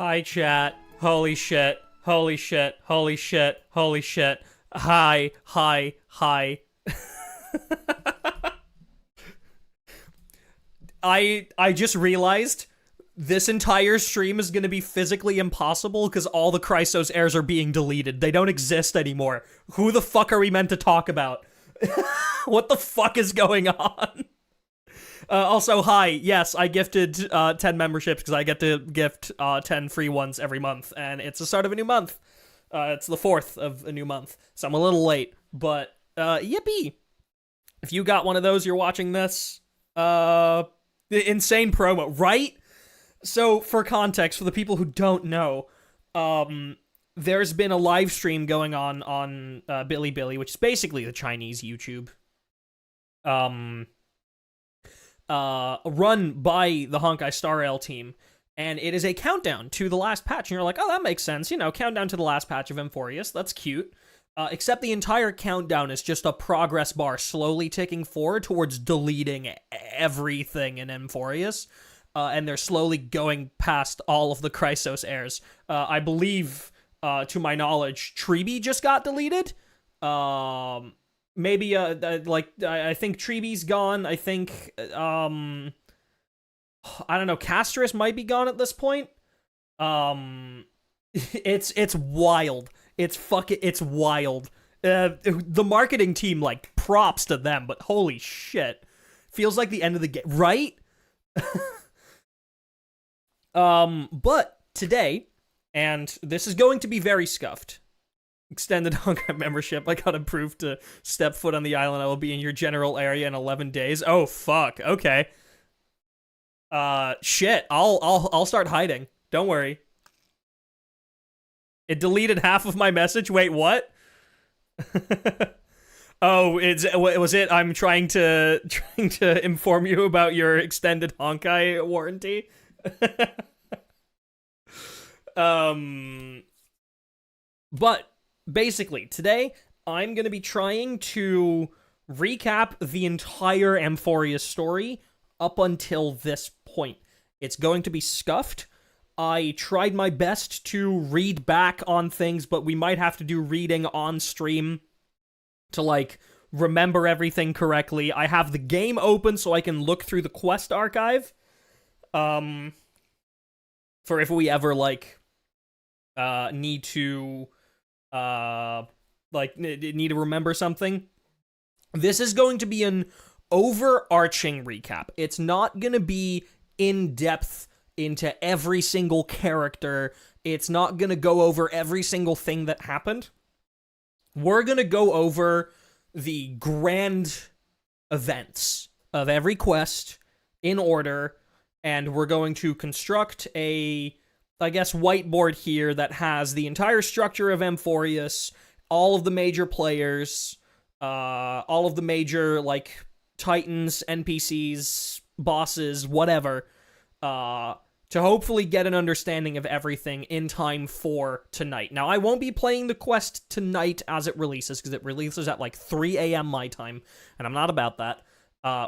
Hi, chat. Holy shit. Holy shit. Holy shit. Holy shit. Hi. Hi. Hi. I just realized this entire stream is going to be physically impossible because all the Chrysos heirs are being deleted. They don't exist anymore. Who the fuck are we meant to talk about? What the fuck is going on? Also, hi. Yes, I gifted 10 memberships because I get to gift 10 free ones every month, and it's the start of a new month. It's the 4th of a new month, so I'm a little late, but yippee. If you got one of those, you're watching this. Insane promo, right? So, for context, for the people who don't know, there's been a live stream going on Bilibili, which is basically the Chinese YouTube. Run by the Honkai Star Rail team, and it is a countdown to the last patch, and you're like, oh, that makes sense, you know, countdown to the last patch of Amphoreus, that's cute. Except the entire countdown is just a progress bar slowly ticking forward towards deleting everything in Amphoreus, and they're slowly going past all of the Chrysos heirs. I believe, to my knowledge, Treeby just got deleted. Maybe, I think Treeby's gone. I think, I don't know, Castris might be gone at this point. It's wild. It's wild. The marketing team, like, props to them, but holy shit. Feels like the end of the game, right? But today, and this is going to be very scuffed. Extended Honkai membership. I got approved to step foot on the island. I will be in your general area in 11 days. Oh, fuck. Okay. Shit. I'll start hiding. Don't worry. It deleted half of my message. Wait, what? Oh, was it? I'm trying to inform you about your extended Honkai warranty. But basically, today, I'm going to be trying to recap the entire Amphoreus story up until this point. It's going to be scuffed. I tried my best to read back on things, but we might have to do reading on stream to, like, remember everything correctly. I have the game open so I can look through the quest archive. For if we ever, like, need to need to remember something. This is going to be an overarching recap. It's not going to be in-depth into every single character. It's not going to go over every single thing that happened. We're going to go over the grand events of every quest in order, and we're going to construct a, I guess, whiteboard here that has the entire structure of Amphoreus, all of the major players, all of the major, like, titans, NPCs, bosses, whatever, to hopefully get an understanding of everything in time for tonight. Now, I won't be playing the quest tonight as it releases, because it releases at, like, 3 a.m. my time, and I'm not about that.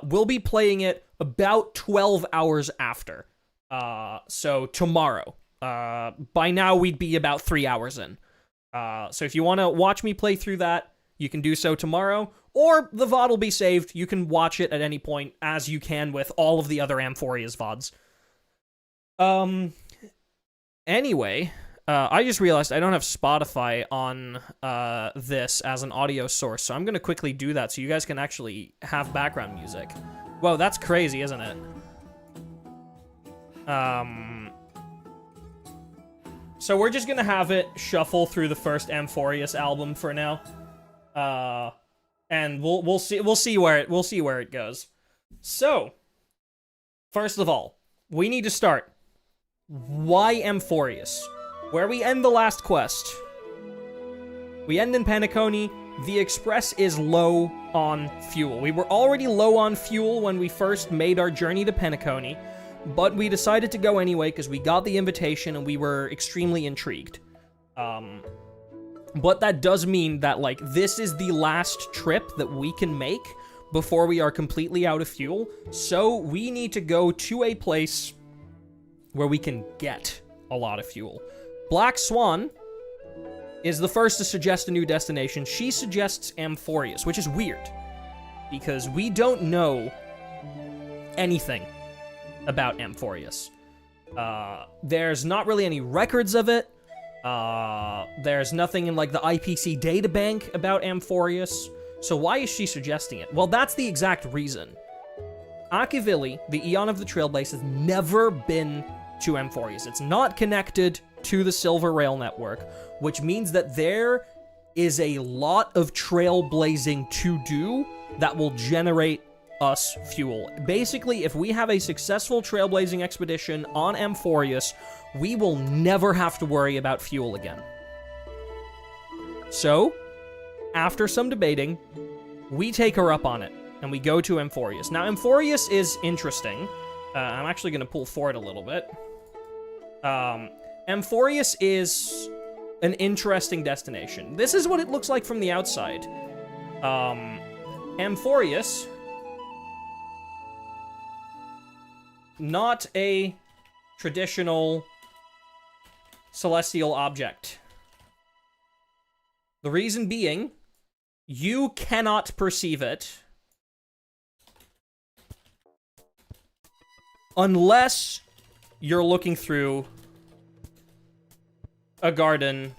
We'll be playing it about 12 hours after. So tomorrow. By now, we'd be about 3 hours in. So if you want to watch me play through that, you can do so tomorrow, or the VOD will be saved. You can watch it at any point, as you can with all of the other Amphoreus VODs. Anyway, I just realized I don't have Spotify on, this as an audio source, so I'm gonna quickly do that so you guys can actually have background music. Whoa, that's crazy, isn't it? So we're just gonna have it shuffle through the first Amphoreus album for now. And we'll see where it goes. So, first of all, we need to start. Why Amphoreus? Where we end the last quest. We end in Penacony. The Express is low on fuel. We were already low on fuel when we first made our journey to Penacony, but we decided to go anyway because we got the invitation and we were extremely intrigued. But that does mean that, like, this is the last trip that we can make before we are completely out of fuel, so we need to go to a place where we can get a lot of fuel. Black Swan is the first to suggest a new destination. She suggests Amphoreus, which is weird, because we don't know anything about Amphoreus. There's not really any records of it. There's nothing in, like, the IPC databank about Amphoreus. So why is she suggesting it? Well, that's the exact reason. Akivili, the Eon of the Trailblaze, has never been to Amphoreus. It's not connected to the Silver Rail network, which means that there is a lot of trailblazing to do that will generate us fuel. Basically, if we have a successful trailblazing expedition on Amphoreus, we will never have to worry about fuel again. So, after some debating, we take her up on it, and we go to Amphoreus. Now, Amphoreus is interesting. I'm actually going to pull forward a little bit. Amphoreus is an interesting destination. This is what it looks like from the outside. Amphoreus, not a traditional celestial object. The reason being, you cannot perceive it unless you're looking through a garden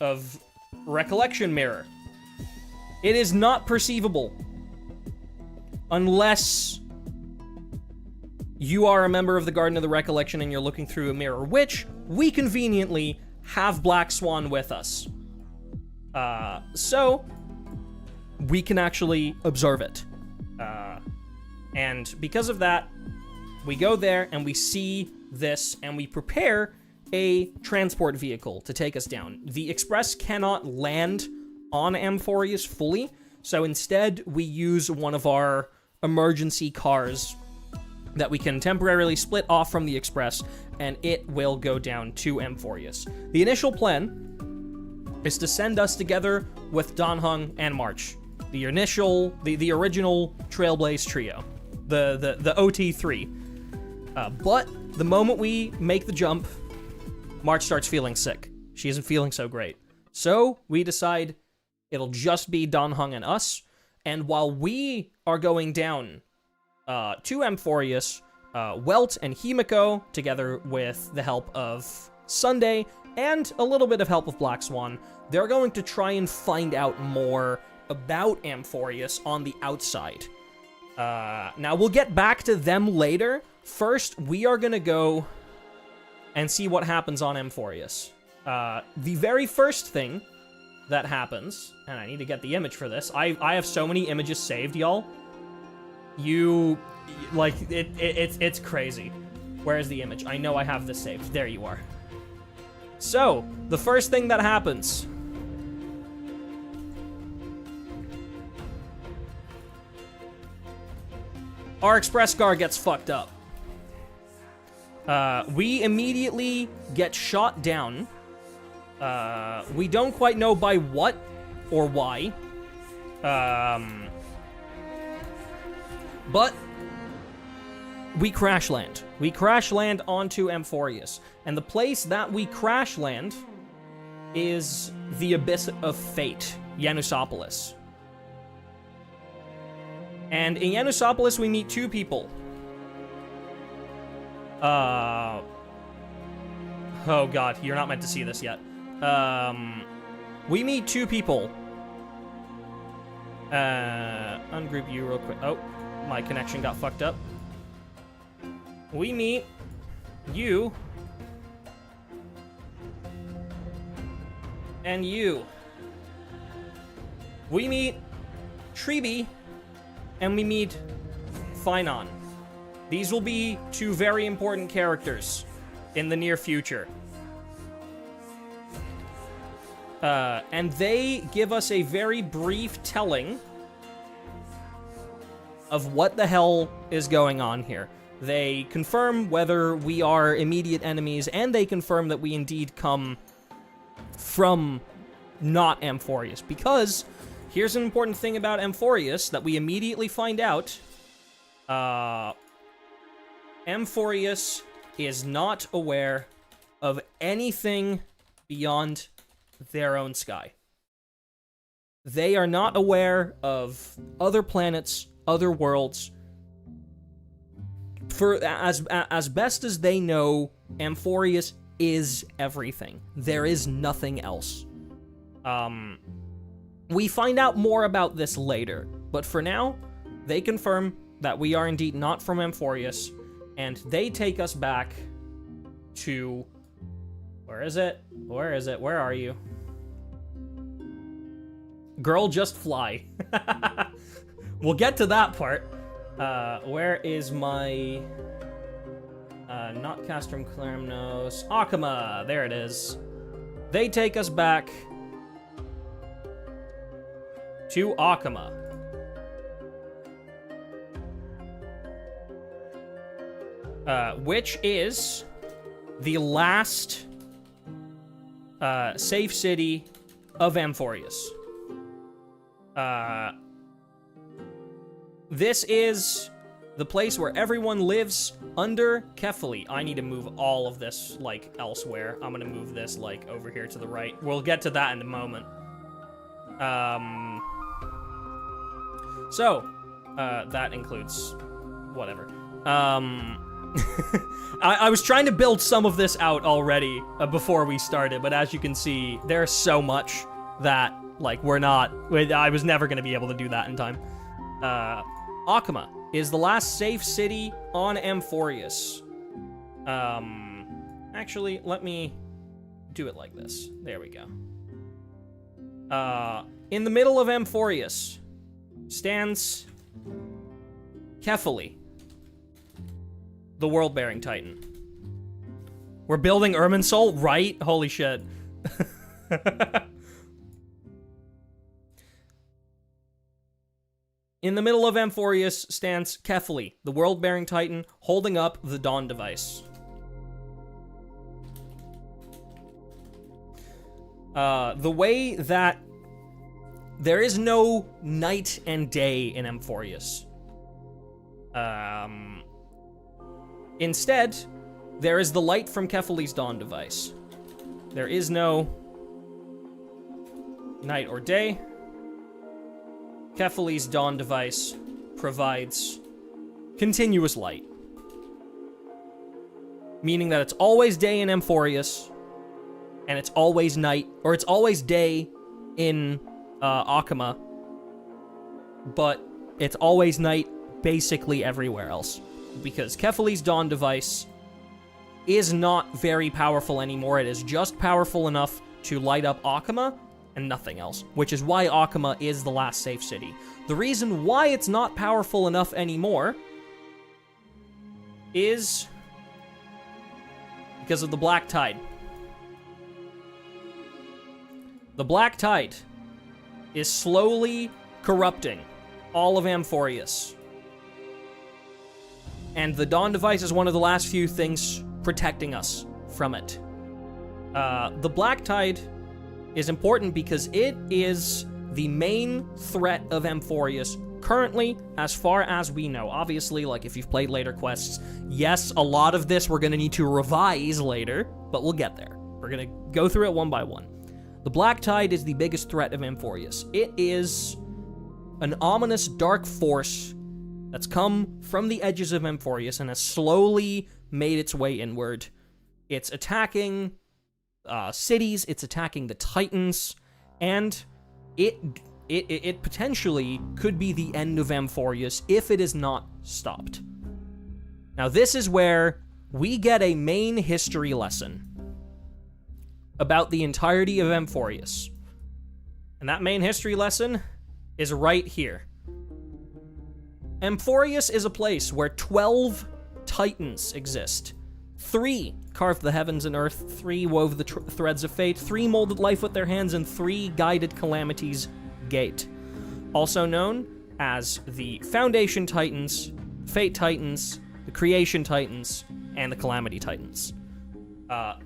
of recollection mirror. It is not perceivable unless you are a member of the Garden of the Recollection and you're looking through a mirror, which we conveniently have Black Swan with us. So we can actually observe it. And because of that, we go there and we see this and we prepare a transport vehicle to take us down. The Express cannot land on Amphoreus fully, so instead we use one of our emergency cars that we can temporarily split off from the Express, and it will go down to Amphoreus. The initial plan is to send us together with Danheng and March, the original Trailblaze trio, the OT3. But the moment we make the jump, March starts feeling sick. She isn't feeling so great. So we decide it'll just be Danheng and us, and while we are going down to Amphoreus, Welt and Himiko, together with the help of Sunday and a little bit of help of Black Swan, they're going to try and find out more about Amphoreus on the outside. Now, we'll get back to them later. First, we are going to go and see what happens on Amphoreus. The very first thing that happens, and I need to get the image for this. I have so many images saved, y'all. It's crazy. Where is the image? I know I have this saved. There you are. So, the first thing that happens. Our express car gets fucked up. We immediately get shot down. We don't quite know by what or why. But we crash land. We crash land onto Amphoreus. And the place that we crash land is the Abyss of Fate, Yanusopolis. And in Yanusopolis, we meet two people. Oh god, you're not meant to see this yet. We meet two people. Ungroup you real quick. Oh, my connection got fucked up. We meet you and you. We meet Treeby and we meet Finon. These will be two very important characters in the near future. And they give us a very brief telling of what the hell is going on here. They confirm whether we are immediate enemies, and they confirm that we indeed come from not Amphoreus. Because here's an important thing about Amphoreus that we immediately find out. Amphoreus is not aware of anything beyond their own sky. They are not aware of other planets, other worlds. For as best as they know, Amphoreus is everything. There is nothing else. We find out more about this later, but for now, they confirm that we are indeed not from Amphoreus, and they take us back to... Where is it? Where is it? Where are you? Girl, just fly. We'll get to that part. Where is my... not Castrum Clamnos. Akama! There it is. They take us back to Akama. Which is the last safe city of Amphoreus. This is the place where everyone lives under Kefali. I need to move all of this, like, elsewhere. I'm gonna move this, like, over here to the right. We'll get to that in a moment. So, that includes whatever. I was trying to build some of this out already before we started, but as you can see, there's so much that, like, I was never going to be able to do that in time. Akama is the last safe city on Amphoreus. Actually, let me do it like this. There we go. In the middle of Amphoreus stands Kefali, the world-bearing titan. We're building Irminsul, right? Holy shit. In the middle of Amphoreus stands Kefali, the world-bearing titan, holding up the Dawn device. The way that there is no night and day in Amphoreus. Instead, there is the light from Kefali's Dawn device. There is no night or day. Kefali's Dawn device provides continuous light, meaning that it's always day in Amphoreus, and it's always night, or it's always day in Akama, but it's always night basically everywhere else, because Kefali's Dawn device is not very powerful anymore. It is just powerful enough to light up Akama and nothing else, which is why Akama is the last safe city. The reason why it's not powerful enough anymore is because of the Black Tide. The Black Tide is slowly corrupting all of Amphoreus. And the Dawn device is one of the last few things protecting us from it. The Black Tide is important because it is the main threat of Amphoreus currently, as far as we know. Obviously, like, if you've played later quests, yes, a lot of this we're going to need to revise later, but we'll get there. We're going to go through it one by one. The Black Tide is the biggest threat of Amphoreus. It is an ominous dark force that's come from the edges of Amphoreus and has slowly made its way inward. It's attacking cities, it's attacking the Titans, and it potentially could be the end of Amphoreus if it is not stopped. Now, this is where we get a main history lesson about the entirety of Amphoreus. And that main history lesson is right here. Amphoreus is a place where 12 Titans exist. 3 carved the heavens and earth, 3 wove the threads of fate, 3 molded life with their hands, and 3 guided calamity's gate. Also known as the Foundation Titans, Fate Titans, the Creation Titans, and the Calamity Titans.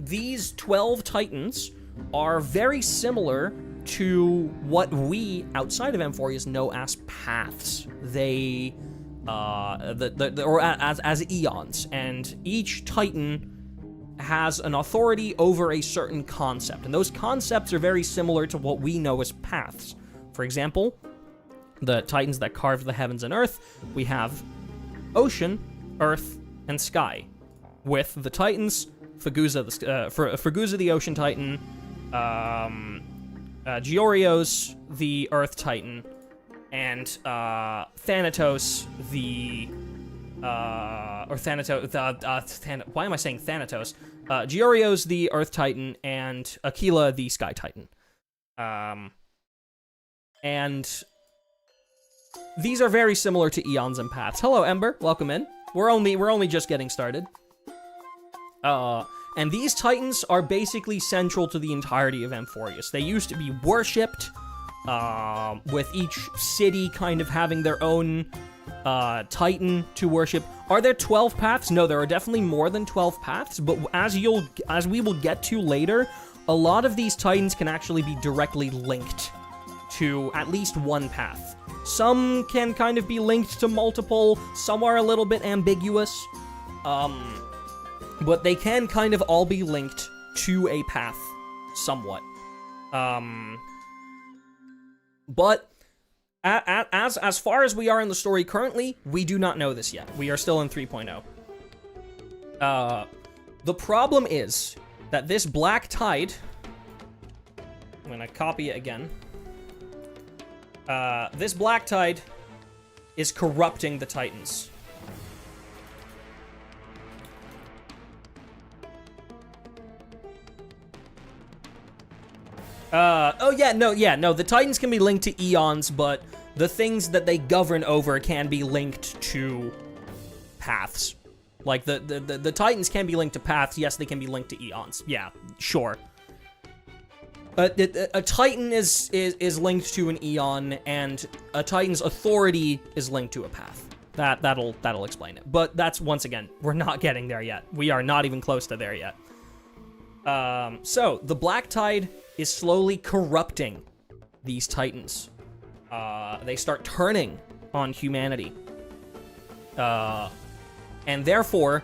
These 12 Titans are very similar to what we, outside of Amphoreus, know as paths. They, as eons, and each Titan has an authority over a certain concept, and those concepts are very similar to what we know as paths. For example, the titans that carved the heavens and earth, we have ocean, earth, and sky. With the titans, Friguza the ocean titan, Giorios the earth titan, and Thanatos the why am I saying Thanatos? Giorios the earth titan, and Aquila the sky titan. And these are very similar to eons and paths. Hello, Ember. Welcome in. We're only just getting started. And these titans are basically central to the entirety of Amphoreus. They used to be worshipped, with each city kind of having their own titan to worship. Are there 12 paths? No, there are definitely more than 12 paths, but as we will get to later, a lot of these titans can actually be directly linked to at least one path. Some can kind of be linked to multiple, some are a little bit ambiguous, but they can kind of all be linked to a path, somewhat. But as far as we are in the story currently, we do not know this yet. We are still in 3.0. The problem is that this black tide, I'm gonna copy it again. This black tide is corrupting the titans. No, the titans can be linked to eons, but the things that they govern over can be linked to paths. Like, the titans can be linked to paths, yes, they can be linked to eons. Yeah, sure. A titan is linked to an eon, and a titan's authority is linked to a path. That'll explain it. But that's, once again, we're not getting there yet. We are not even close to there yet. So, the black tide is slowly corrupting these titans. They start turning on humanity. And therefore,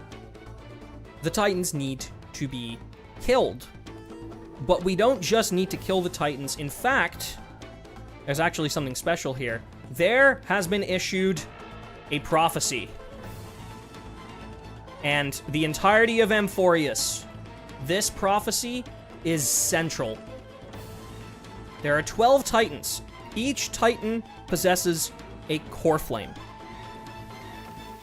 the titans need to be killed. But we don't just need to kill the titans. In fact, there's actually something special here. There has been issued a prophecy. And the entirety of Amphoreus, this prophecy is central. There are 12 titans. Each titan possesses a core flame.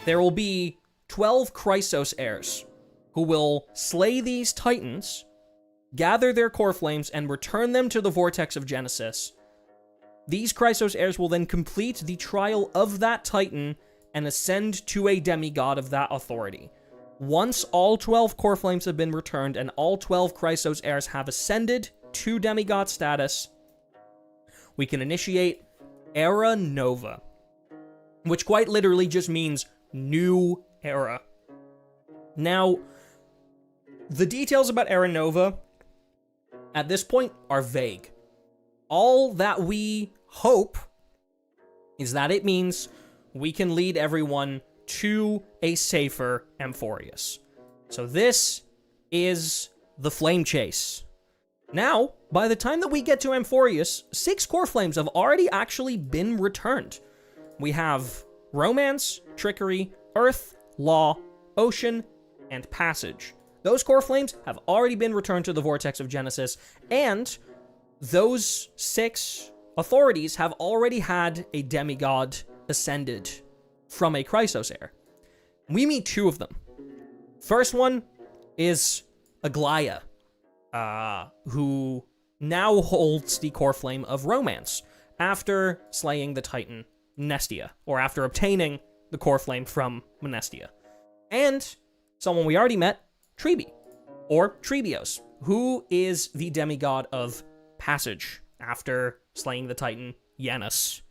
There will be 12 Chrysos heirs who will slay these titans, gather their core flames, and return them to the vortex of Genesis. These Chrysos heirs will then complete the trial of that titan and ascend to a demigod of that authority. Once all 12 core flames have been returned and all 12 Chrysos heirs have ascended to demigod status, we can initiate Era Nova, which quite literally just means new era. Now, the details about Era Nova at this point are vague. All that we hope is that it means we can lead everyone to a safer Amphoreus. So this is the Flame Chase. Now, by the time that we get to Amphoreus, 6 core flames have already actually been returned. We have Romance, Trickery, Earth, Law, Ocean, and Passage. Those core flames have already been returned to the Vortex of Genesis, and those 6 authorities have already had a demigod ascended from a Chrysos heir. We meet 2 of them. First one is Aglaia, who now holds the core flame of Romance after slaying the titan Mnestia, or after obtaining the core flame from Mnestia. And someone we already met, Trebi, or Trebios, who is the demigod of Passage after slaying the titan Janus.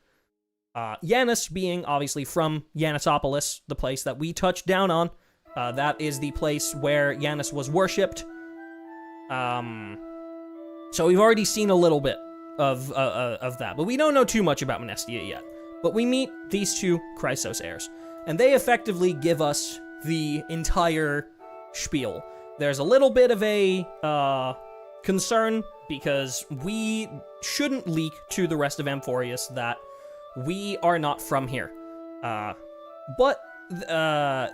Janus being obviously from Yanisopolis, the place that we touched down on. That is the place where Janus was worshipped. So we've already seen a little bit of that, but we don't know too much about Mnestia yet. But we meet these 2 Chrysos heirs, and they effectively give us the entire spiel. there's a little bit of a concern because we shouldn't leak to the rest of Amphoreus that we are not from here. But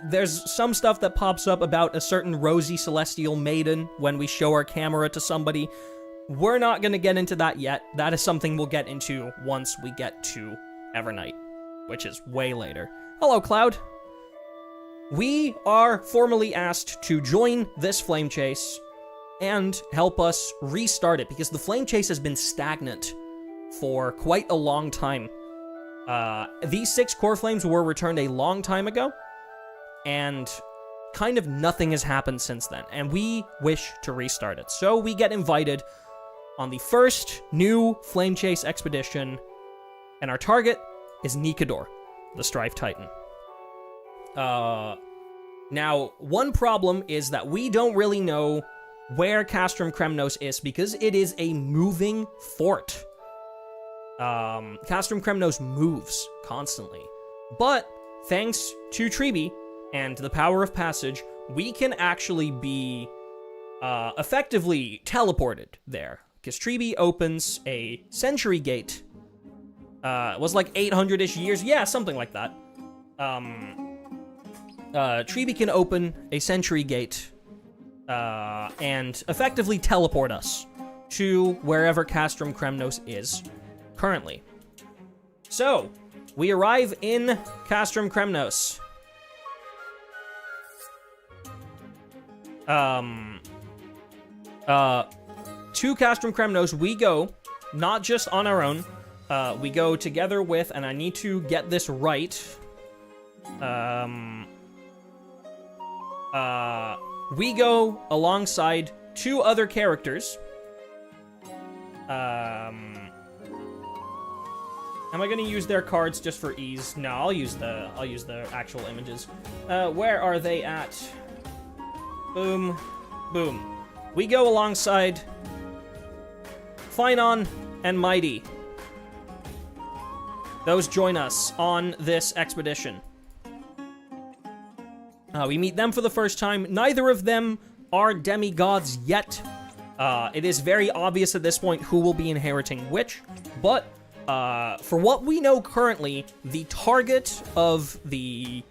there's some stuff that pops up about a certain rosy celestial maiden when we show our camera to somebody. We're not going to get into that yet. That is something we'll get into once we get to Evernight, which is way later. Hello, Cloud. We are formally asked to join this flame chase and help us restart it, because the flame chase has been stagnant for quite a long time. These 6 core flames were returned a long time ago, and kind of nothing has happened since then, and we wish to restart it. So we get invited on the first new flame chase expedition, and our target is Nikador, the Strife Titan. Now, one problem is that we don't really know where Castrum Kremnos is, because it is a moving fort. Castrum Kremnos moves constantly. But, thanks to Tribi and the power of passage, we can actually be effectively teleported there. Because Tribi opens a sentry gate. It was like 800-ish years. Yeah, something like that. Tribi can open a sentry gate and effectively teleport us to wherever Castrum Kremnos is currently. So, we arrive in Castrum Kremnos. To Castrum Kremnos we go, not just on our own. We go together with, and I need to get this right, we go alongside 2 other characters. Am I gonna use their cards just for ease? No, I'll use the actual images. Where are they at? Boom, boom. We go alongside Phainon and Mighty. Those join us on this expedition. We meet them for the first time. Neither of them are demigods yet. It is very obvious at this point who will be inheriting which, but for what we know currently, the target of the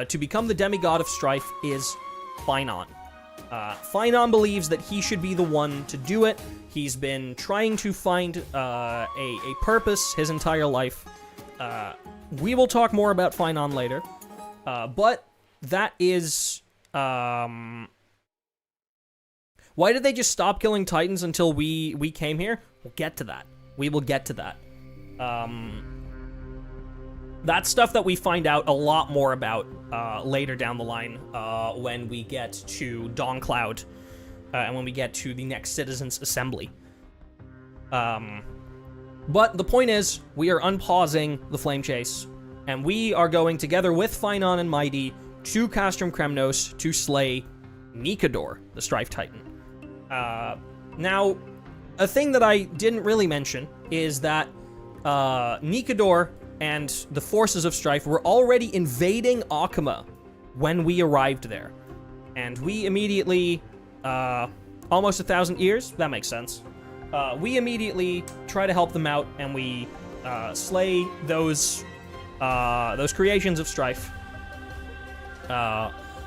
to become the demigod of strife is Phainon. Phainon believes that he should be the one to do it. He's been trying to find a purpose his entire life. We will talk more about Phainon later, but that is... Why did they just stop killing Titans until we came here? We'll get to that. We will get to that. That's stuff that we find out a lot more about later down the line when we get to Dawncloud and when we get to the next Citizens' Assembly. But the point is, we are unpausing the Flame Chase, and we are going together with Phainon and Mighty to Castrum Kremnos to slay Nikador, the Strife Titan. Now, a thing that I didn't really mention is that Nikador and the forces of Strife were already invading Akama when we arrived there. And we immediately, almost 1,000 years, that makes sense. We immediately try to help them out, and we slay those creations of Strife.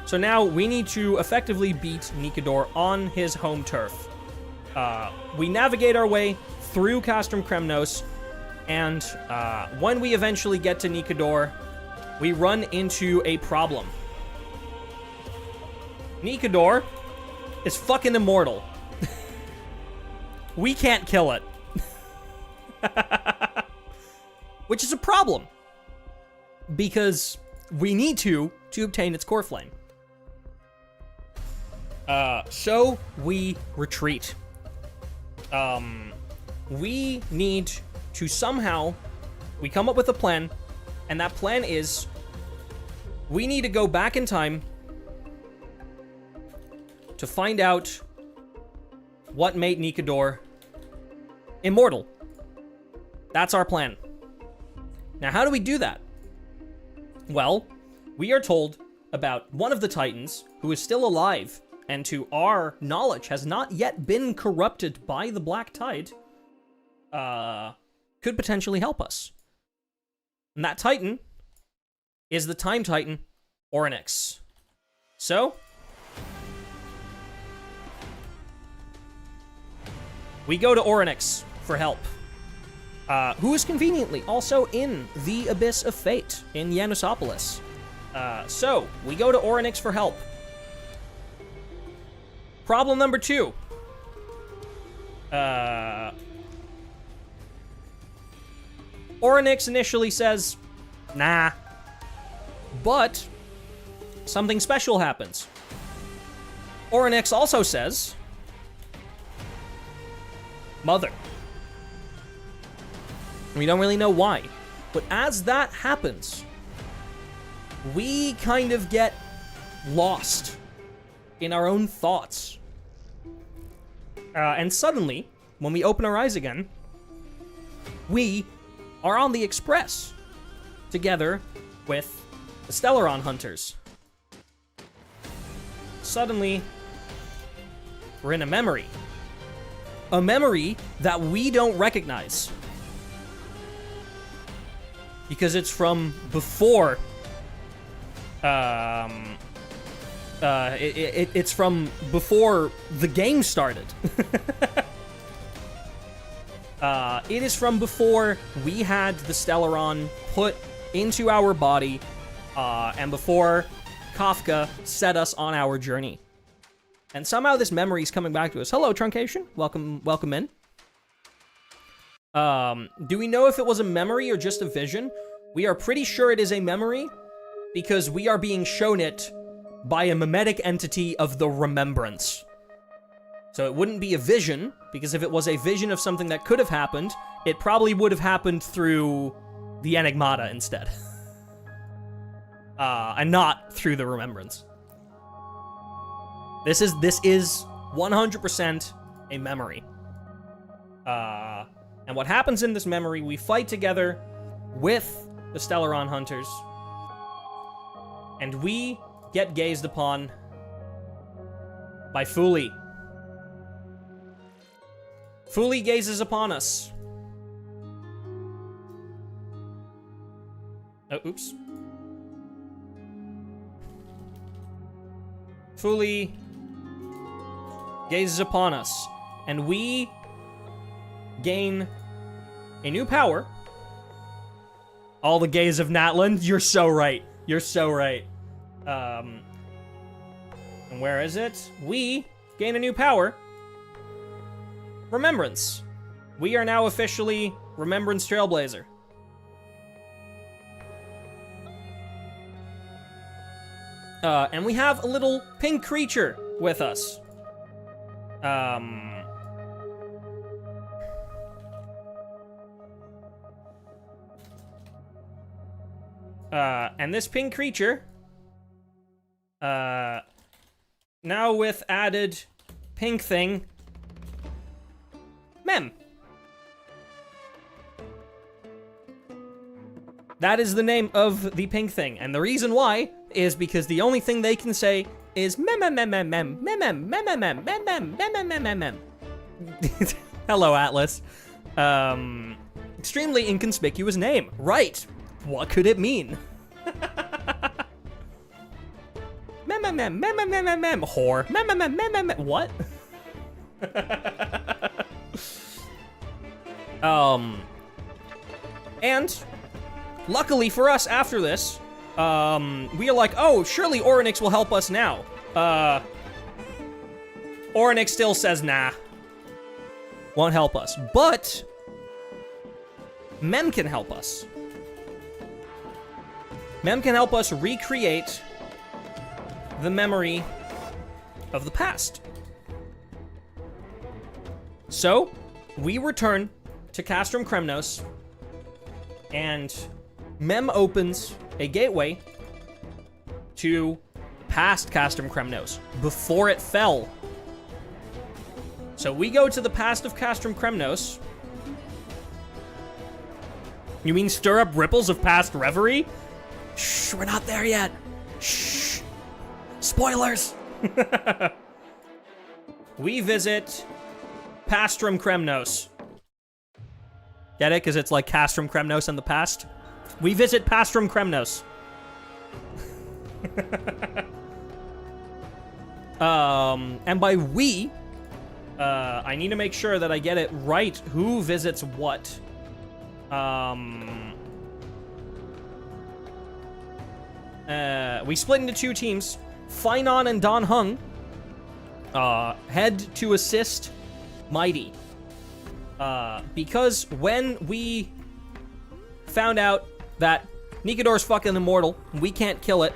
So now we need to effectively beat Nikador on his home turf. We navigate our way through Castrum Kremnos, and when we eventually get to Nikador, we run into a problem. Nikador is fucking immortal. We can't kill it. Which is a problem, because we need to obtain its core flame. So we retreat. We need to somehow, we come up with a plan, and that plan is, we need to go back in time to find out what made Nikador immortal. That's our plan. Now, how do we do that? Well, we are told about one of the Titans who is still alive and to our knowledge has not yet been corrupted by the Black Tide, could potentially help us. And that Titan is the Time Titan, Orynyx. So, we go to Orynyx for help, who is conveniently also in the Abyss of Fate in Yanusopolis. So, we go to Orynyx for help. Problem number 2. Orynyx initially says, nah. But something special happens. Orynyx also says, Mother. We don't really know why. But as that happens, we kind of get lost in our own thoughts. And suddenly, when we open our eyes again, we are on the Express, together with the Stellaron Hunters. Suddenly, we're in a memory. A memory that we don't recognize. Because it's from before... it's from before the game started. It is from before we had the Stellaron put into our body, and before Kafka set us on our journey. And somehow this memory is coming back to us. Hello, Truncation. Welcome in. Do we know if it was a memory or just a vision? We are pretty sure it is a memory, because we are being shown it by a mimetic entity of the Remembrance. So it wouldn't be a vision, because if it was a vision of something that could have happened, it probably would have happened through the Enigmata instead. And not through the Remembrance. This is 100% a memory. And what happens in this memory, we fight together with the Stellaron Hunters, and we get gazed upon by Fuli. Fuli gazes upon us. Oh, oops. Fuli gazes upon us, and we gain a new power. All the gaze of Natland. You're so right. You're so right. And where is it? We gain a new power. Remembrance. We are now officially Remembrance Trailblazer. And we have a little pink creature with us. And this pink creature, now with added pink thing, Mem. That is the name of the pink thing, and the reason why is because the only thing they can say is mem mem mem mem mem mem mem mem mem mem mem mem mem mem mem mem. Hello, Atlas. Extremely inconspicuous name. Right. What could it mean? Mem mem mem mem mem mem mem mem whore. Mem mem mem mem mem mem. What? And luckily for us, after this, we are like, oh, surely Orynyx will help us now. Orynyx still says, nah. Won't help us. But Mem can help us. Mem can help us recreate the memory of the past. So, we return to Castrum Kremnos, and Mem opens a gateway to past Castrum Kremnos, before it fell. So we go to the past of Castrum Kremnos. You mean stir up ripples of past reverie? Shh, we're not there yet. Shh. Spoilers! we visit Pastrum Kremnos. Get it? Because it's like Castrum Kremnos in the past. We visit Pastrum Kremnos. And by we, I need to make sure that I get it right. Who visits what? We split into two teams. Finon and Don Hung head to assist Mighty. Because when we found out that Nikador's fucking immortal, we can't kill it,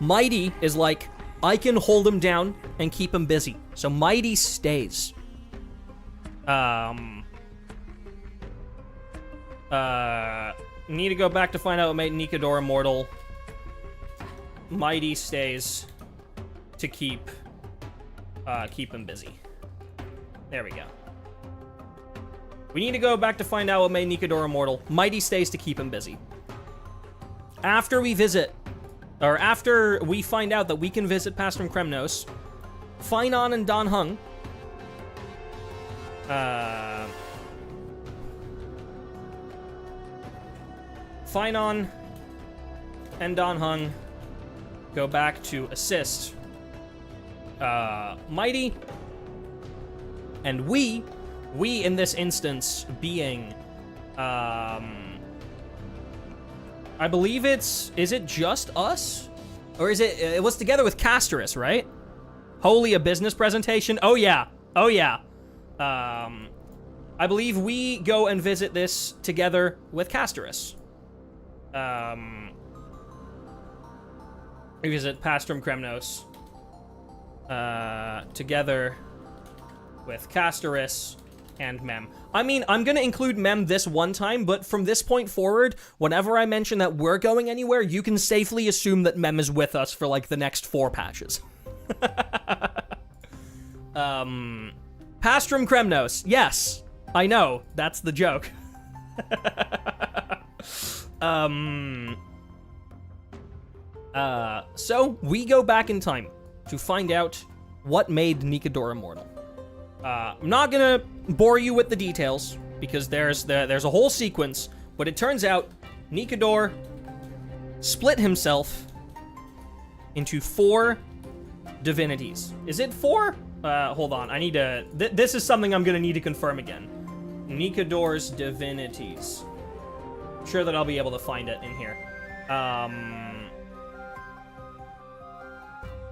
Mighty is like, I can hold him down and keep him busy. So Mighty stays. Need to go back to find out what made Nikador immortal. Mighty stays to keep him busy. There we go. We need to go back to find out what made Nikador immortal. Mighty stays to keep him busy. After we visit, or after we find out that we can visit Pastrum Kremnos, Finon and Don Hung Finon and Don Hung go back to assist Mighty, and we in this instance being I believe is it just us? Or is it was together with Castorus, right? Holy, a business presentation? Oh yeah. Oh yeah. I believe we go and visit this together with Castorus. We visit Pastrum Kremnos together with Castorus and Mem. I mean, I'm gonna include Mem this one time, but from this point forward, whenever I mention that we're going anywhere, you can safely assume that Mem is with us for, like, the next 4 patches. Pastrum Kremnos. Yes, I know. That's the joke. So, we go back in time to find out what made Nikador immortal. I'm not gonna bore you with the details, because there's a whole sequence, but it turns out Nikador split himself into 4 divinities. Is it 4? Hold on, I need to... this is something I'm gonna need to confirm again. Nikador's divinities. I'm sure that I'll be able to find it in here.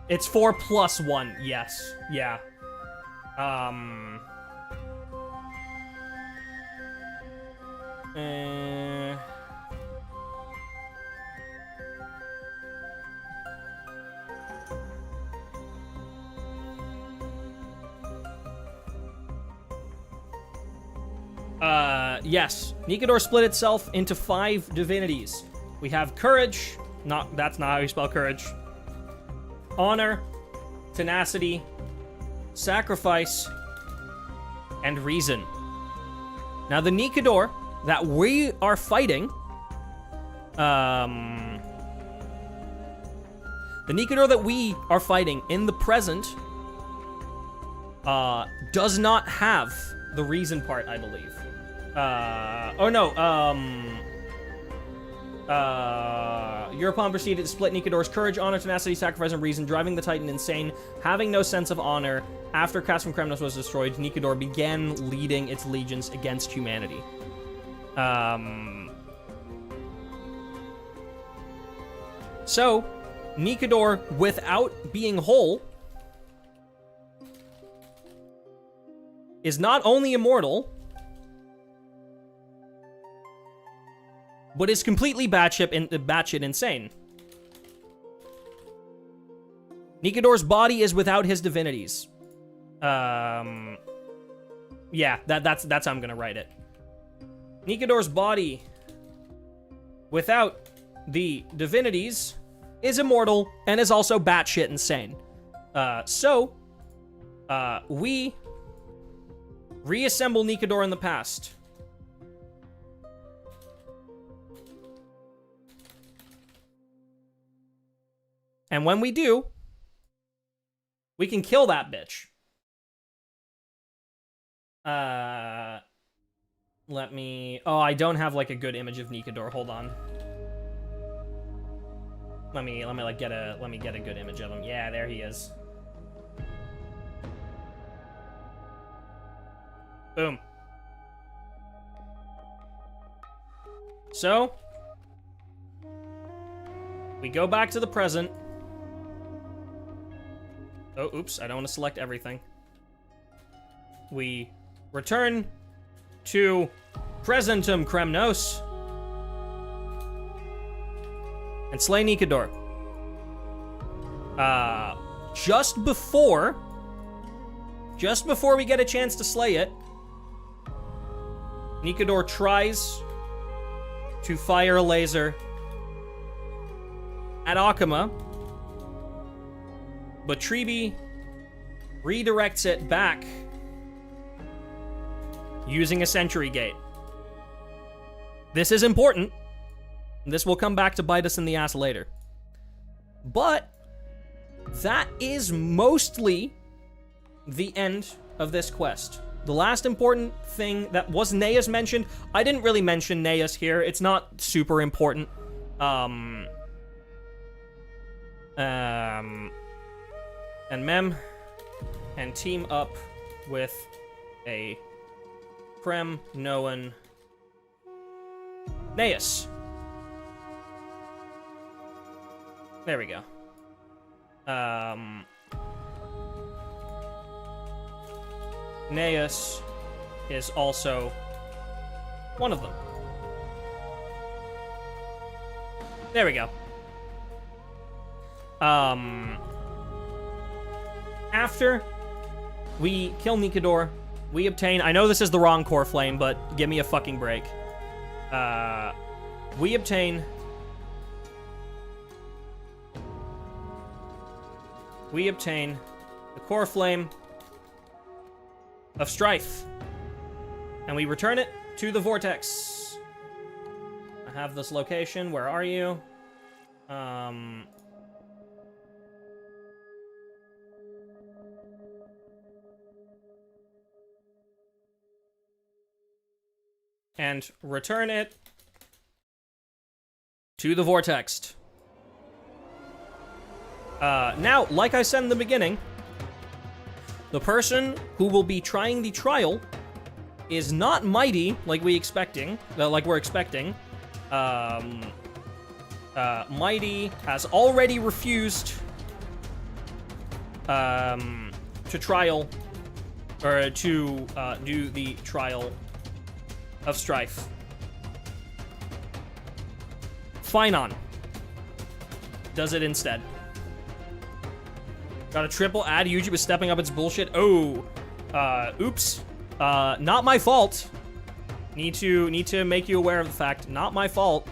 It's 4 plus 1, yes. Yeah. Yes. Nikador split itself into 5 divinities. We have courage. That's not how you spell courage. Honor, tenacity, sacrifice, and reason. Now, the Nikador that we are fighting, the Nikador that we are fighting in the present, does not have the reason part, I believe. Europawn proceeded to split Nikador's courage, honor, tenacity, sacrifice, and reason, driving the Titan insane. Having no sense of honor, after Castrum Kremnos was destroyed, Nikador began leading its legions against humanity. So, Nikador, without being whole, is not only immortal, but is completely batshit insane. Nikador's body is without his divinities. Yeah, that's how I'm gonna write it. Nikador's body, without the divinities, is immortal and is also batshit insane. So, we reassemble Nikador in the past. And when we do, We can kill that bitch. Let me... Oh, I don't have, like, a good image of Nikador. Hold on. Let me like, get a good image of him. Yeah, there he is. Boom. So, we go back to the present. Oh, oops, I don't want to select everything. We return to Presentum Kremnos and slay Nikador. Just before we get a chance to slay it, Nikador tries to fire a laser at Akuma, but Tribi redirects it back using a sentry gate. This is important. This will come back to bite us in the ass later. But that is mostly the end of this quest. The last important thing that was Nea's mentioned. I didn't really mention Nea's here. It's not super important. And Mem and team up with a Krem Noan Neas. There we go. Neas is also one of them. There we go. After we kill Nikador, we obtain... I know this is the wrong core flame, but give me a fucking break. We obtain... the core flame of strife. And we return it to the vortex. I have this location. Where are you? And return it to the vortex. Now, like I said in the beginning, the person who will be trying the trial is not Mighty, like we're expecting. Mighty has already refused to trial, or to do the trial of strife. Finon does it instead. Got a triple ad. YouTube is stepping up its bullshit. Oh, oops. Not my fault. Need to make you aware of the fact. Not my fault.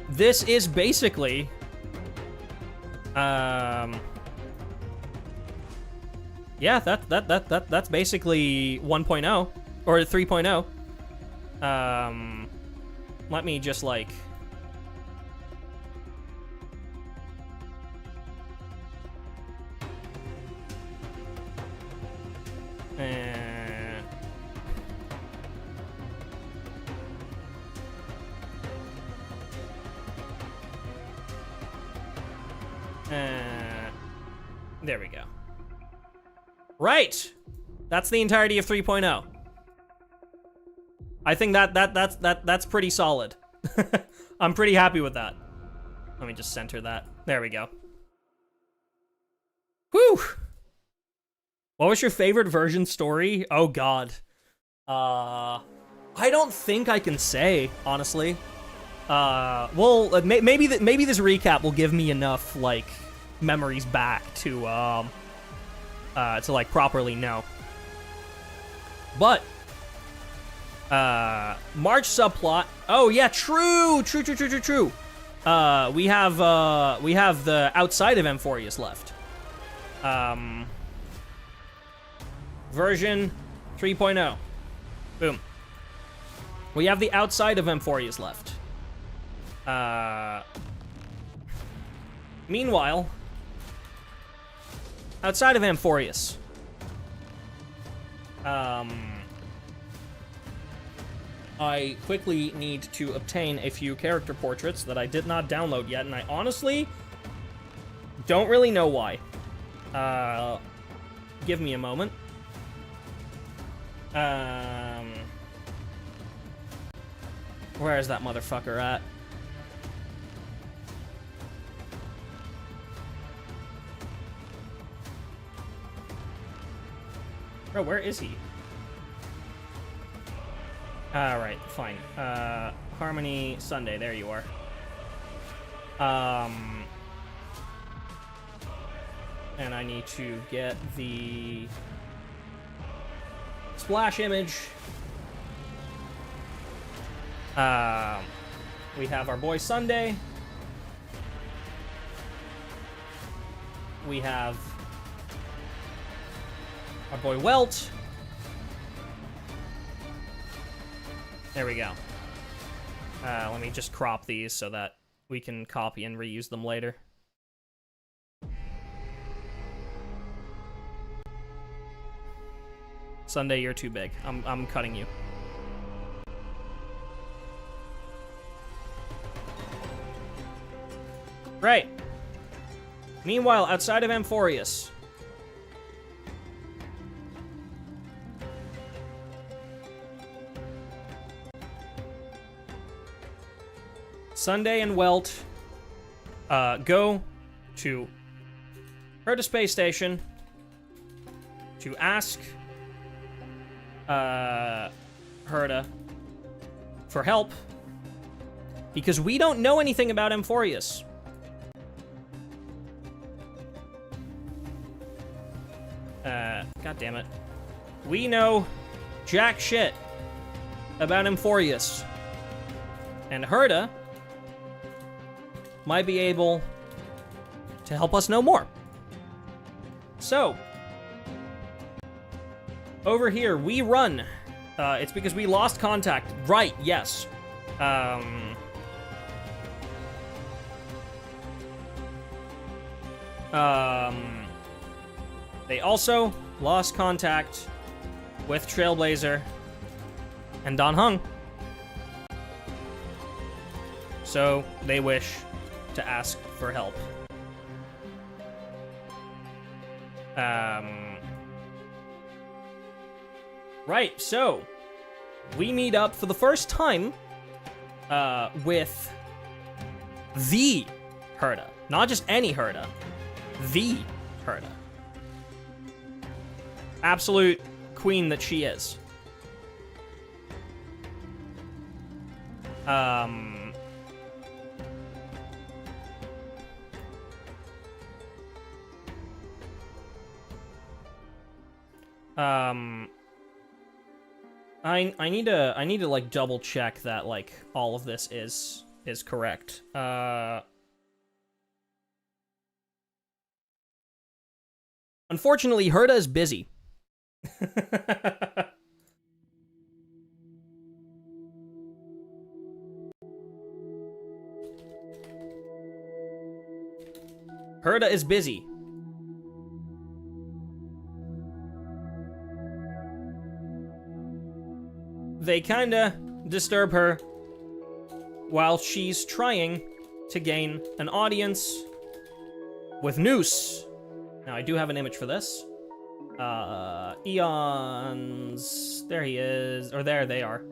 This is basically, yeah, that's basically 1.0 or 3.0. Let me just like. There we go. Right. That's the entirety of 3.0. I think that's pretty solid. I'm pretty happy with that. Let me just center that. There we go. Whew. What was your favorite version story? Oh god. I don't think I can say, honestly. Well, maybe this recap will give me enough like memories back to like properly know. But March subplot. Oh yeah, true. We have the outside of Amphoreus left. Version 3.0. Boom. We have the outside of Amphoreus left. Meanwhile, outside of Amphoreus, I quickly need to obtain a few character portraits that I did not download yet, and I honestly don't really know why. Give me a moment. Where is that motherfucker at? Bro, where is he? Alright, fine. Harmony Sunday, there you are. And I need to get the splash image. We have our boy Sunday. We have our boy Welt. There we go. Let me just crop these so that we can copy and reuse them later. Sunday, you're too big. I'm cutting you. Right. Meanwhile, outside of Amphoreus, Sunday and Welt go to Herta Space Station to ask Herta for help because we don't know anything about Amphoreus. God damn it. We know jack shit about Amphoreus. And Herta might be able to help us know more. So, over here, we run. It's because we lost contact. Right, yes. They also lost contact with Trailblazer and Don Hung. So, they wish to ask for help. Right, so we meet up for the first time with the Herta. Not just any Herta. The Herta. Absolute queen that she is. I need to like double check that like all of this is correct. Unfortunately, Herta is busy. Herta is busy. They kinda disturb her while she's trying to gain an audience with Noose. Now, I do have an image for this. Eons... There he is. Or there they are.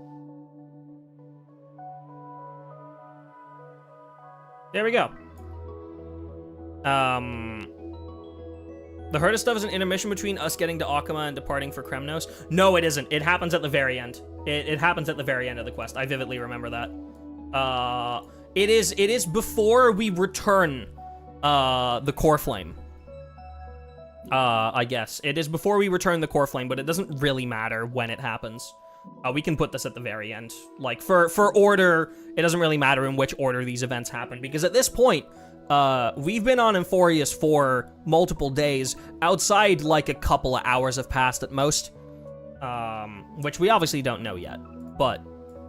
There we go. The Herta stuff is an intermission between us getting to Akama and departing for Kremnos. No, it isn't. It happens at the very end. It happens at the very end of the quest. I vividly remember that. It is before we return the Core Flame. I guess. It is before we return the Core Flame, but it doesn't really matter when it happens. We can put this at the very end. Like, for order, it doesn't really matter in which order these events happen, because at this point, we've been on Amphoreus for multiple days. Outside, like, a couple of hours have passed at most. Which we obviously don't know yet. But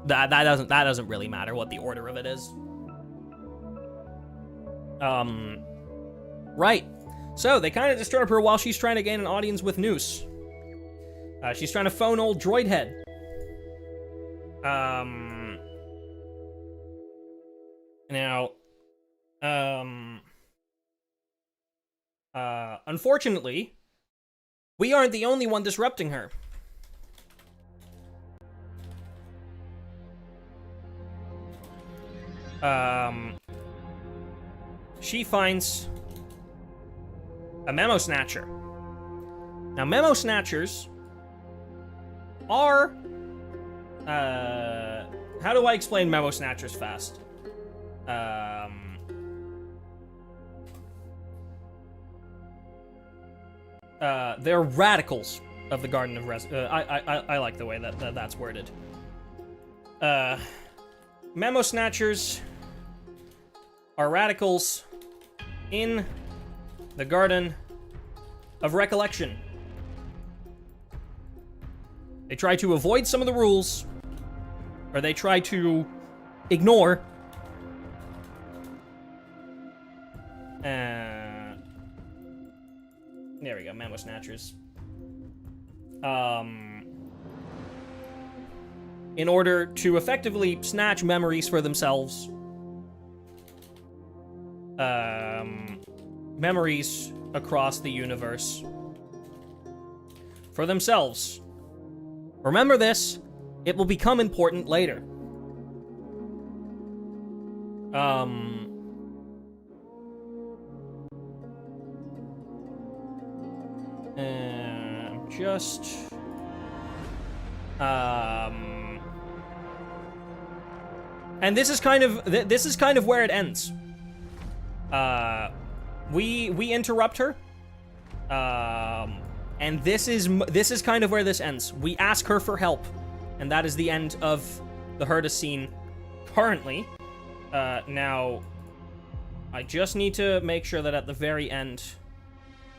that doesn't really matter what the order of it is. Right. So, they kind of disturb her while she's trying to gain an audience with Noose. She's trying to phone old Droid Head. Now, unfortunately, we aren't the only one disrupting her. She finds a Memo Snatcher. Now, Memo Snatchers are, how do I explain Memo Snatchers fast? They're radicals of the Garden of I like the way that's worded. Memo Snatchers are radicals in the Garden of Recollection. They try to avoid some of the rules, or they try to ignore. There we go, Memo Snatchers. In order to effectively snatch memories for themselves. Memories across the universe. For themselves. Remember this, it will become important later. And this is kind of where it ends. We interrupt her. And this is kind of where this ends. We ask her for help, and that is the end of the Herta scene currently. Now, I just need to make sure that at the very end,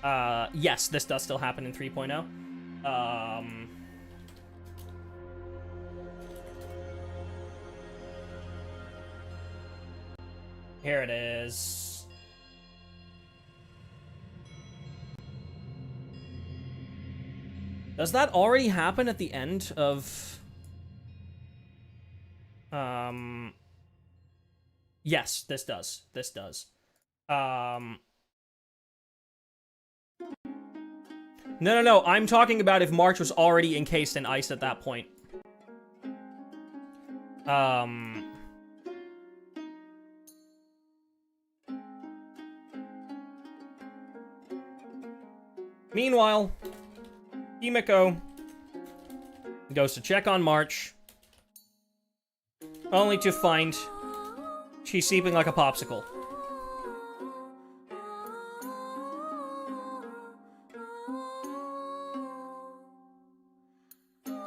yes, this does still happen in 3.0. Here it is. Does that already happen at the end of... Yes, this does. This does. No, I'm talking about if March was already encased in ice at that point. Meanwhile, Himiko goes to check on March, only to find she's sleeping like a popsicle.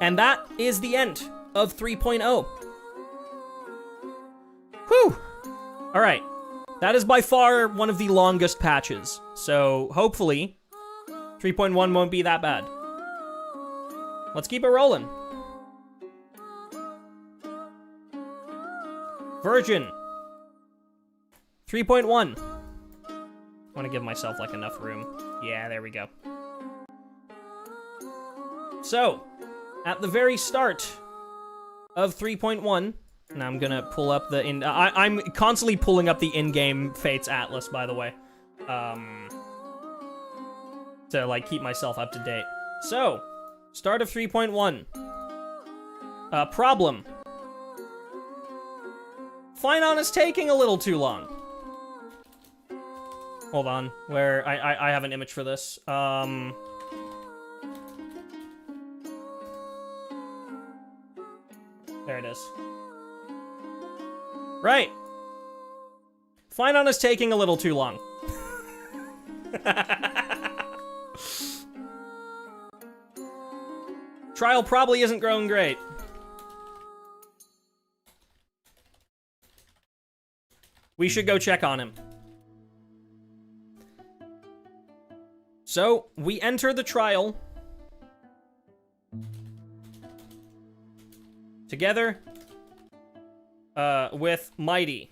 And that is the end of 3.0. Whew! Alright. That is by far one of the longest patches, so hopefully 3.1 won't be that bad. Let's keep it rolling. Virgin. 3.1. I want to give myself, like, enough room. Yeah, there we go. So, at the very start of 3.1, and I'm gonna pull up the I'm constantly pulling up the in-game Fates Atlas, by the way. To, like, keep myself up to date. So, start of 3.1. Problem. Finon is taking a little too long. Hold on, where I have an image for this. There it is. Right. Finon is taking a little too long. Trial probably isn't growing great. We should go check on him. So, we enter the trial together with Mighty.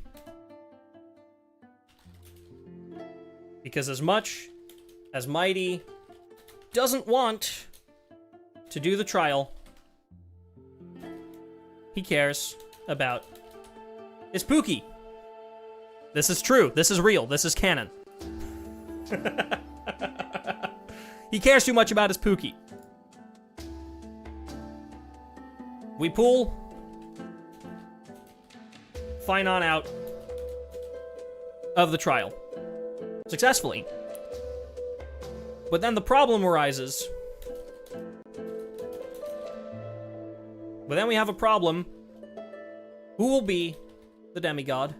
Because as much as Mighty doesn't want to do the trial, he cares about his Pookie. This is true. This is real. This is canon. He cares too much about his Pookie. We pull Finon out of the trial successfully. But then the problem arises. But then we have a problem. Who will be the demigod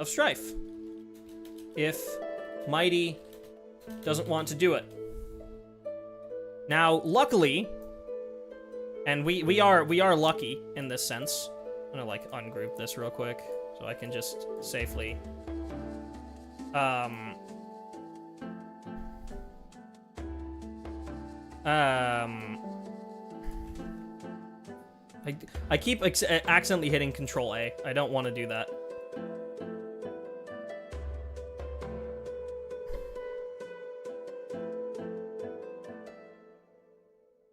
of strife if Mighty doesn't want to do it? Now, luckily, and we are lucky in this sense. I'm gonna like ungroup this real quick so I can just safely I keep accidentally hitting Control A. I don't want to do that.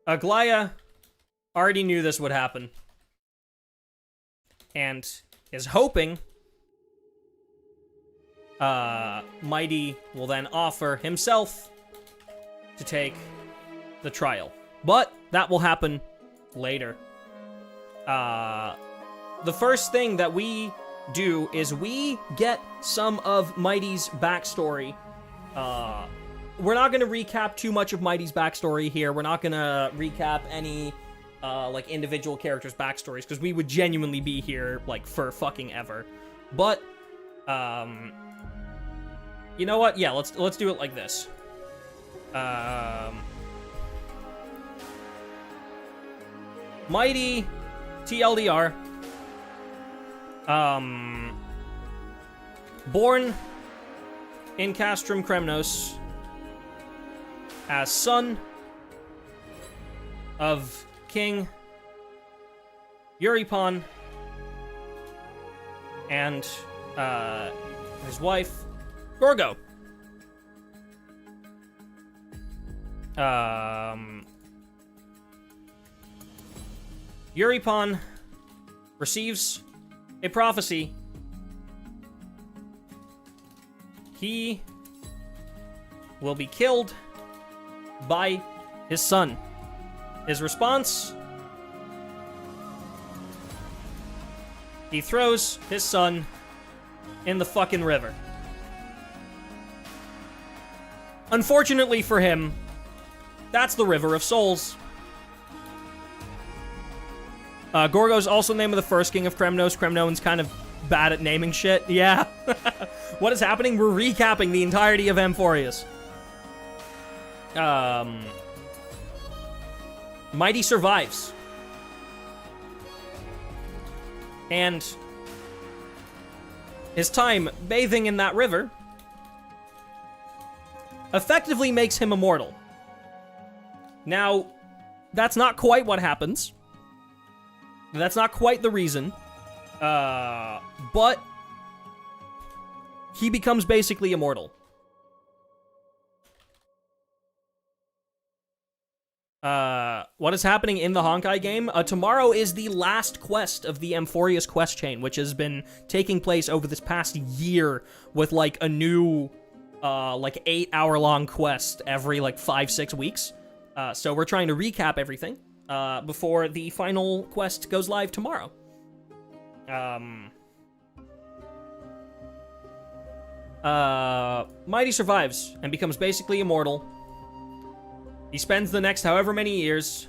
Aglaya already knew this would happen. And is hoping Mighty will then offer himself to take the trial. But that will happen later. The first thing that we do is we get some of Mighty's backstory. We're not going to recap too much of Mighty's backstory here. We're not going to recap any, like, individual characters' backstories, because we would genuinely be here, like, for fucking ever. But, you know what? Yeah, let's do it like this. Mighty TLDR. Born in Castrum Kremnos as son of King Euripon and his wife Gorgo. Euripon receives a prophecy. He will be killed by his son. His response? He throws his son in the fucking river. Unfortunately for him, that's the River of Souls. Gorgo's also the name of the first king of Kremnos. Kremnoan's kind of bad at naming shit. Yeah. What is happening? We're recapping the entirety of Amphoreus. Mighty survives. And his time bathing in that river effectively makes him immortal. Now, that's not quite what happens. That's not quite the reason. But he becomes basically immortal. What is happening in the Honkai game? Tomorrow is the last quest of the Amphoreus quest chain, which has been taking place over this past year with, like, a new, like, 8-hour-long quest every, like, 5-6 weeks. So we're trying to recap everything, before the final quest goes live tomorrow. Mighty survives and becomes basically immortal. He spends the next however many years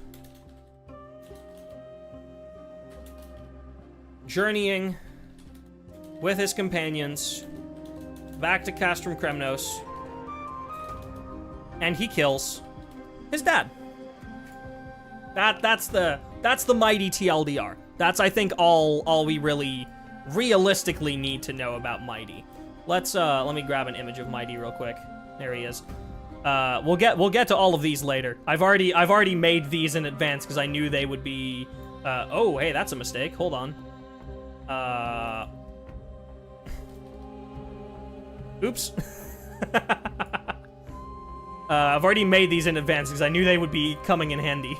journeying with his companions back to Castrum Kremnos, and he kills his dad. That's the Mighty TLDR. That's, I think, all we really realistically need to know about Mighty. Let me grab an image of Mighty real quick. There he is. We'll get to all of these later. I've already made these in advance because I knew they would be. Oh, hey, that's a mistake. Hold on. Oops. I've already made these in advance because I knew they would be coming in handy.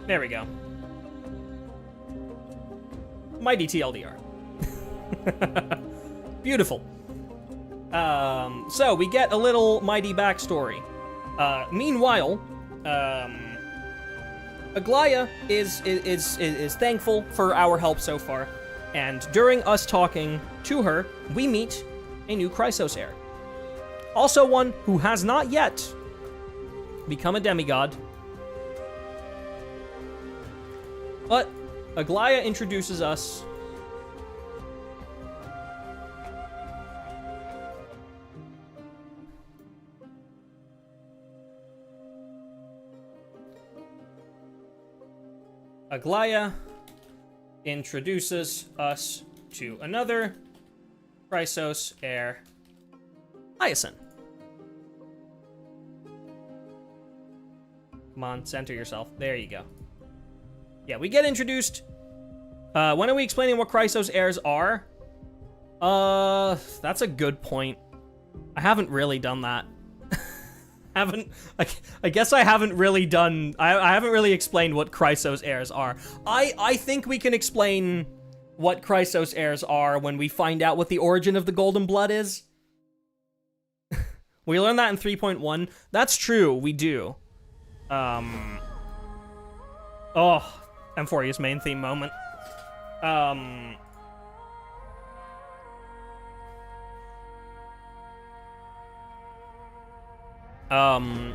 There we go. Mighty TLDR. Beautiful. So we get a little mighty backstory. Meanwhile, Aglaya is thankful for our help so far, and during us talking to her, we meet a new Chrysos heir. Also one who has not yet become a demigod. But Aglaya introduces us to another Chrysos heir, Hyacinth. Come on, center yourself. There you go. Yeah, we get introduced. When are we explaining what Chrysos heirs are? That's a good point. I haven't really done that. I guess I haven't really done, I haven't really explained what Chrysos heirs are. I think we can explain what Chrysos heirs are when we find out what the origin of the Golden Blood is. We learned that in 3.1. That's true, we do. Oh, Amphoreus main theme moment.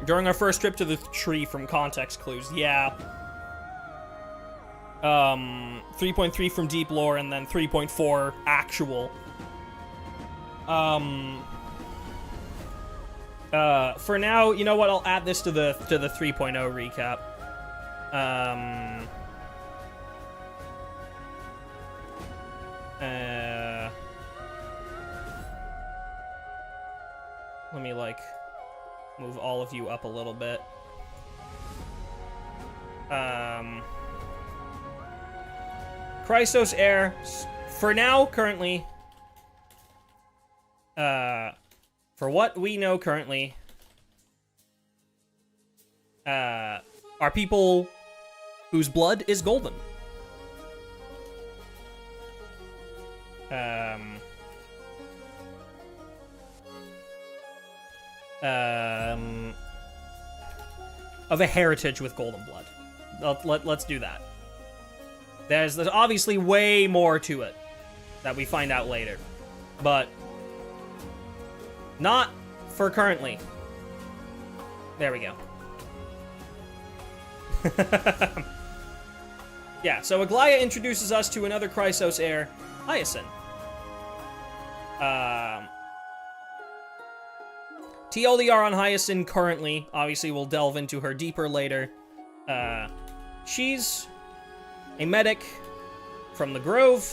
During our first trip to the tree from context clues, yeah. 3.3 from deep lore, and then 3.4 actual. For now, you know what? I'll add this to the 3.0 recap. Let me, like, move all of you up a little bit. Chrysos heir, for now, currently, for what we know currently, are people whose blood is golden. Of a heritage with golden blood. Let's do that. There's obviously way more to it that we find out later, but not for currently. There we go. Yeah, so Aglaya introduces us to another Chrysos heir, Hyacinth. TLDR on Hyacinth currently. Obviously, we'll delve into her deeper later. She's a medic from the Grove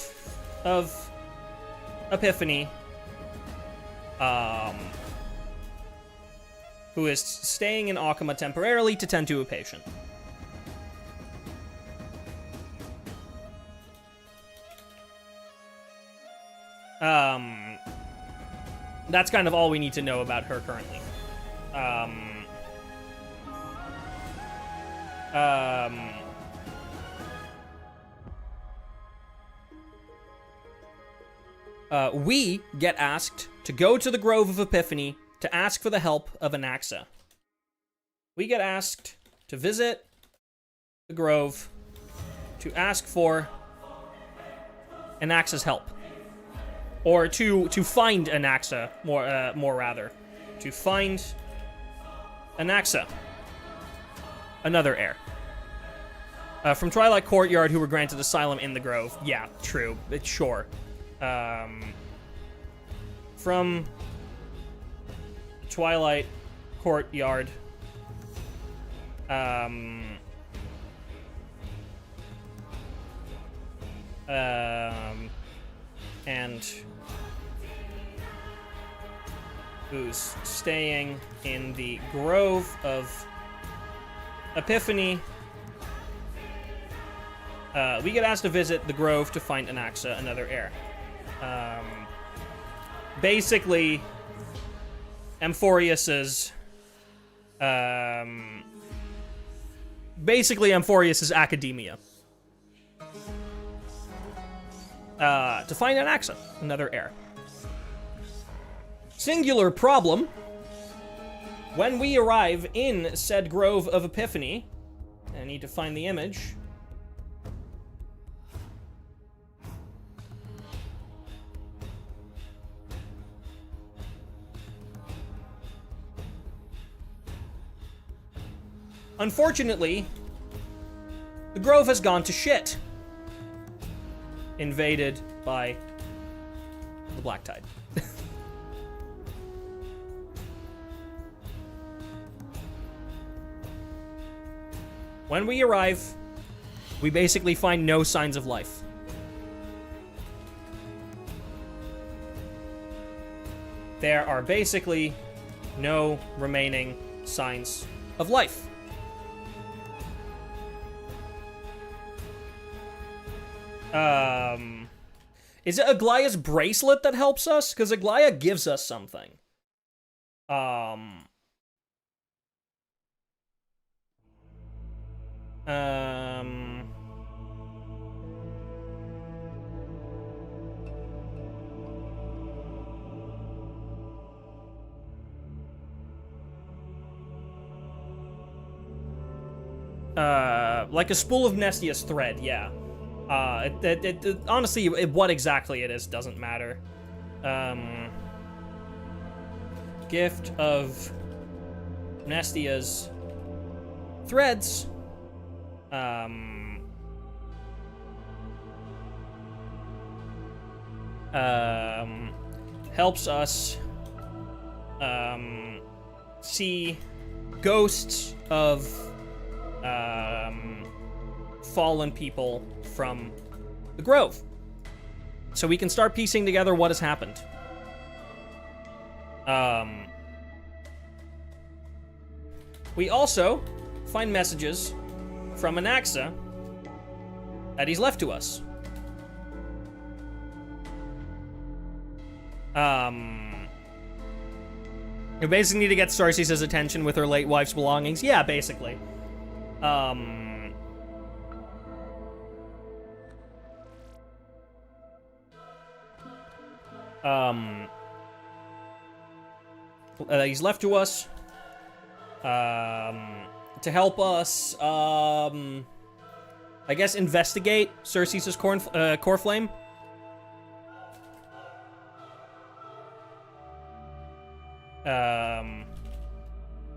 of Epiphany, who is staying in Akama temporarily to tend to a patient. That's kind of all we need to know about her currently. We get asked to go to the Grove of Epiphany to ask for the help of Anaxa. We get asked to visit the Grove to ask for Anaxa's help. Or to find Anaxa, more rather. To find Anaxa, another heir. From Twilight Courtyard, who were granted asylum in the Grove. Yeah, true. Sure. From Twilight Courtyard. And who's staying in the Grove of Epiphany We get asked to visit the Grove to find Anaxa, another heir. Basically, Amphoreus's... Amphoreus's academia. To find Anaxa, another heir. Singular problem. When we arrive in said Grove of Epiphany, I need to find the image. Unfortunately, the Grove has gone to shit. Invaded by the Black Tide. When we arrive, we basically find no signs of life. There are basically no remaining signs of life. Is it Aglaya's bracelet that helps us? Because Aglaya gives us something. Like a spool of Nestia's thread, yeah. Honestly, what exactly it is doesn't matter. Gift of Nestia's threads. Helps us see ghosts of fallen people from the Grove, so we can start piecing together what has happened. We also find messages from Anaxa that he's left to us. We basically need to get Cersei's attention with her late wife's belongings. Yeah, basically. He's left to us to help us, I guess, investigate Cersei's core flame.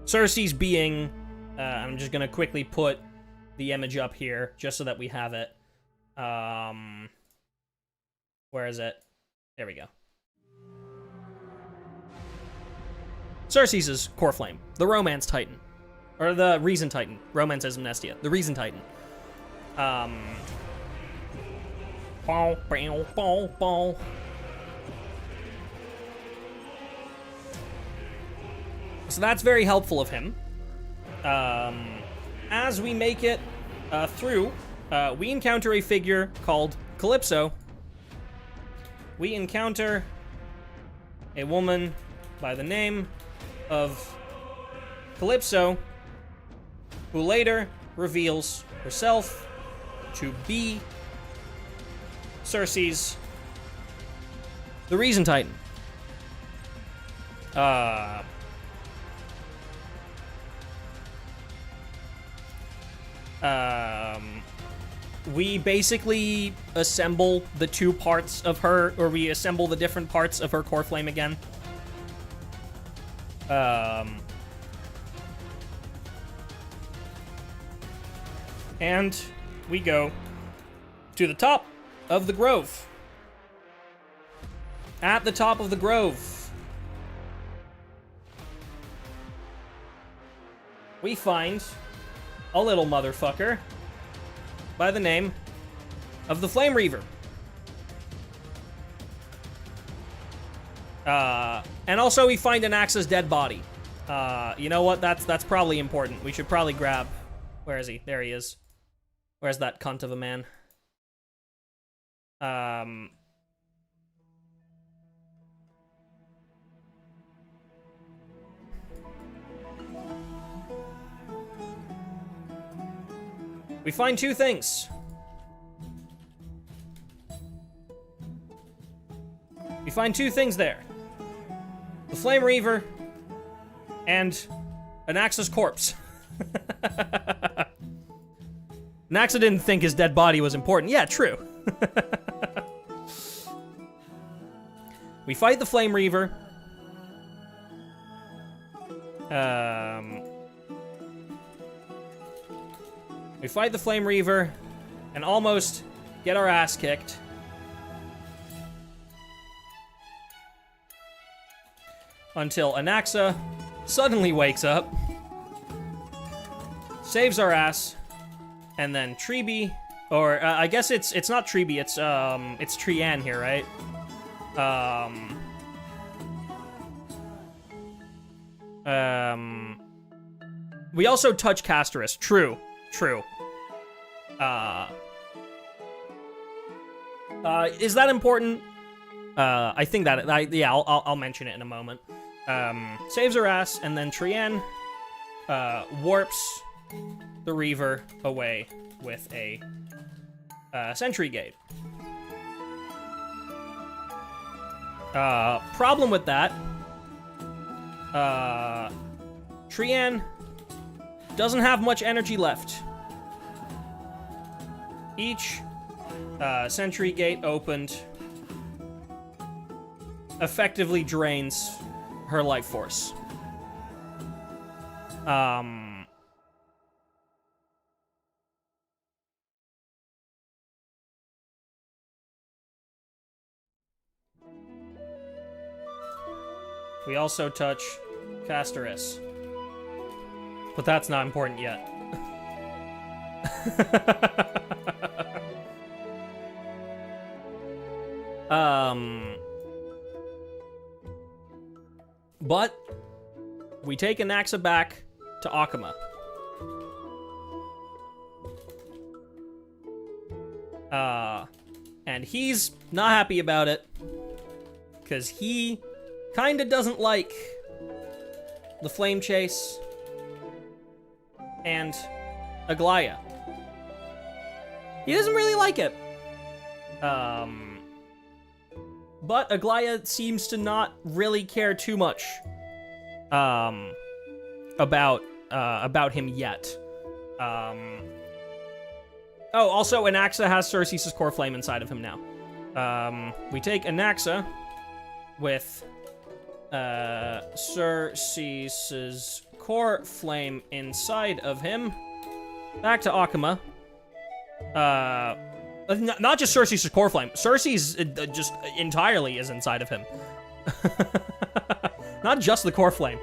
Cersei's being, I'm just gonna quickly put the image up here just so that we have it. Where is it? There we go. Cersei's core flame, the Romance Titan, or the Reason Titan. Romance is Amnestia. The Reason Titan. So that's very helpful of him. As we make it through, we encounter a figure called Calypso. We encounter a woman by the name of Calypso, who later reveals herself to be Cersei's the Reason Titan. We basically assemble the two parts of her, or we assemble the different parts of her core flame again. And we go to the top of the Grove. At the top of the Grove, we find a little motherfucker by the name of the Flame Reaver. And also we find Anaxa's dead body. You know what? That's probably important. We should probably grab... Where is he? There he is. Where's that cunt of a man? We find two things. We find two things there. The Flame Reaver and Anaxa's corpse. Anaxa didn't think his dead body was important. Yeah, true. We fight the Flame Reaver. We fight the Flame Reaver and almost get our ass kicked. Until Anaxa suddenly wakes up, saves our ass, and then Treeby, or I guess it's not Treeby, it's Trian here, right? We also touch Casterus. True. Is that important? I think that, yeah, I'll mention it in a moment. Saves her ass, and then Trian, warps the Reaver away with a, Sentry Gate. Problem with that, Trian doesn't have much energy left. Each Sentry Gate opened effectively drains her life force. We also touch Casterus. But that's not important yet. But we take Anaxa back to Akuma. And he's not happy about it, because he kinda doesn't like the Flame Chase and Aglaya. He doesn't really like it. But Aglaya seems to not really care too much about him yet. Oh, also, Anaxa has Cersei's core flame inside of him now. We take Anaxa with Cersei's core flame inside of him. Back to Akuma. Not just Cersei's core flame. Cersei's just entirely is inside of him. Not just the core flame.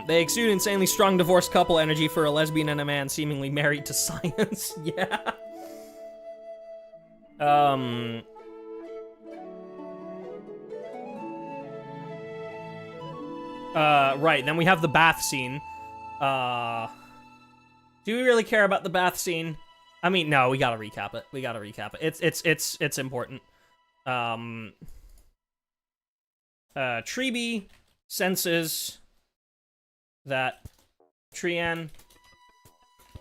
They exude insanely strong divorced couple energy for a lesbian and a man seemingly married to science. Yeah. Right, then we have the bath scene. Do we really care about the bath scene? I mean, no, we gotta recap it. It's important. Treeby senses that Trian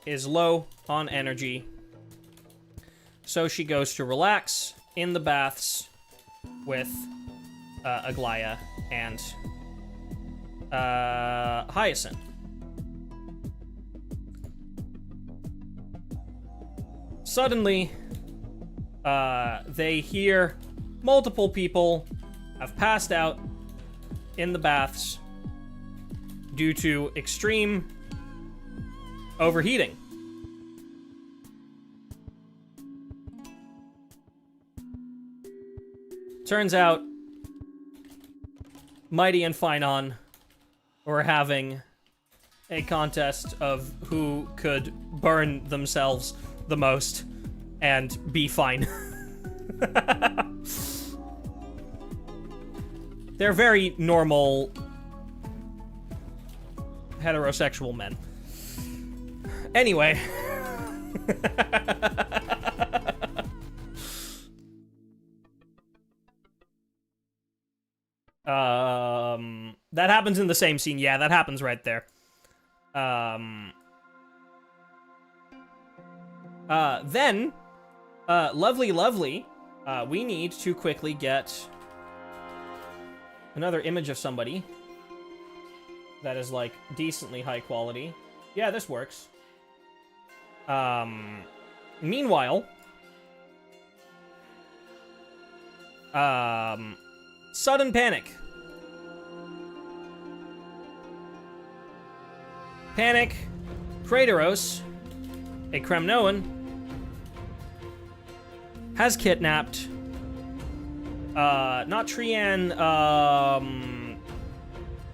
is low on energy, so she goes to relax in the baths with Aglaya and Hyacinth. Suddenly, they hear multiple people have passed out in the baths due to extreme overheating. Turns out, Mighty and Finon were having a contest of who could burn themselves the most and be fine. They're very normal heterosexual men. Anyway. That happens in the same scene. Yeah, that happens right there. Then, lovely, we need to quickly get another image of somebody that is, like, decently high quality. Yeah, this works. Meanwhile, sudden panic. Panic, Kratos, a Kremnoan, has kidnapped, not Trian,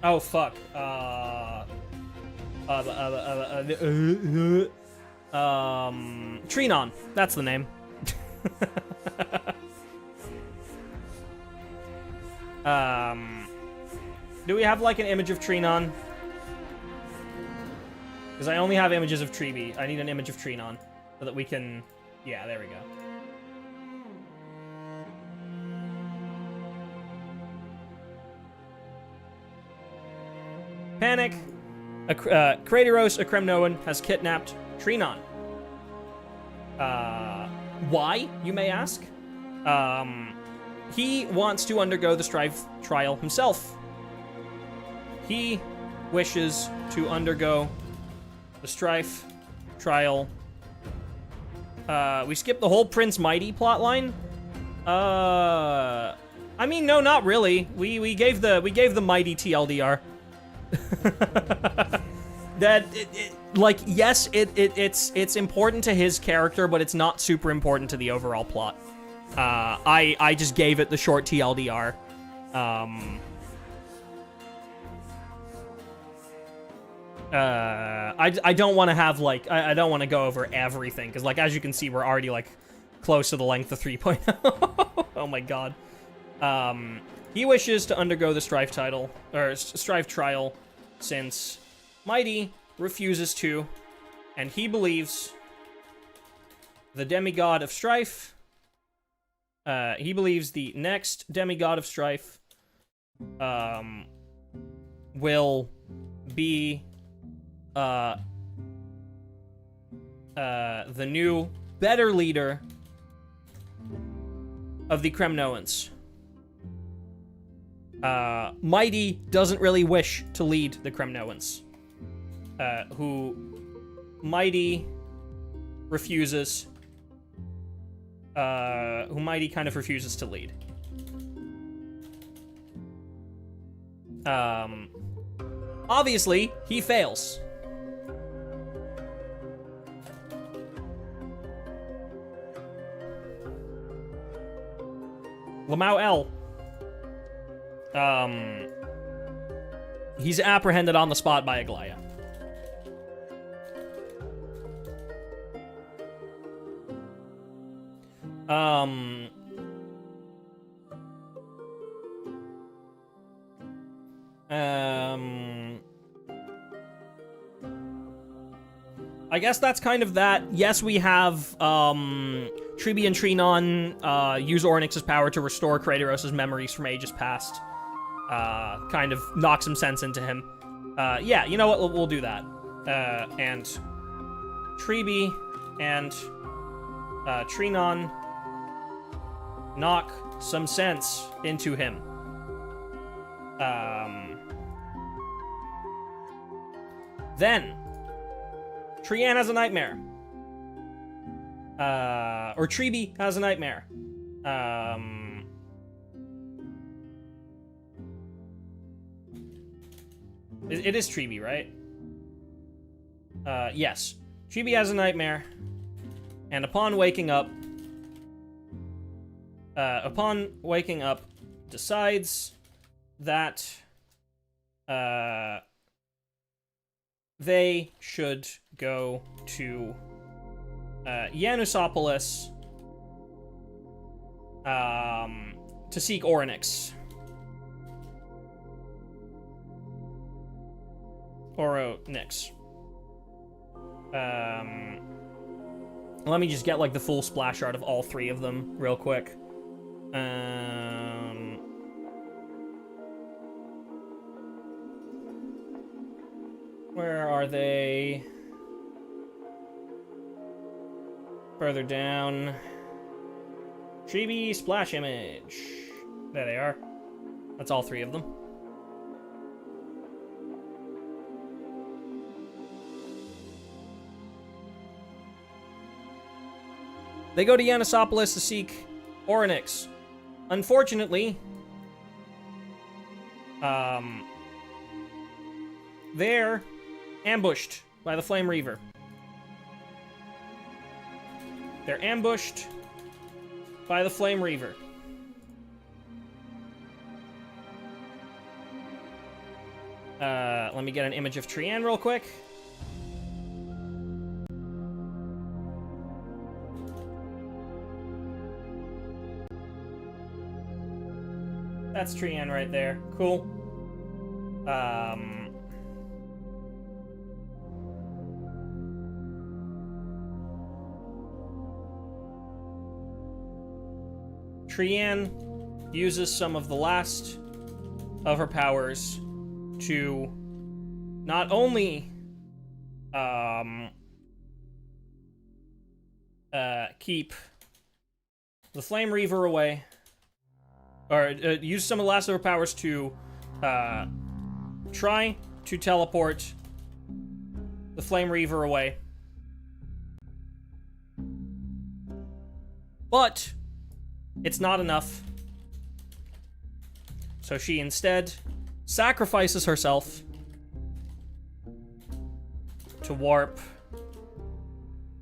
oh fuck, Trinon, that's the name. Do we have, like, an image of Trinon? Because I only have images of Treeby. I need an image of Trinon so that we can... Yeah, there we go. Panic. Kratos, a Kremnoan, has kidnapped Trinon. Why, you may ask? He wants to undergo the Strife trial himself. He wishes to undergo the Strife trial. We skipped the whole Prince Mighty plotline. I mean, no, not really. We gave the Mighty TLDR. That like, yes, it's important to his character, but it's not super important to the overall plot. I just gave it the short TLDR. I don't want to have, like, I don't want to go over everything, because, like, as you can see, we're already, like, close to the length of 3.0. Oh my god. He wishes to undergo the Strife title, or Strife trial, since Mighty refuses to, and he believes the demigod of Strife, he believes the next demigod of Strife, will be the new, better leader of the Kremnoans. Mighty doesn't really wish to lead the Kremnoans, who Mighty refuses, who Mighty kind of refuses to lead. Obviously, he fails. Lamau L. He's apprehended on the spot by Aglaya. I guess that's kind of that. Yes, we have, Treeby and Trinon, use Ornyx's power to restore Kratos' memories from ages past. Kind of knock some sense into him. Yeah, you know what, we'll do that. And Treeby and, Trinon knock some sense into him. Then, Trian has a nightmare. Or Treeby has a nightmare. It is Treeby, right? Yes. Treeby has a nightmare. And upon waking up, decides that, they should go to Yanusopolis to seek Ornyx. Oronyx. Let me just get, like, the full splash art of all three of them real quick. Where are they? Further down. Chibi splash image. There they are. That's all three of them. They go to Yanisopolis to seek Orynyx. Unfortunately, they're ambushed by the Flame Reaver. They're ambushed by the Flame Reaver. Let me get an image of Trianne real quick. That's Trianne right there. Cool. Trianne uses some of the last of her powers to not only keep the Flame Reaver away, or use some of the last of her powers to try to teleport the Flame Reaver away. But it's not enough. So she instead sacrifices herself to warp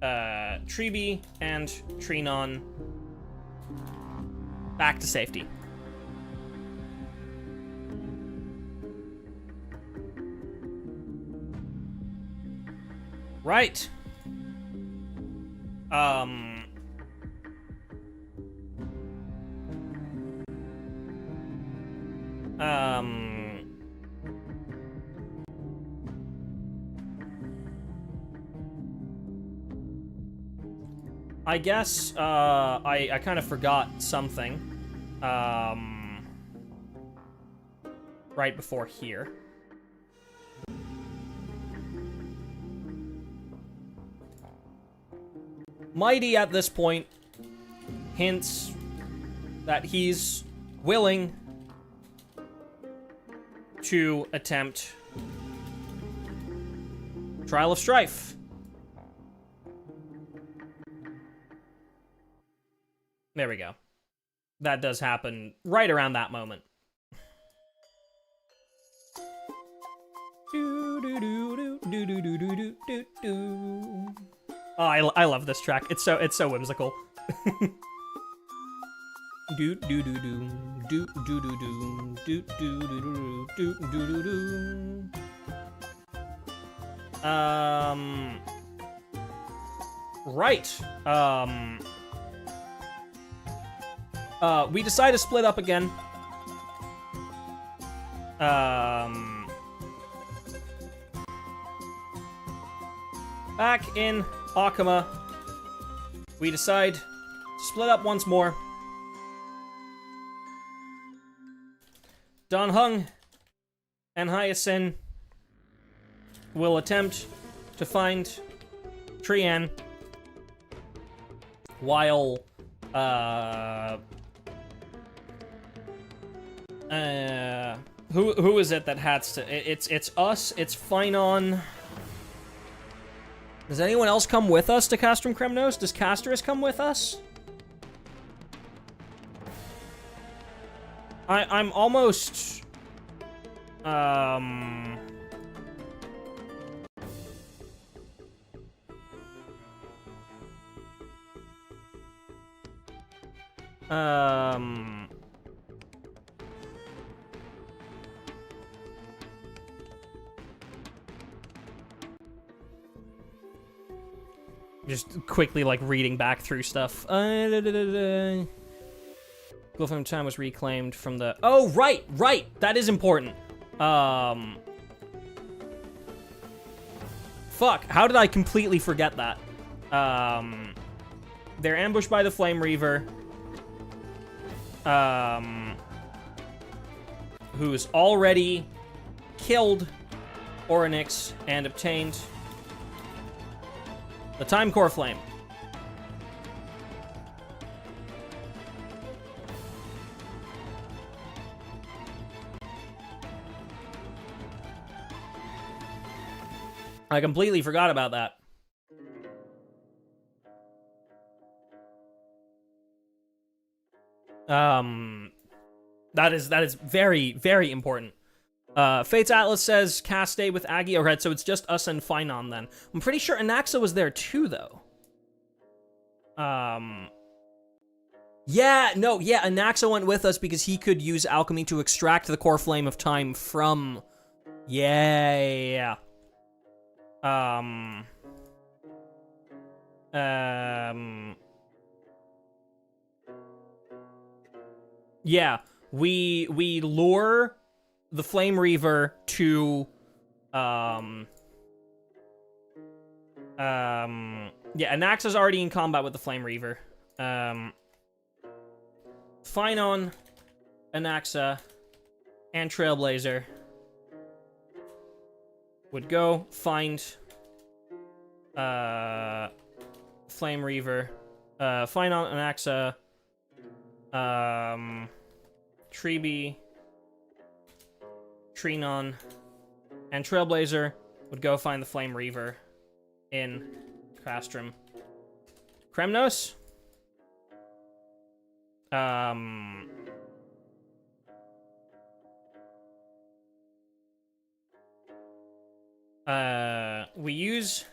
Tribi and Trinon back to safety. Right. I guess, I kind of forgot something, right before here. Mighty, at this point, hints that he's willing to attempt Trial of Strife. There we go. That does happen right around that moment. Oh, I love this track. It's so whimsical. Do do do do do do do do do do do do do do. Right. We decide to split up again. Back in Akama, we decide to split up once more. Dan Heng and Hyacinth will attempt to find Trianne, while who is it that has to? It's us. It's Finon. Does anyone else come with us to Castrum Kremnos? Does Casterus come with us? I'm almost just quickly, like, reading back through stuff. Glyph of Time was reclaimed from the... Oh, right! That is important. Fuck, how did I completely forget that? They're ambushed by the Flame Reaver. Who's already killed Orynyx and obtained the Time Core Flame. I completely forgot about that. That is very, very important. Fate's Atlas says cast day with Aggie. Alright, so it's just us and Phynon then. I'm pretty sure Anaxa was there too, though. Yeah, no, yeah, Anaxa went with us because he could use alchemy to extract the core flame of time from... Yeah. Yeah, we lure the Flame Reaver to, yeah, Anaxa's already in combat with the Flame Reaver. Phynon, Anaxa, and Trailblazer would go find, Flame Reaver, Phynon, Anaxa, Treeby, Trinon, and Trailblazer would go find the Flame Reaver in Castrum. Kremnos? We use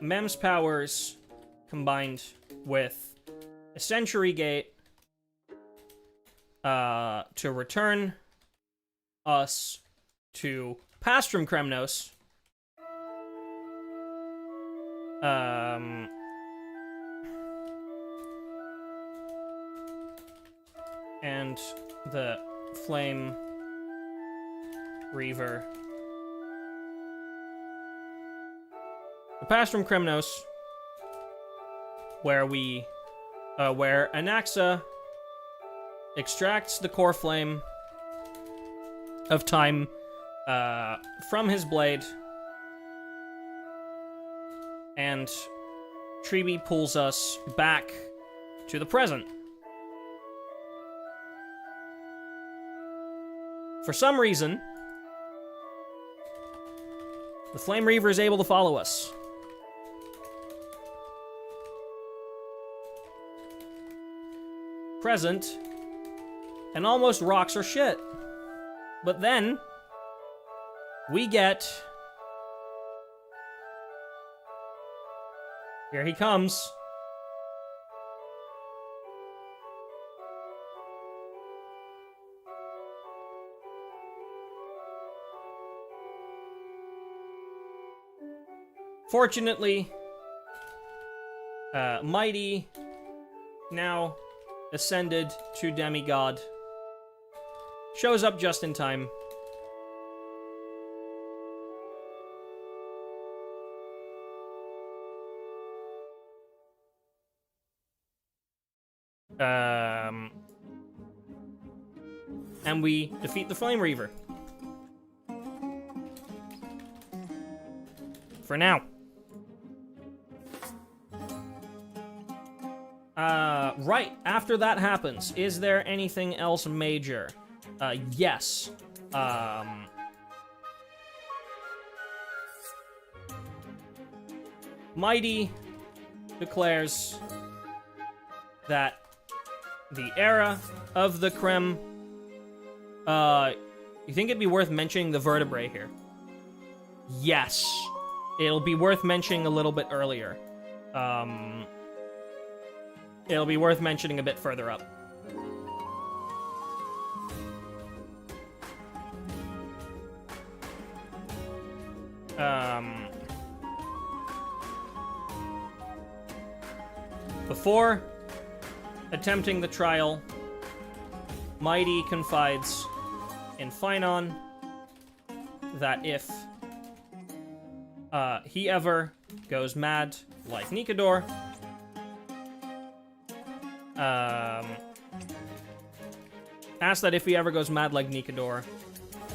Mem's powers combined with a Century Gate to return us to Pastrum Kremnos. And the Flame Reaver. The Pastrum Kremnos, where Anaxa extracts the core flame of time from his blade, and Treeby pulls us back to the present. For some reason, the Flame Reaver is able to follow us. Present, and almost rocks our shit. But then, we get... Here he comes. Fortunately, Mighty, now ascended to demigod, shows up just in time. And we defeat the Flame Reaver. For now. Right, after that happens, is there anything else major? Yes. Mighty declares that the era of the Krem... you think it'd be worth mentioning the vertebrae here? Yes. It'll be worth mentioning a little bit earlier. It'll be worth mentioning a bit further up. Before attempting the trial, Mighty confides in Phynon that if he ever goes mad like Nikador, ask that if he ever goes mad like Nikador,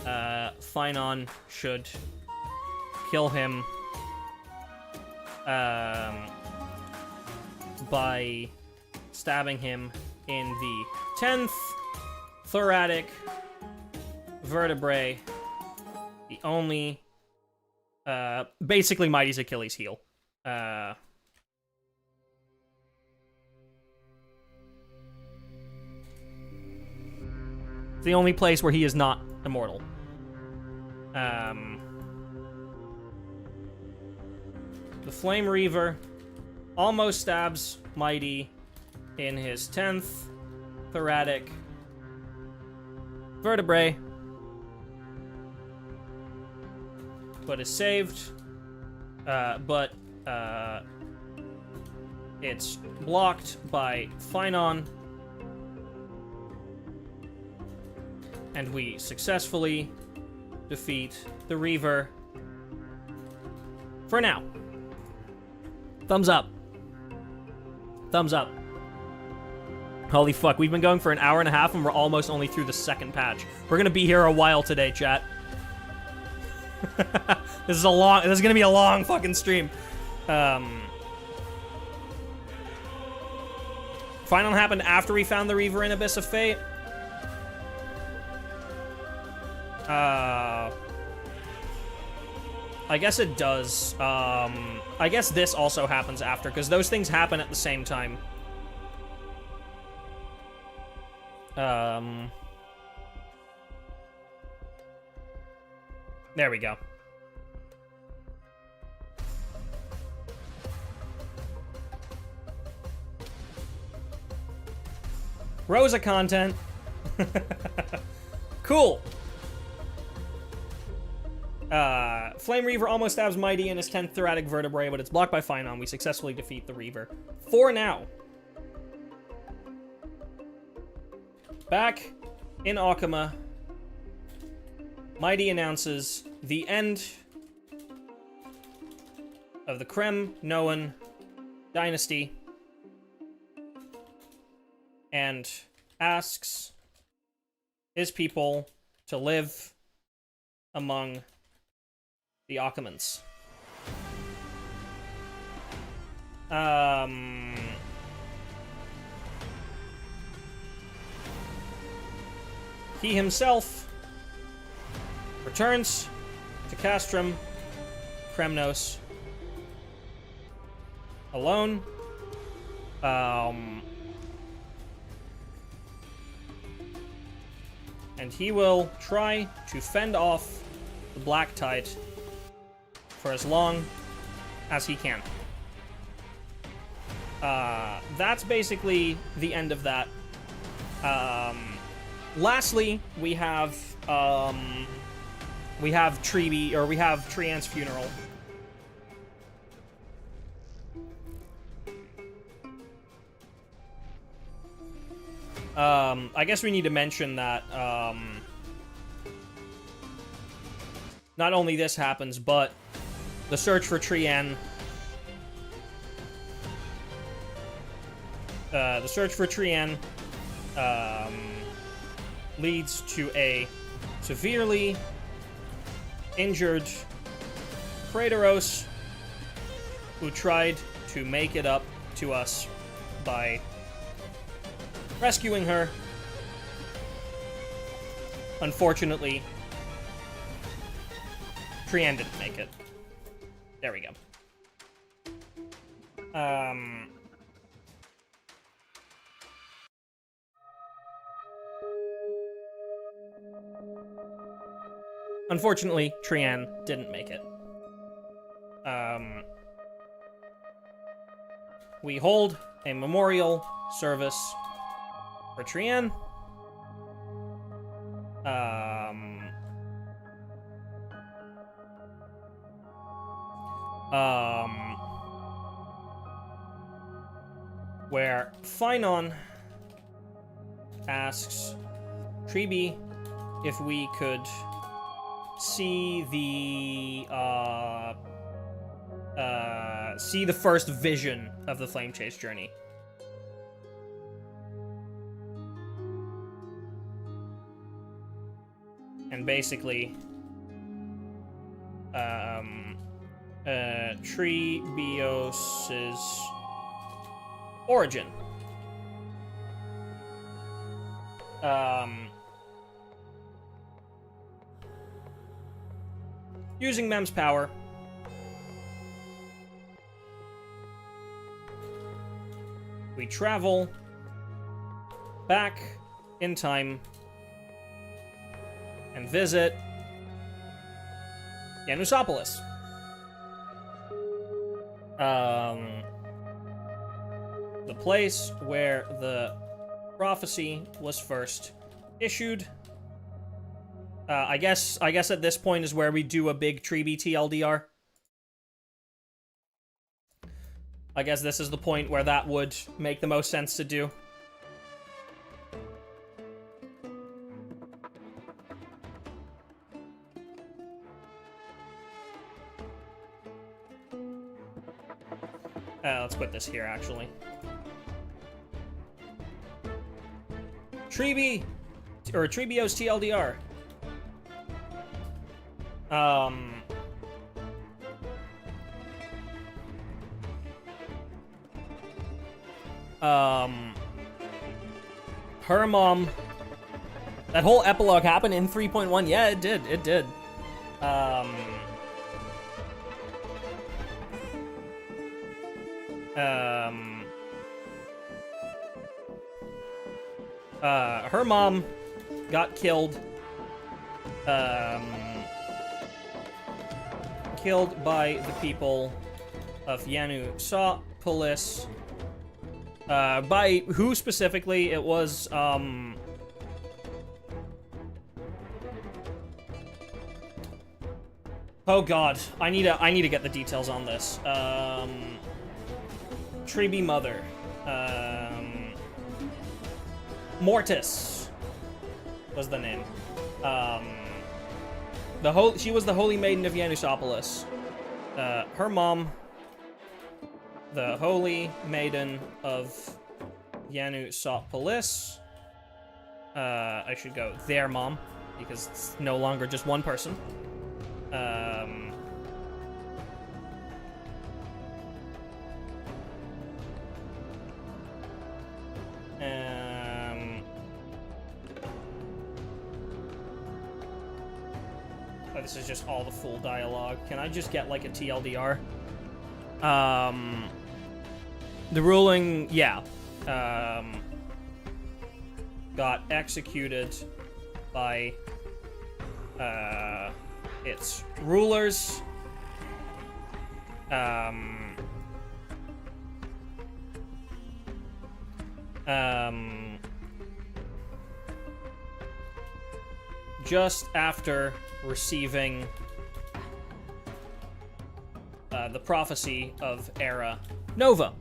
Phynon should kill him by stabbing him in the 10th thoracic vertebrae, the only, basically Mighty's Achilles heel. The only place where he is not immortal. The Flame Reaver almost stabs Mighty in his 10th thoracic vertebrae, but is saved. But it's blocked by Phynon, and we successfully defeat the Reaver. For now. Thumbs up. Thumbs up. Holy fuck, we've been going for an hour and a half and we're almost only through the second patch. We're gonna be here a while today, chat. This is gonna be a long fucking stream. Final happened after we found the Reaver in Abyss of Fate. I guess it does. I guess this also happens after, because those things happen at the same time. There we go. Rosa content. Cool. Flame Reaver almost stabs Mighty in his 10th thoracic vertebrae, but it's blocked by Phynon. We successfully defeat the Reaver. For now. Back in Akama, Mighty announces the end of the Krem-Noan dynasty and asks his people to live among the Akamans. He himself returns to Castrum, Kremnos, alone. And he will try to fend off the Black Tide for as long as he can. That's basically the end of that. Lastly, we have Trian's funeral. I guess we need to mention that not only this happens, but the search for Trian. The search for Trian leads to a severely injured Kratos who tried to make it up to us by rescuing her. Unfortunately, Trian didn't make it. There we go. Unfortunately, Trian didn't make it. We hold a memorial service for Trian. Where Phynon asks Tribi if we could see the see the first vision of the Flame Chase journey. And basically, Trebios's origin. Using Mem's power, we travel back in time and visit Yanusopolis. The place where the prophecy was first issued. I guess at this point is where we do a big Treeby TLDR. I guess this is the point where that would make the most sense to do. Let's put this here, actually. Treeby, or Trebios TLDR. Her mom. That whole epilogue happened in 3.1. Yeah, it did. It did. Her mom got killed. Killed by the people of Yanusopolis. By who specifically? It was, oh god, I need to get the details on this. Treeby mother. Mortis was the name. She was the Holy Maiden of Yanusopolis. Her mom, the Holy Maiden of Yanusopolis. I should go their mom, because it's no longer just one person. Oh, this is just all the full dialogue. Can I just get, like, a TLDR? The ruling, yeah. Got executed by, its rulers. Just after receiving the prophecy of Era Nova.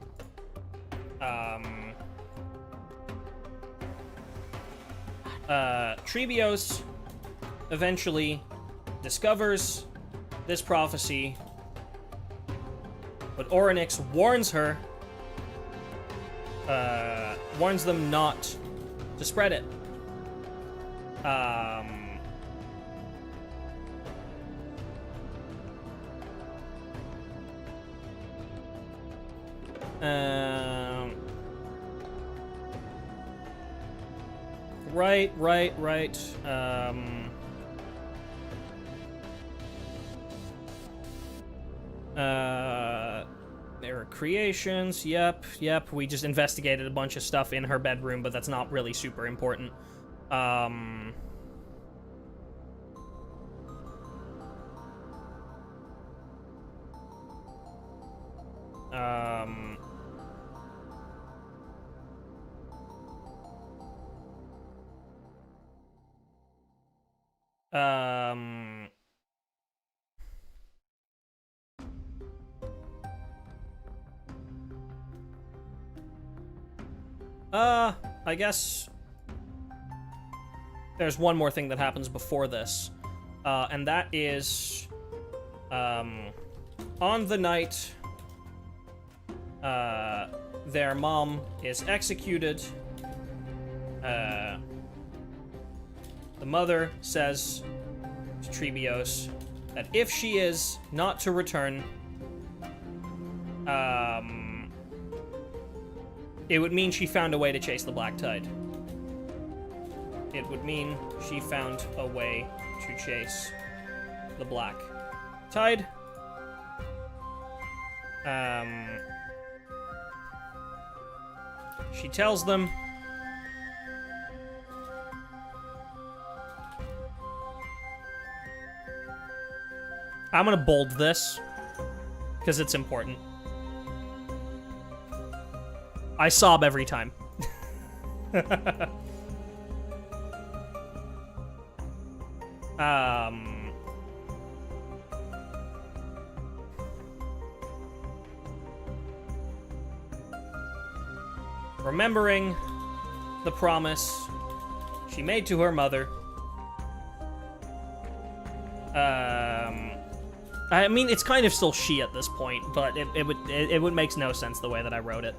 Trebios eventually discovers this prophecy, but Orynyx warns her, warns them not to spread it. Right. There are creations. Yep. We just investigated a bunch of stuff in her bedroom, but that's not really super important. I guess there's one more thing that happens before this, and that is, On the night their mom is executed, the mother says to Trebios that if she is not to return, it would mean she found a way to chase the Black Tide. It would mean she found a way to chase the Black Tide. She tells them I'm gonna bold this because it's important. I sob every time. Remembering the promise she made to her mother. I mean, it's kind of still she at this point, but it would make no sense the way that I wrote it.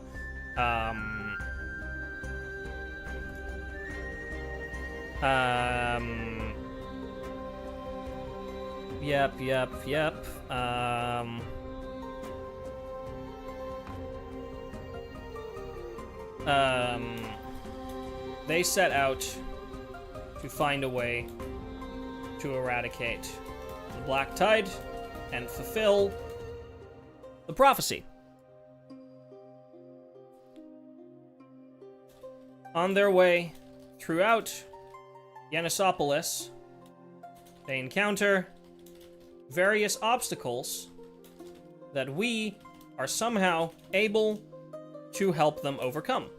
Yep. They set out to find a way to eradicate the Black Tide and fulfill the prophecy. On their way throughout Yanisopolis, they encounter various obstacles that we are somehow able to help them overcome.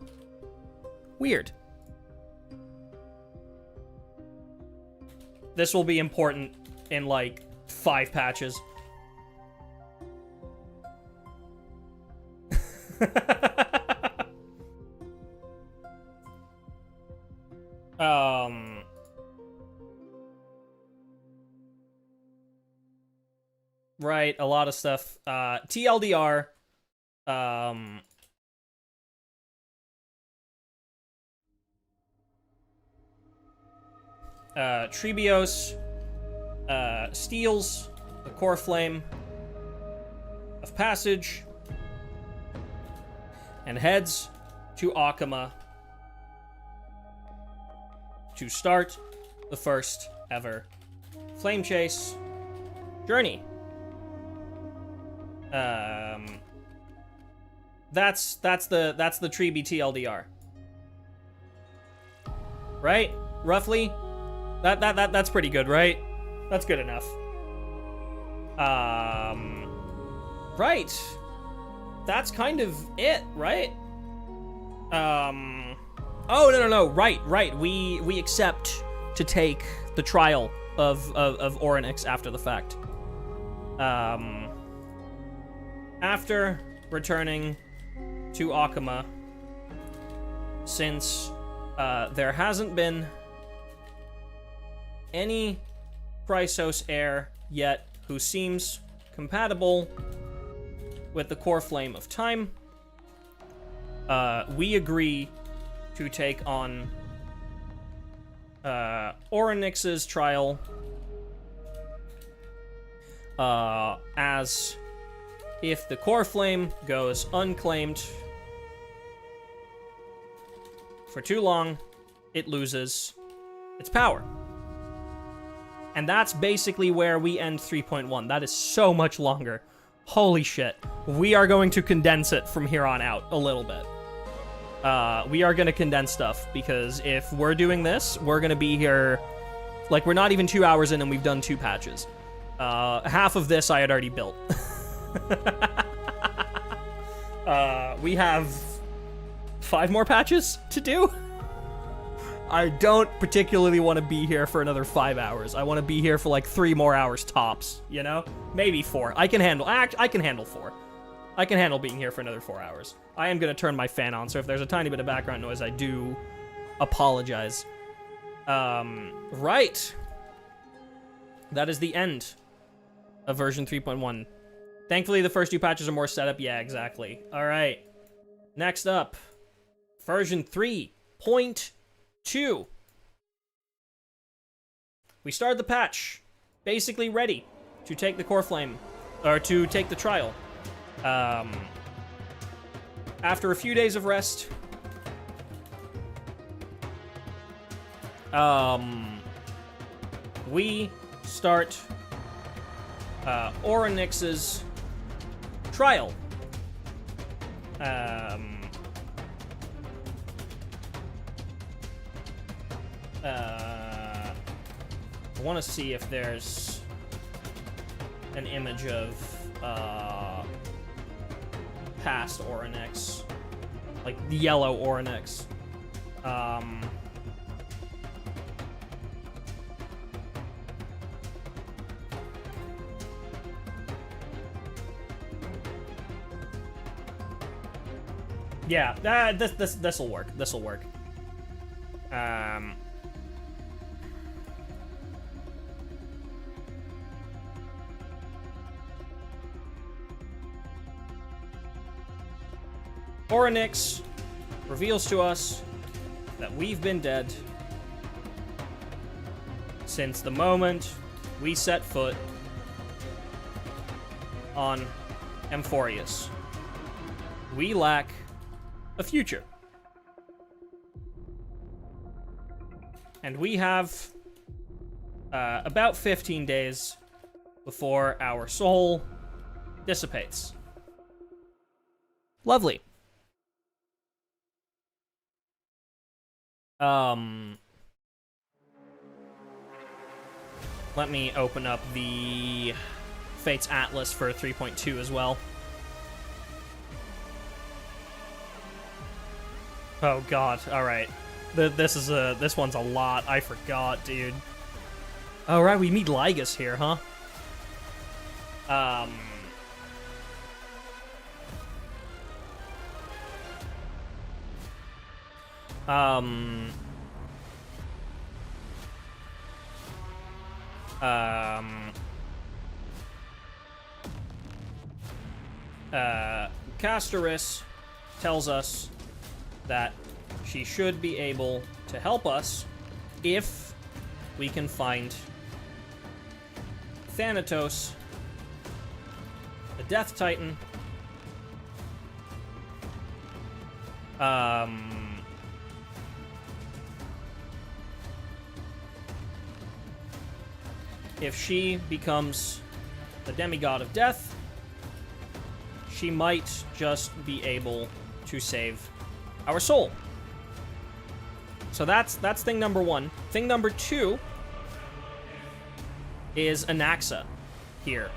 Weird. This will be important in, like, 5 patches. Right, a lot of stuff. TLDR, Trebios steals the core flame of passage and heads to Akama to start the first ever flame chase journey. That's the Trebi TLDR. Right? Roughly? That's pretty good, right? That's good enough. Right. That's kind of it, right? Oh, no. Right. We accept to take the trial of Orynyx after the fact. After returning to Akama, since there hasn't been any Chrysos heir yet who seems compatible with the core flame of time, we agree to take on Orynyx's trial as if the core flame goes unclaimed for too long, it loses its power. And that's basically where we end 3.1. That is so much longer. Holy shit. We are going to condense it from here on out a little bit. We are going to condense stuff, because if we're doing this, we're going to be here... Like, we're not even 2 hours in and we've done 2 patches. Half of this I had already built. We have 5 more patches to do. I don't particularly want to be here for another 5 hours. I want to be here for like 3 more hours tops, you know? Maybe 4. I can handle 4. I can handle being here for another 4 hours. I am going to turn my fan on, so if there's a tiny bit of background noise, I do apologize. Right. That is the end of version 3.1. Thankfully, the first 2 patches are more setup. Yeah, exactly. All right. Next up, version 3.2. We started the patch, basically ready to take the core flame, or to take the trial. After a few days of rest, we start Orynyx's trial. I want to see if there's an image of past Orynyx, like the yellow Orynyx. Yeah, this'll work. This'll work. Orynyx reveals to us that we've been dead since the moment we set foot on Amphoreus. We lack a future. And we have about 15 days before our soul dissipates. Lovely. Let me open up the Fates Atlas for 3.2 as well. Oh god, alright. This one's a lot. I forgot, dude. Oh right, we meet Lygus here, huh? Castoris tells us that she should be able to help us if we can find Thanatos, the Death Titan, if she becomes the demigod of death, she might just be able to save our soul. So that's thing number 1. Thing number 2 is Anaxa here.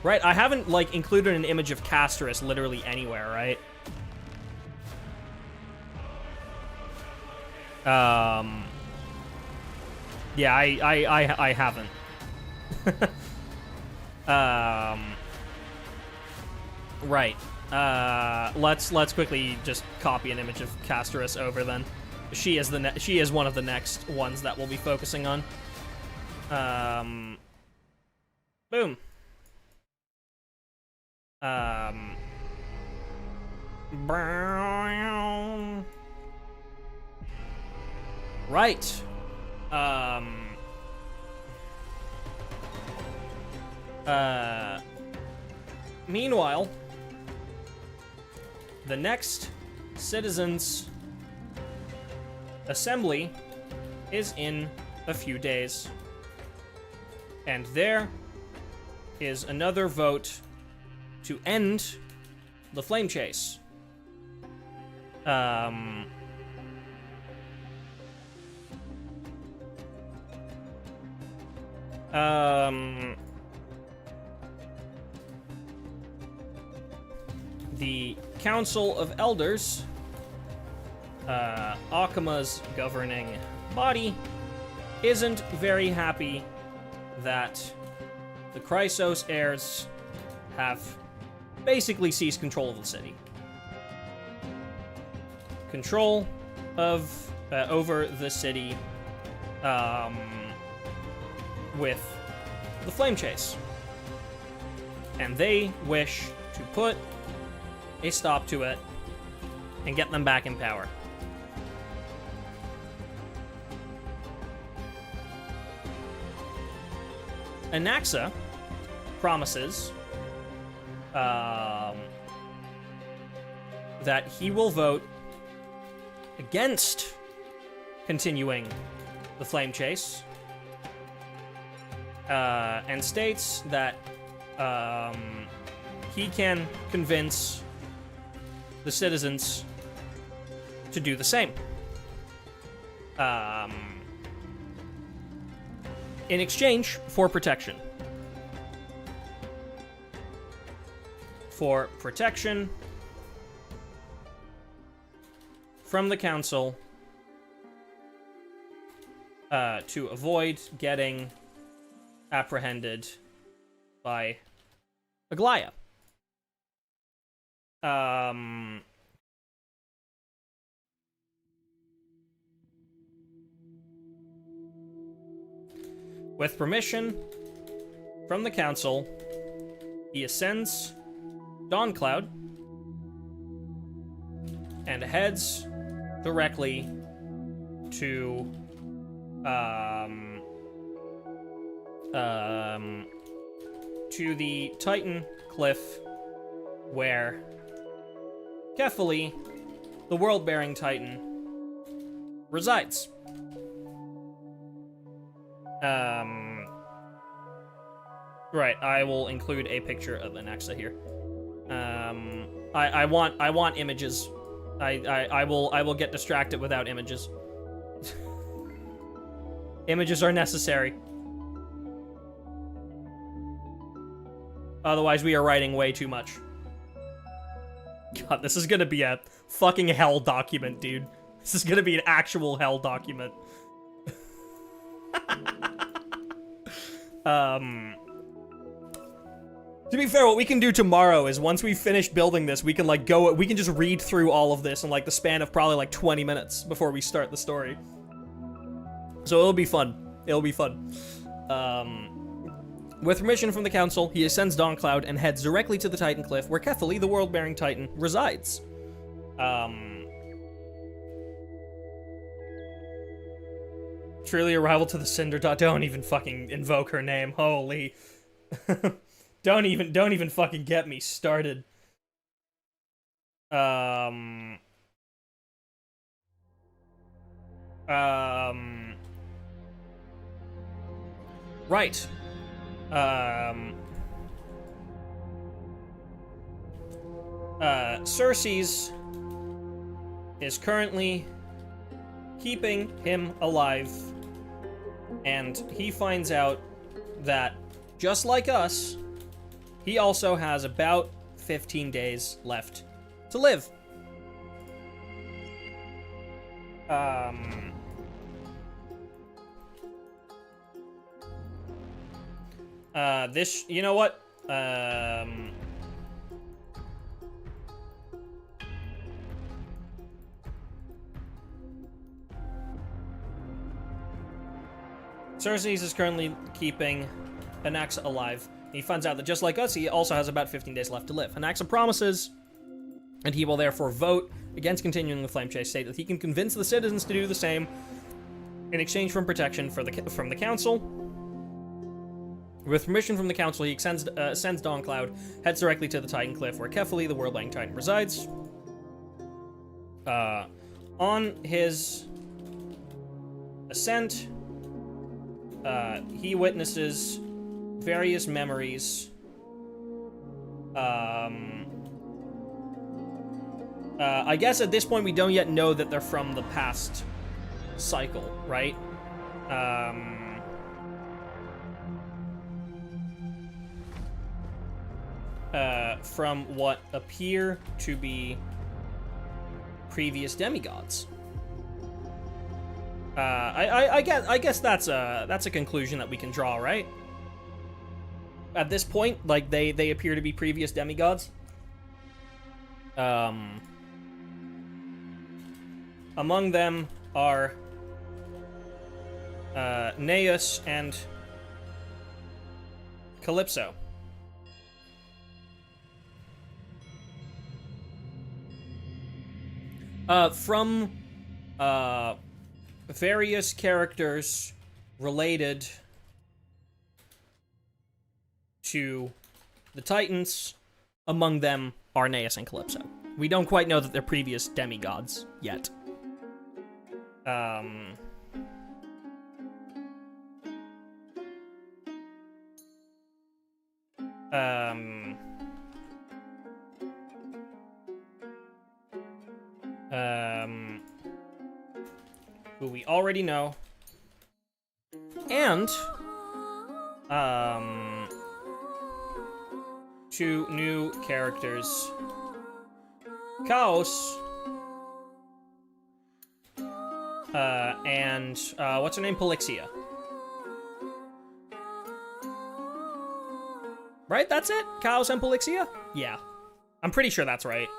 Right, I haven't, like, included an image of Castoris literally anywhere, right? Yeah, I haven't. Right. Let's quickly just copy an image of Castoris over then. She is one of the next ones that we'll be focusing on. Boom. Right. Meanwhile, the next Citizens Assembly is in a few days. And there is another vote to end the flame chase. The Council of Elders, Akima's governing body, isn't very happy that the Chrysos heirs have basically seized control of the city. Control of over the city with the flame chase. and they wish to put a stop to it and get them back in power. Anaxa promises that he will vote against continuing the flame chase, and states that he can convince the citizens to do the same. In exchange for protection. For protection from the council, to avoid getting apprehended by Aglaia. With permission from the council, he ascends Dawncloud and heads directly to the Titan Cliff, where Kefali, the world-bearing Titan, resides. Right, I will include a picture of Anaxa here. I want images. I will get distracted without images. Images are necessary. Otherwise, we are writing way too much. God, this is gonna be a fucking hell document, dude. This is gonna be an actual hell document. To be fair, what we can do tomorrow is once we finish building this, we can like we can just read through all of this in like the span of probably like 20 minutes before we start the story. So it'll be fun. It'll be fun. With permission from the council, he ascends Dawncloud and heads directly to the Titan Cliff, where Kefali, the world-bearing Titan, resides. Truly arrival to the Cinder Dot. Don't even fucking invoke her name. Holy. Don't even fucking get me started. Right. Cersei's is currently keeping him alive, and he finds out that, just like us, he also has about 15 days left to live. You know what? Cersei's is currently keeping Anaxa alive. He finds out that just like us, he also has about 15 days left to live. Anaxa promises, and he will therefore vote against continuing the flame chase, state that he can convince the citizens to do the same in exchange for protection from the council. With permission from the council, he ascends Dawncloud, heads directly to the Titan Cliff, where Kefali, the world-bearing Titan, resides. On his ascent, he witnesses various memories. I guess at this point we don't yet know that they're from the past cycle, right? From what appear to be previous demigods. I guess that's a conclusion that we can draw, right? At this point, like they appear to be previous demigods. Among them are Neus and Calypso. From various characters related to the Titans, among them Arneus and Calypso. We don't quite know that they're previous demigods yet. Who we already know. And, two new characters. Chaos, and, what's her name? Polixia. Right? That's it? Chaos and Polixia? Yeah. I'm pretty sure that's right.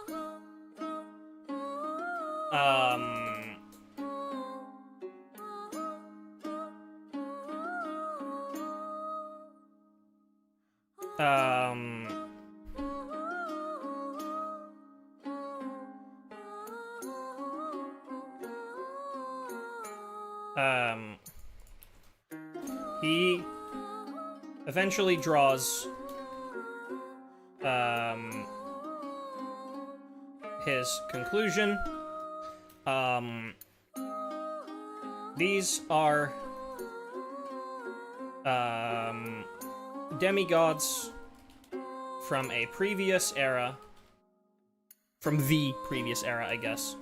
He eventually draws his conclusion. These are demigods from a previous era, from the previous era, I guess,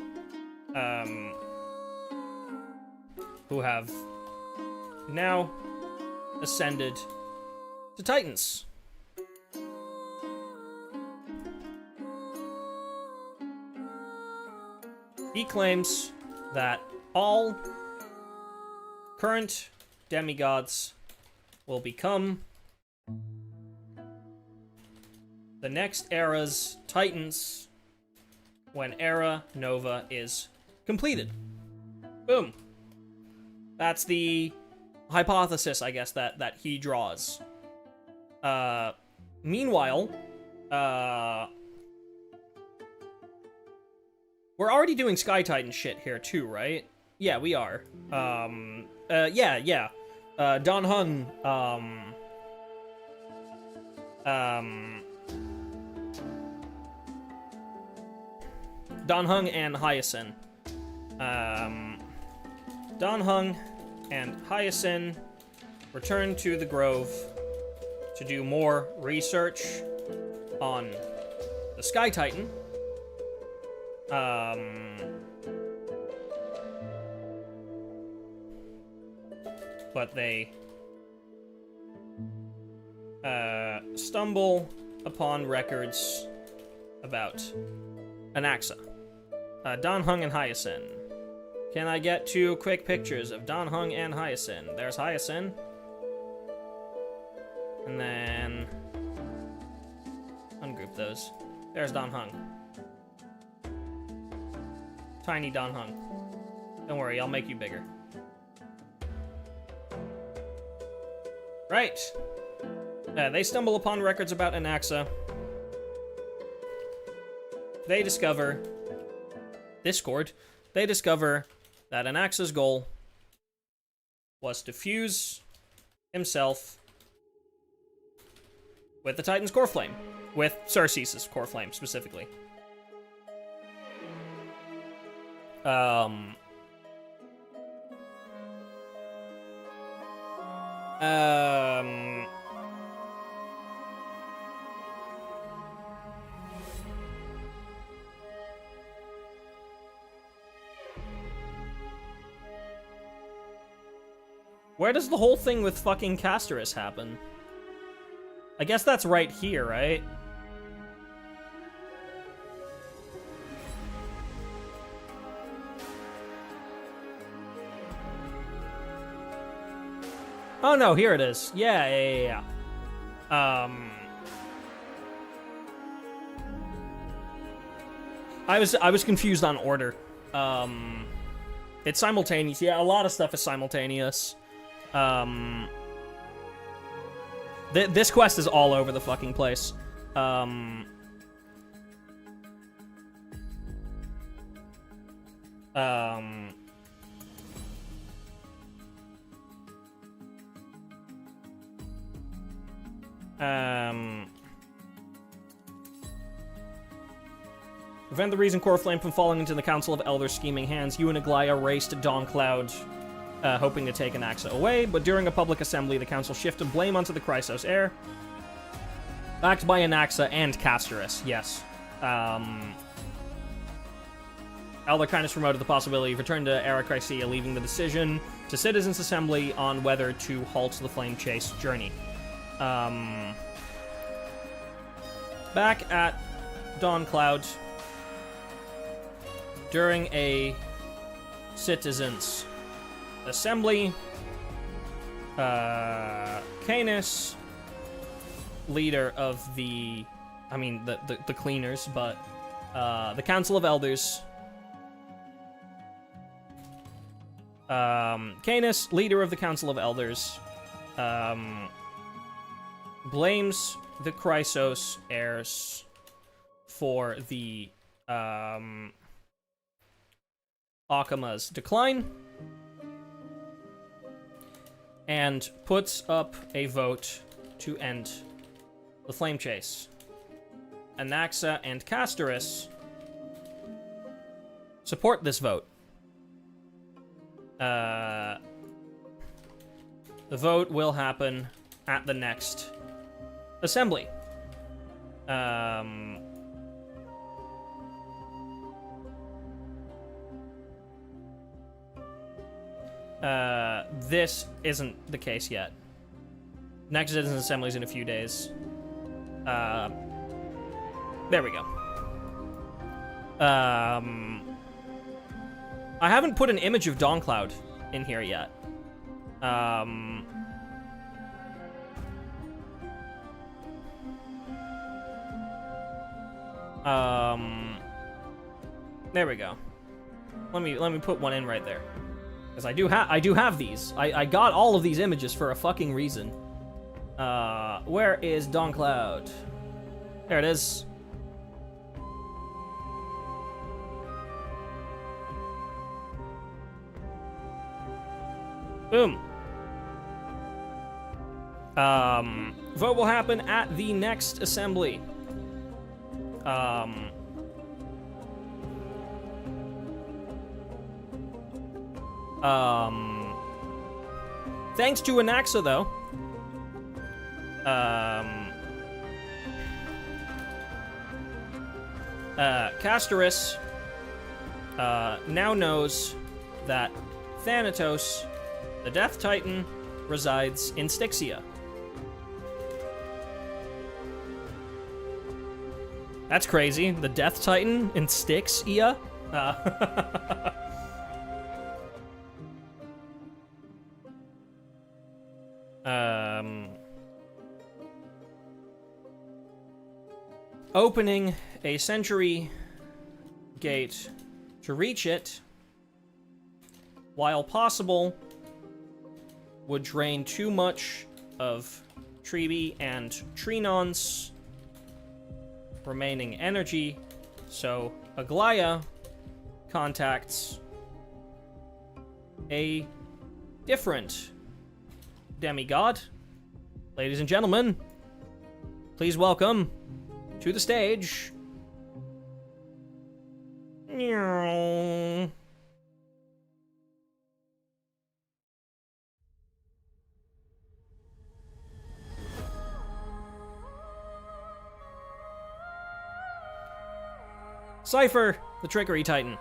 who have now ascended to Titans. He claims that all current demigods will become the next era's Titans when Era Nova is completed. Boom. That's the hypothesis, I guess, that he draws. Meanwhile, we're already doing Sky Titan shit here too, right? Yeah, we are. Yeah. Don Hung, Don Hung and Hyacinth. Don Hung and Hyacinth return to the Grove to do more research on the Sky Titan. But they stumble upon records about Anaxa. Don Hung and Hyacinth. Can I get 2 quick pictures of Don Hung and Hyacinth? There's Hyacinth. And then ungroup those. There's Don Hung. Tiny Don Hung. Don't worry, I'll make you bigger. Right. They stumble upon records about Anaxa. They discover... Discord. They discover that Anaxa's goal was to fuse himself with the Titan's core flame. With Cersei's core flame, specifically. Where does the whole thing with fucking Castorus happen? I guess that's right here, right? Oh no, here it is. Yeah. I was confused on order. It's simultaneous. Yeah, a lot of stuff is simultaneous. This quest is all over the fucking place. Um... Prevent the Reason Core Flame from falling into the Council of Elders' scheming hands. You and Aglaya raced Dawncloud, hoping to take Anaxa away, but during a public assembly, the Council shifted blame onto the Chrysos heir. Backed by Anaxa and Castorus, yes. Elder Kindness promoted the possibility of return to Era Chrysia, leaving the decision to Citizens' Assembly on whether to halt the Flame Chase journey. Back at Dawncloud, during a Citizens' Assembly, Canis, leader of the cleaners, but the Council of Elders, Canis, leader of the Council of Elders, blames the Chrysos heirs for the Akama's decline, and puts up a vote to end the Flame Chase. Anaxa and Castorus support this vote. The vote will happen at the next assembly. This isn't the case yet. Next Citizens Assembly is in a few days. There we go. I haven't put an image of Dawncloud in here yet. There we go. Let me put one in right there. Because I do have these. I got all of these images for a fucking reason. Where is Dawncloud? There it is. Boom. Vote will happen at the next assembly. Thanks to Anaxa, though. Castorus now knows that Thanatos, the Death Titan, resides in Styxia. That's crazy. The Death Titan in Styxia? Opening a sentry gate to reach it, while possible, would drain too much of Treebe and Trinon's remaining energy, so Aglaya contacts a different demigod. Ladies and gentlemen, please welcome to the stage Cypher, the Trickery Titan.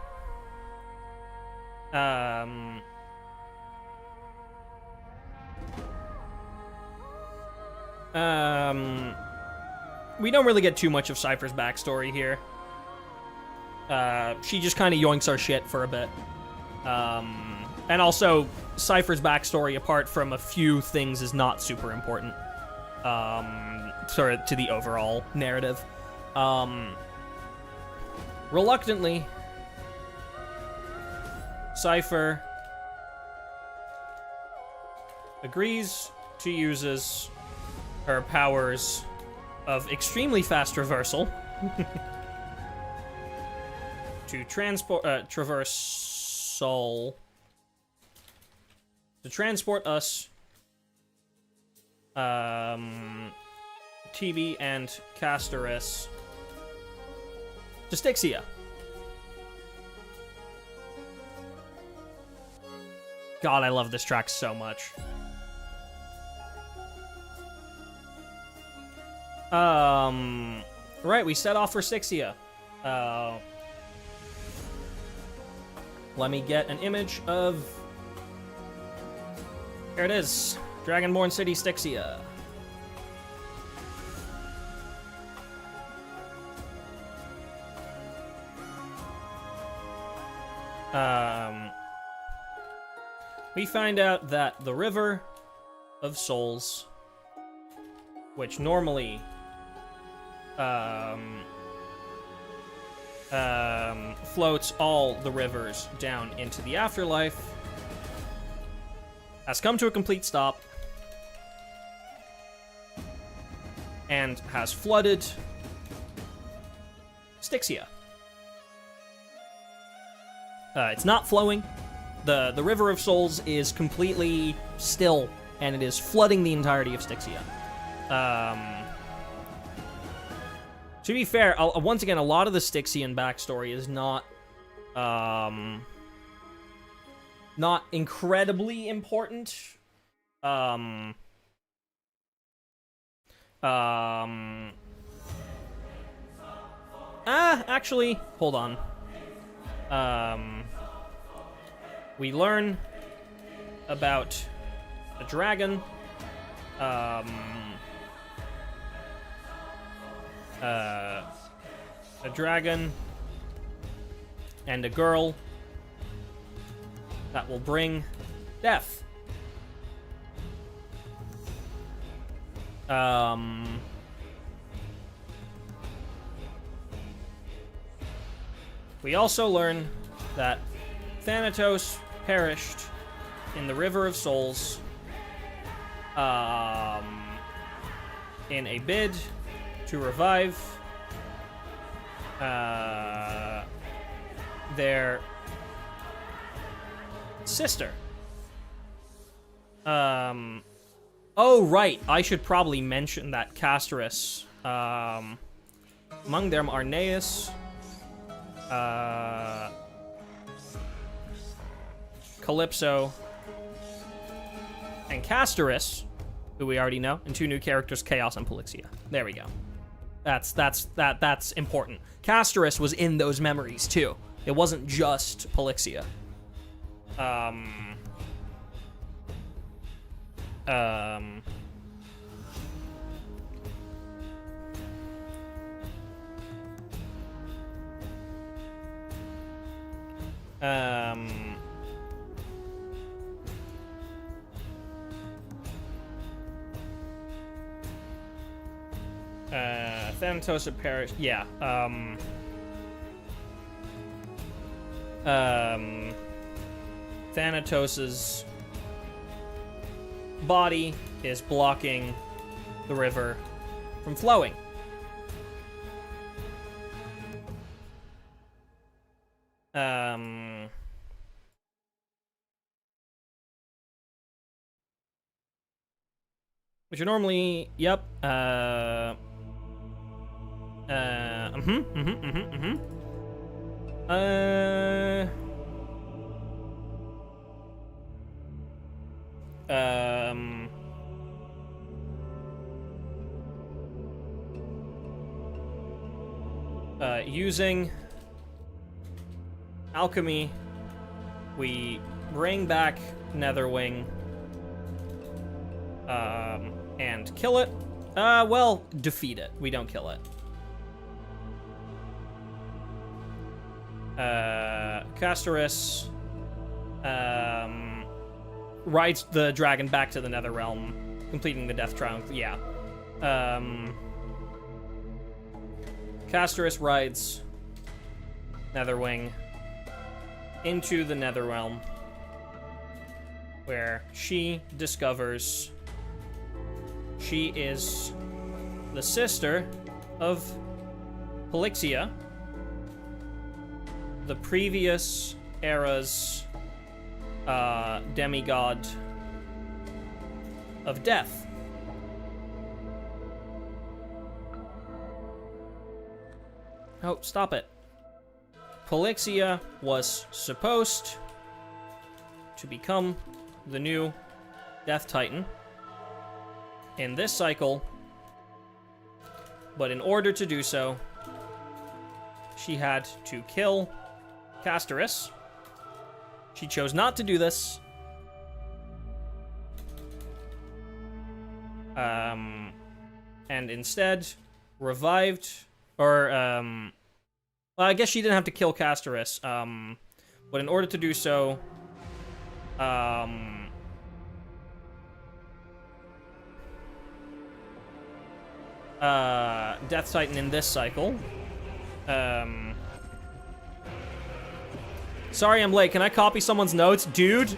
We don't really get too much of Cypher's backstory here. She just kind of yoinks our shit for a bit. And also, Cypher's backstory, apart from a few things, is not super important. Sort of to the overall narrative. Reluctantly, Cypher agrees to use her powers of extremely fast traversal to traverse soul to transport us, TV and Castoris to Styxia. God, I love this track so much. Right, we set off for Styxia. Let me get an image of... Here it is. Dragonborn City, Styxia. We find out that the River of Souls, which normally floats all the rivers down into the afterlife, has come to a complete stop and has flooded Styxia. It's not flowing. The River of Souls is completely still, and it is flooding the entirety of Styxia. To be fair, once again, a lot of the Styxian backstory is not incredibly important. Actually, hold on. We learn about a dragon, a dragon and a girl that will bring death. We also learn that Thanatos perished in the River of Souls in a bid to revive their sister. Oh, right. I should probably mention that Castoris. Among them are Neus, Calypso, and Castoris, who we already know, and two new characters, Chaos and Polixia. There we go. That's important. Castoris was in those memories too. It wasn't just Polixia. Thanatos had perished. Yeah. Thanatos's body is blocking the river from flowing. Which are normally, yep, using alchemy, we bring back Netherwing, and kill it. Well, defeat it. We don't kill it. Castoris rides the dragon back to the Netherrealm, completing the Death Triumph. Yeah. Castoris rides Netherwing into the Netherrealm, where she discovers she is the sister of Polixia, the previous era's demigod of death. Oh, stop it. Polixia was supposed to become the new Death Titan in this cycle, but in order to do so, she had to kill Castorus. She chose not to do this. And instead revived, or, well, I guess she didn't have to kill Castorus, but in order to do so, Death Titan in this cycle, sorry I'm late, can I copy someone's notes? Dude.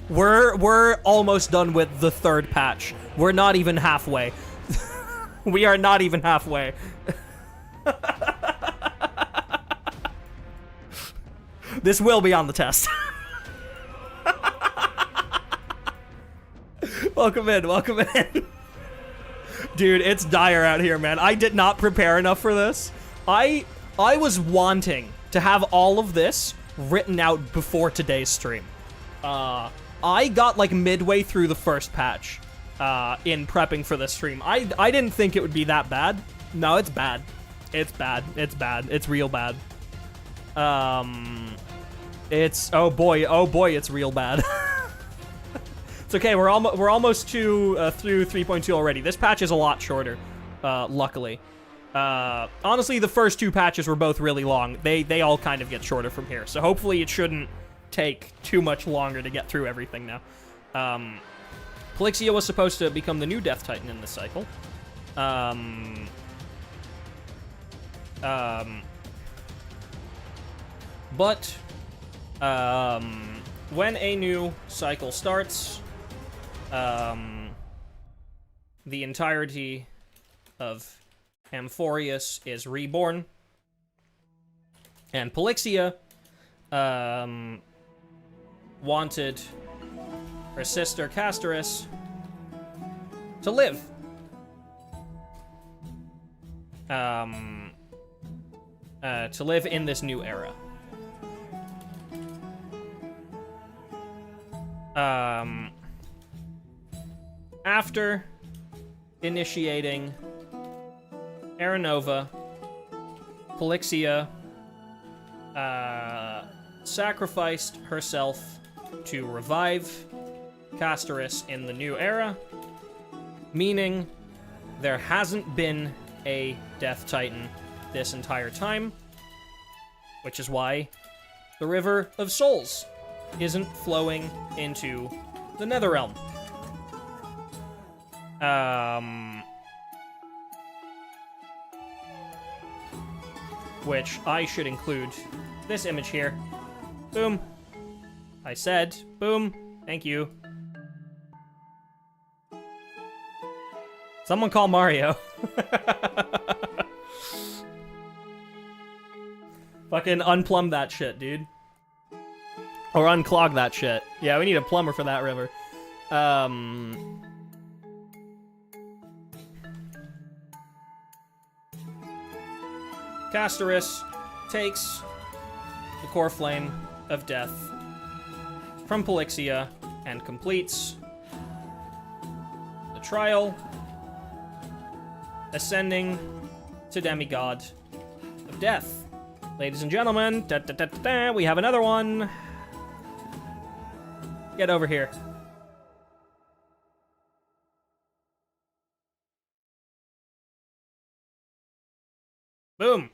We're almost done with the third patch. We're not even halfway. We are not even halfway. This will be on the test. Welcome in. Dude, it's dire out here, man. I did not prepare enough for this. I was wanting to have all of this written out before today's stream. I got like midway through the first patch in prepping for this stream. I didn't think it would be that bad. No, it's bad. It's bad. It's real bad. It's oh boy, it's real bad. It's okay. We're almost through 3.2 already. This patch is a lot shorter, luckily. Honestly, the first two patches were both really long. They all kind of get shorter from here. So hopefully it shouldn't take too much longer to get through everything now. Polixia was supposed to become the new Death Titan in this cycle. But when a new cycle starts, the entirety of Amphoreus is reborn, and Polixia wanted her sister Castorus to live. To live in this new era. After initiating Aranova, Polixia sacrificed herself to revive Castorus in the new era, meaning there hasn't been a Death Titan this entire time, which is why the River of Souls isn't flowing into the Netherrealm. Which I should include this image here. Boom. I said, boom. Thank you. Someone call Mario. Fucking unplumb that shit, dude. Or unclog that shit. Yeah, we need a plumber for that river. Castorus takes the core flame of death from Polixia and completes the trial, ascending to demigod of death. Ladies and gentlemen, we have another one. Get over here. Boom.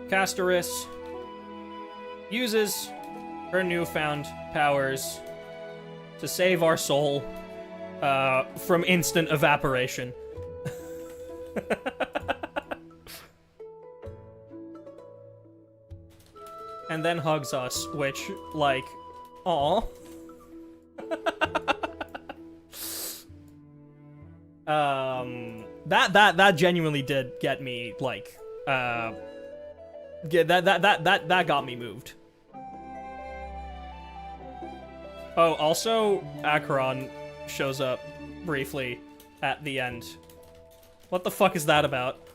Castorus uses her newfound powers to save our soul from instant evaporation. And then hugs us, which, like, aw. That genuinely did get me, like, Yeah, that got me moved. Oh, also, Acheron shows up briefly at the end. What the fuck is that about?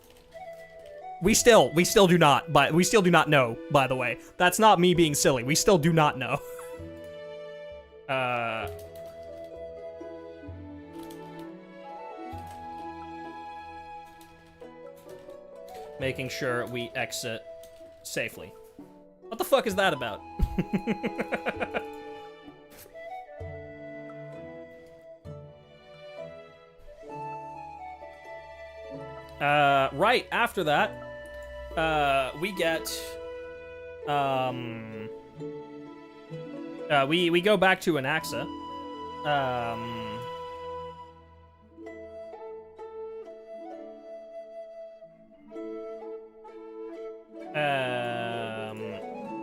We still do not know, by the way. That's not me being silly. We still do not know. Making sure we exit safely. What the fuck is that about? Right after that, we get, we go back to Anaxa.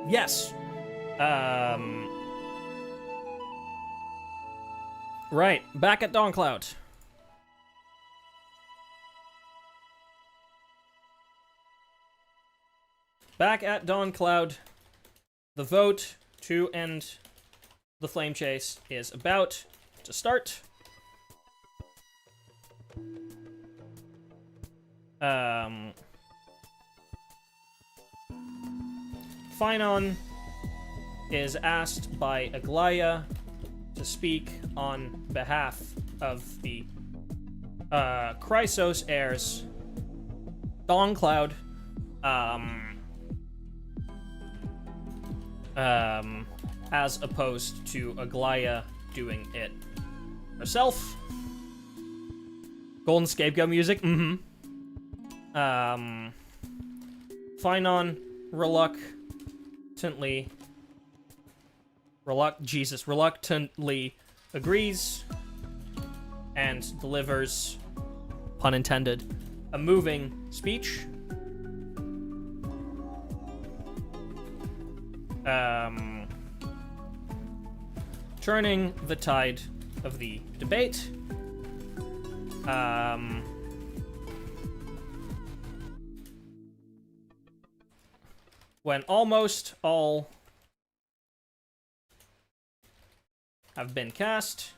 Yes. Right, back at Dawncloud. Back at Dawncloud, the vote to end the flame chase is about to start. Phynon is asked by Aglaya to speak on behalf of the Chrysos heirs. Dawncloud, as opposed to Aglaya doing it herself. Golden Scapegoat music, Phynon reluctantly agrees and delivers, pun intended, a moving speech. Turning the tide of the debate. When almost all have been cast,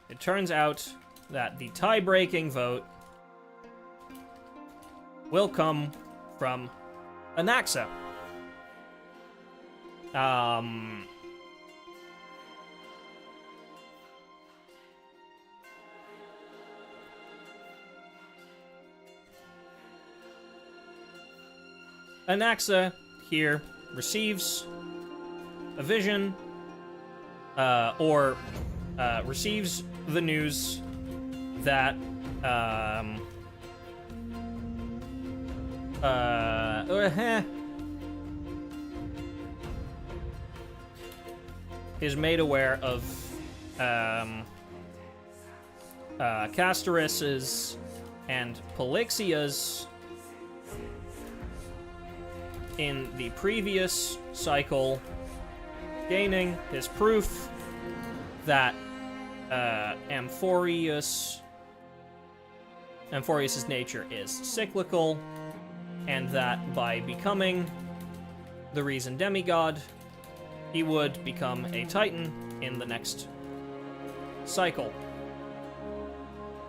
it turns out that the tie-breaking vote will come from Anaxa. Anaxa here receives a vision, or receives the news that is made aware of Castorus's and Polyxia's in the previous cycle, gaining his proof that Amphoreus's nature is cyclical, and that by becoming the Reason Demigod, he would become a Titan in the next cycle.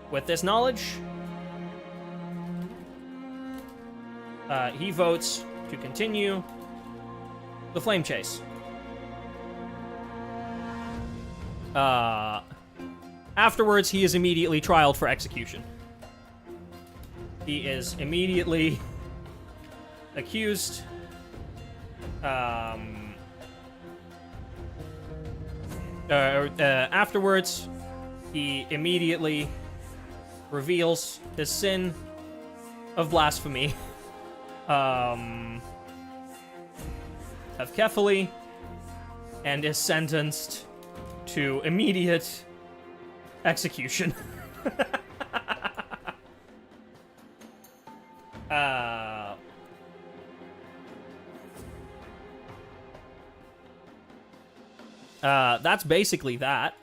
With this knowledge, he votes to continue the flame chase. Afterwards, he is immediately trialed for execution. He is immediately accused. Afterwards, he immediately reveals his sin of blasphemy. Of Kefali, and is sentenced to immediate execution. That's basically that.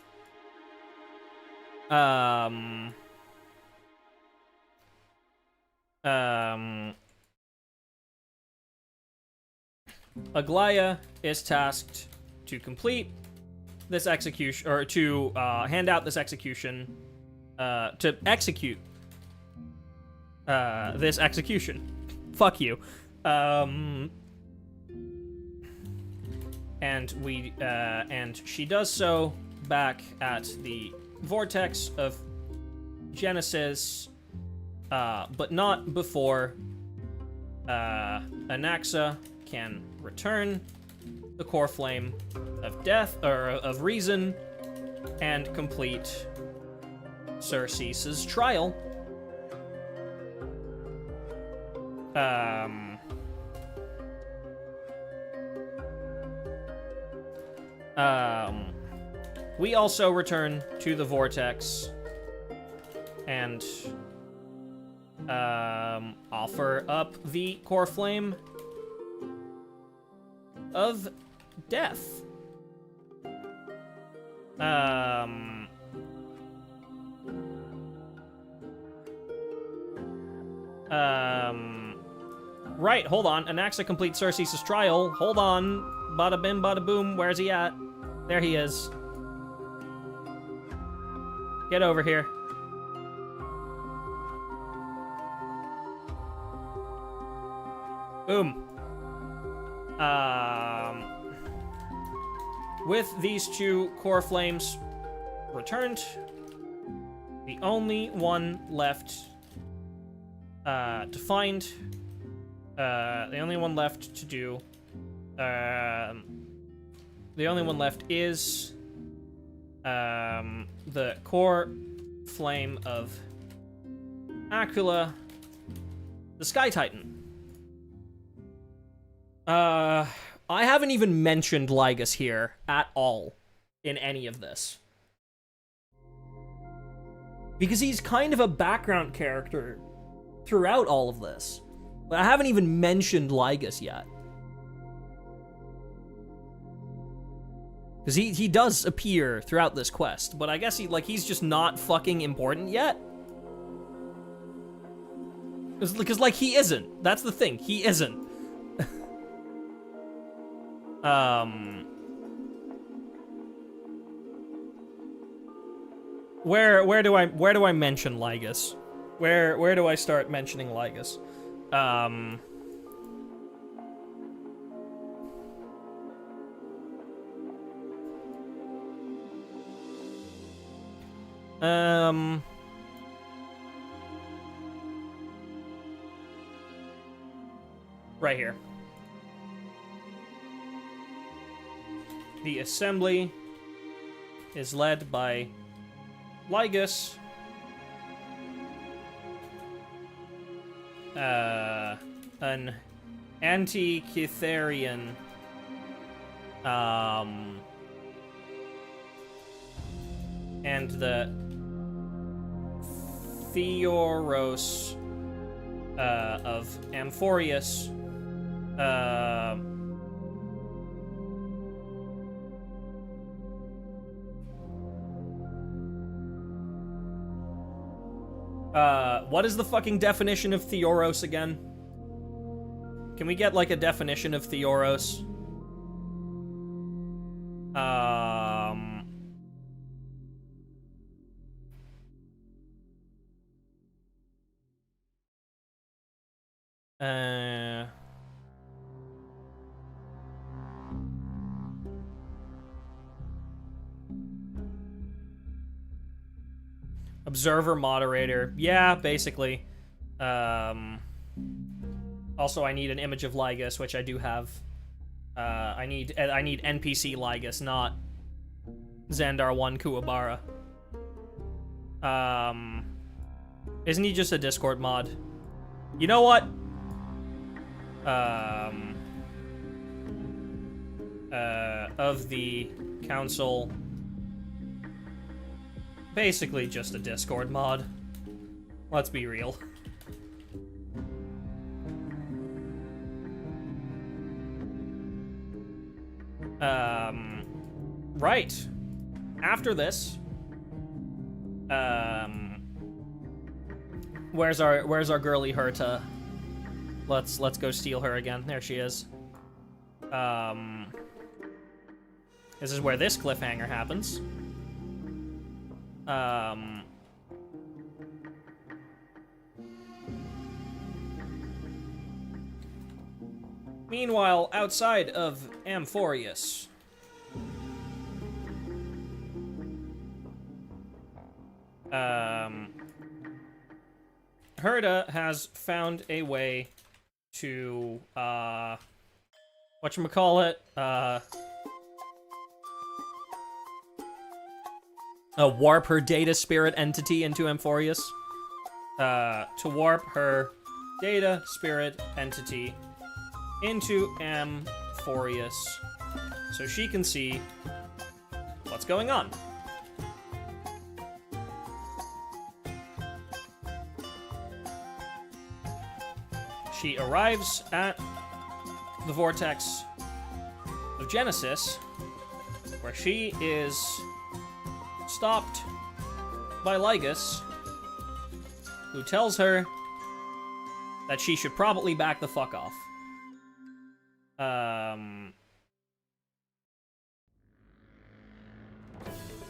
Aglaya is tasked to complete this execution, or to hand out this execution, to execute this execution. Fuck you. And she does so back at the vortex of Genesis, but not before Anaxa can return the core flame of death, or of reason, and complete Circe's trial. We also return to the vortex and offer up the core flame of death. Right, hold on. Anaxa completes Circe's trial. Hold on. Bada bim, bada boom. Where's he at? There he is. Get over here. Boom. With these two core flames returned, the only one left to find, the only one left to do, the only one left is the core flame of Aquila, the Sky Titan. I haven't even mentioned Lygus here at all in any of this. Because he's kind of a background character throughout all of this. But I haven't even mentioned Lygus yet. Because he does appear throughout this quest, but I guess he's just not fucking important yet. Because he isn't. That's the thing. He isn't. Where do I mention Lygus? Where do I start mentioning Lygus? Right here. The assembly is led by Lygus, an anti-Cytherian, and the Theoros of Amphoreus, what is the fucking definition of Theoros again? Can we get, like, a definition of Theoros? Observer moderator. Yeah, basically. Also, I need an image of Lygus, which I do have. I need NPC Lygus, not Xandar 1 Kuwabara. Isn't he just a Discord mod? You know what? Of the council, basically just a Discord mod. Let's be real. Right. After this, Where's our girly Herta? Let's go steal her again. There she is. This is where this cliffhanger happens. Meanwhile, outside of Amphoreus. Herta has found a way to, whatchamacallit, warp her data spirit entity into Amphoreus. To warp her data spirit entity into Amphoreus so she can see what's going on. She arrives at the vortex of Genesis, where she is stopped by Lygus, who tells her that she should probably back the fuck off.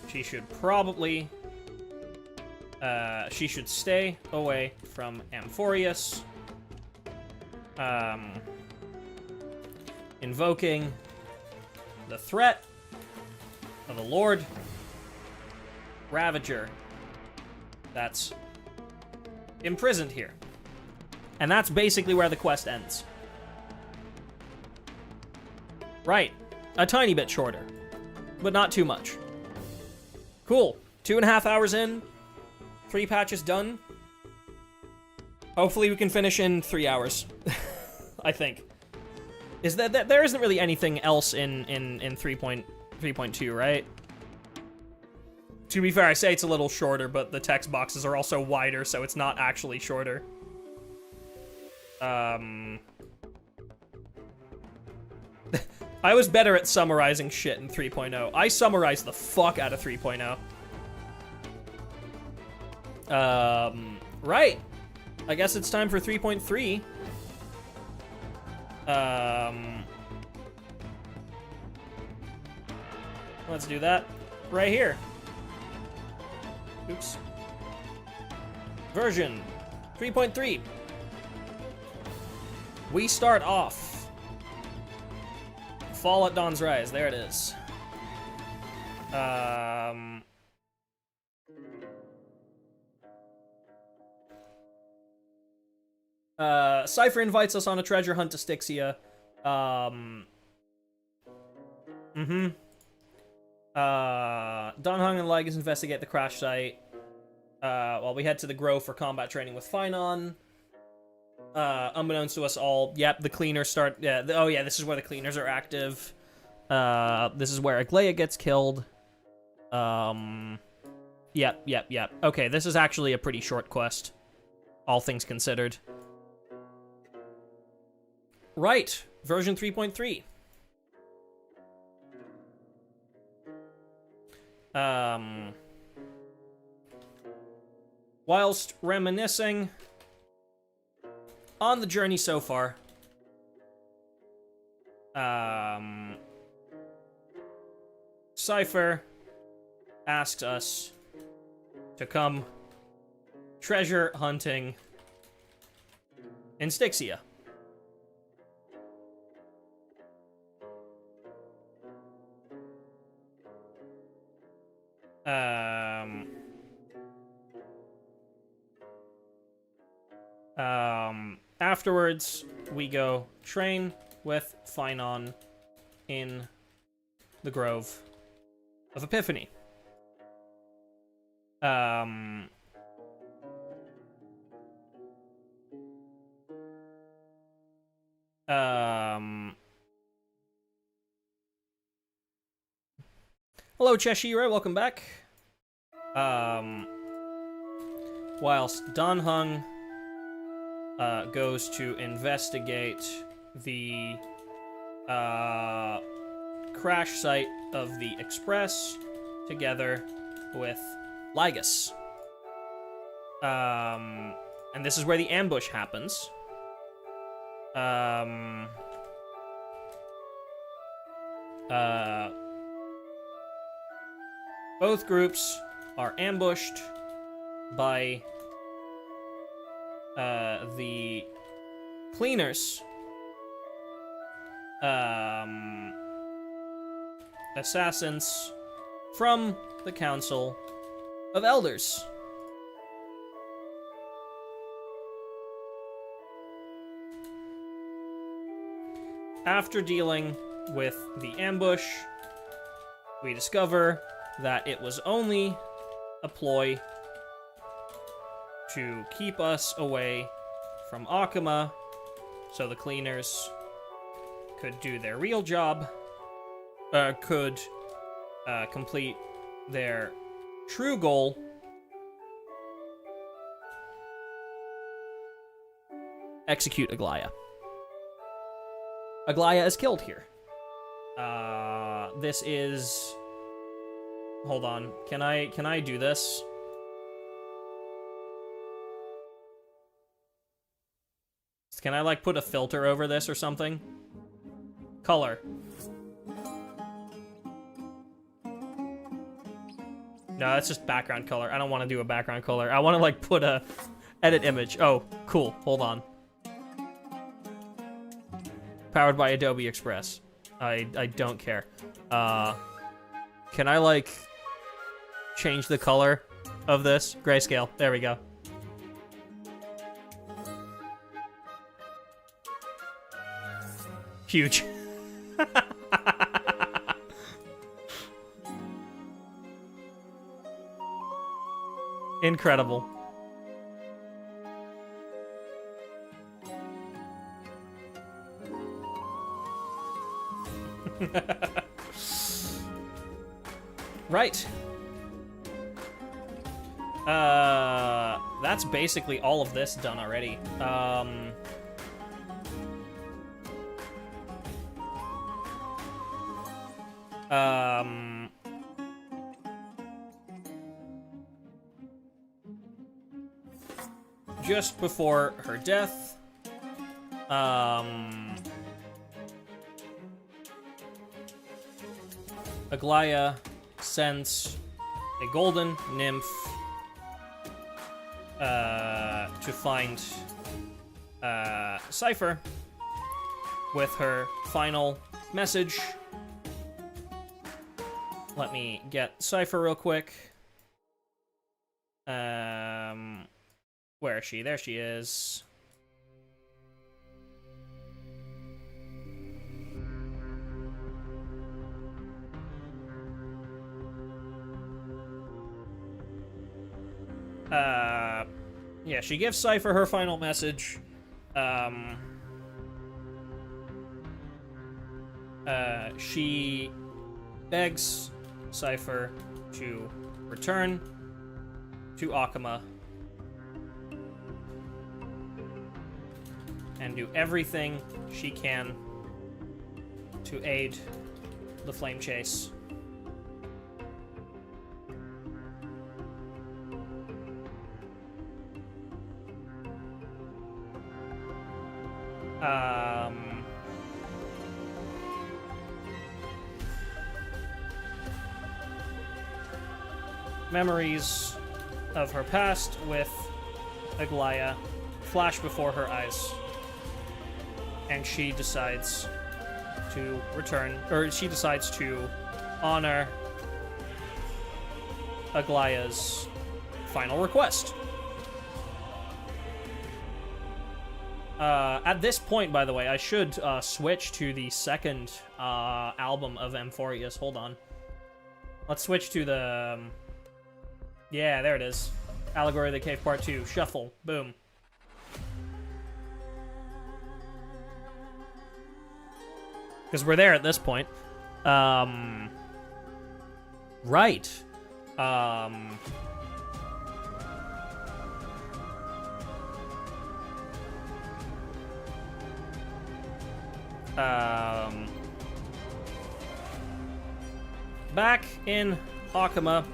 She should probably, she should stay away from Amphoreus. Invoking the threat of a Lord Ravager that's imprisoned here. And that's basically where the quest ends. Right. A tiny bit shorter, but not too much. Cool. 2.5 hours in, 3 patches done. Hopefully we can finish in 3 hours. I think. Is that there isn't really anything else in 3.2, right? To be fair, I say it's a little shorter, but the text boxes are also wider, so it's not actually shorter. I was better at summarizing shit in 3.0. I summarized the fuck out of 3.0. Right. I guess it's time for 3.3. Let's do that right here. Oops. Version 3.3. We start off. Fall at Dawn's Rise. There it is. Cypher invites us on a treasure hunt to Styxia. Donhung and Lygus investigate the crash site. While we head to the Grove for combat training with Phynon. Unbeknownst to us all, yep, the cleaners start. Yeah, oh yeah, this is where the cleaners are active. This is where Aglaia gets killed. Yep. Okay, this is actually a pretty short quest, all things considered. Right, version 3.3. Whilst reminiscing on the journey so far, Cypher asks us to come treasure hunting in Styxia. Afterwards, we go train with Phynon in the Grove of Epiphany. Hello, Cheshire, welcome back. Whilst Donhung goes to investigate the crash site of the Express together with Lygus. And this is where the ambush happens. Both groups are ambushed by the cleaners. Assassins from the Council of Elders. After dealing with the ambush, we discover that it was only a ploy to keep us away from Akuma, so the cleaners could do their real job, could complete their true goal, execute Aglaya. Aglaya is killed here. This is... Hold on. Can I do this? Can I, like, put a filter over this or something? Color. No, that's just background color. I don't want to do a background color. I want to, like, put a edit image. Oh, cool. Hold on. Powered by Adobe Express. I don't care. Can I, like, change the color of this? Grayscale. There we go. Huge. Incredible. Right. That's basically all of this done already. Just before her death, Aglaya sends a golden nymph to find Cypher with her final message. Let me get Cypher real quick. Where is she? There she is. Yeah, she gives Cypher her final message. She begs Cypher to return to Akuma and do everything she can to aid the flame chase. Memories of her past with Aglaya flash before her eyes, and she decides to return, or she decides to honor Aglaya's final request. At this point, by the way, I should switch to the second album of Amphoreus. Hold on. Let's switch to the... yeah, there it is. Allegory of the Cave Part 2. Shuffle. Boom. Because we're there at this point. Right. Back in Akuma.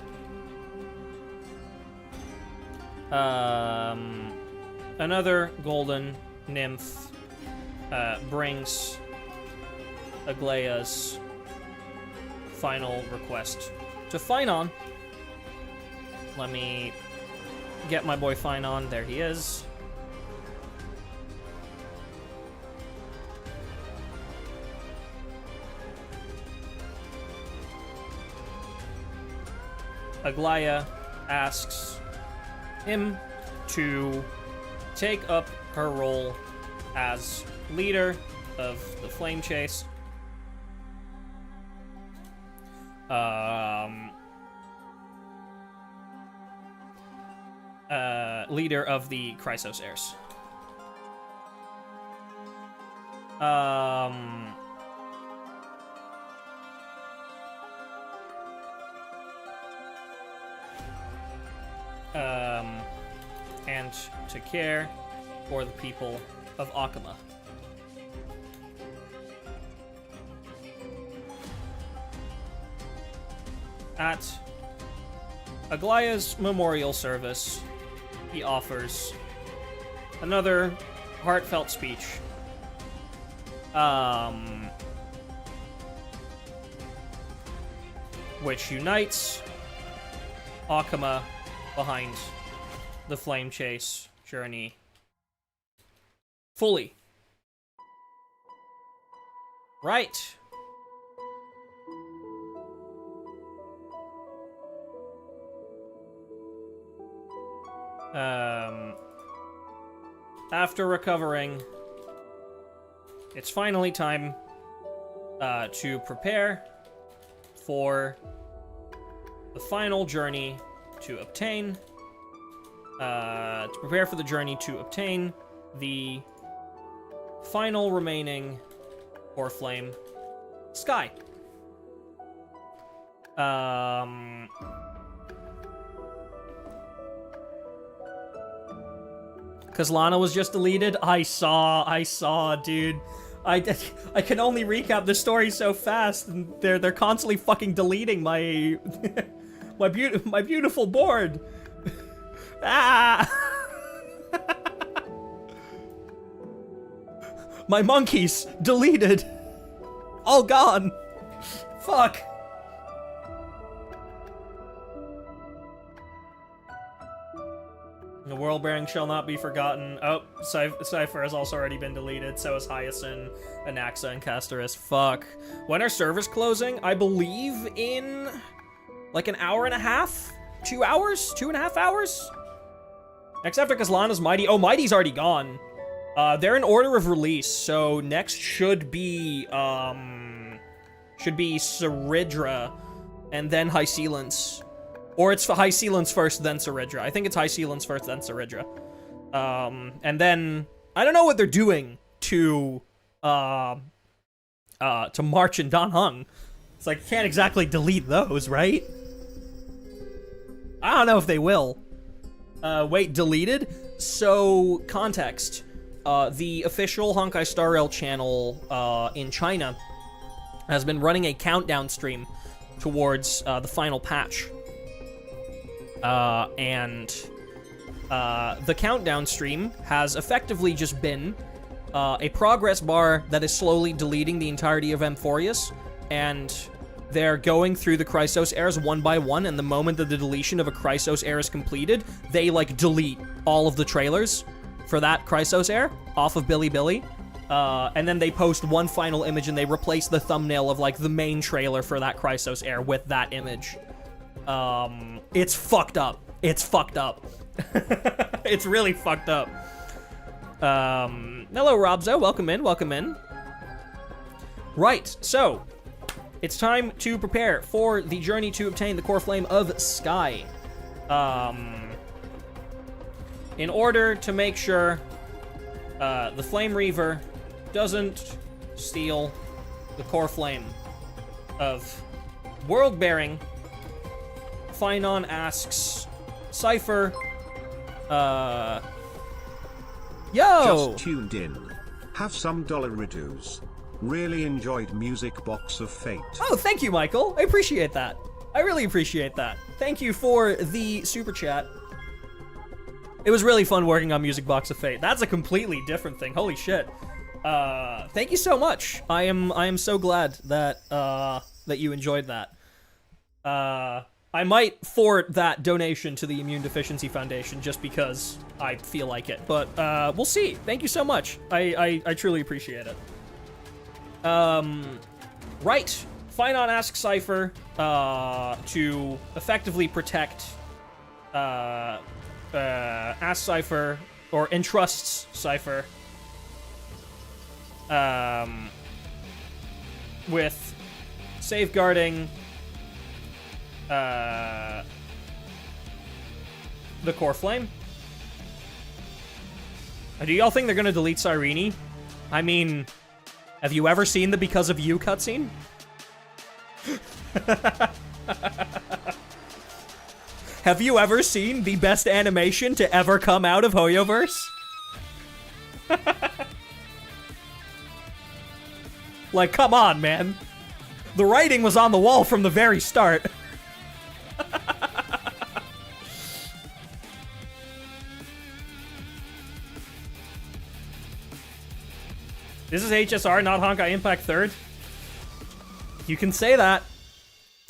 Another golden nymph brings Aglaya's final request to Finon. Let me get my boy Finon. There he is. Aglaya asks him to take up her role as leader of the Flame Chase. Leader of the Chrysos heirs. And to care for the people of Akama. At Aglaya's memorial service, he offers another heartfelt speech. Which unites Akama behind the Flame Chase journey fully. Right. After recovering, it's finally time to prepare for the final journey to obtain the final remaining Core Flame Sky. Because Lana was just deleted. I saw, dude. I can only recap the story so fast, and they're constantly fucking deleting my my beautiful board. Ah! My monkeys deleted. All gone. Fuck. The world bearing shall not be forgotten. Oh, Cypher has also already been deleted. So is Hyacinth, Anaxa, and Casterus. Fuck. When are servers closing? I believe in like an hour and a half? 2 hours? 2.5 hours? Except because Lana's Mighty. Oh, Mighty's already gone. They're in order of release, so next should be Ceridra, and then High Sealance. Or it's High Sealance first, then Ceridra. I think it's High Sealance first, then Ceridra. And then I don't know what they're doing to March and Dan Heng. It's like, you can't exactly delete those, right? I don't know if they will. Wait, deleted? So, context. The official Honkai Star Rail channel in China has been running a countdown stream towards the final patch. And the countdown stream has effectively just been a progress bar that is slowly deleting the entirety of Amphoreus, and they're going through the Chrysos heirs one by one, and the moment that the deletion of a Chrysos heir is completed, they, like, delete all of the trailers for that Chrysos heir off of Bilibili. And then they post one final image, and they replace the thumbnail of, like, the main trailer for that Chrysos heir with that image. It's fucked up. It's fucked up. It's really fucked up. Hello, Robzo. Welcome in, welcome in. Right, so it's time to prepare for the journey to obtain the Core Flame of Sky. In order to make sure the Flame Reaver doesn't steal the Core Flame of World-Bearing, Finon asks Cypher, yo! Just tuned in. Have some dollar reduce. Really enjoyed Music Box of Fate. Oh, thank you, Michael. I appreciate that. I really appreciate that. Thank you for the super chat. It was really fun working on Music Box of Fate. That's a completely different thing. Holy shit. Thank you so much. I am so glad that that you enjoyed that. I might forward that donation to the Immune Deficiency Foundation just because I feel like it. But we'll see. Thank you so much. I truly appreciate it. Right. Finon asks Cypher to effectively protect asks Cypher, or entrusts Cypher with safeguarding the Core Flame. Do y'all think they're gonna delete Cyrene? I mean, have you ever seen the Because of You cutscene? Have you ever seen the best animation to ever come out of Hoyoverse? Like, come on, man. The writing was on the wall from the very start. This is HSR, not Honkai Impact 3rd. You can say that.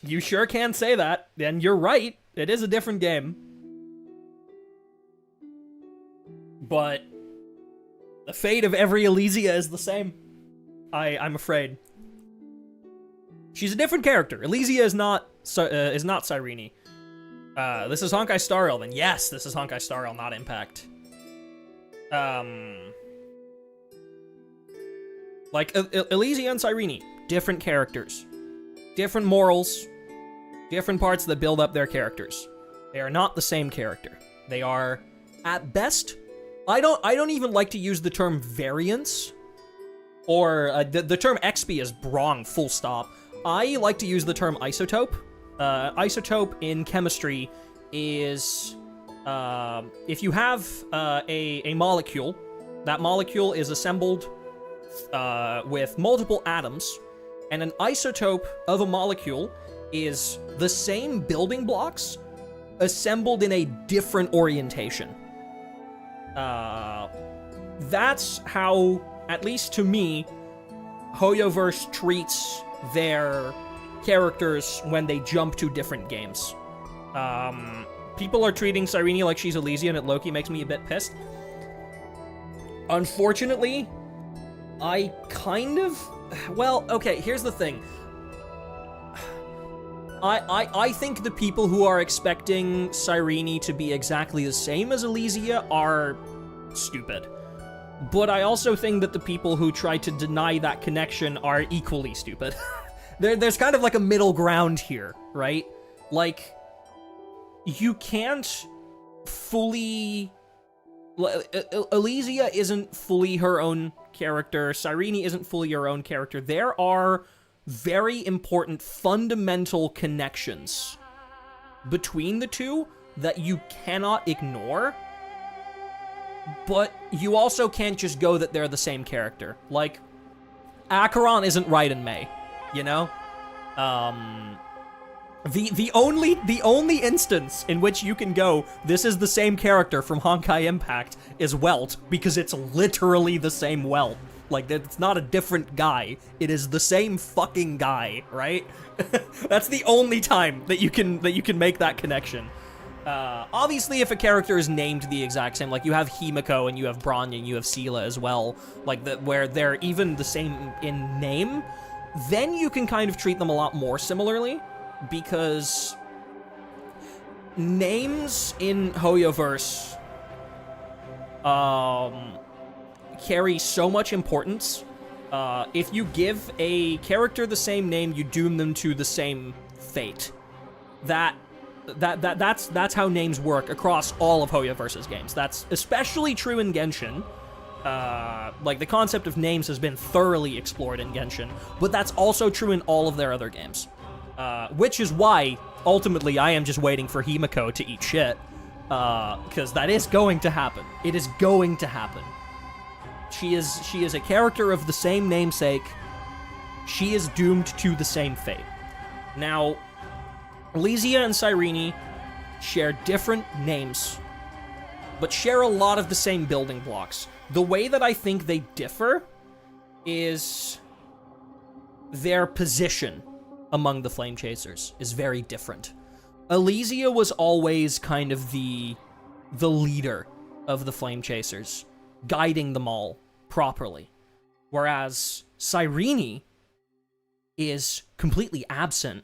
You sure can say that. And you're right. It is a different game. But the fate of every Elysia is the same. I'm afraid. She's a different character. Elysia is not Cyrene. This is Honkai Star Rail, then. Yes, this is Honkai Star Rail, not Impact. Like, Elysia and Cyrene, different characters. Different morals. Different parts that build up their characters. They are not the same character. They are, at best, I don't even like to use the term variance, or the term XP is wrong, full stop. I like to use the term isotope. Isotope in chemistry is, if you have a molecule, that molecule is assembled with multiple atoms, and an isotope of a molecule is the same building blocks assembled in a different orientation. That's how, at least to me, Hoyoverse treats their characters when they jump to different games. People are treating Cyrene like she's Elysia, and it Loki makes me a bit pissed. Unfortunately, I kind of... Well, okay, here's the thing. I think the people who are expecting Cyrene to be exactly the same as Elysia are stupid. But I also think that the people who try to deny that connection are equally stupid. There's kind of like a middle ground here, right? Like, you can't fully... Elysia isn't fully her own character. Cyrene isn't fully her own character. There are very important fundamental connections between the two that you cannot ignore, but you also can't just go that they're the same character. Like, Acheron isn't Raiden Mei, you know? The only instance in which you can go, this is the same character from Honkai Impact, is Welt, because it's literally the same Welt. Like, it's not a different guy. It is the same fucking guy, right? That's the only time that you can make that connection. Obviously, if a character is named the exact same, like you have Himiko and you have Bronya and you have Sela as well, like where they're even the same in name, then you can kind of treat them a lot more similarly, because names in Hoyoverse carry so much importance. If you give a character the same name, you doom them to the same fate. That's how names work across all of Hoyoverse's games. That's especially true in Genshin. Like, the concept of names has been thoroughly explored in Genshin, but that's also true in all of their other games. Which is why, ultimately, I am just waiting for Himiko to eat shit. Because that is going to happen. It is going to happen. She is a character of the same namesake. She is doomed to the same fate. Now, Elysia and Cyrene share different names, but share a lot of the same building blocks. The way that I think they differ is their position among the Flame Chasers is very different. Elysia was always kind of the leader of the Flame Chasers, guiding them all properly. Whereas Cyrene is completely absent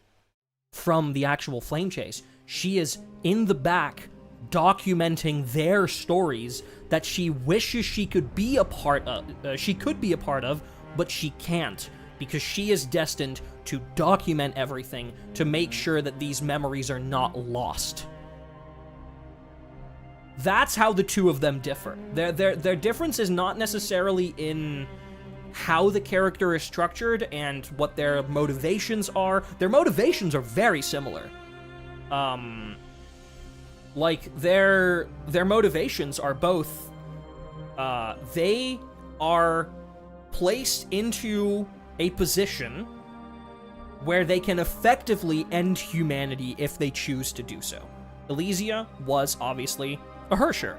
from the actual Flame Chase. She is in the back documenting their stories that she wishes she could be a part of, but she can't, because she is destined to document everything to make sure that these memories are not lost. That's how the two of them differ. Their difference is not necessarily in how the character is structured and what their motivations are. Their motivations are very similar. Like, their motivations are both, they are placed into a position where they can effectively end humanity if they choose to do so. Elysia was obviously a Hersher,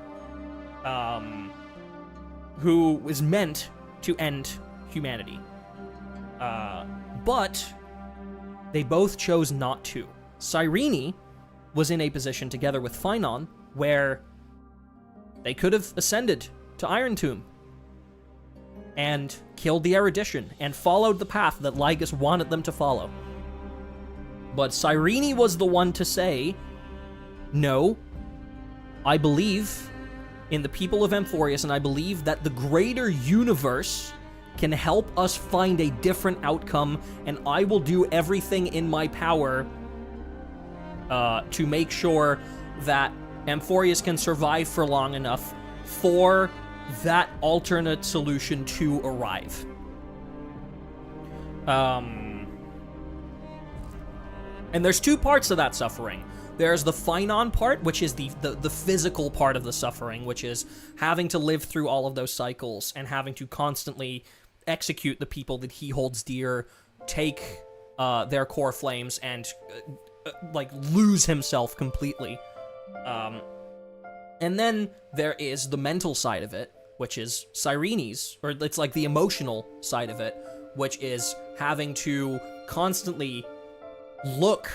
who was meant to end humanity. But they both chose not to. Cyrene was in a position together with Phynon where they could have ascended to Iron Tomb and killed the Erudition and followed the path that Lygus wanted them to follow. But Cyrene was the one to say, no, I believe in the people of Amphoreus, and I believe that the greater universe can help us find a different outcome, and I will do everything in my power to make sure that Amphoreus can survive for long enough for that alternate solution to arrive. And there's two parts of that suffering. There's the Phynon part, which is the physical part of the suffering, which is having to live through all of those cycles and having to constantly execute the people that he holds dear, take their core flames, and like lose himself completely. And then there is the mental side of it, which is Cyrene's, or it's like the emotional side of it, which is having to constantly look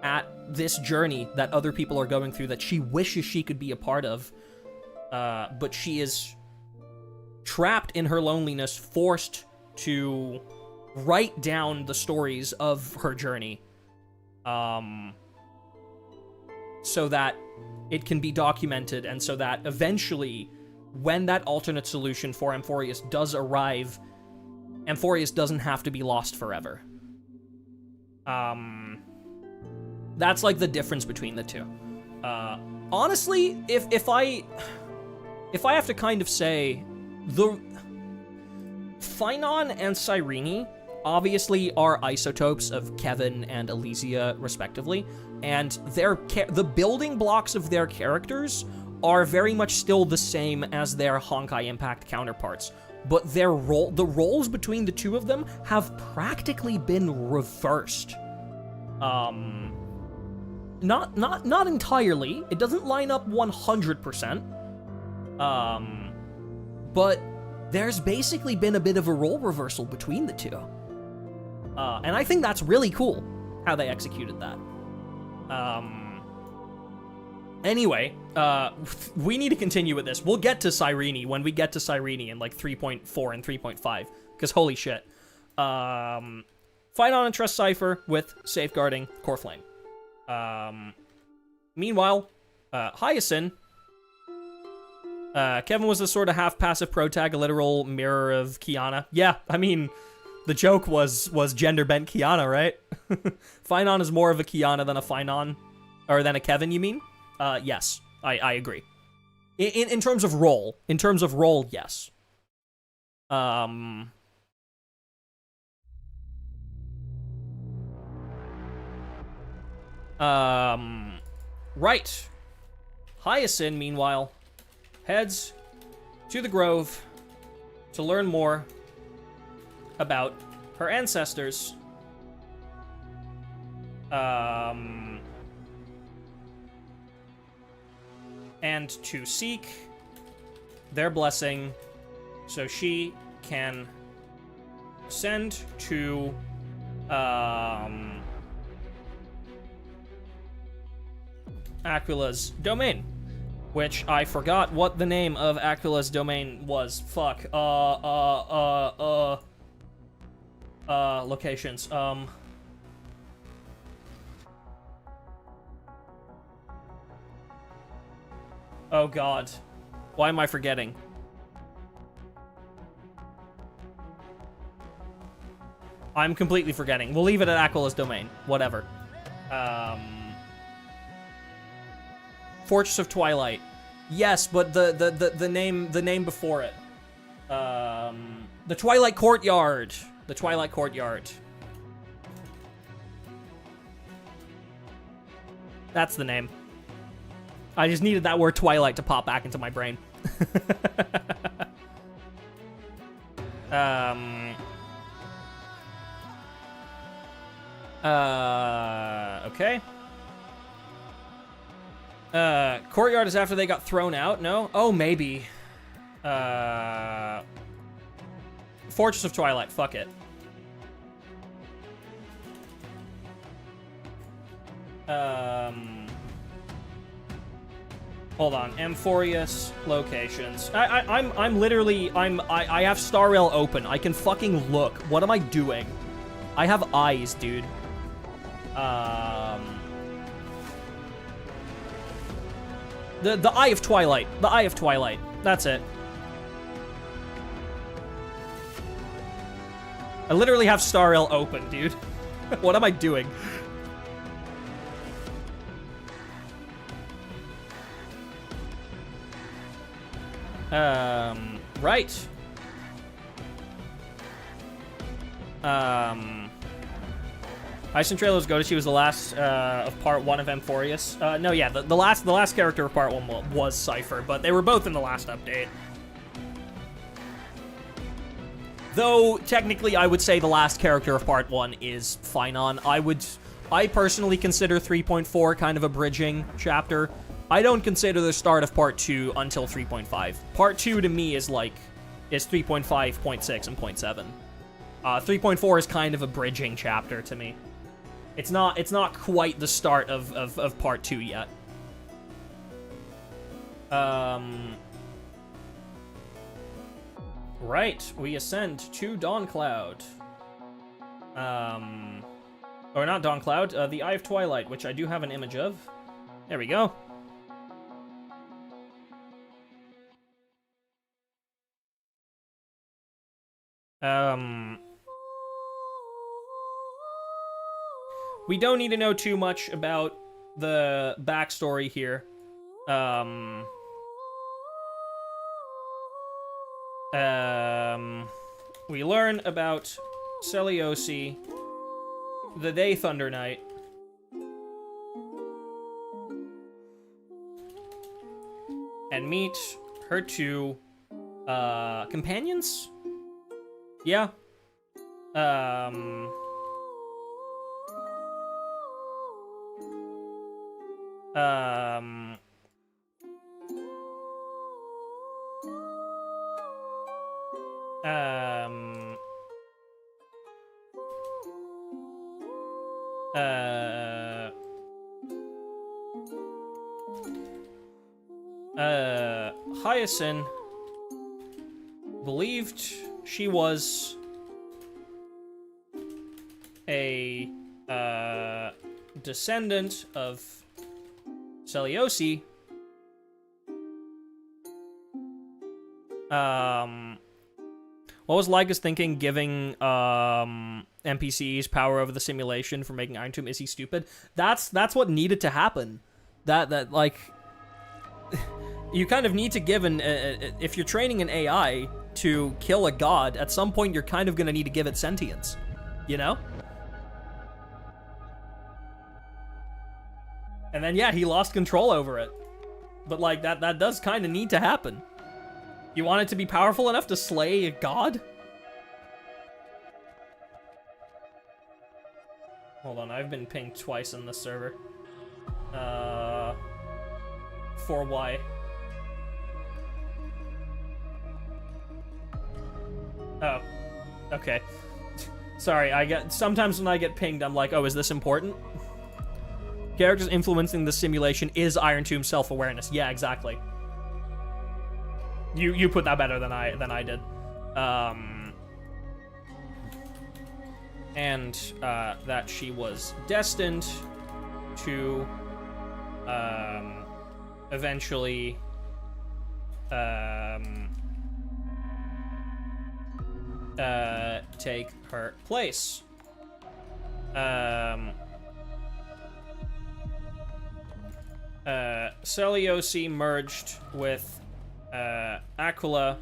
at this journey that other people are going through that she wishes she could be a part of, but she is trapped in her loneliness, forced to write down the stories of her journey, so that it can be documented, and so that eventually, when that alternate solution for Amphoreus does arrive, Amphoreus doesn't have to be lost forever. That's like the difference between the two. Honestly, if I have to kind of say, the Phynon and Cyrene obviously are isotopes of Kevin and Elysia, respectively, and the building blocks of their characters are very much still the same as their Honkai Impact counterparts, but the roles between the two of them have practically been reversed. Not entirely. It doesn't line up 100%. But there's basically been a bit of a role reversal between the two. And I think that's really cool, how they executed that. Anyway, we need to continue with this. We'll get to Cyrene when we get to Cyrene in like 3.4 and 3.5, because holy shit. Phynon entrusts Cypher with safeguarding Core Flame. Meanwhile, Hyacinth, Kevin was a sort of half-passive protag, a literal mirror of Kiana. Yeah, I mean, the joke was gender-bent Kiana, right? Phynon is more of a Kiana than a Phynon, or than a Kevin, you mean? Yes, I agree. In terms of role, yes. Right. Hyacinth, meanwhile, heads to the Grove to learn more about her ancestors. and to seek their blessing so she can send to Aquila's domain, which I forgot what the name of Aquila's domain was. Fuck. Locations. Oh god. Why am I forgetting? I'm completely forgetting. We'll leave it at Aquila's domain. Whatever. Fortress of Twilight. Yes, but the name before it. The Twilight Courtyard. The Twilight Courtyard. That's the name. I just needed that word Twilight to pop back into my brain. Okay. Courtyard is after they got thrown out, no? Oh, maybe. Fortress of Twilight, fuck it. Hold on, Amphoreus locations. I'm literally, I have Star Rail open. I can fucking look. What am I doing? I have eyes, dude. The Eye of Twilight. The Eye of Twilight. That's it. I literally have Star Rail open, dude. What am I doing? Right. Ice and Trailers Godashi was the last of part 1 of Amphoreus. No, yeah, the last character of part 1 was Cypher, but they were both in the last update. Though, technically, I would say the last character of part 1 is Finon. I personally consider 3.4 kind of a bridging chapter. I don't consider the start of part 2 until 3.5. Part 2 to me is 3.5, 0.6, and 0.7. 3.4 is kind of a bridging chapter to me. It's not quite the start of part 2 yet. Right, we ascend to Dawncloud. Or not Dawncloud, the Eye of Twilight, which I do have an image of. There we go. We don't need to know too much about the backstory here. We learn about Seliosi, the Day Thunder Knight. And meet her two, companions? Yeah. Hyacinth believed she was a descendant of Seliosi. What was Lyca's thinking, giving NPCs power over the simulation for making Iron Tomb? Is he stupid? That's what needed to happen. That like, you kind of need to give if you're training an AI to kill a god, at some point you're kind of gonna need to give it sentience, you know? And then yeah, he lost control over it. But like, that does kind of need to happen. You want it to be powerful enough to slay a god? Hold on, I've been pinged twice in this server. For why? Oh, okay. Sorry, sometimes when I get pinged, I'm like, oh, is this important? Characters influencing the simulation is Iron Tomb's self-awareness. Yeah, exactly. You put that better than I did. And that she was destined to eventually take her place. Seliosi merged with Aquila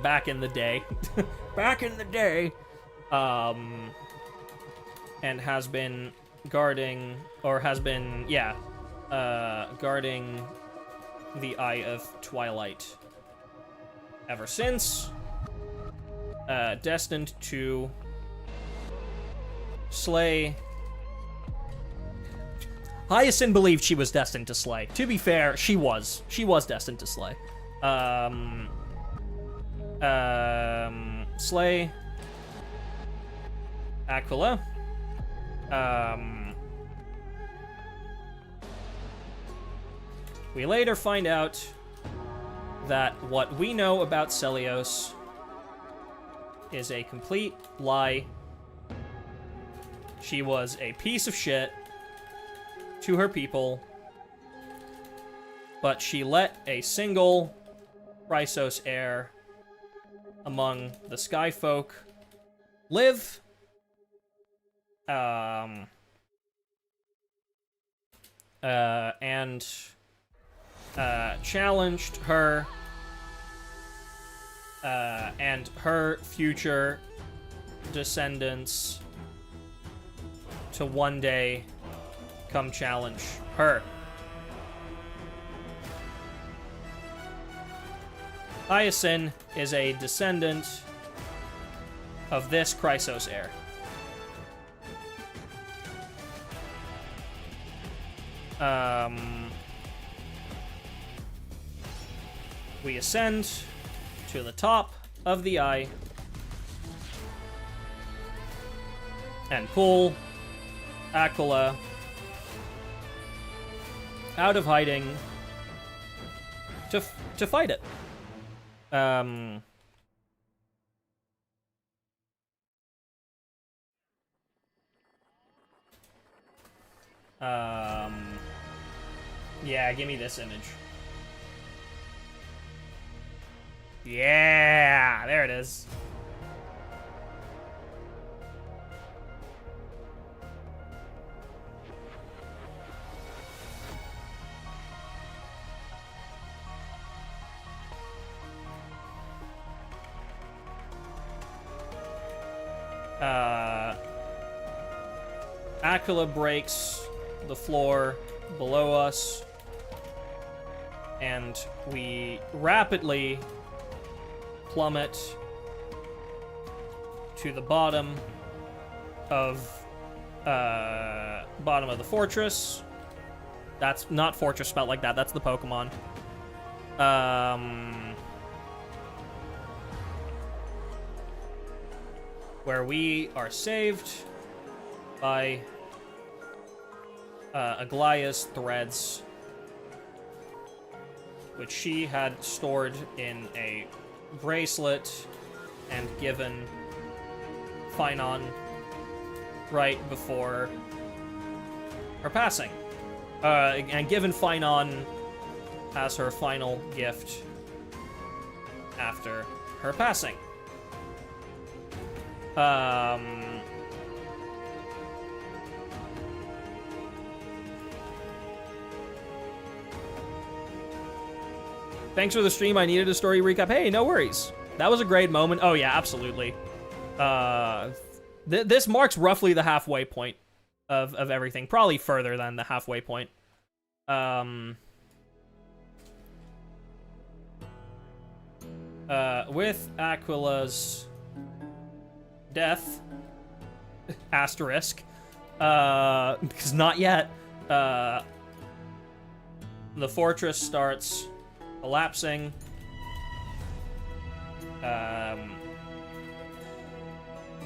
back in the day. Back in the day. And has been guarding, or has been, yeah, guarding the Eye of Twilight ever since. Destined to slay. Hyacinth believed she was destined to slay. To be fair, she was. She was destined to slay. Slay Aquila. We later find out that what we know about Celios is a complete lie. She was a piece of shit to her people, but she let a single Chrysos heir among the Sky Folk live. And challenged her and her future descendants to one day come challenge her. Hyacinth is a descendant of this Chrysos heir. We ascend to the top of the eye and pull Aquila out of hiding to fight it. Yeah, give me this image. Yeah, there it is. Aquila breaks the floor below us, and we rapidly plummet to the bottom of the fortress. That's not fortress spelled like that. That's the Pokemon. Where we are saved by Aglaya's threads, which she had stored in a bracelet and given Finon right before her passing. And given Finon as her final gift after her passing. Thanks for the stream. I needed a story recap. Hey, no worries. That was a great moment. Oh, yeah, absolutely. This marks roughly the halfway point of everything. Probably further than the halfway point. With Aquila's death, asterisk, because not yet, the fortress starts collapsing,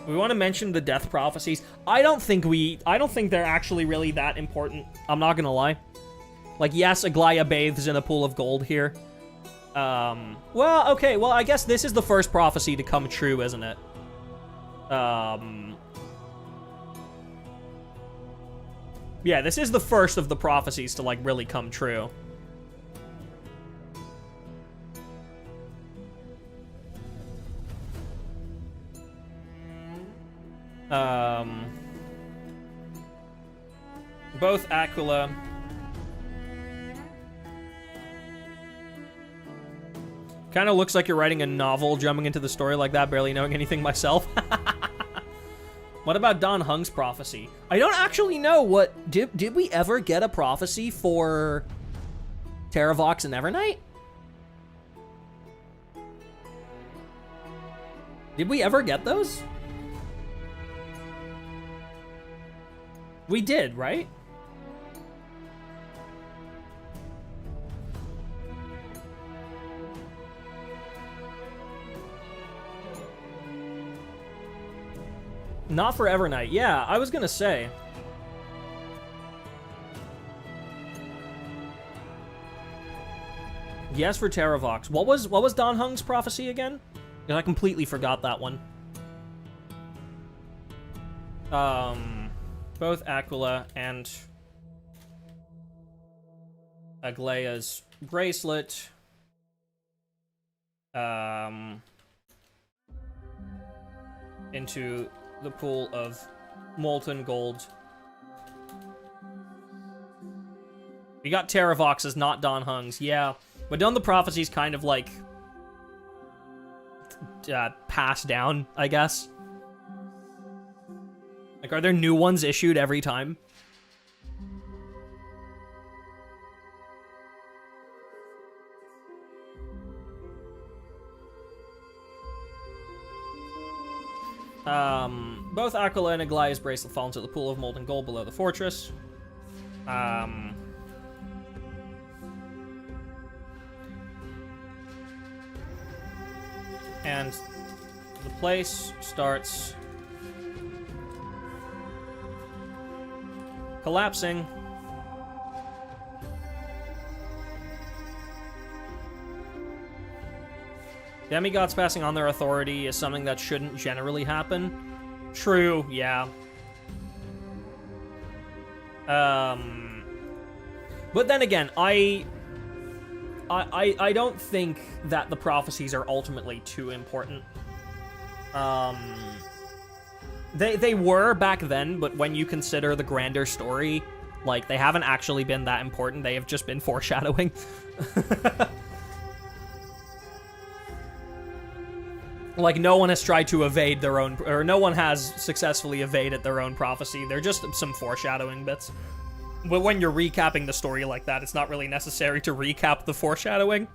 We want to mention the death prophecies. I don't think they're actually really that important. I'm not gonna lie. Like, yes, Aglaya bathes in a pool of gold here. Well, okay, well, I guess this is the first prophecy to come true, isn't it? Yeah, this is the first of the prophecies to, like, really come true. Both Aquila kind of looks like you're writing a novel, jumping into the story like that, barely knowing anything myself. What about Don Hung's prophecy? I don't actually know what... Did we ever get a prophecy for Terravox and Evernight? Did we ever get those? We did, right? Not for Evernight. Yeah, I was gonna say. Yes, for Terravox. What was Don Hung's prophecy again? Because I completely forgot that one. Both Aquila and Aglaya's bracelet. Into the pool of molten gold. We got Terravox's, not Don Hung's. Yeah, but don't the prophecies kind of like pass down, I guess? Like, are there new ones issued every time? Both Aquila and Aglaya's bracelet fall into the pool of molten gold below the fortress. And the place starts collapsing. Demigods passing on their authority is something that shouldn't generally happen. True, yeah. But then again, I don't think that the prophecies are ultimately too important. They were back then, but when you consider the grander story, like, they haven't actually been that important. They have just been foreshadowing. Like, no one has tried to evade their own, or no one has successfully evaded their own prophecy. They're just some foreshadowing bits. But when you're recapping the story like that, it's not really necessary to recap the foreshadowing.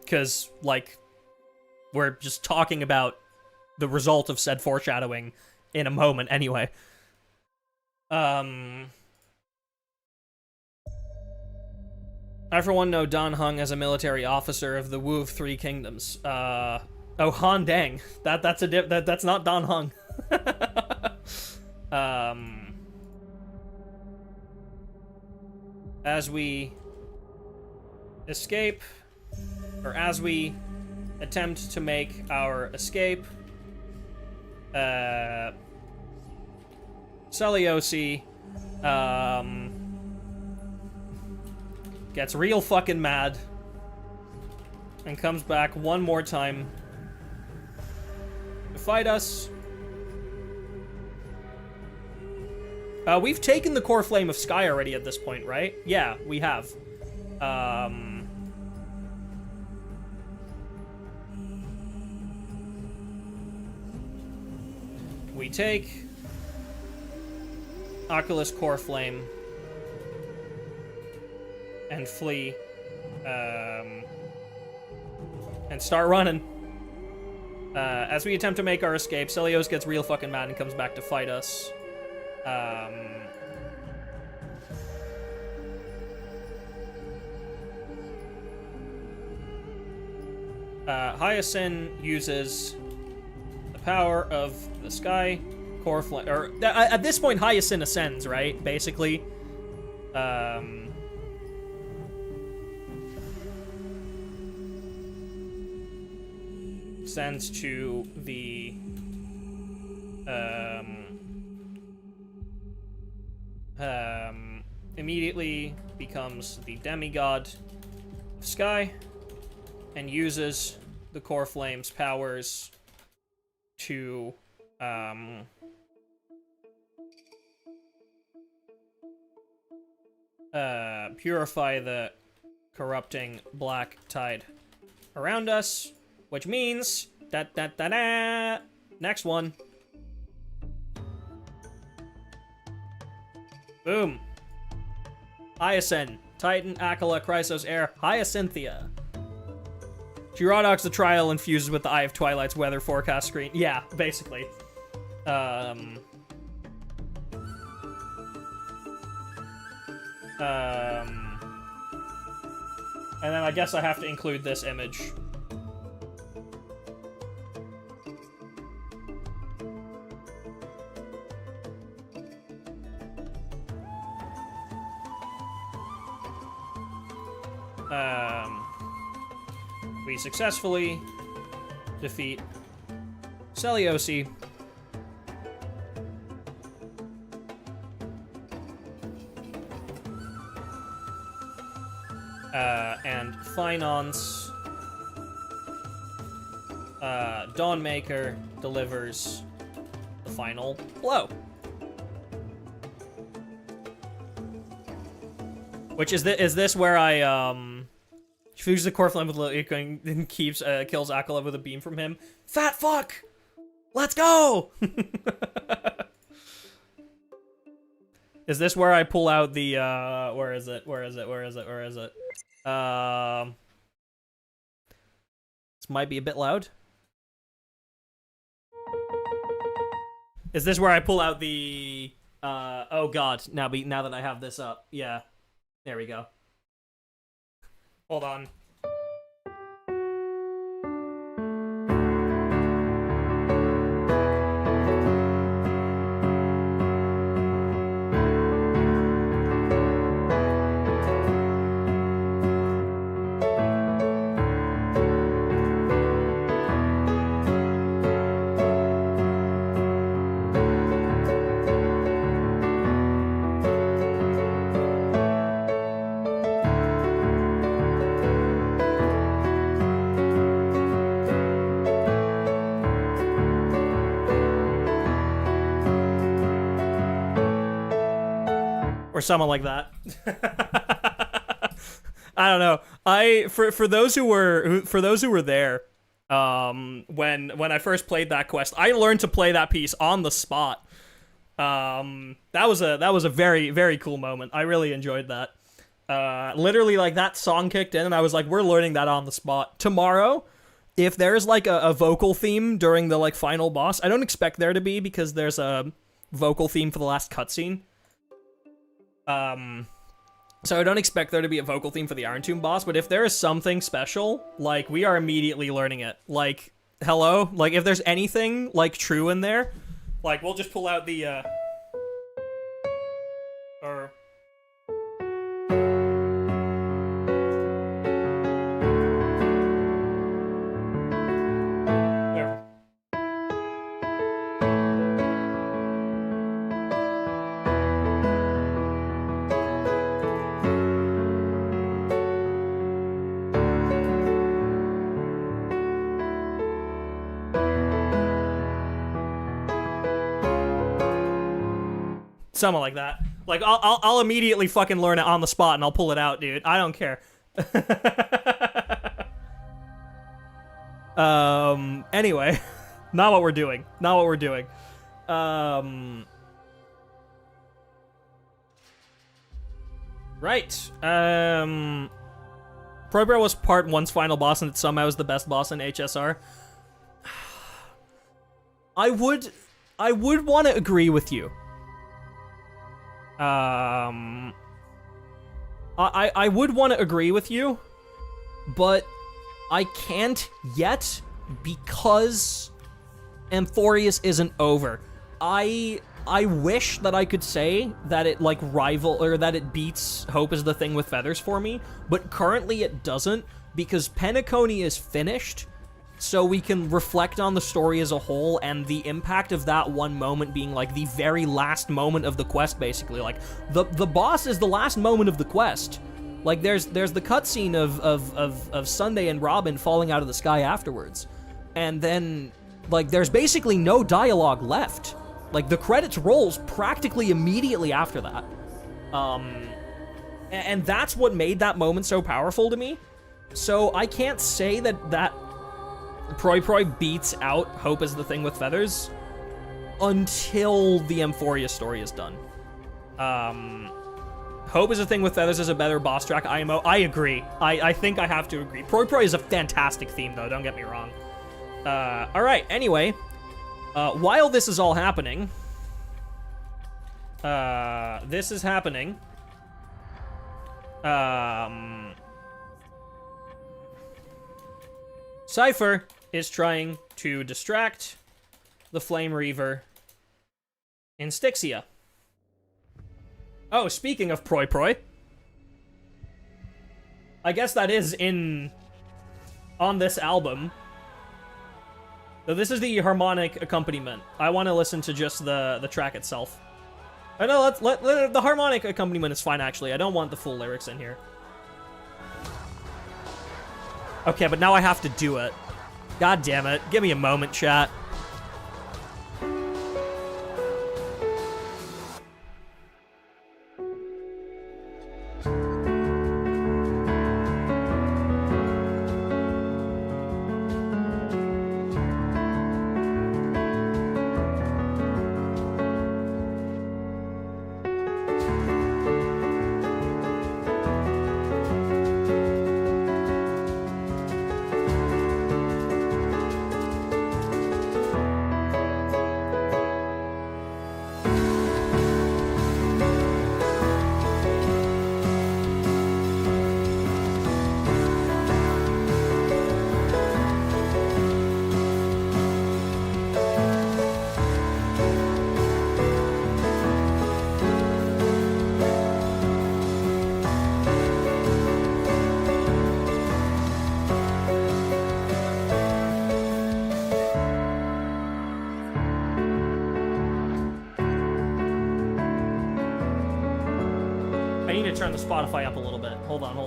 Because, like, we're just talking about the result of said foreshadowing in a moment anyway. I, for one, know Don Hung as a military officer of the Wu of Three Kingdoms. Oh, Han Dang. That's not Don Hung. As we escape, or as we attempt to make our escape, Celiosi, gets real fucking mad and comes back one more time to fight us. We've taken the core flame of Sky already at this point, right? Yeah, we have. We take Oculus core flame and flee, and start running. As we attempt to make our escape, Celios gets real fucking mad and comes back to fight us. Hyacinth uses the power of the sky core flame, or at this point Hyacinth ascends, right? Basically, ascends to the immediately becomes the demigod of sky and uses the core flame's powers to purify the corrupting black tide around us, which means next one. Boom. Hyacinth, Titan, Akala, Chrysos, Air, Hyacinthia. Gyrodox the Trial infuses with the Eye of Twilight's weather forecast screen. Yeah, basically. And then I guess I have to include this image. We successfully defeat Seliosi. And Finance, Dawnmaker delivers the final blow. Which is this where I fuses the core flame with Liliaking and keeps kills Akala with a beam from him. Fat fuck! Let's go! Is this where I pull out the where is it? This might be a bit loud. Is this where I pull out the oh god, now that I have this up. Yeah. There we go. Hold on. Or someone like that. I don't know. For those who were there, when I first played that quest, I learned to play that piece on the spot. That was a very, very cool moment. I really enjoyed that. Literally, like, that song kicked in, and I was like, we're learning that on the spot. Tomorrow, if there's like a vocal theme during the like final boss, I don't expect there to be because there's a vocal theme for the last cutscene. So I don't expect there to be a vocal theme for the Iron Tomb boss, but if there is something special, like, we are immediately learning it. Like, hello? Like, if there's anything, like, true in there, like, we'll just pull out the, or... There. Something like that. Like, I'll immediately fucking learn it on the spot and I'll pull it out, dude. I don't care. Anyway. Not what we're doing. Not what we're doing. Right. Probro was part 1's final boss and it somehow is the best boss in HSR. I would want to agree with you. I would want to agree with you, but I can't yet because Amphoreus isn't over. I wish that I could say that it like that it beats Hope is the Thing with Feathers for me, but currently it doesn't because Penacony is finished, so we can reflect on the story as a whole and the impact of that one moment being like the very last moment of the quest, basically. Like the boss is the last moment of the quest. Like there's the cutscene of Sunday and Robin falling out of the sky afterwards, and then like there's basically no dialogue left. Like the credits rolls practically immediately after that. And that's what made that moment so powerful to me. So I can't say that Proi beats out Hope is the Thing with Feathers until the Amphoreus story is done. Hope is the Thing with Feathers is a better boss track IMO. I agree. I think I have to agree. Proi is a fantastic theme, though. Don't get me wrong. All right. Anyway, while this is all happening, Cypher is trying to distract the Flame Reaver in Styxia. Oh, speaking of Proi, I guess that is on this album. So this is the harmonic accompaniment. I want to listen to just the track itself. I know, let the harmonic accompaniment is fine, actually. I don't want the full lyrics in here. Okay, but now I have to do it. God damn it. Give me a moment, chat. Turn the Spotify up a little bit. Hold on.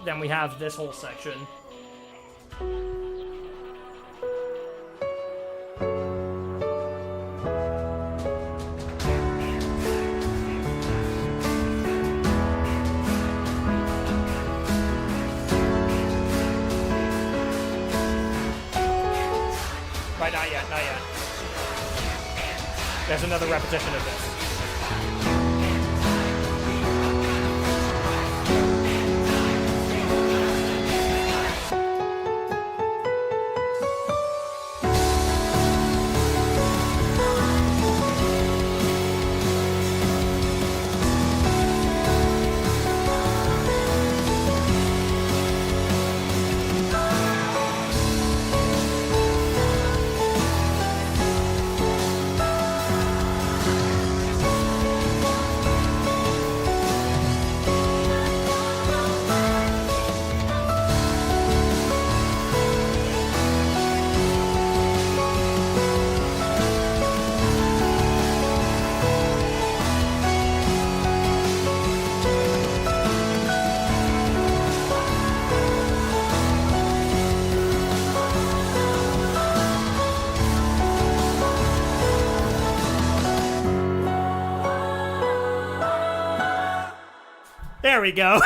Then we have this whole section. Right, not yet. There's another repetition of this. There we go.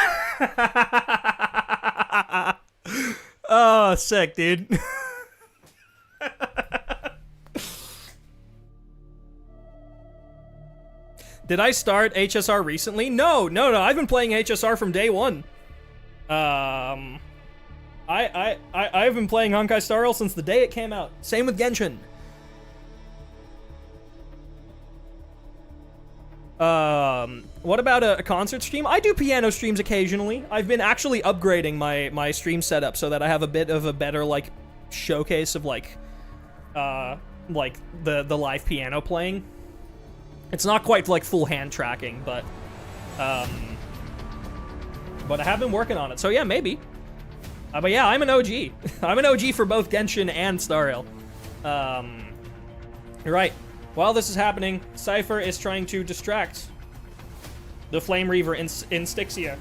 Oh, sick, dude. Did I start HSR recently? No. I've been playing HSR from day one. I've been playing Honkai Star Rail since the day it came out. Same with Genshin. What about a concert stream? I do piano streams occasionally. I've been actually upgrading my stream setup so that I have a bit of a better, like, showcase of, like the live piano playing. It's not quite, like, full hand tracking, but I have been working on it, so yeah, maybe. But yeah, I'm an OG. I'm an OG for both Genshin and Star Rail. You're right. While this is happening, Cypher is trying to distract the Flame Reaver in Styxia.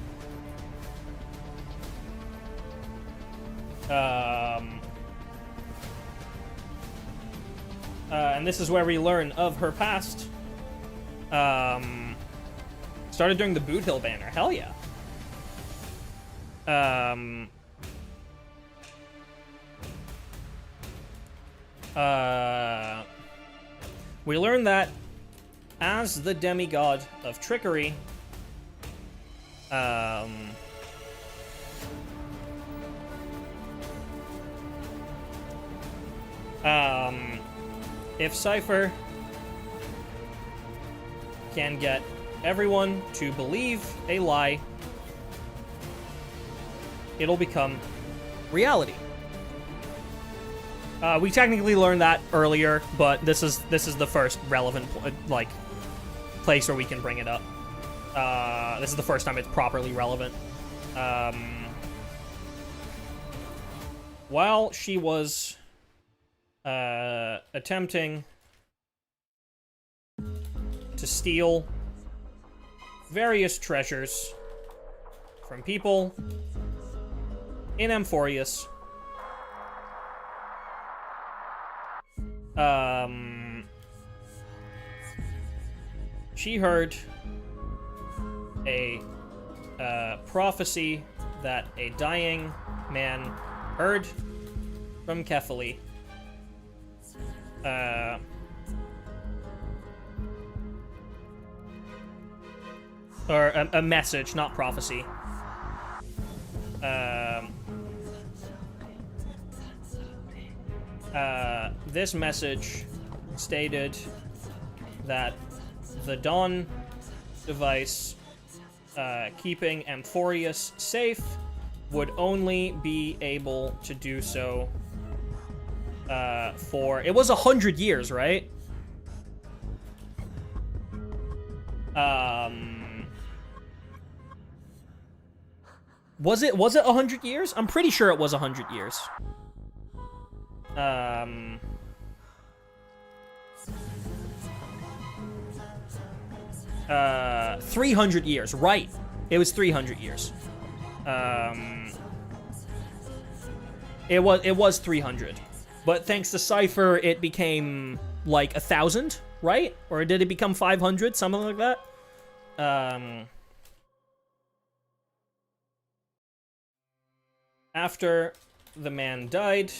And this is where we learn of her past. Started during the Boot Hill banner. Hell yeah. We learn that as the demigod of trickery, if Cypher can get everyone to believe a lie, it'll become reality. We technically learned that earlier, but this is the first relevant place where we can bring it up. This is the first time it's properly relevant. While she was attempting to steal various treasures from people in Amphoreus, she heard a prophecy that a dying man heard from Kefali. Or a message, not prophecy. This message stated that the Dawn device keeping Amphoreus safe would only be able to do so for... It was 100 years, right? Was it 100 years? I'm pretty sure it was 100 years. 300 years, right. It was 300 years. It was 300. But thanks to Cypher, it became, like, 1,000, right? Or did it become 500? Something like that? After the man died,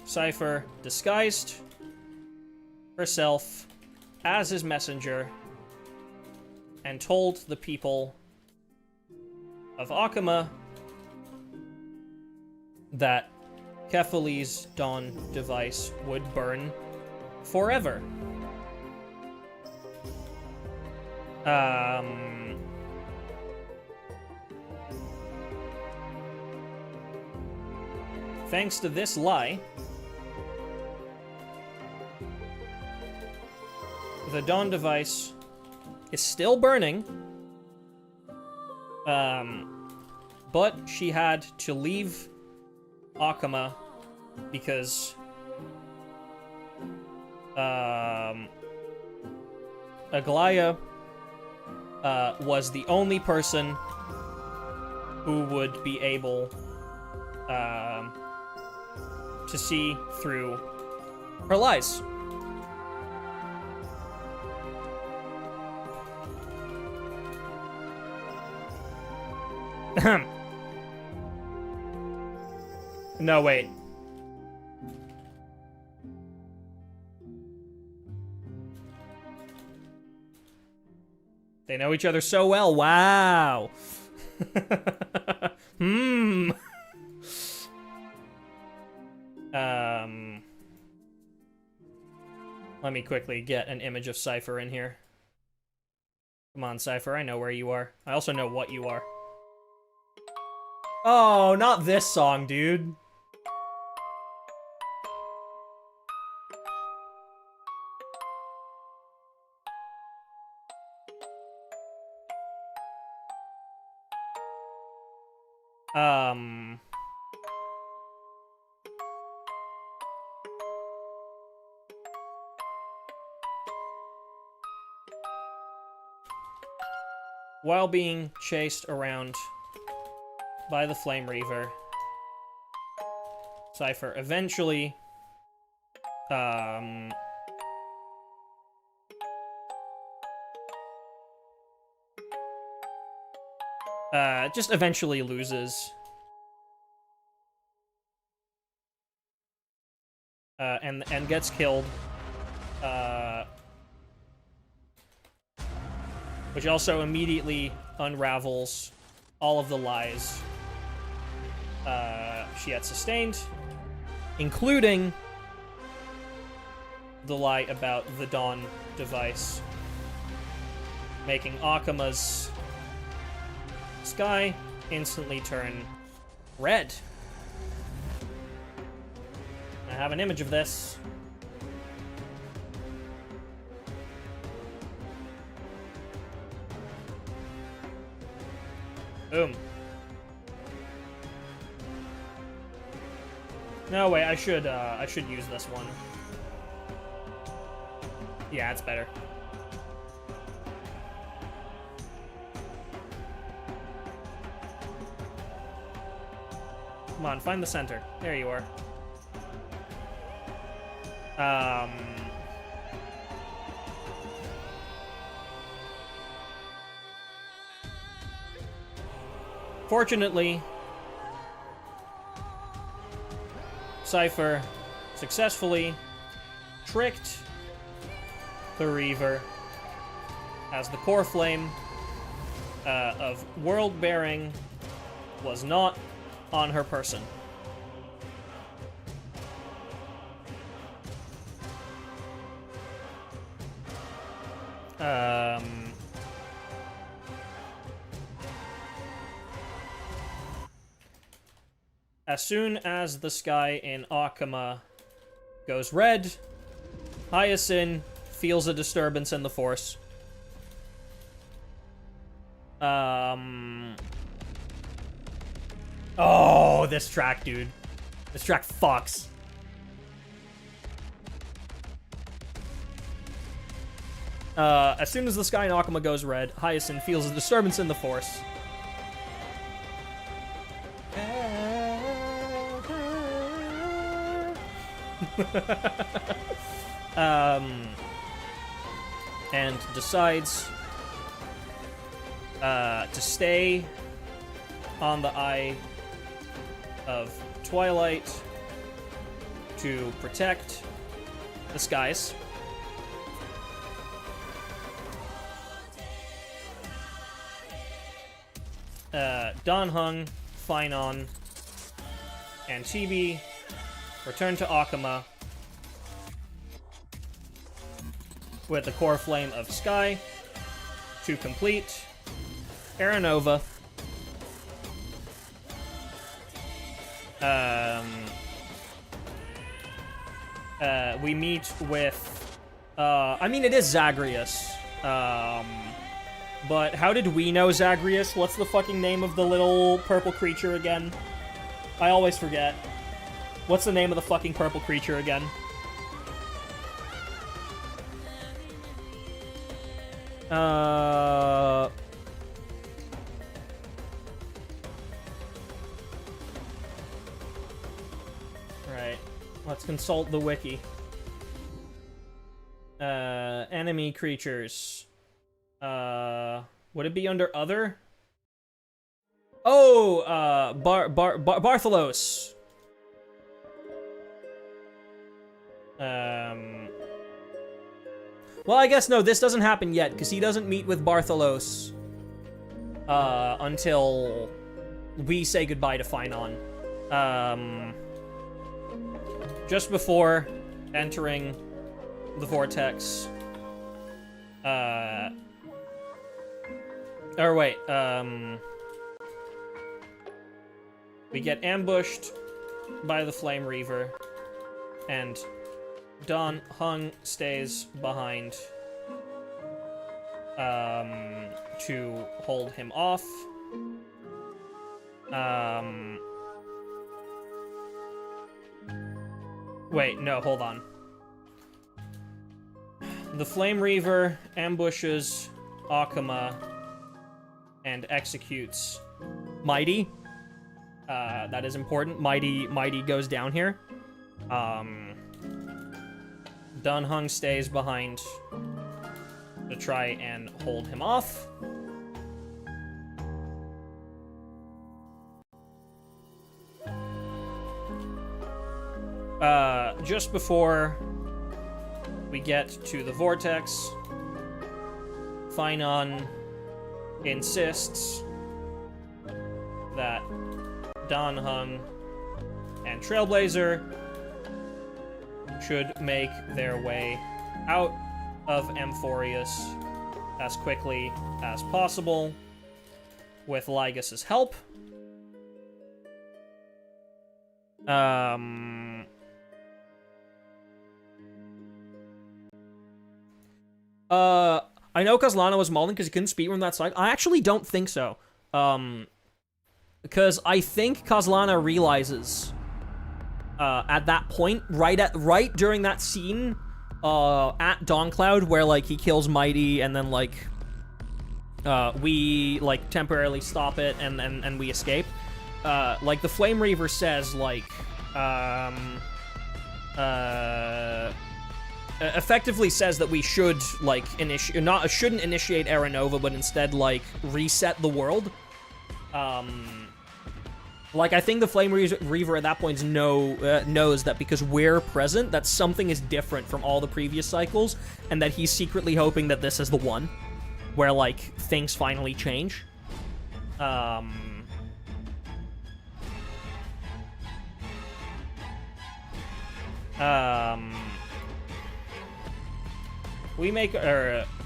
Cypher disguised herself as his messenger and told the people of Akama that Kefali's Dawn device would burn forever. Thanks to this lie, the Dawn device is still burning, but she had to leave Akama because Aglaya was the only person who would be able to see through her lies. No, wait. They know each other so well. Wow. Hmm. Let me quickly get an image of Cypher in here. Come on, Cypher, I know where you are. I also know what you are. Oh, not this song, dude. While being chased around by the Flame Reaver, Cypher eventually, just eventually loses. And gets killed. Which also immediately unravels all of the lies she had sustained, including the lie about the Dawn device, making Akuma's sky instantly turn red. I have an image of this. Boom. No, wait, I should use this one. Yeah, it's better. Come on, find the center. There you are. Fortunately, Cypher successfully tricked the Reaver, as the core flame of world bearing was not on her person. As soon as the sky in Akuma goes red, Hyacinth feels a disturbance in the Force. Oh, this track, dude. This track fucks. As soon as the sky in Akuma goes red, Hyacinth feels a disturbance in the Force. And decides to stay on the Eye of Twilight to protect the skies. Danhung, Finon, and Chibi return to Akuma with the core flame of Sky to complete Aranova. We meet with, I mean, it is Zagreus. But how did we know Zagreus? What's the fucking name of the little purple creature again? I always forget. What's the name of the fucking purple creature again? Right. Let's consult the wiki. Enemy creatures. Would it be under other? Oh, Bartholos. Well, I guess no, this doesn't happen yet, because he doesn't meet with Bartholos until we say goodbye to Phainon. Just before entering the vortex. We get ambushed by the Flame Reaver, and Dan Heng stays behind to hold him off. Wait, no, hold on. The Flame Reaver ambushes Akuma and executes Mighty. That is important. Mighty goes down here. Dan Heng stays behind to try and hold him off. Just before we get to the vortex, Phainon insists that Dan Heng and Trailblazer should make their way out of Amphoreus as quickly as possible with Lygas's help. I know Kozlana was mauling because he couldn't speedrun that side. I actually don't think so. Because I think Kozlana realizes at that point, right during that scene at Dawncloud, where like he kills Mighty and then like we like temporarily stop it and we escape. Like the Flame Reaver says like effectively says that we should like shouldn't initiate Era Nova, but instead like reset the world. Like I think the Flame Reaver at that point knows that because we're present, that something is different from all the previous cycles, and that he's secretly hoping that this is the one where like things finally change.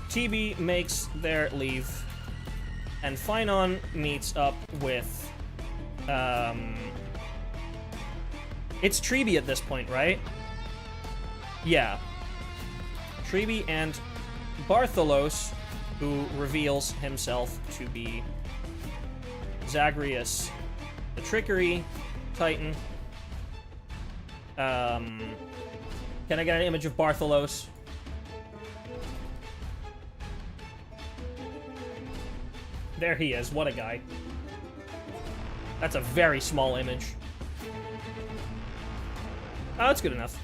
TB makes their leave, and Phainon meets up with, it's Treeby at this point, right? Yeah. Treeby and Bartholos, who reveals himself to be Zagreus, the Trickery Titan. Can I get an image of Bartholos? There he is. What a guy. That's a very small image. Oh, that's good enough.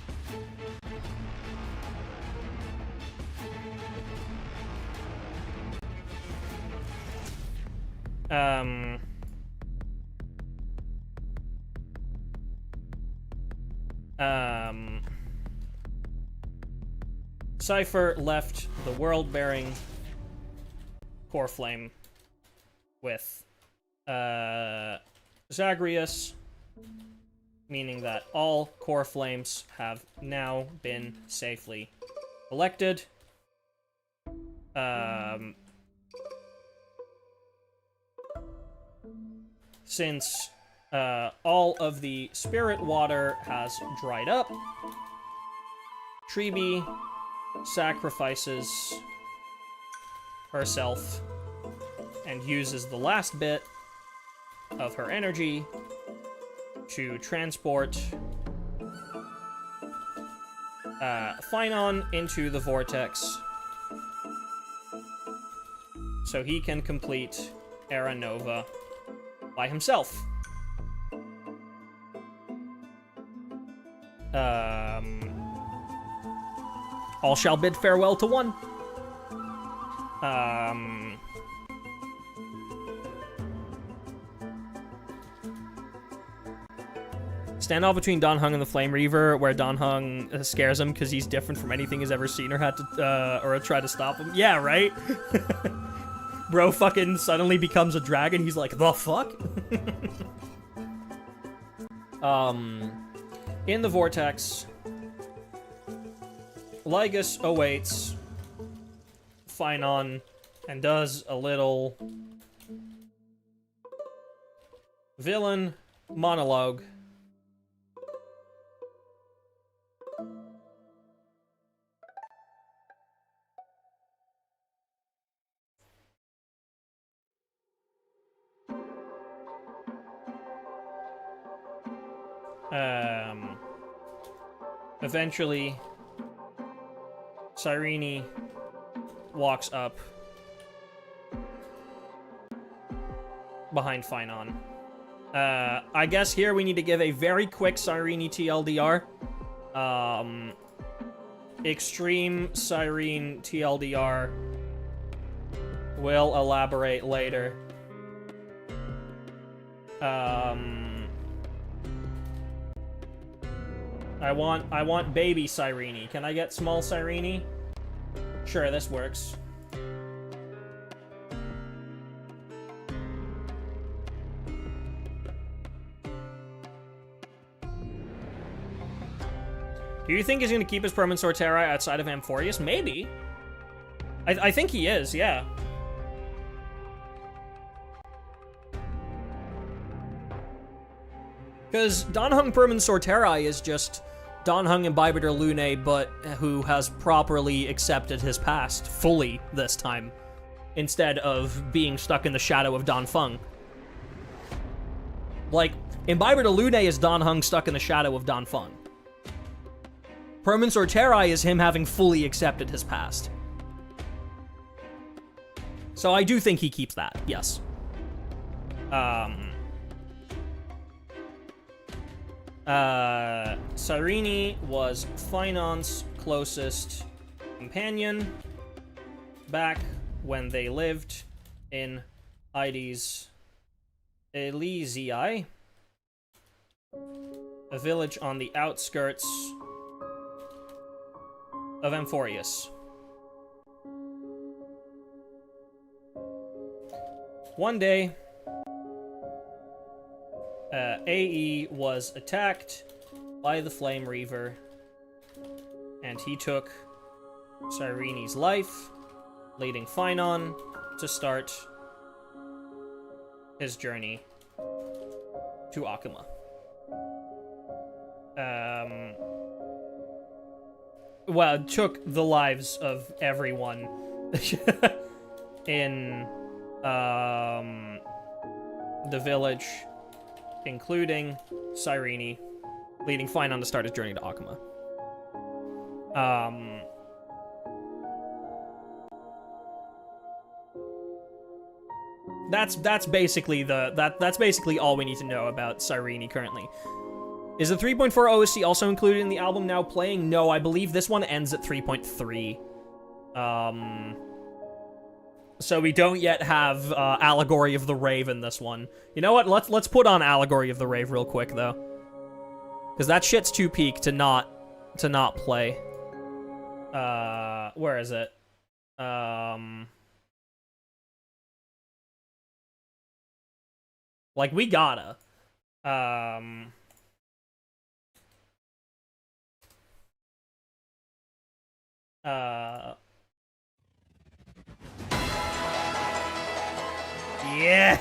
Cypher left the world bearing Core Flame with Zagreus, meaning that all Core Flames have now been safely collected. Since all of the spirit water has dried up, Treeby sacrifices herself and uses the last bit of her energy to transport Phainon into the vortex so he can complete Era Nova by himself. All shall bid farewell to one. Standoff between Dan Heng and the Flame Reaver, where Dan Heng scares him because he's different from anything he's ever seen or had to, or tried to stop him. Yeah, right? Bro fucking suddenly becomes a dragon. He's like, the fuck? In the vortex, Lygus awaits Phynon and does a little villain monologue. Eventually, Cyrene walks up behind Phynon. I guess here we need to give a very quick Cyrene TLDR. Extreme Cyrene TLDR. We'll elaborate later. I want baby Cyrene. Can I get small Cyrene? Sure, this works. Do you think he's gonna keep his permanent Sortera outside of Amphoreus? Maybe. I think he is, yeah. Because Dan Heng Permanent Sortera is just Dan Heng Imbibitor Lune, but who has properly accepted his past fully this time, instead of being stuck in the shadow of Dan Feng. Like, Imbibitor Lune is Dan Heng stuck in the shadow of Dan Feng. Permanent Sortera is him having fully accepted his past. So I do think he keeps that, yes. Cyrene was Phynon's closest companion back when they lived in Ides Elysiae, a village on the outskirts of Amphoreus. One day, AE was attacked by the Flame Reaver, and he took Cyrene's life, leading Phynon to start his journey to Akuma. Well, it took the lives of everyone in the village, including Cyrene, leading Phynon to start his journey to Akuma. That's basically that's basically all we need to know about Cyrene currently. Is the 3.4 OSC also included in the album now playing? No, I believe this one ends at 3.3. So we don't yet have Allegory of the Rave in this one. You know what? Let's put on Allegory of the Rave real quick though, because that shit's too peak to not play. Where is it? Like we gotta. Yeah.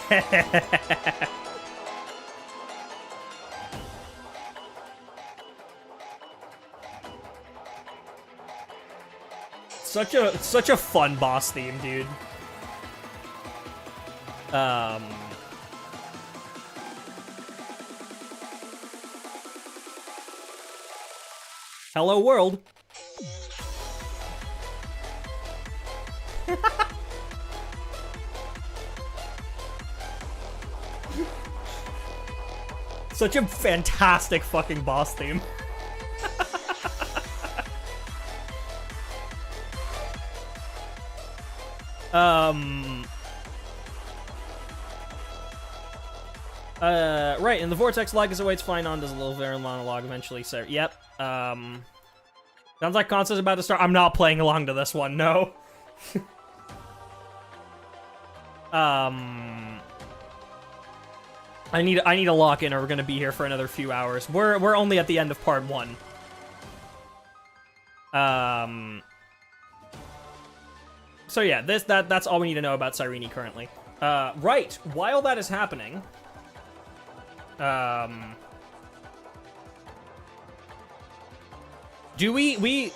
Such a fun boss theme, dude. Hello world. Such a fantastic fucking boss theme. Right, in the Vortex, Lycus awaits Flynon, does a little Veron monologue eventually, so, yep. Sounds like Consta's about to start. I'm not playing along to this one, no. I need a lock-in or we're gonna be here for another few hours. We're only at the end of part 1. So yeah, that's all we need to know about Cyrene currently. Right, while that is happening, do we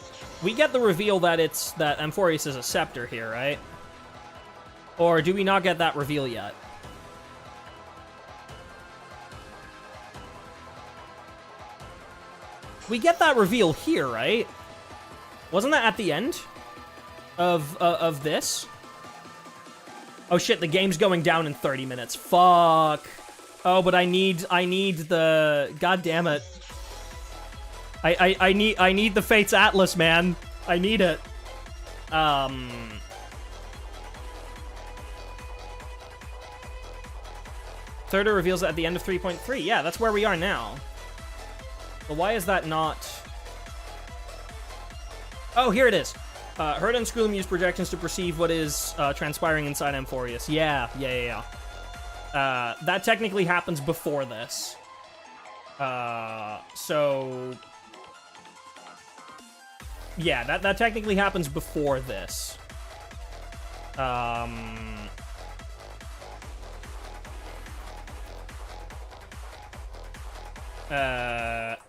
get the reveal that that Amphoreus is a scepter here, right? Or do we not get that reveal yet? We get that reveal here, right? Wasn't that at the end of this? Oh shit, the game's going down in 30 minutes. Fuck. Oh, but I need the... God damn it. I need the Fates Atlas, man. I need it. Thirda reveals it at the end of 3.3. Yeah, that's where we are now. But why is that not... Oh, here it is. Herda and Scroolum use projections to perceive what is transpiring inside Amphoreus. Yeah. That technically happens before this. So... Yeah, that technically happens before this.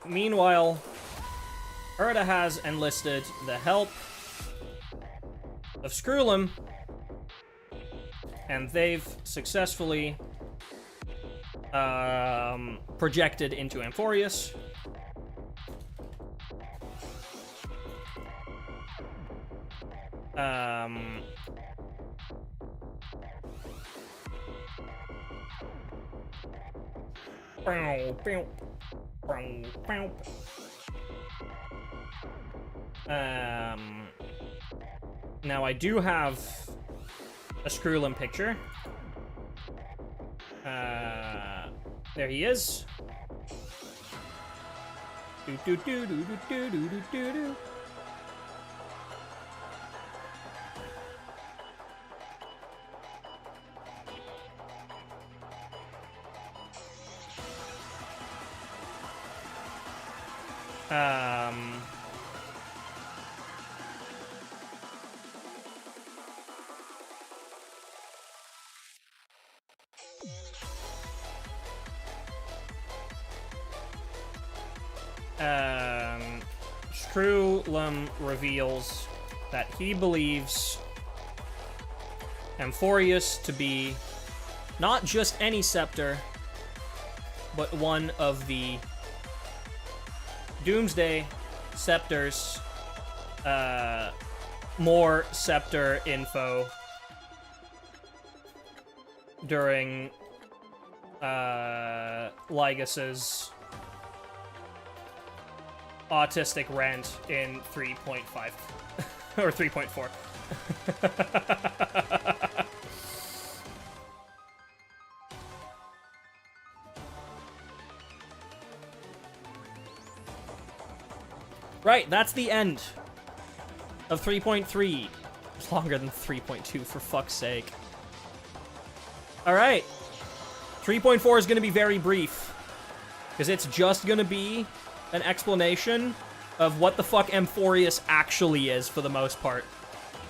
Meanwhile, Herda has enlisted the help of Scroolum, and they've successfully projected into Amphoreus. Now I do have a Scroolum picture. There he is. Scroolum reveals that he believes Amphoreus to be not just any scepter, but one of the Doomsday scepters. More scepter info during Lygas's autistic rant in 3.5 or 3.4. Right, that's the end of 3.3. It's longer than 3.2, for fuck's sake. Alright. 3.4 is going to be very brief, because it's just going to be an explanation of what the fuck Amphoreus actually is, for the most part.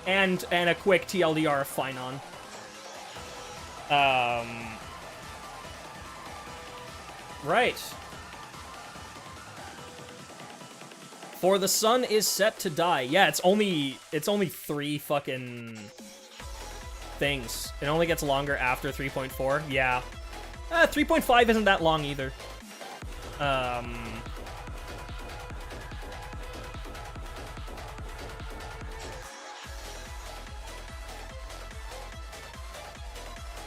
And a quick TLDR of Flynon. Right. For the sun is set to die. Yeah, it's only 3 fucking things. It only gets longer after 3.4. Yeah. 3.5 isn't that long either.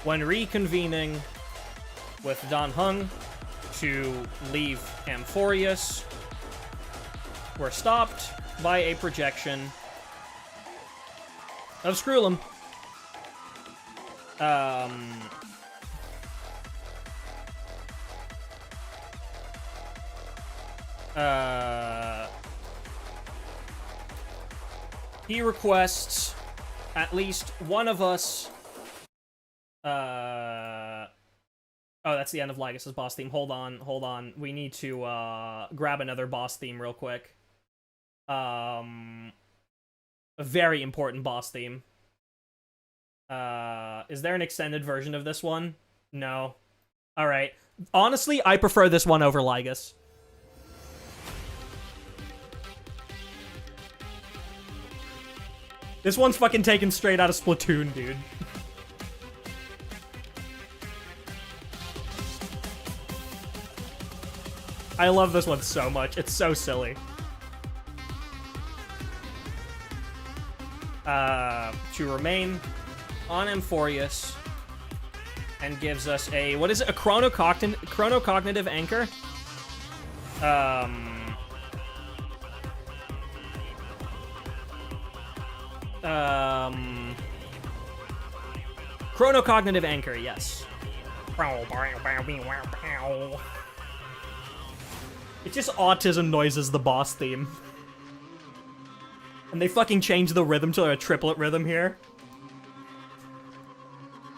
When reconvening with Dan Heng to leave Amphoreus, we're stopped by a projection of Scroolum. He requests at least one of us. Oh, that's the end of Lygus' boss theme. Hold on. We need to grab another boss theme real quick. A very important boss theme. Is there an extended version of this one? No. Alright. Honestly, I prefer this one over Lygus. This one's fucking taken straight out of Splatoon, dude. I love this one so much. It's so silly. To remain on Amphoreus and gives us a, what is it? A chronocognitive anchor? Chronocognitive anchor, yes. It's just autism noises, the boss theme. And they fucking changed the rhythm to a triplet rhythm here.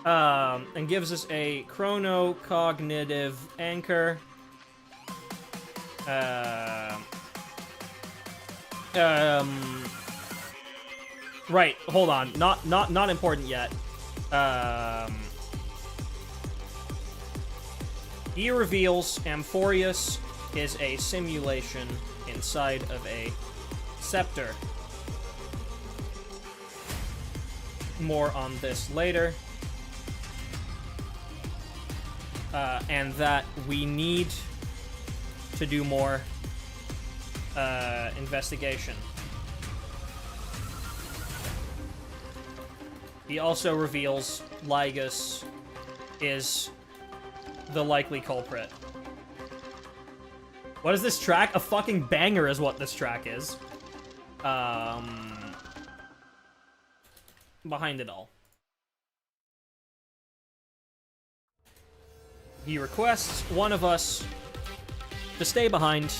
And gives us a chronocognitive anchor. Right, hold on. Not important yet. He reveals Amphoreus is a simulation inside of a scepter. More on this later. And that we need to do more investigation. He also reveals Lygus is the likely culprit. What is this track? A fucking banger is what this track is. Behind it all. He requests one of us to stay behind.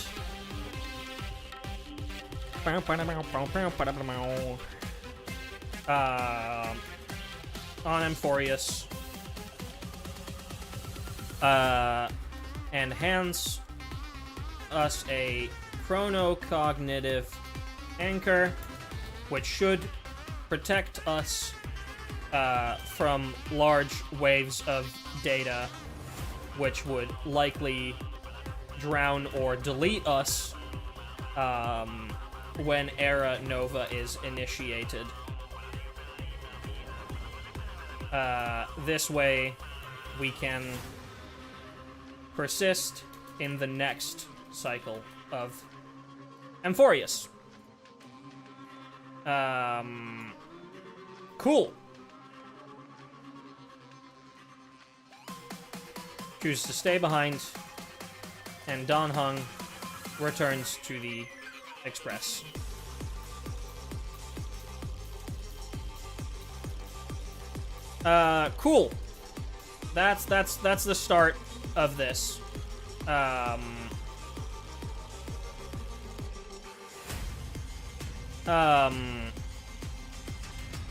On Amphoreus. And hands us a chronocognitive anchor, which should protect us from large waves of data, which would likely drown or delete us when Era Nova is initiated. This way, we can persist in the next cycle of Amphoreus. Cool. Chooses to stay behind, and Don Hung returns to the Express. Cool. That's the start of this.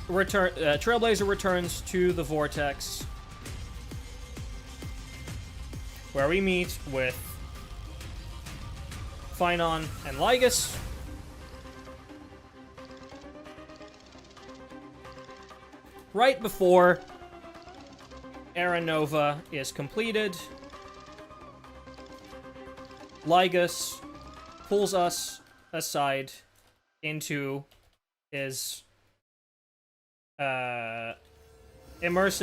Trailblazer returns to the Vortex, where we meet with Phynon and Lygus. Right before Era Nova is completed, Lygus pulls us aside into his immersive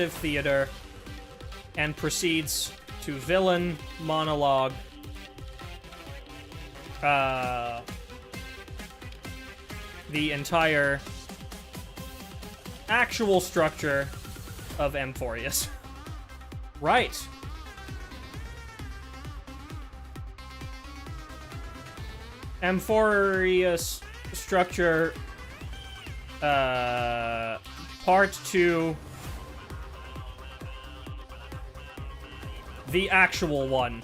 theater and proceeds to villain monologue the entire actual structure of Amphoreus. Right. Amphoreus structure part 2, the actual one.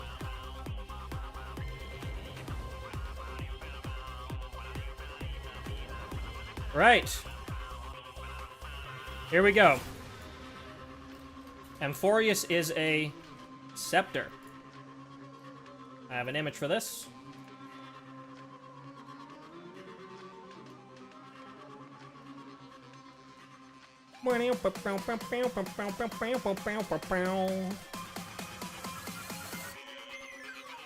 Right. Here we go. Amphoreus is a scepter. I have an image for this.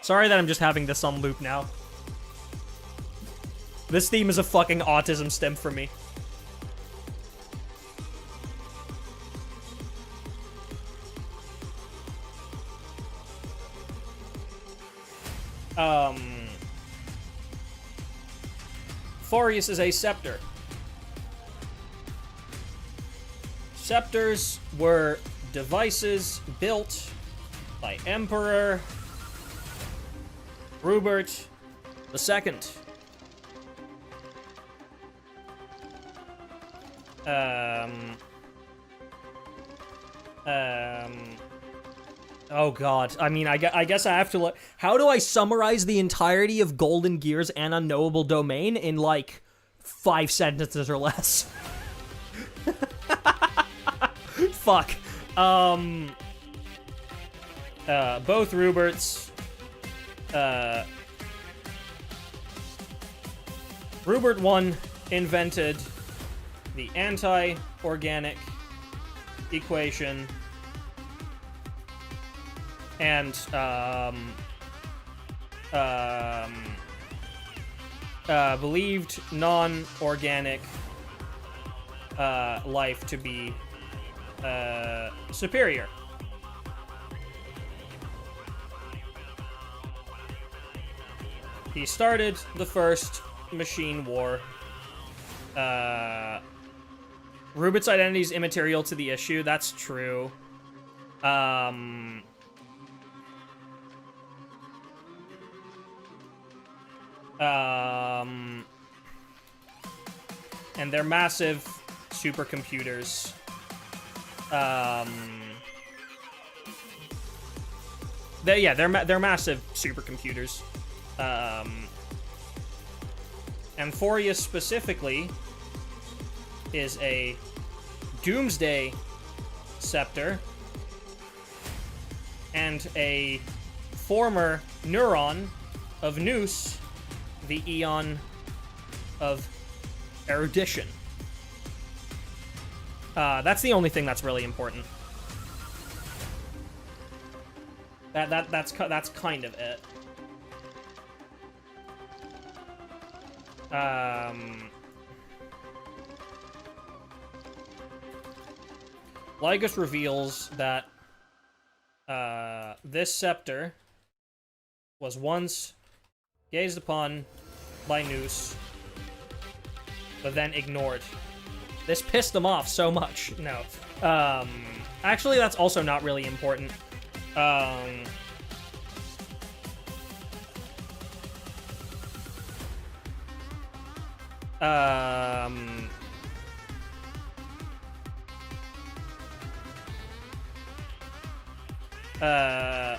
Sorry that I'm just having this on loop now. This theme is a fucking autism stem for me. Amphoreus is a scepter. Scepters were devices built by Emperor Rupert II. Oh god. I mean, I guess I have to look. How do I summarize the entirety of Golden Gears and Unknowable Domain in, like, 5 sentences or less? Fuck. Both Ruperts. Rupert I invented the anti-organic equation and believed non-organic life to be superior. He started the first machine war. Rupert's identity is immaterial to the issue. That's true. And they're massive supercomputers. They're massive supercomputers. Amphoreus specifically is a doomsday scepter and a former neuron of Nous, the Eon of erudition. That's the only thing that's really important. That's kind of it. Lygus reveals that this scepter was once gazed upon by Nous, but then ignored. This pissed them off so much. No. Actually, that's also not really important.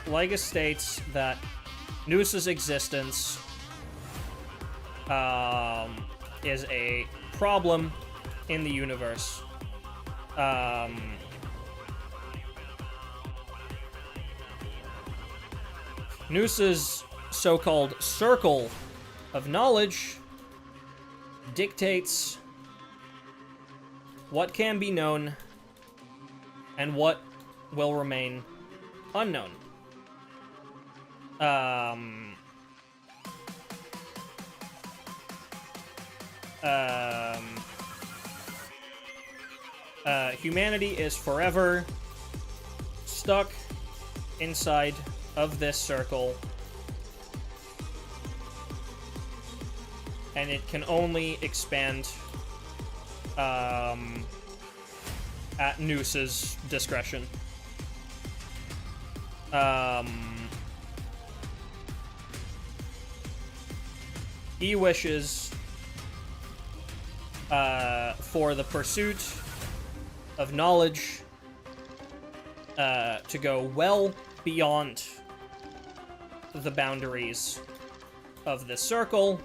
Lygus states that Nous's existence is a problem in the universe. Nous's so-called circle of knowledge dictates what can be known and what will remain unknown. Humanity is forever stuck inside of this circle, and it can only expand at Nous's discretion. He wishes for the pursuit of knowledge to go well beyond the boundaries of the circle.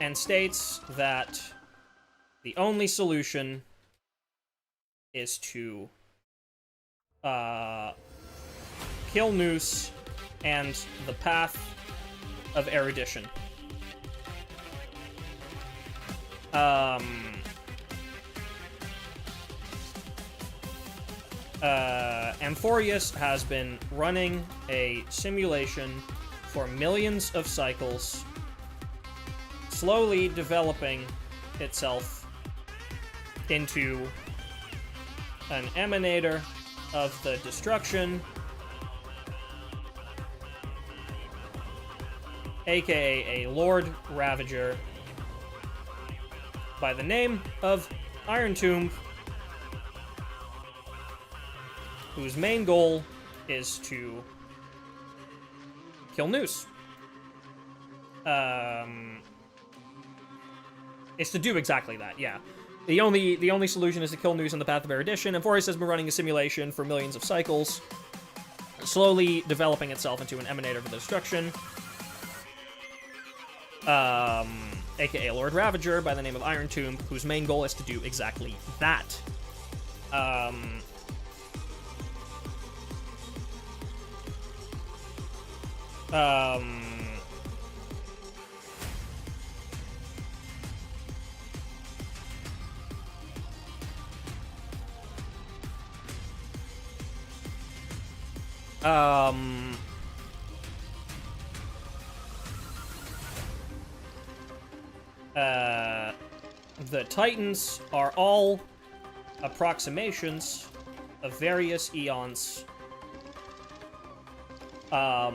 and states that the only solution is to kill Noose and the path of erudition. Amphoreus has been running a simulation for millions of cycles, slowly developing itself into an emanator of the destruction, aka a Lord Ravager, by the name of Iron Tomb, whose main goal is to kill Noose. It's to do exactly that, yeah. The only solution is to kill Noose in the path of erudition. Amphoreus has been running a simulation for millions of cycles, slowly developing itself into an emanator of the destruction. AKA Lord Ravager, by the name of Iron Tomb, whose main goal is to do exactly that. The Titans are all approximations of various eons. I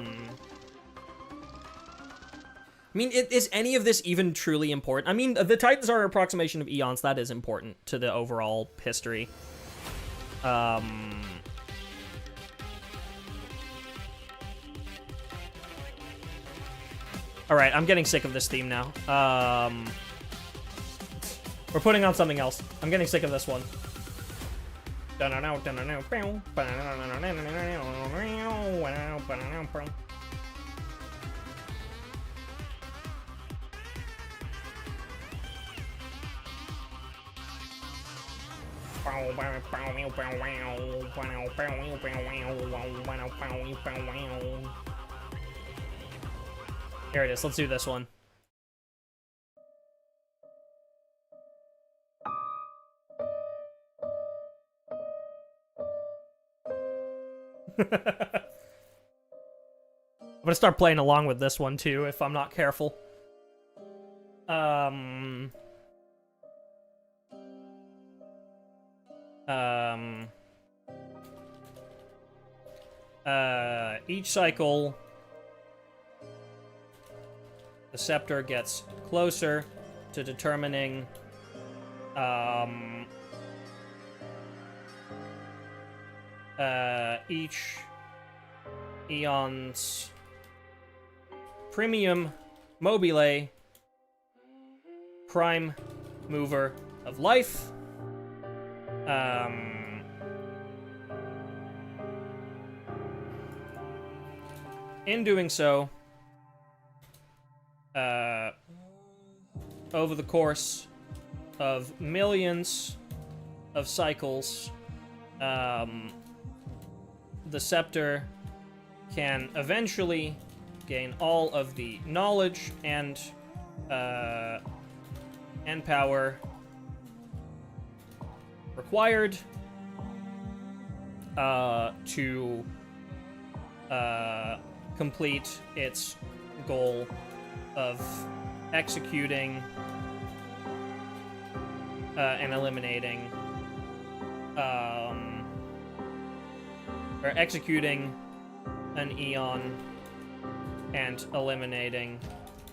mean, is any of this even truly important? I mean, the Titans are an approximation of eons. That is important to the overall history. Alright, I'm getting sick of this theme now. We're putting on something else. I'm getting sick of this one. Here it is. Let's do this one. I'm gonna start playing along with this one too, if I'm not careful. Each cycle, the scepter gets closer to determining each eon's premium mobile prime mover of life. In doing so, over the course of millions of cycles, the scepter can eventually gain all of the knowledge and power required to complete its goal of executing and eliminating or executing an eon and eliminating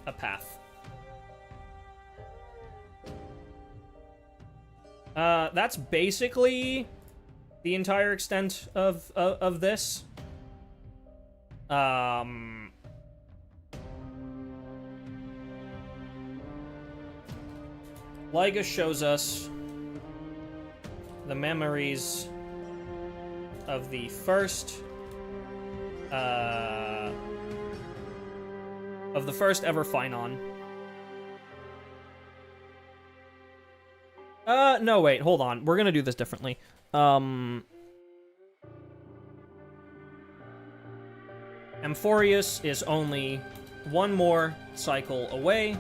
a path. That's basically the entire extent of this. Liga shows us the memories of the first ever Phynon. No, wait, hold on. We're gonna do this differently. Amphoreus is only one more cycle away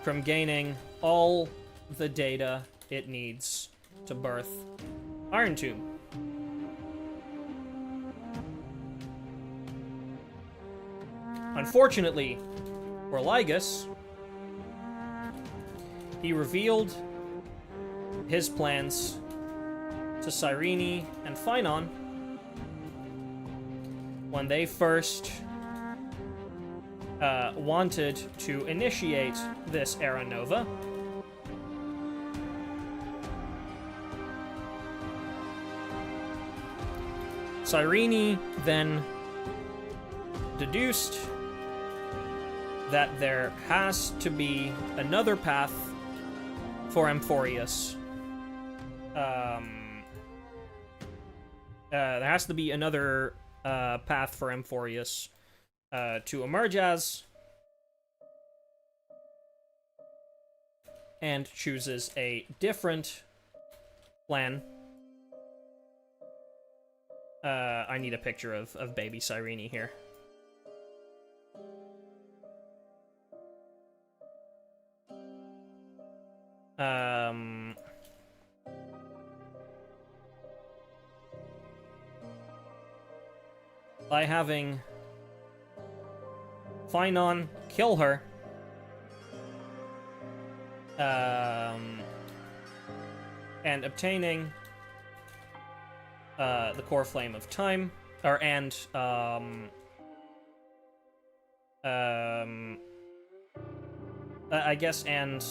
from gaining all the data it needs to birth Iron Tomb. Unfortunately for Lygus, he revealed his plans to Cyrene and Phynon when they first wanted to initiate this Era Nova. Cyrene then deduced that there has to be another path for Amphoreus. There has to be another path for Amphoreus to emerge as, and chooses a different plan. I need a picture of baby Cyrene here. By having Phynon kill her, and obtaining the core flame of time, I guess, and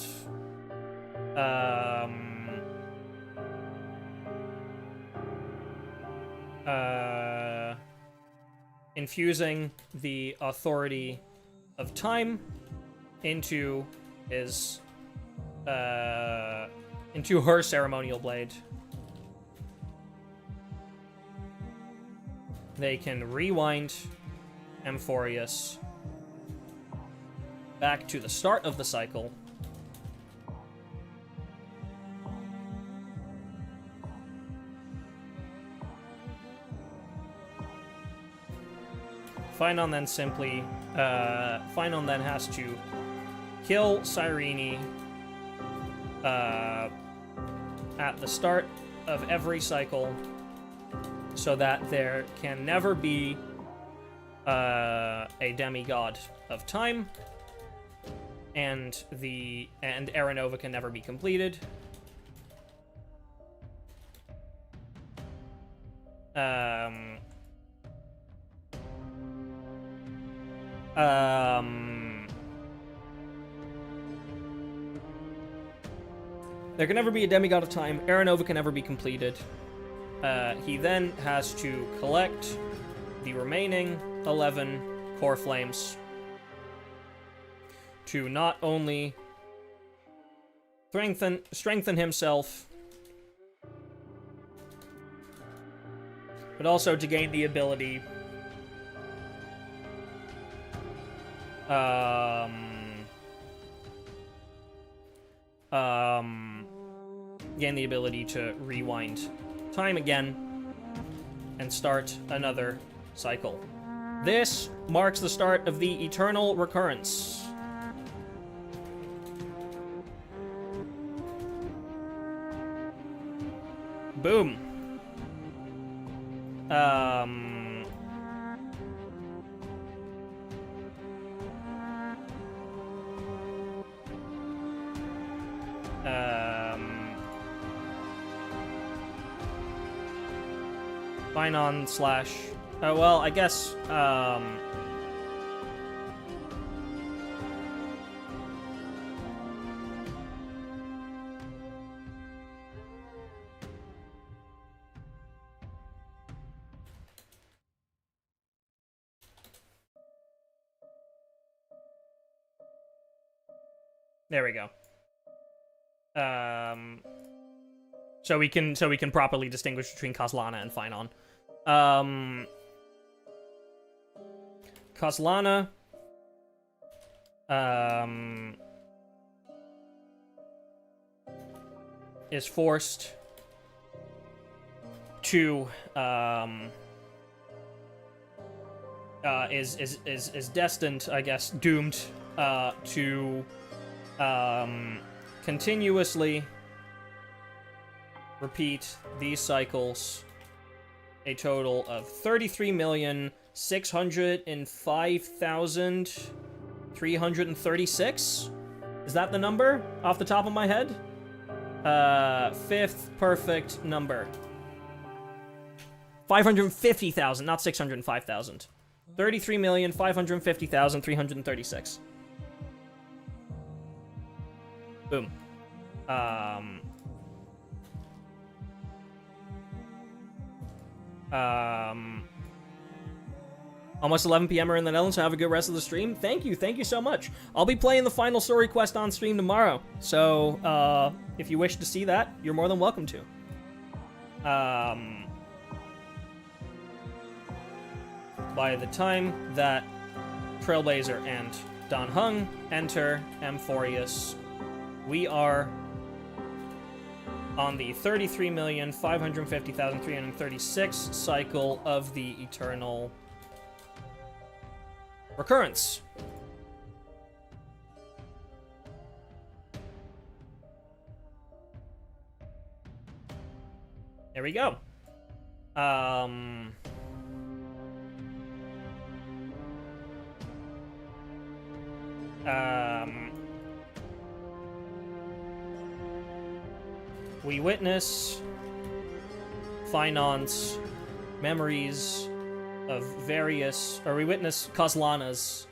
infusing the authority of time into his into her ceremonial blade. They can rewind Amphoreus back to the start of the cycle. Phynon then has to kill Cyrene at the start of every cycle, so that there can never be a demigod of time, and Era Nova can never be completed. There can never be a demigod of time. Era Nova can never be completed. He then has to collect the remaining 11 core flames to not only strengthen himself, but also to gain the ability to rewind time again and start another cycle. This marks the start of the eternal recurrence. Boom. Phynon slash... Oh, well, I guess, there we go. So we can properly distinguish between Kaslana and Phynon. Kaslana is forced to is destined, I guess, doomed to continuously repeat these cycles a total of 33,605,336. Is that the number off the top of my head? Fifth perfect number. 550,000, not 605,000. 33,550,336. Boom. Almost 11 p.m. in the Netherlands, so have a good rest of the stream. Thank you so much. I'll be playing the final story quest on stream tomorrow, so if you wish to see that, you're more than welcome to. By the time that Trailblazer and Don Hung enter Amphoreus, we are on the 33,550,336 cycle of the Eternal Recurrence. There we go. We witness Finon's memories of various, or we witness Kozlana's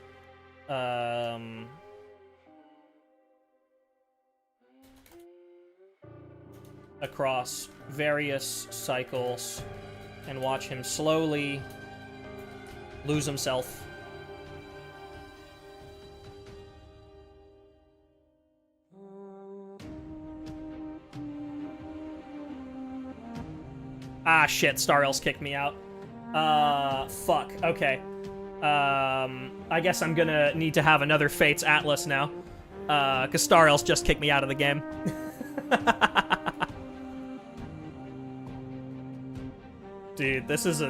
across various cycles and watch him slowly lose himself. Ah, shit, Star Elves kicked me out. Fuck, okay. I guess I'm gonna need to have another Fates Atlas now. Cause Star Elves just kicked me out of the game. Dude, this is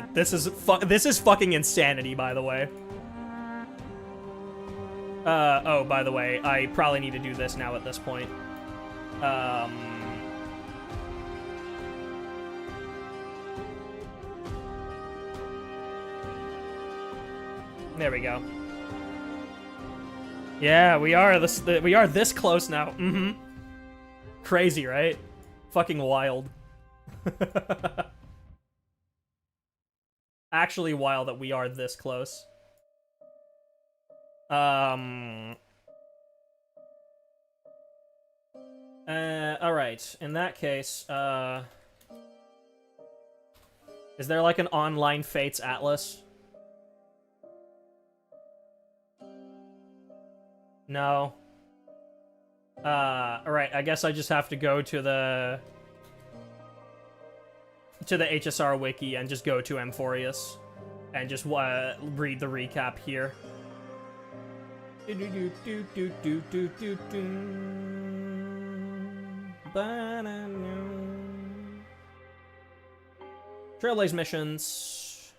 fucking insanity, by the way. Oh, by the way, I probably need to do this now at this point. There we go. Yeah, we are this close now. Mm-hmm. Crazy, right? Fucking wild. Actually wild that we are this close. Alright. In that case, is there like an online Fates Atlas? No. Alright, I guess I just have to go to the HSR wiki and just go to Amphoreus and just read the recap here. Trailblaze missions.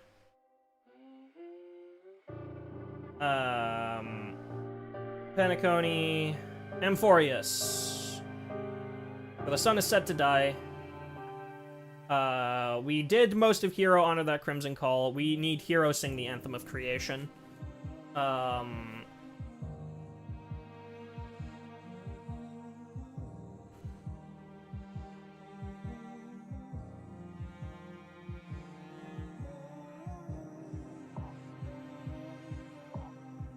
Penacony, Amphoreus. For the sun is set to die. We did most of Hero Honor That Crimson Call. We need Hero sing the Anthem of Creation.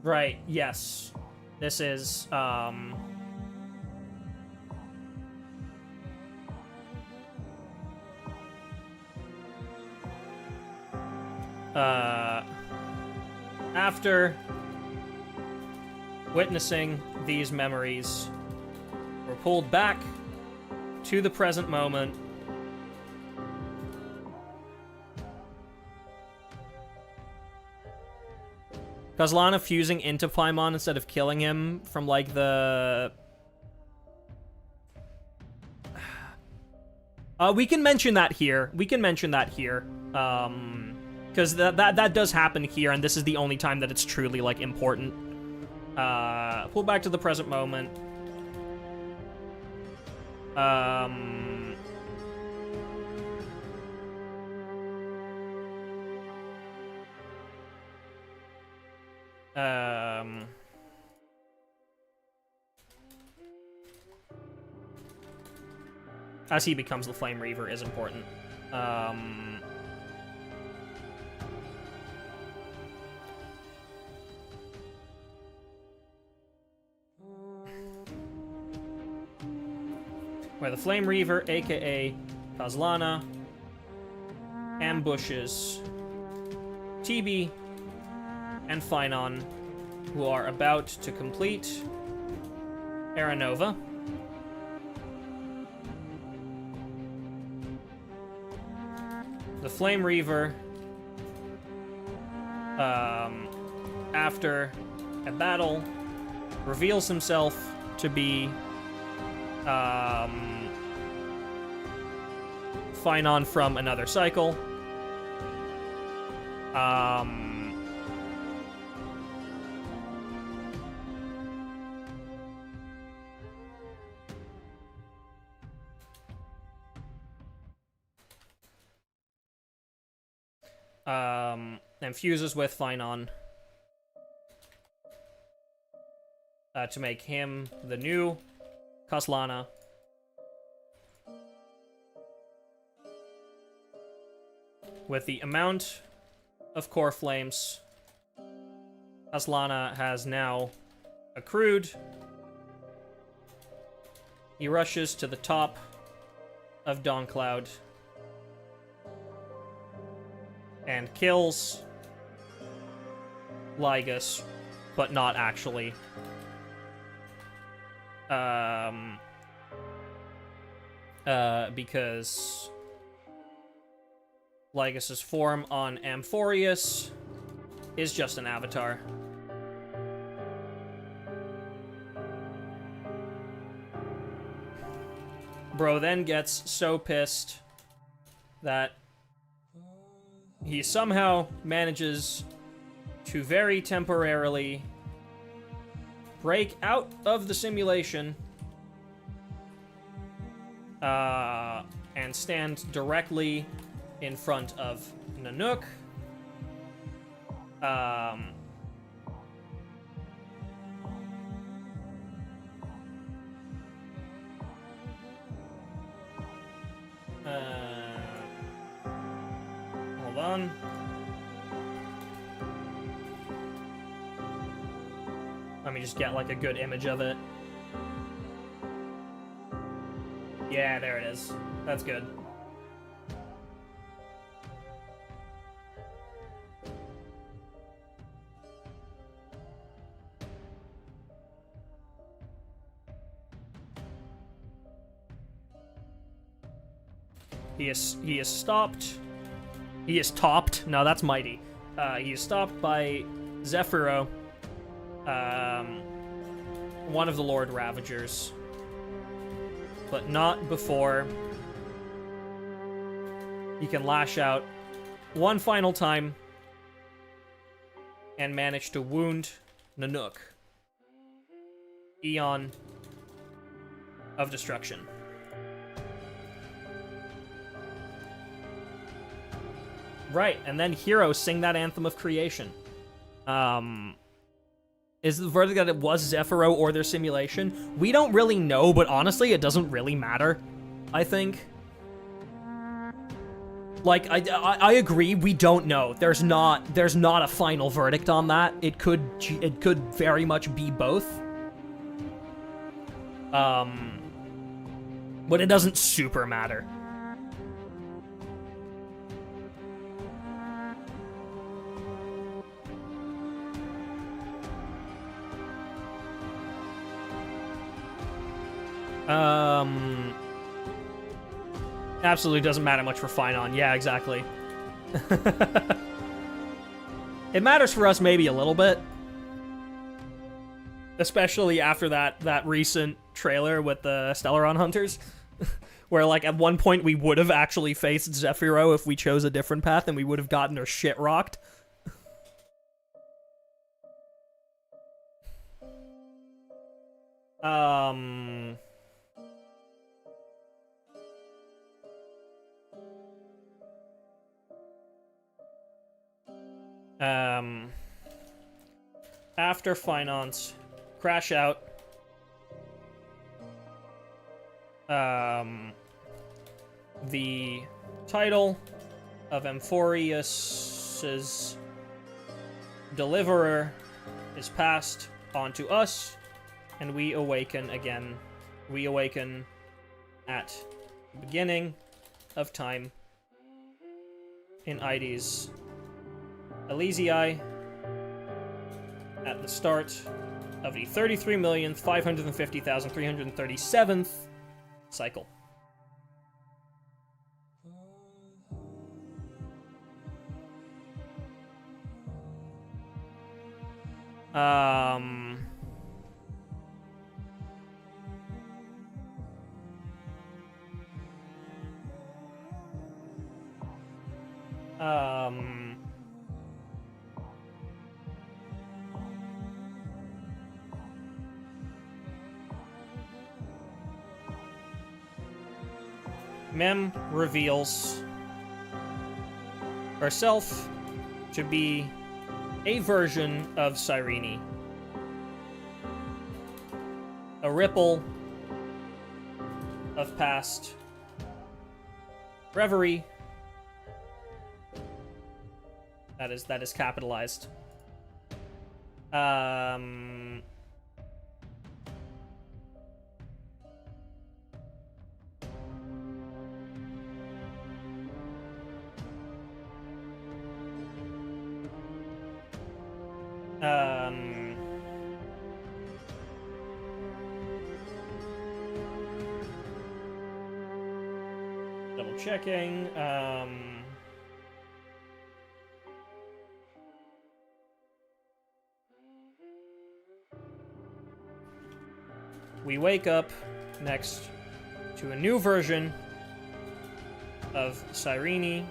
Right, yes. This is, after witnessing these memories, we're pulled back to the present moment. Kozlana fusing into Paimon instead of killing him from, like, the... We can mention that here. Because that does happen here, and this is the only time that it's truly, like, important. Pull back to the present moment. As he becomes the Flame Reaver is important. Where the Flame Reaver, aka Kozlana, ambushes TB and Finon, who are about to complete Aranova. The Flame Reaver, after a battle, reveals himself to be Finon from another cycle. And fuses with Finon to make him the new Kozlana. With the amount of core flames Kozlana has now accrued, he rushes to the top of Dawncloud and kills Lygus, but not actually. Because Lygus's form on Amphoreus is just an avatar. Bro then gets so pissed that he somehow manages to very temporarily break out of the simulation and stand directly in front of Nanook. Hold on. Let me just get, like, a good image of it. Yeah, there it is. That's good. He is stopped. He is topped. No, that's mighty. He is stopped by Zephyro, one of the Lord Ravagers, but not before he can lash out one final time and manage to wound Nanook. Eon of Destruction. Right, and then heroes sing that Anthem of Creation. Is the verdict that it was Zephyro or their simulation? We don't really know, but honestly, it doesn't really matter, I think. Like, I agree, we don't know. There's not a final verdict on that. It could very much be both. But it doesn't super matter. Absolutely doesn't matter much for Finon. Yeah, exactly. It matters for us maybe a little bit. Especially after that recent trailer with the Stellaron Hunters. where, like, at one point we would have actually faced Zephyro if we chose a different path, and we would have gotten her shit rocked. After finance, crash out. The title of Amphoreus's deliverer is passed on to us, and we awaken again. We awaken at the beginning of time in Ides Elysiae at the start of the 33,550,337th cycle. Mem reveals herself to be a version of Cyrene. A ripple of past reverie. That is capitalized. Double checking. We wake up next to a new version of Cyrene.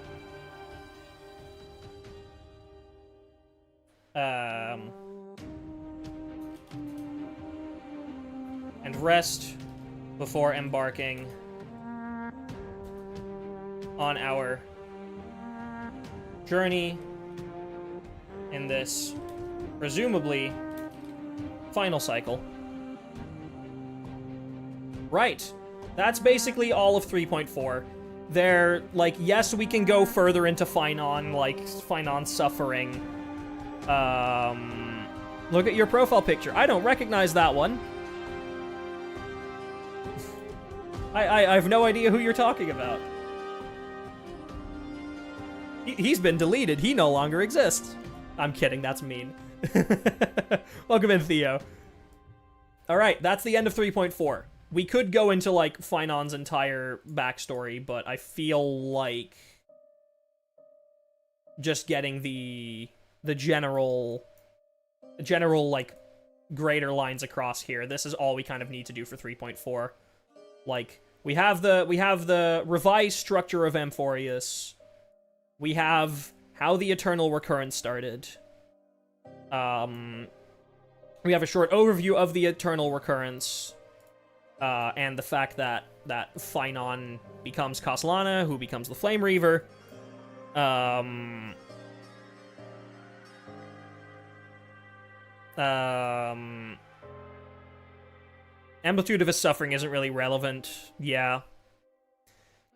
And rest before embarking on our journey in this, presumably, final cycle. Right. That's basically all of 3.4. They're, like, yes, we can go further into Finon, like, Finon's suffering. Look at your profile picture. I don't recognize that one. I have no idea who you're talking about. He's been deleted. He no longer exists. I'm kidding. That's mean. Welcome in, Theo. Alright, that's the end of 3.4. We could go into, like, Finon's entire backstory, but I feel like just getting the general, like, greater lines across here. This is all we kind of need to do for 3.4. Like, we have the revised structure of Amphoreus. We have how the Eternal Recurrence started. We have a short overview of the Eternal Recurrence, and the fact that Finon becomes Castellana, who becomes the Flame Reaver. Amplitude of his suffering isn't really relevant. Yeah.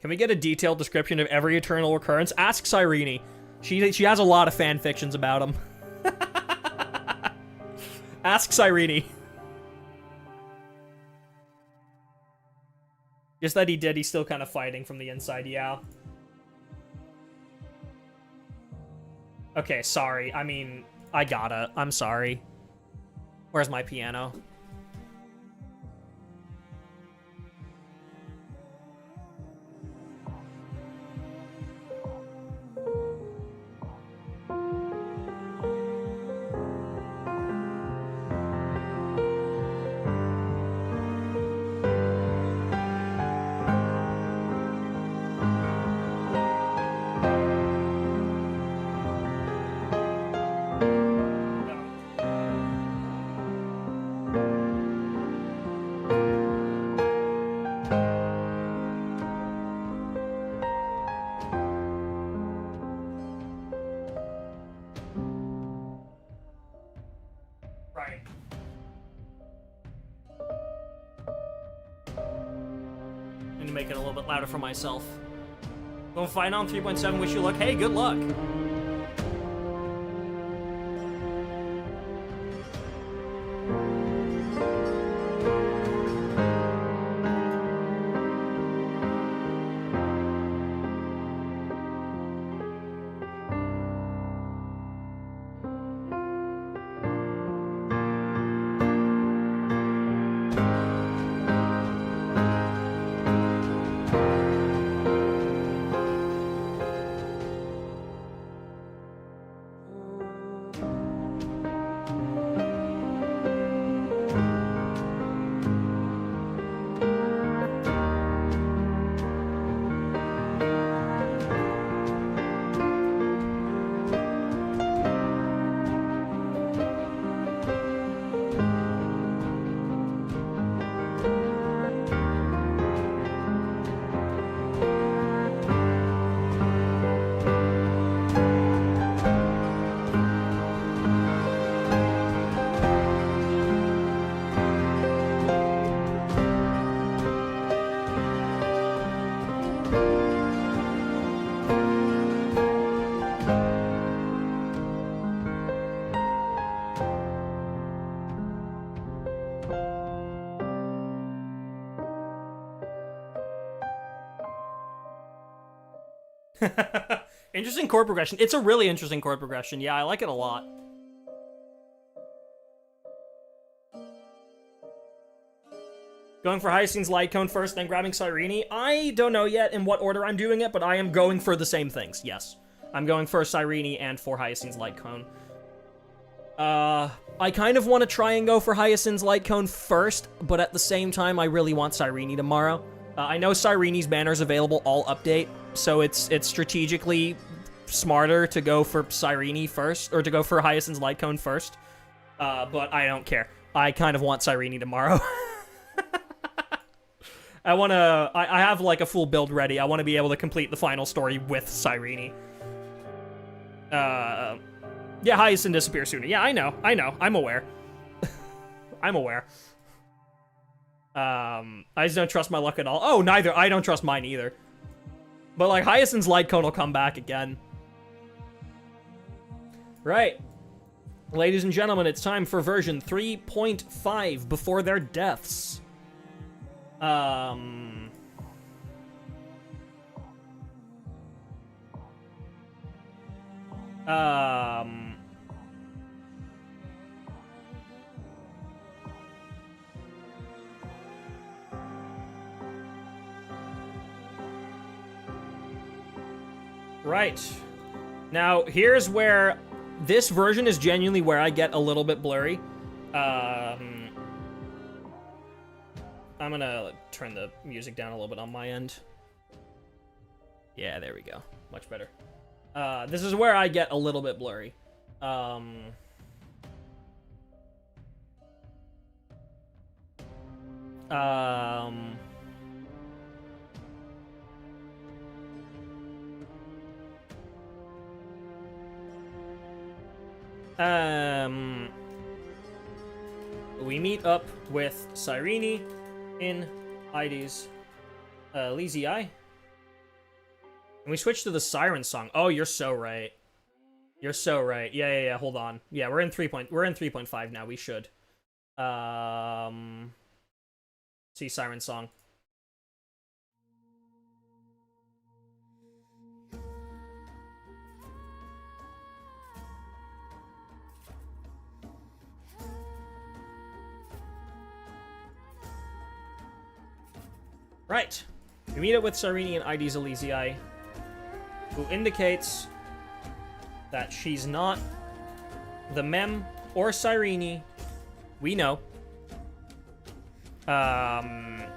Can we get a detailed description of every Eternal Recurrence? Ask Cyrene. She has a lot of fan fictions about him. Ask Cyrene. Just that he's still kind of fighting from the inside, yeah. Okay, sorry. I mean, I'm sorry. Where's my piano? can make it a little bit louder for myself. Going fine on 3.7, wish you luck. Hey, good luck. Interesting chord progression. It's a really interesting chord progression. Yeah, I like it a lot. Going for Hyacinth's Light Cone first, then grabbing Cyrene. I don't know yet in what order I'm doing it, but I am going for the same things, yes. I'm going for Cyrene and for Hyacinth's Light Cone. I kind of want to try and go for Hyacinth's Light Cone first, but at the same time, I really want Cyrene tomorrow. I know Cyrene's banner's available all update, so it's strategically smarter to go for Cyrene first, or to go for Hyacinth's Light Cone first. But I don't care. I kind of want Cyrene tomorrow. I have like a full build ready. I want to be able to complete the final story with Cyrene. Yeah, Hyacinth disappears sooner. Yeah, I know. I'm aware. I'm aware. I just don't trust my luck at all. Oh, neither. I don't trust mine either. But, like, Hyacinth's Light Cone will come back again. Right. Ladies and gentlemen, it's time for version 3.5 before their deaths. Right. Now, here's where this version is genuinely where I get a little bit blurry. I'm gonna turn the music down a little bit on my end. Yeah, there we go. Much better. This is where I get a little bit blurry. We meet up with Cyrene in Heidi's Lizzie Eye. And we switch to the Siren song. Oh, you're so right. You're so right. Yeah, hold on. Yeah, we're in 3.5 now. We should. See Siren song. Right. We meet up with Cyrene and ID's Elysiae, who indicates that she's not the Mem or Cyrene. We know. But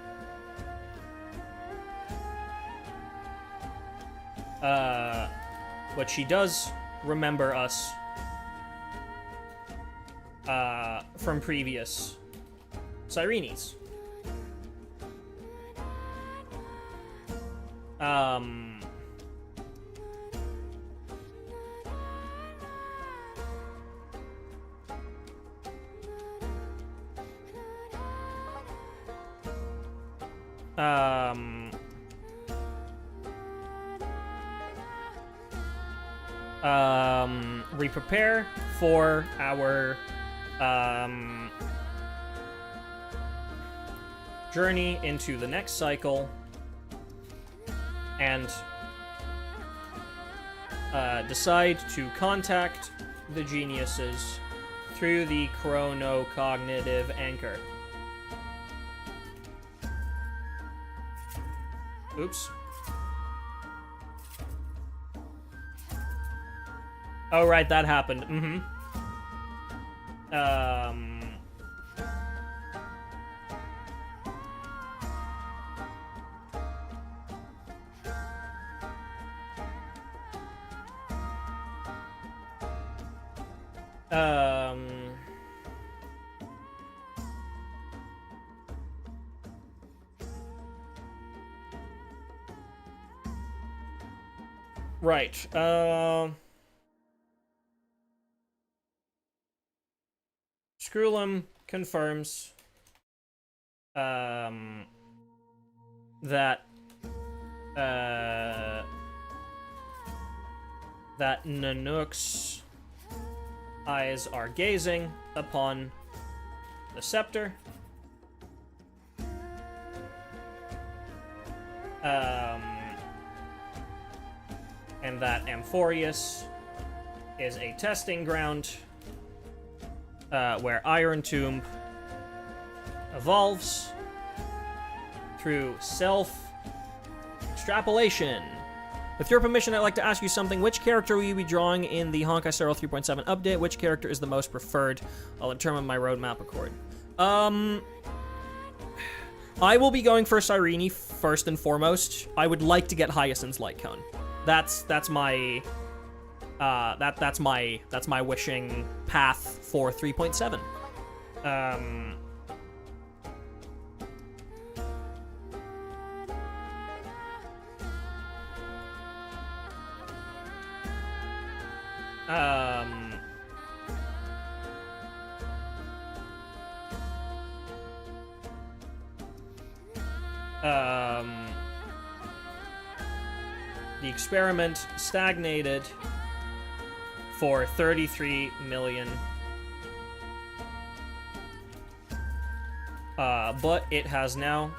she does remember us from previous Cyrenes. We prepare for our journey into the next cycle, and decide to contact the geniuses through the chronocognitive anchor. Oops. Oh, right, that happened. Mm-hmm. Right. Screwlum confirms that Nanook's eyes are gazing upon the scepter. And that Amphoreus is a testing ground where Iron Tomb evolves through self-extrapolation. With your permission, I'd like to ask you something. Which character will you be drawing in the Honkai Star Rail 3.7 update? Which character is the most preferred? I'll determine my roadmap accordingly. I will be going for Cyrene first and foremost. I would like to get Hyacinth's Light Cone. That's my wishing path for 3.7. The experiment stagnated for 33 million. But it has now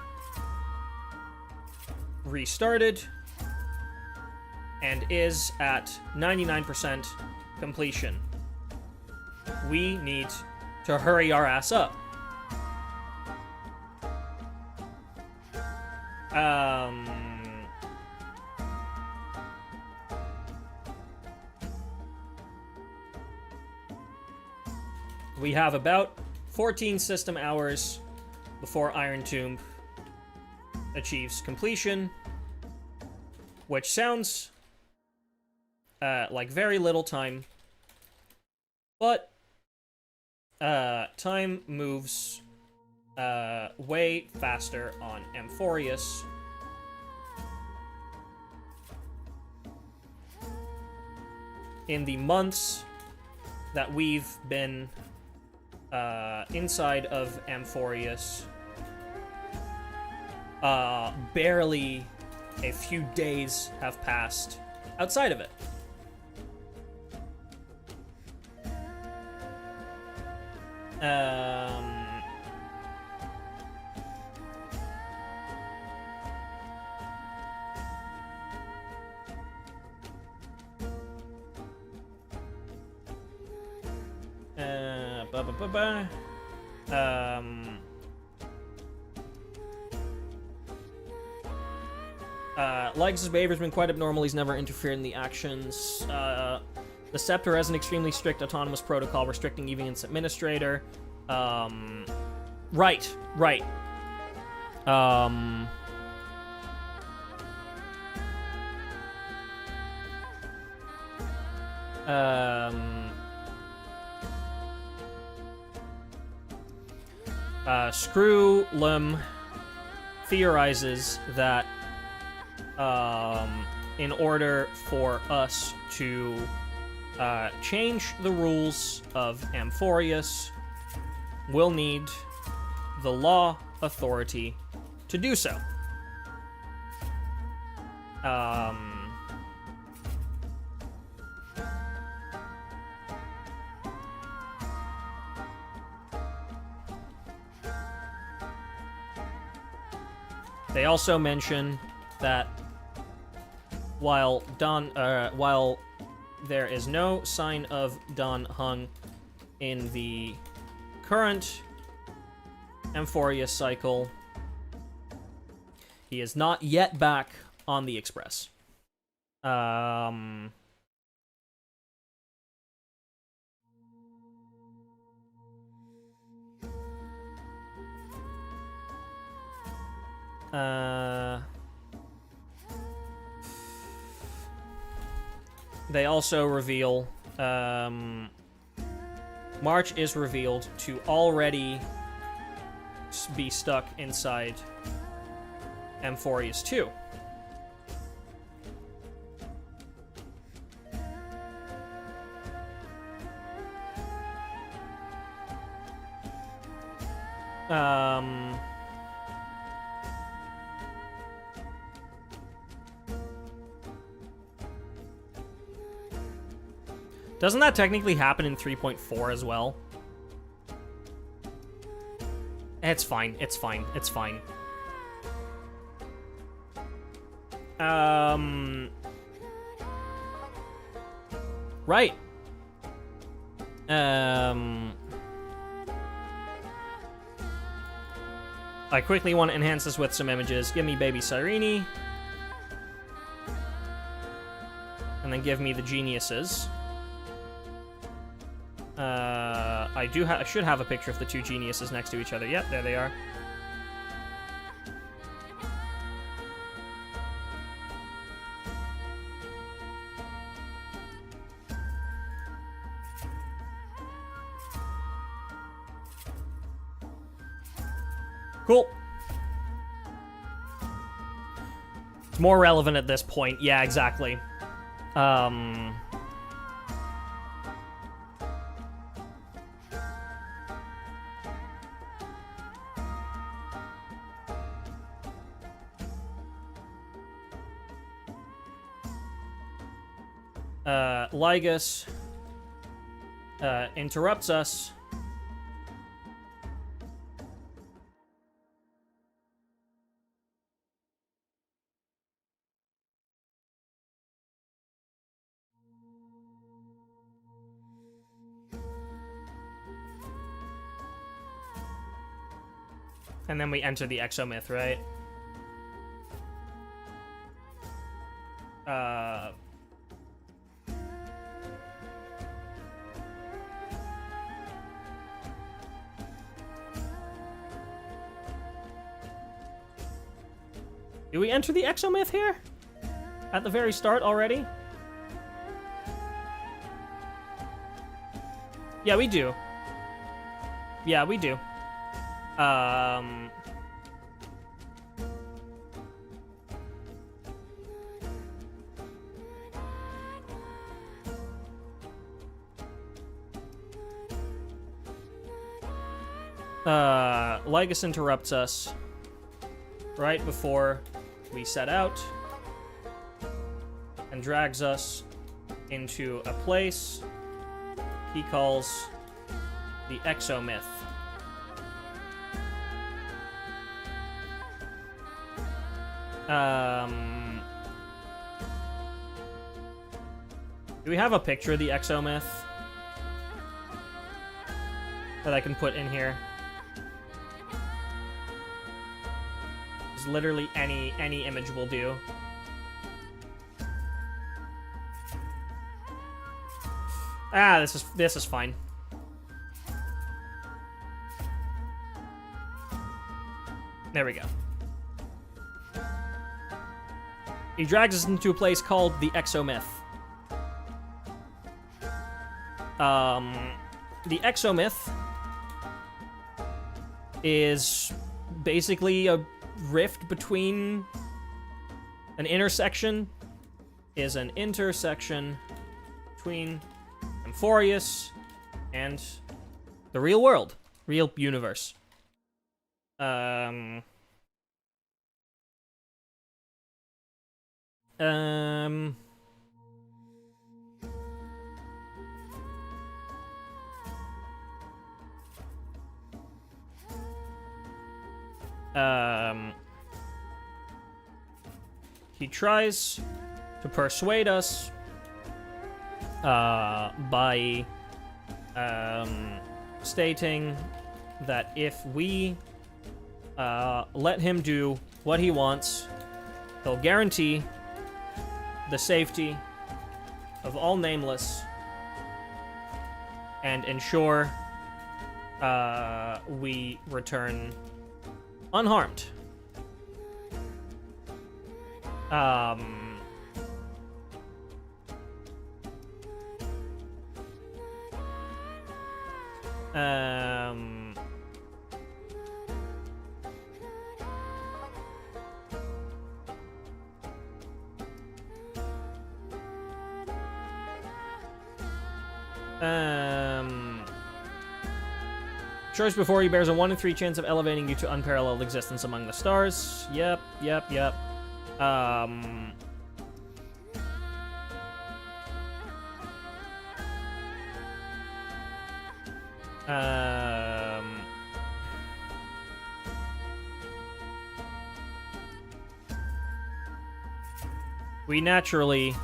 restarted and is at 99% completion. We need to hurry our ass up. We have about 14 system hours before Iron Tomb achieves completion, which sounds like very little time, but time moves way faster on Amphoreus. In the months that we've been inside of Amphoreus, barely a few days have passed outside of it. Legs' behavior's been quite abnormal. He's never interfered in the actions. The Scepter has an extremely strict autonomous protocol restricting even its administrator. Right. Screwlum theorizes that in order for us to change the rules of Amphoreus, we'll need the law authority to do so. They also mention that while there is no sign of Dan Heng in the current Amphoreus cycle, he is not yet back on the Express. They also reveal, March is revealed to already be stuck inside Amphoreus 2. Doesn't that technically happen in 3.4 as well? It's fine. It's fine. It's fine. Right. I quickly want to enhance this with some images. Give me baby Cyrene. And then give me the geniuses. I should have a picture of the two geniuses next to each other. Yep, there they are. Cool. It's more relevant at this point. Yeah, exactly. Lygus interrupts us. And then we enter the exomyth, right? Do we enter the exomyth here? At the very start already? Yeah, we do. Yeah, we do. Lygus interrupts us right before we set out and drags us into a place he calls the exomyth. Do we have a picture of the exomyth that I can put in here? Just literally any image will do. Ah, this is fine. There we go. He drags us into a place called the exomyth. The exomyth is basically a rift between an intersection between Amphoreus and the real world, real universe. he tries to persuade us by stating that if we let him do what he wants, he'll guarantee the safety of all nameless and ensure we return unharmed. Choice before you bears a 1 in 3 chance of elevating you to unparalleled existence among the stars. Yep. We naturally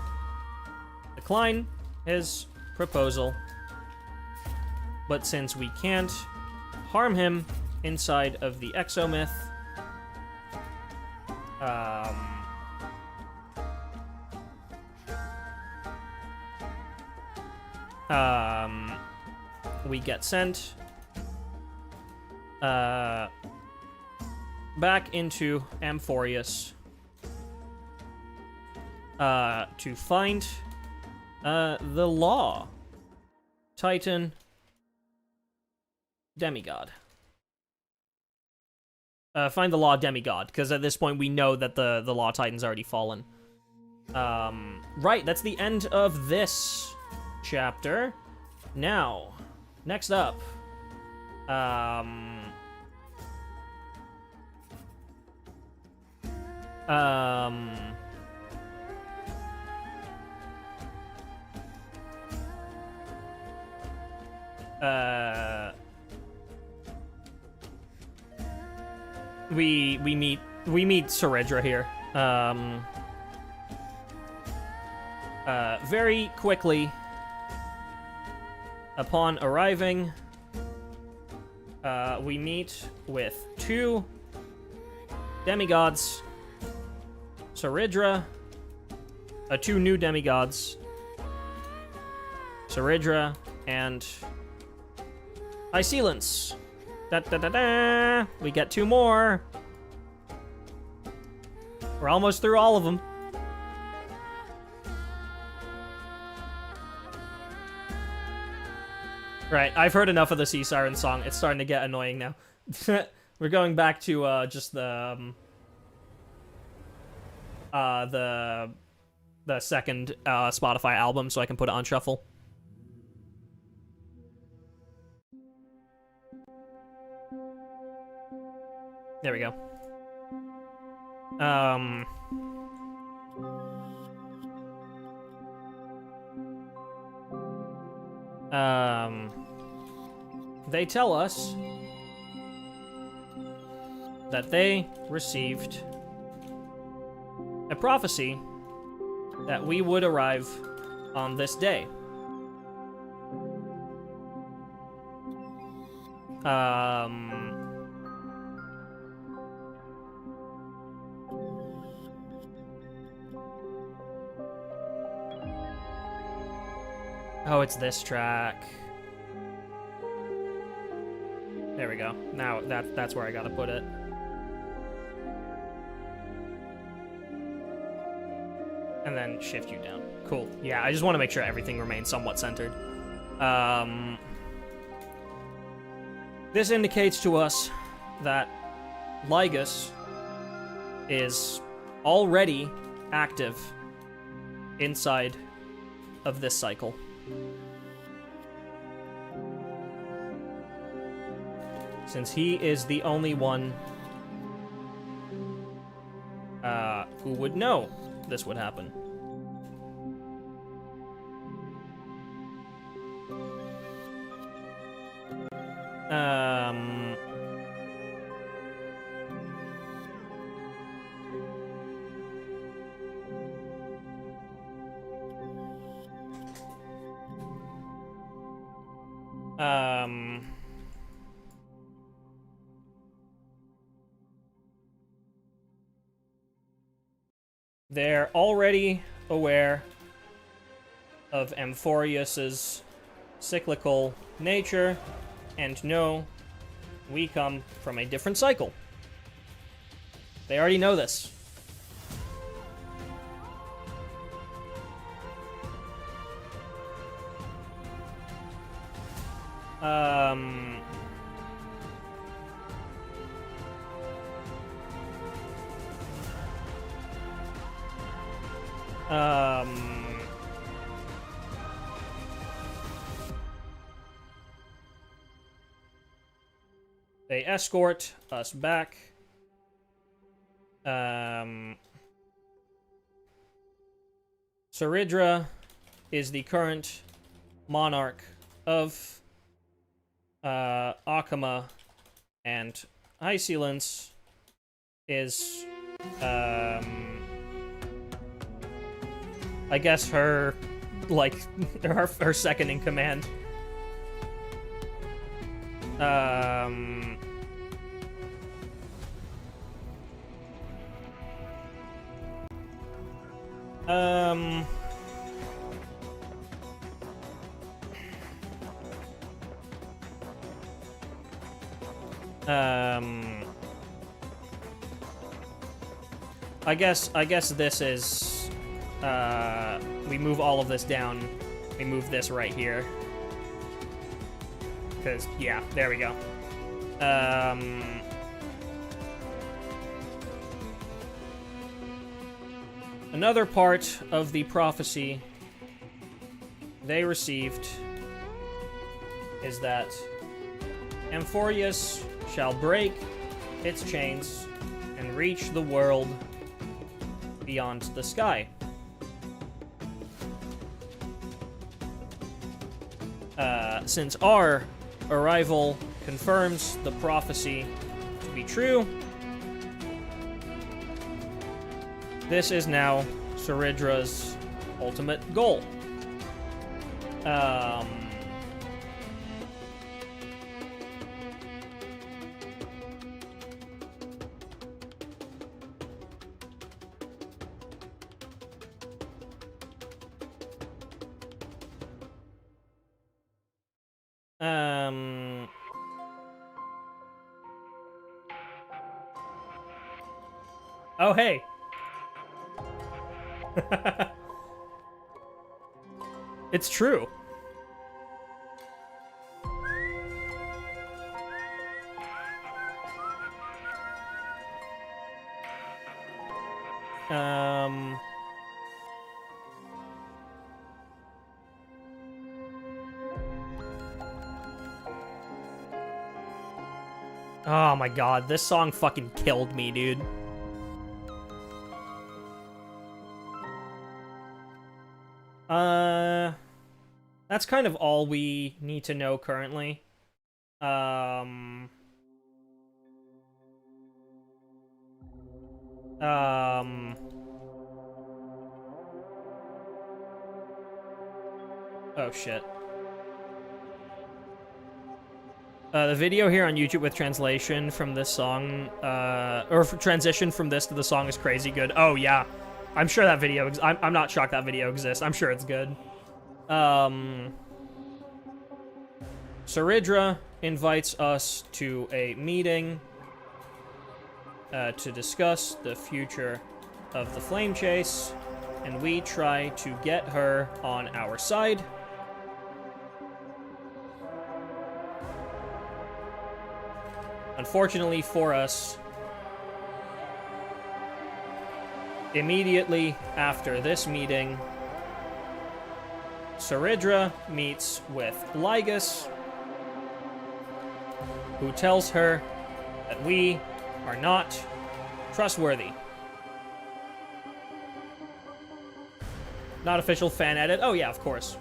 decline his proposal, but since we can't harm him inside of the exomyth, we get sent back into Amphoreus to find the Law Titan Demigod. Find the Law Demigod, because at this point we know that the Law Titan's already fallen. Right, that's the end of this chapter. Now, next up, we meet Saridra here. Very quickly upon arriving, we meet with 2 demigods, Saridra, 2 new demigods, Saridra and Isilence. Da-da-da-da! We get 2 more. We're almost through all of them. Right, I've heard enough of the Sea Siren song. It's starting to get annoying now. We're going back to just the second Spotify album, so I can put it on shuffle. There we go. They tell us that they received a prophecy that we would arrive on this day. Oh, it's this track. There we go. Now that's where I gotta put it. And then shift you down. Cool. Yeah, I just want to make sure everything remains somewhat centered. This indicates to us that Lygus is already active inside of this cycle. Since he is the only one who would know this would happen. They're already aware of Amphoreus's cyclical nature, and know we come from a different cycle. They already know this. They escort us back. Saridra is the current monarch of Akama, and Isolence is, I guess her, like, her second in command. I guess this is, we move all of this down. We move this right here. Because, yeah, there we go. Another part of the prophecy they received is that Amphoreus shall break its chains and reach the world beyond the sky. Since our arrival confirms the prophecy to be true, this is now Saridra's ultimate goal. Oh, hey. It's true. Oh my god, this song fucking killed me, dude. That's kind of all we need to know currently. Oh shit. The video here on YouTube with translation from this song, or transition from this to the song is crazy good. Oh yeah, I'm sure that video, I'm not shocked that video exists. I'm sure it's good. Saridra invites us to a meeting to discuss the future of the Flame Chase, and we try to get her on our side. Unfortunately for us, immediately after this meeting, Saridra meets with Lygus, who tells her that we are not trustworthy. Not official fan edit. Oh yeah, of course.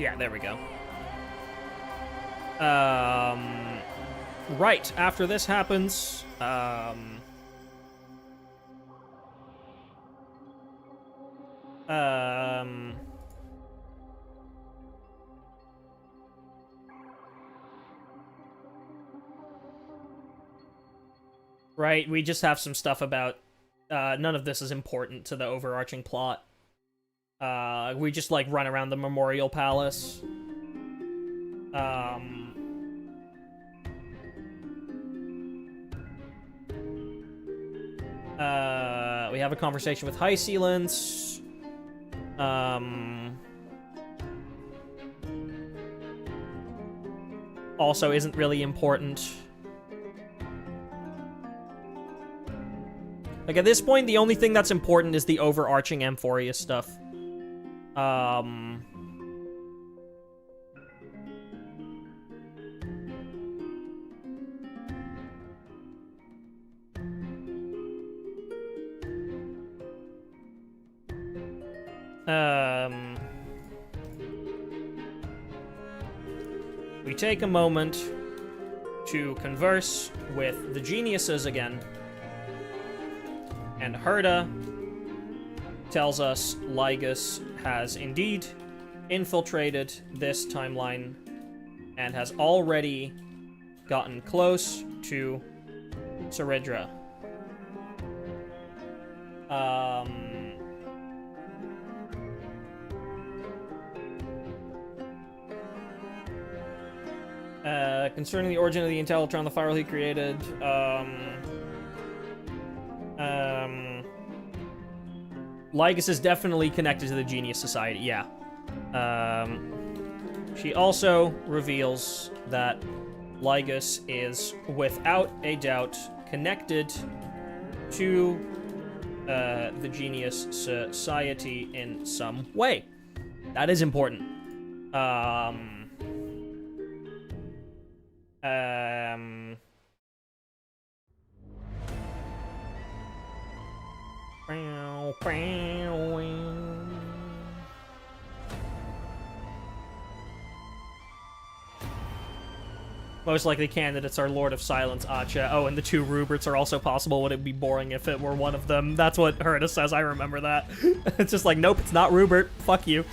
Yeah, there we go. Right, after this happens, right, we just have some stuff about, none of this is important to the overarching plot. We just, like, run around the Memorial Palace. We have a conversation with High Sealants. Also isn't really important. Like, at this point, the only thing that's important is the overarching Amphoreus stuff. We take a moment to converse with the geniuses again, and Herda tells us Lygus has indeed infiltrated this timeline and has already gotten close to Saridra. Concerning the origin of the Intellitron, the firewall he created, Lygus is definitely connected to the Genius Society, yeah. She also reveals that Lygus is, without a doubt, connected to the Genius Society in some way. That is important. Most likely candidates are Lord of Silence, Acha. Oh, and the two Ruberts are also possible. Would it be boring if it were one of them? That's what Herda says. I remember that. It's just like, nope, it's not Rubert. Fuck you.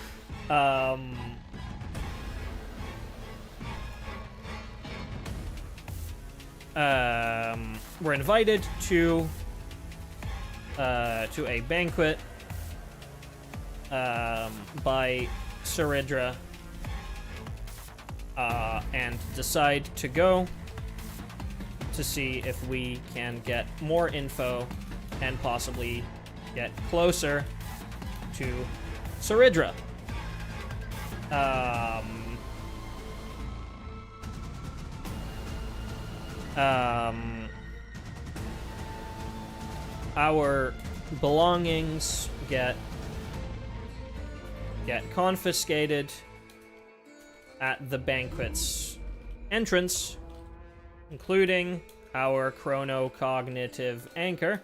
We're invited to a banquet by Saridra, and decide to go to see if we can get more info and possibly get closer to Saridra. Our belongings get confiscated at the banquet's entrance, including our chronocognitive anchor.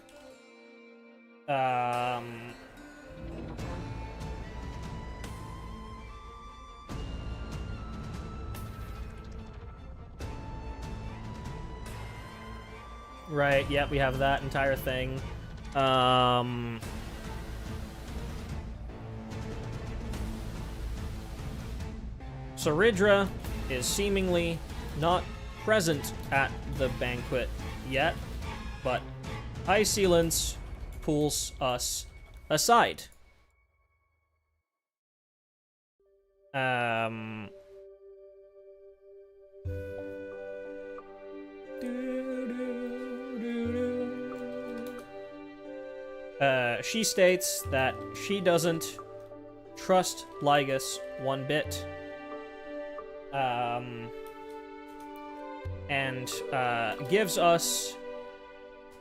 Right, yep, we have that entire thing. Saridra is seemingly not present at the banquet yet, but High Sealants pulls us aside. She states that she doesn't trust Lygus one bit. And gives us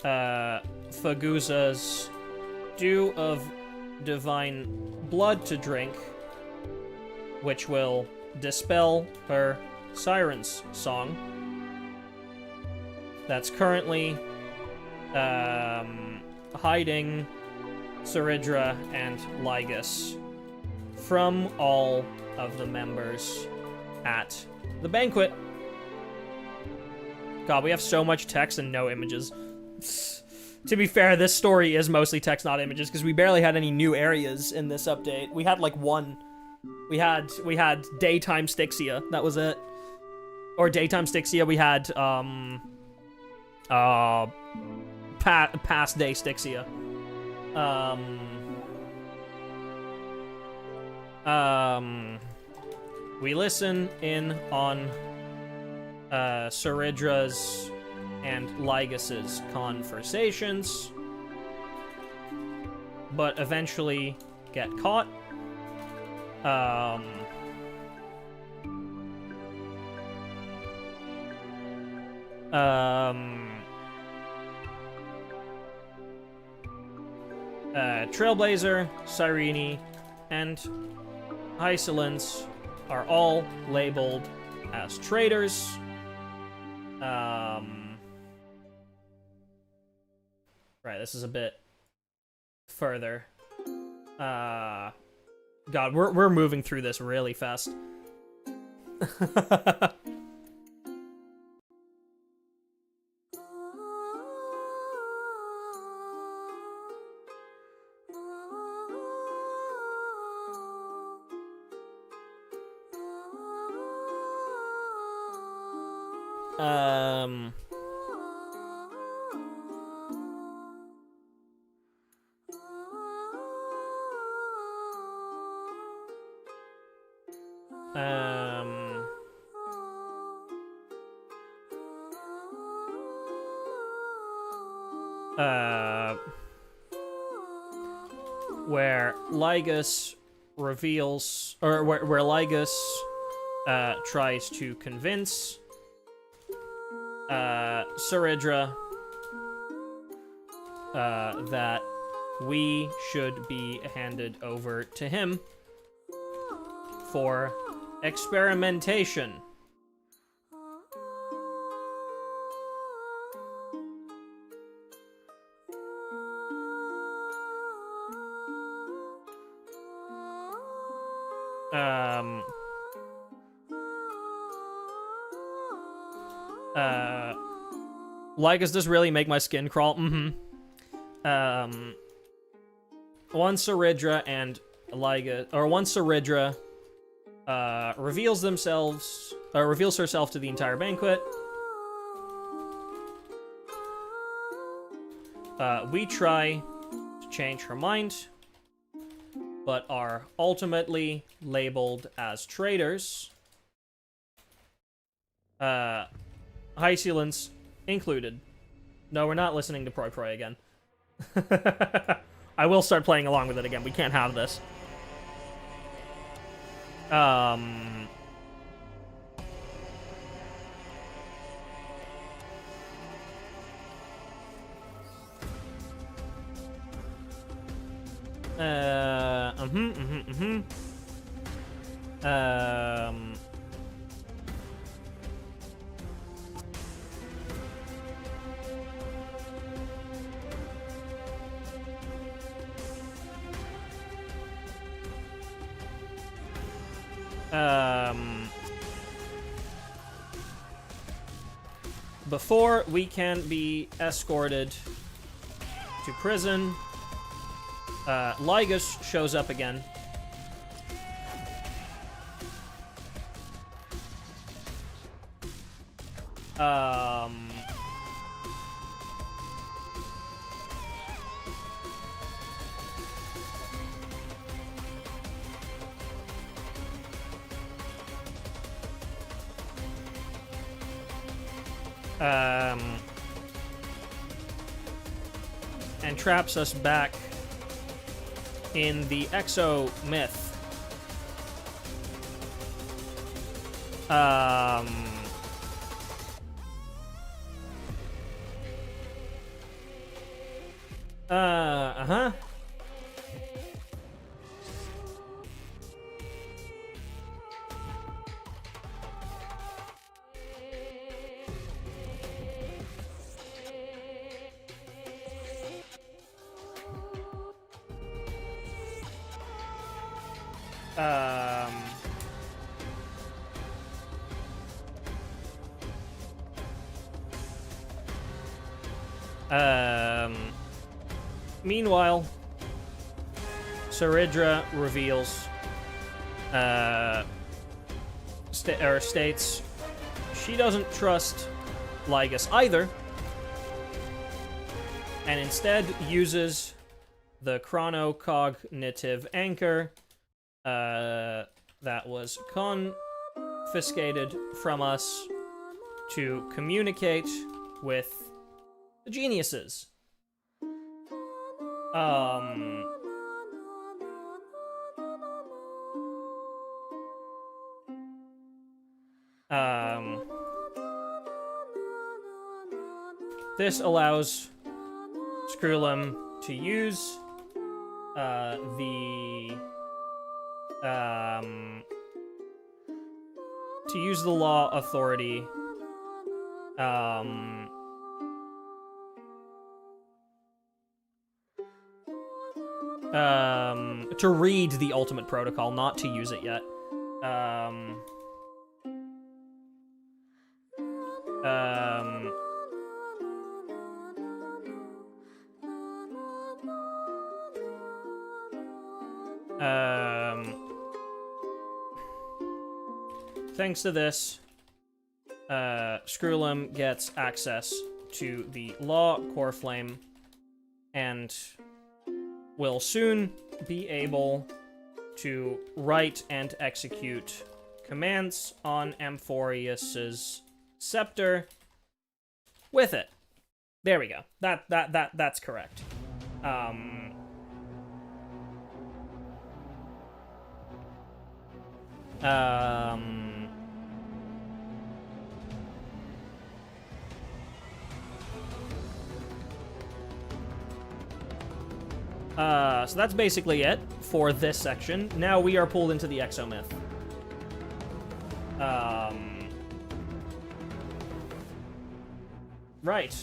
Faguza's Dew of Divine Blood to drink, which will dispel her Siren's song. That's currently hiding Saridra and Lygus from all of the members at the banquet. God, we have so much text and no images. To be fair, this story is mostly text, not images, because we barely had any new areas in this update. We had like one. We had daytime Styxia. That was it. Or daytime Styxia. We had past day Styxia. We listen in on Saridra's and Lygas's conversations, but eventually get caught. Trailblazer, Cyrene, and Isolence are all labeled as traitors. Right, this is a bit further. God, we're moving through this really fast. Where Lygas reveals, or where Lygas tries to convince Saridra that we should be handed over to him for experimentation. Lygas does really make my skin crawl. Once Saridra and Lygas, or once Saridra reveals herself to the entire banquet, we try to change her mind, but are ultimately labeled as traitors. Hysilence included. No, we're not listening to Proi again. I will start playing along with it again. We can't have this. Before we can be escorted to prison, Lygas shows up again. And traps us back in the Exo myth. Meanwhile, Saridra reveals, states she doesn't trust Lygus either, and instead uses the chronocognitive anchor that was confiscated from us to communicate with the geniuses. This allows Skrullum to use the law authority to read the ultimate protocol, not to use it yet. Thanks to this, Skrullum gets access to the Law Core Flame, and will soon be able to write and execute commands on Amphoreus's scepter with it. There we go. That's correct. So that's basically it for this section. Now we are pulled into the Exomyth. Right.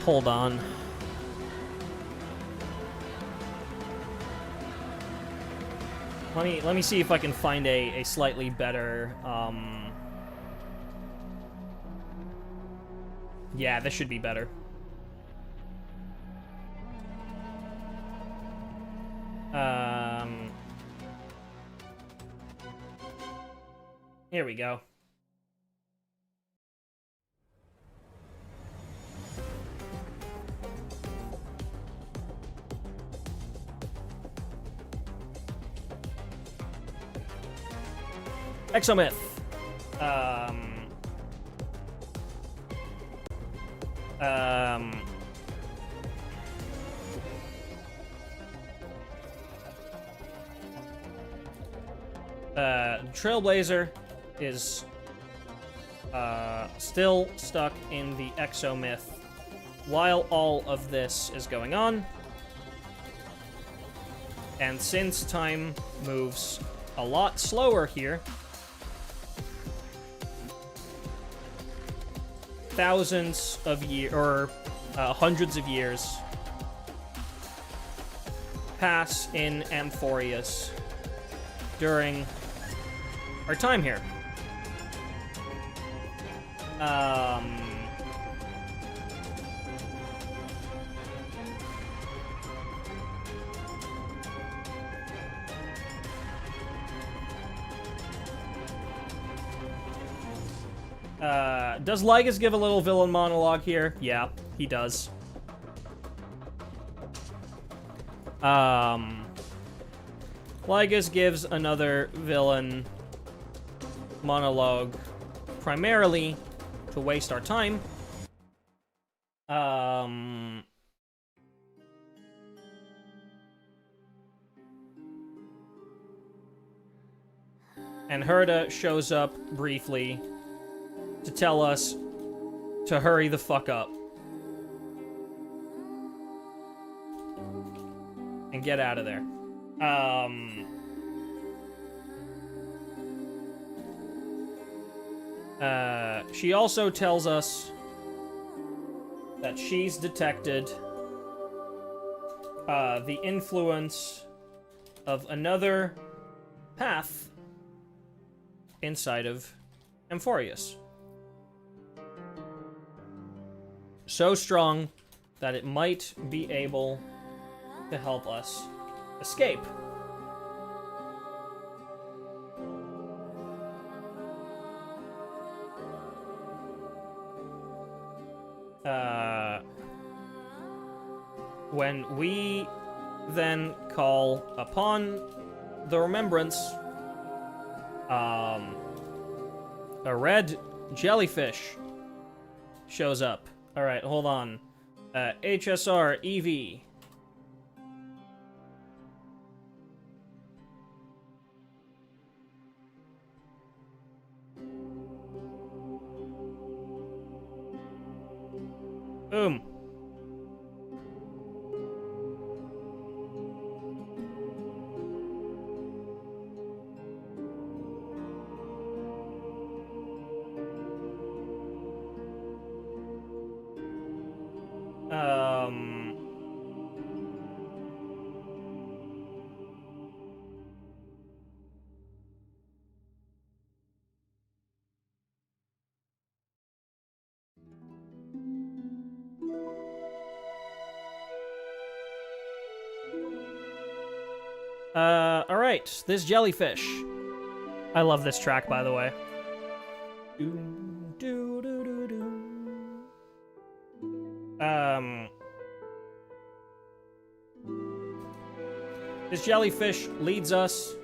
Hold on. Let me see if I can find a slightly better, yeah, this should be better. Here we go. Exomyth. Trailblazer is still stuck in the Exomyth while all of this is going on. And since time moves a lot slower here, thousands of years, or hundreds of years, pass in Amphoreus during our time here. Does Lygus give a little villain monologue here? Yeah, he does. Lygus gives another villain monologue primarily to waste our time. And Herda shows up briefly to tell us to hurry the fuck up. get out of there. She also tells us that she's detected the influence of another path inside of Amphoreus. So strong that it might be able to help us escape. When we then call upon the remembrance, a red jellyfish shows up. Alright, hold on. HSR EV. Boom. Alright, this jellyfish. I love this track, by the way. This jellyfish leads us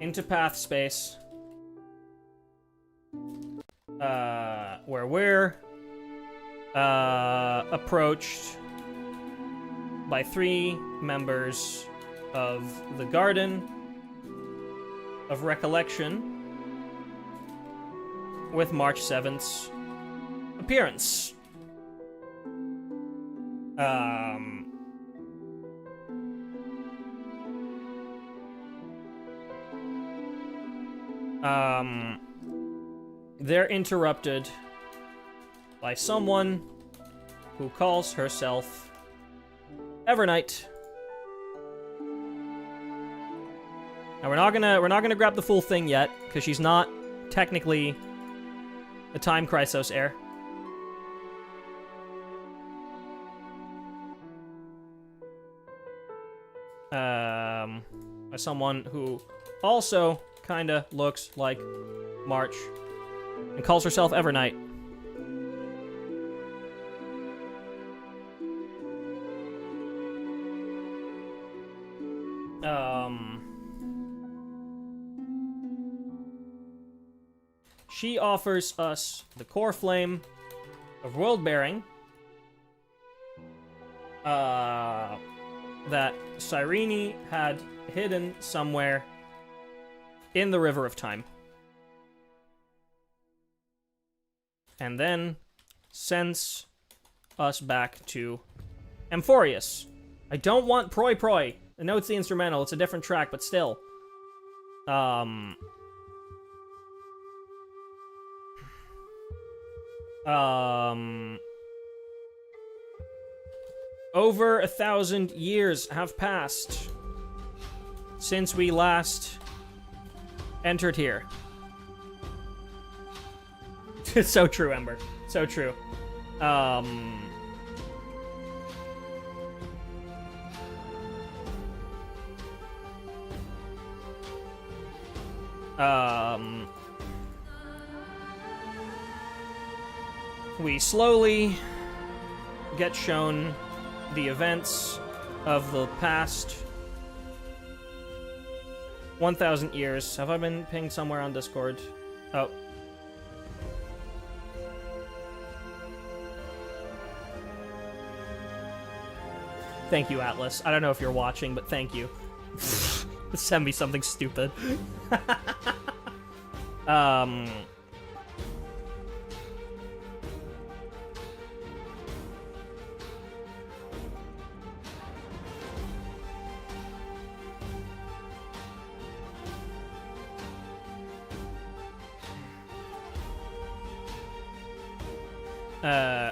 into path space, where we're approached by 3 members of the Garden of Recollection with March 7th's appearance. They're interrupted by someone who calls herself Evernight. Now we're not gonna grab the full thing yet, because she's not technically a Time Chrysos heir. By someone who also kinda looks like March and calls herself Evernight. She offers us the core flame of world-bearing that Cyrene had hidden somewhere in the River of Time. And then sends us back to Amphoreus. I don't want Proi Proi. I know it's the instrumental, it's a different track, but still. Over 1,000 years have passed since we last entered here. It's so true, Ember. So true. We slowly get shown the events of the past 1,000 years. Have I been pinged somewhere on Discord? Oh. Thank you, Atlas. I don't know if you're watching, but thank you. Send me something stupid.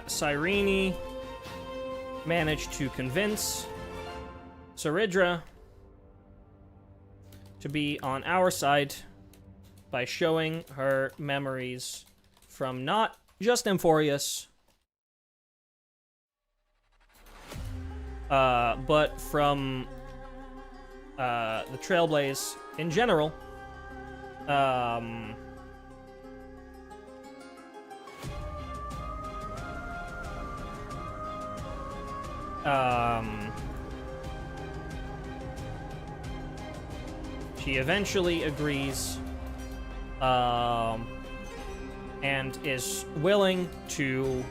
Cyrene managed to convince Saridra to be on our side by showing her memories from not just Amphoreus, but from the Trailblaze in general. She eventually agrees, and is willing to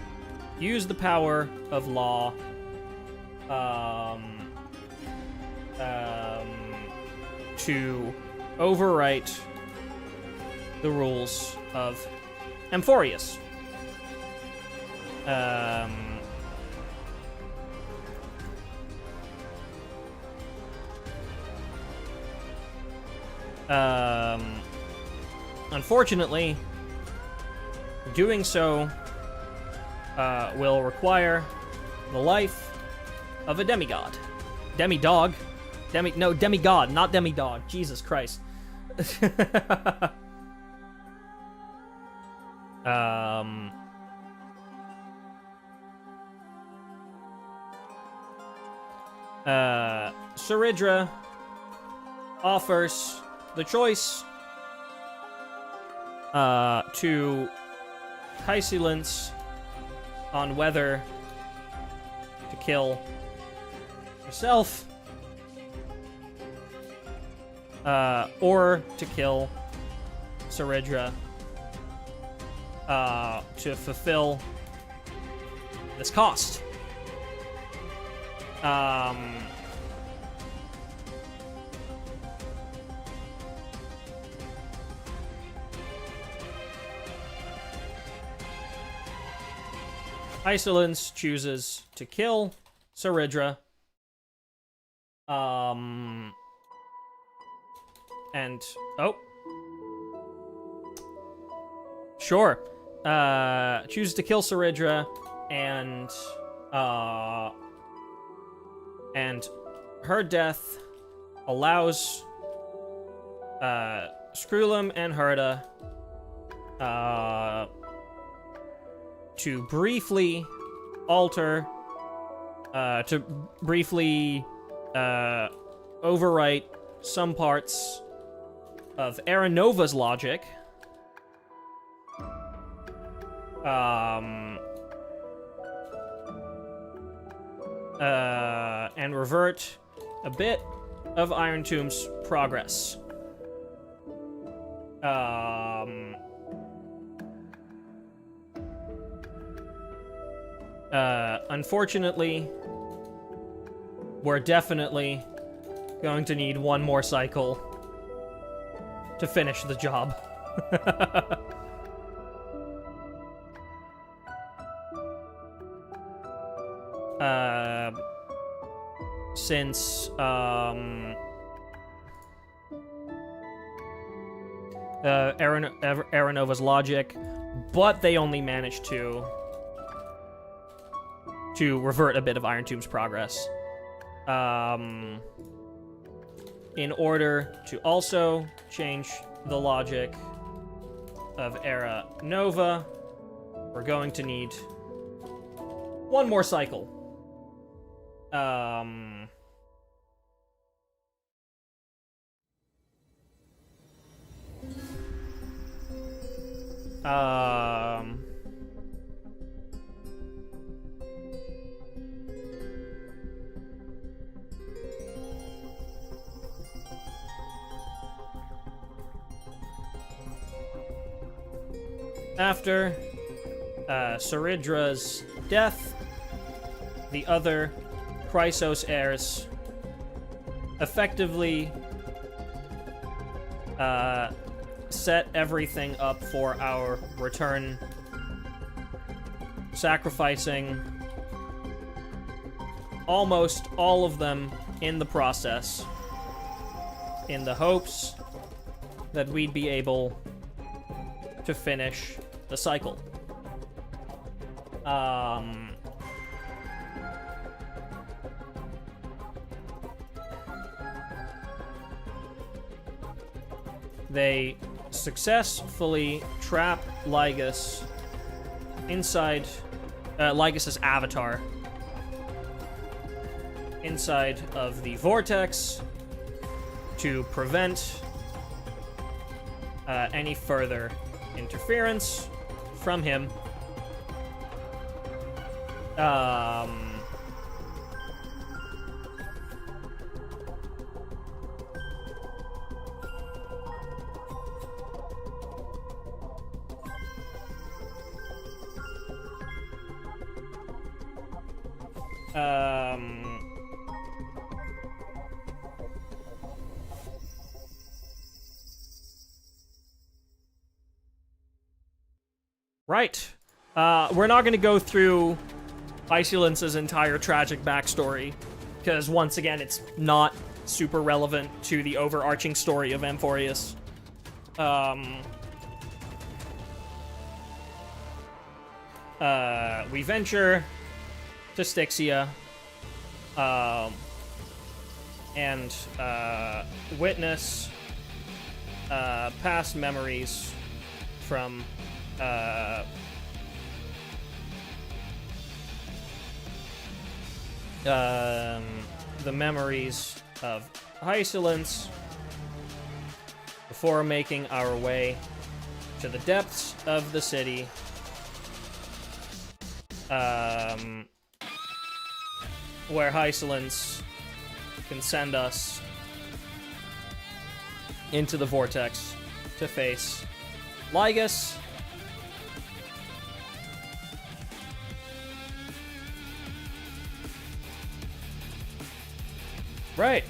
use the power of law, to overwrite the rules of Amphoreus. Unfortunately, doing so will require the life of a demigod. Demidog. Demigod, not demidog. Jesus Christ. Saridra offers the choice to Caecilians on whether to kill herself or to kill Saridra to fulfill this cost. Isolance chooses to kill Saridra. And sure. Chooses to kill Saridra, and her death allows Skrullum and Herda to briefly alter, to briefly overwrite some parts of Aranova's logic, and revert a bit of Iron Tomb's progress. Unfortunately, we're definitely going to need one more cycle to finish the job. Since Aranova's logic, but they only managed to revert a bit of Iron Tomb's progress. In order to also change the logic of Aranova, we're going to need one more cycle. After Saridra's death, the other Chrysos heirs effectively set everything up for our return, sacrificing almost all of them in the process, in the hopes that we'd be able to finish the cycle. They successfully trap Lygus inside Lygus's avatar inside of the vortex to prevent any further interference from him. Right. We're not going to go through Isolence's entire tragic backstory, because once again, it's not super relevant to the overarching story of Amphoreus. We venture to Styxia, and witness past memories from the memories of Isolence before making our way to the depths of the city, where Isolence can send us into the vortex to face Lygus. Right.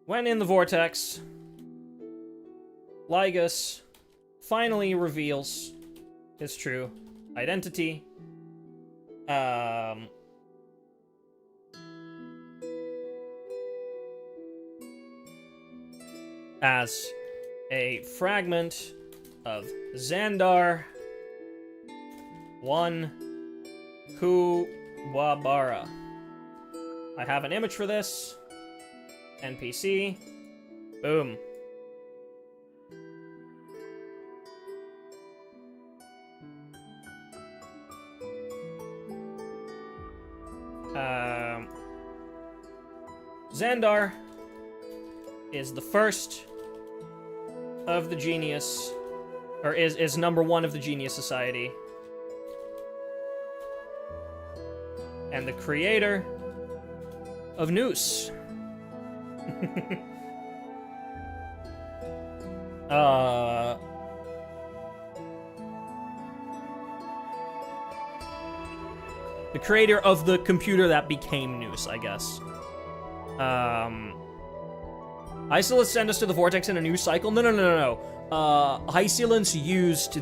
When in the vortex, Lygus finally reveals his true identity. As a fragment of Xandar, one Kuwabara. I have an image for this. NPC. Boom. Xandar is the first of the Genius, or is number one of the Genius Society, and the creator of Noose. The creator of the computer that became Noose, I guess. Isolence sent us to the vortex in a new cycle? No. Isolence used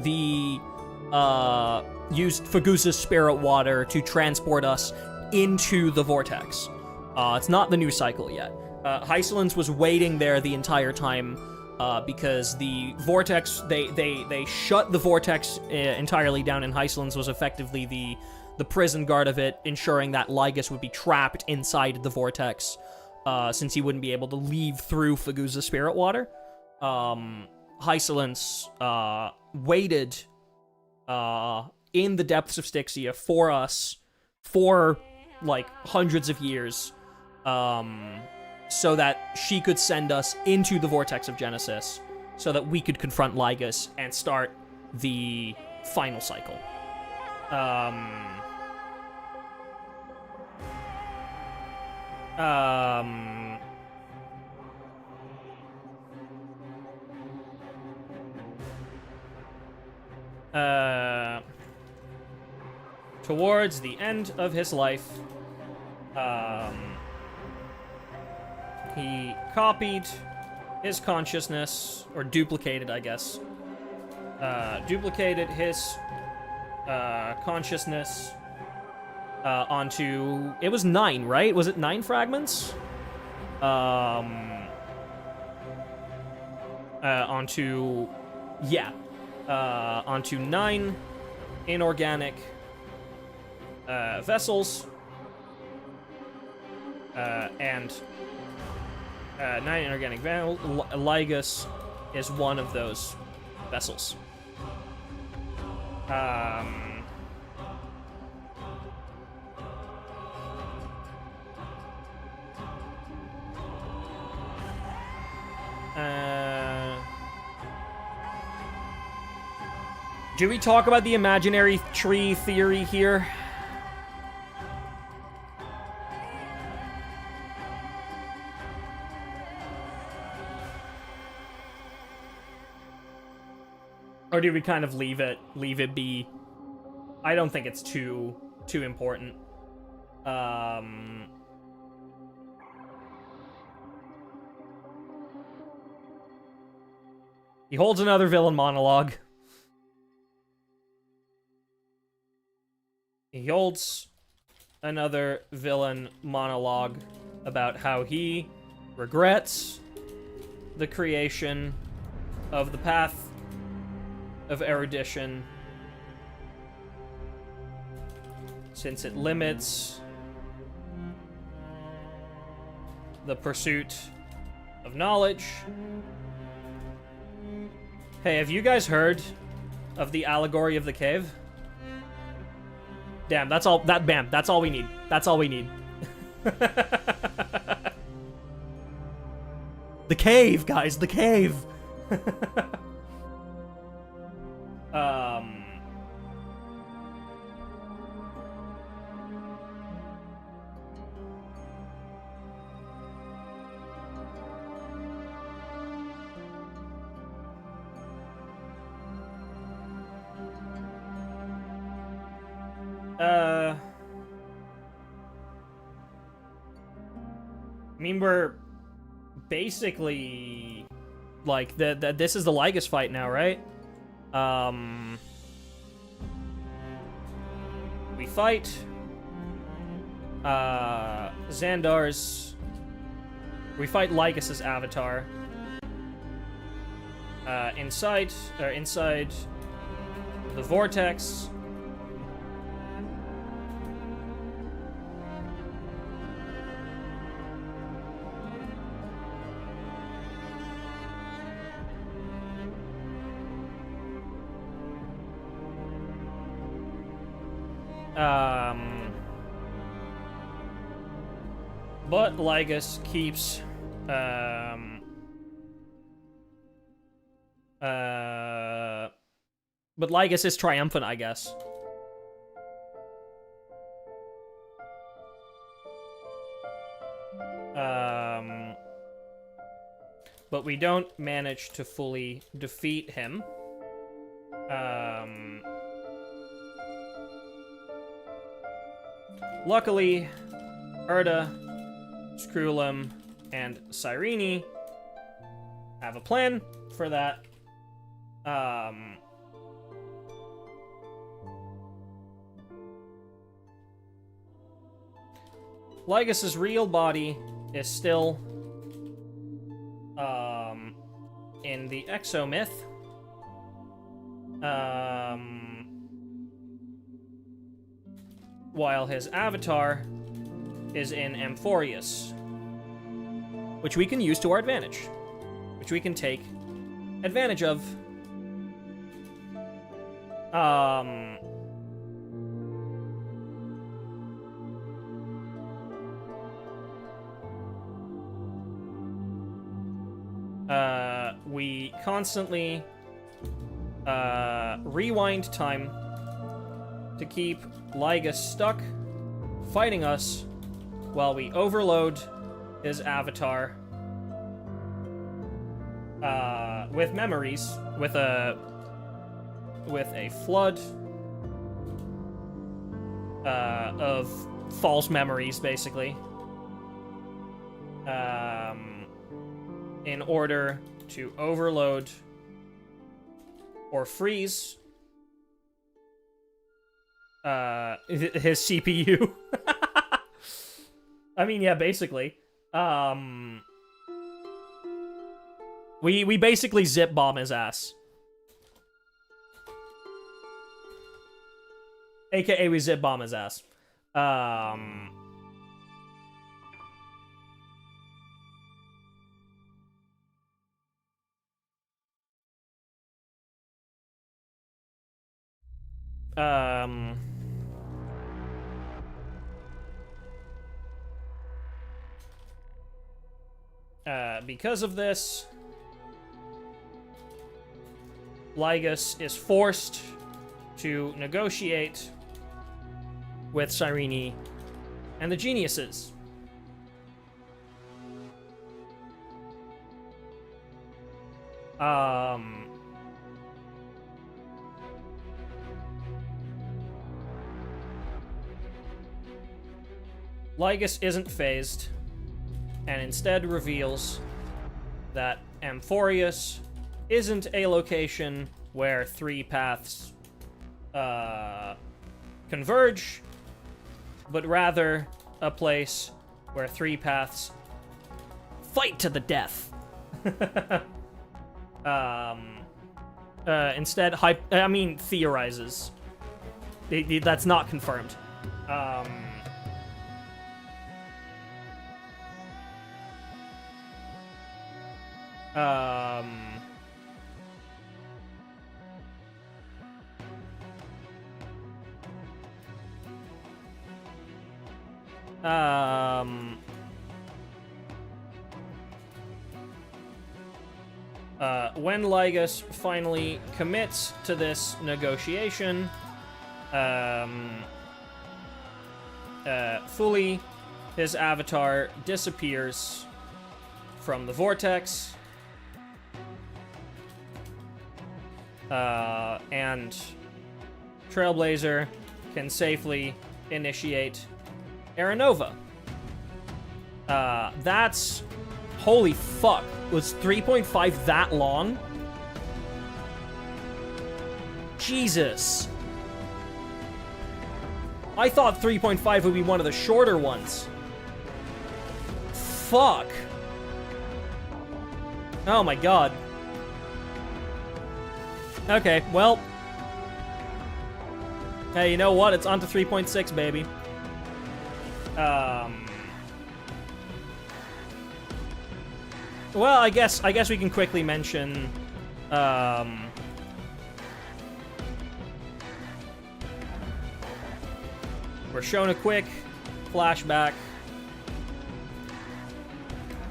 used Fagusa's spirit water to transport us into the vortex. It's not the new cycle yet. Isolence was waiting there the entire time, because the vortex, they shut the vortex entirely down, and Isolence was effectively the prison guard of it, ensuring that Lygus would be trapped inside the vortex, since he wouldn't be able to leave through Fagusa's spirit water. Isolence waited in the depths of Styxia for us for like hundreds of years, so that she could send us into the vortex of Genesis, so that we could confront Lygus and start the final cycle. Towards the end of his life, he copied his consciousness, or duplicated, I guess. Duplicated his consciousness onto... It was 9, right? Was it 9 fragments? Onto... Yeah. Onto 9 inorganic vessels. And 9 inorganic Ligus is one of those vessels. Do we talk about the imaginary tree theory here? Or do we kind of leave it be? I don't think it's too important. He holds another villain monologue. He holds another villain monologue about how he regrets the creation of the path of erudition, since it limits the pursuit of knowledge. Hey, have you guys heard of the allegory of the cave? Damn, that's all. That's all we need. That's all we need. The cave, guys, the cave. I mean, we're basically like this is the Ligus fight now, right? We fight Xandar's. We fight Ligus's avatar. Inside the vortex. But Ligus keeps, but Ligus is triumphant, I guess. But we don't manage to fully defeat him. Luckily, Erda, Skrullum, and Cyrene have a plan for that. Ligus's real body is still in the exomyth. While his avatar is in Amphoreus, which we can use to our advantage, which we can take advantage of. We constantly rewind time to keep Ligus stuck fighting us while we overload his avatar with memories, with a flood of false memories, basically, in order to overload or freeze his CPU. I mean, yeah, basically. We basically zip bomb his ass. AKA we zip bomb his ass. Because of this, Lygus is forced to negotiate with Cyrene and the geniuses. Lygus isn't phased, and instead reveals that Amphoreus isn't a location where three paths converge, but rather a place where three paths fight to the death. Instead, theorizes. That's not confirmed. When Lygus finally commits to this negotiation, fully, his avatar disappears from the vortex, and Trailblazer can safely initiate Aranova. That's... Holy fuck. Was 3.5 that long? Jesus. I thought 3.5 would be one of the shorter ones. Fuck. Oh my god. Okay, well. Hey, you know what? It's on to 3.6, baby. Well, I guess we can quickly mention, we're shown a quick flashback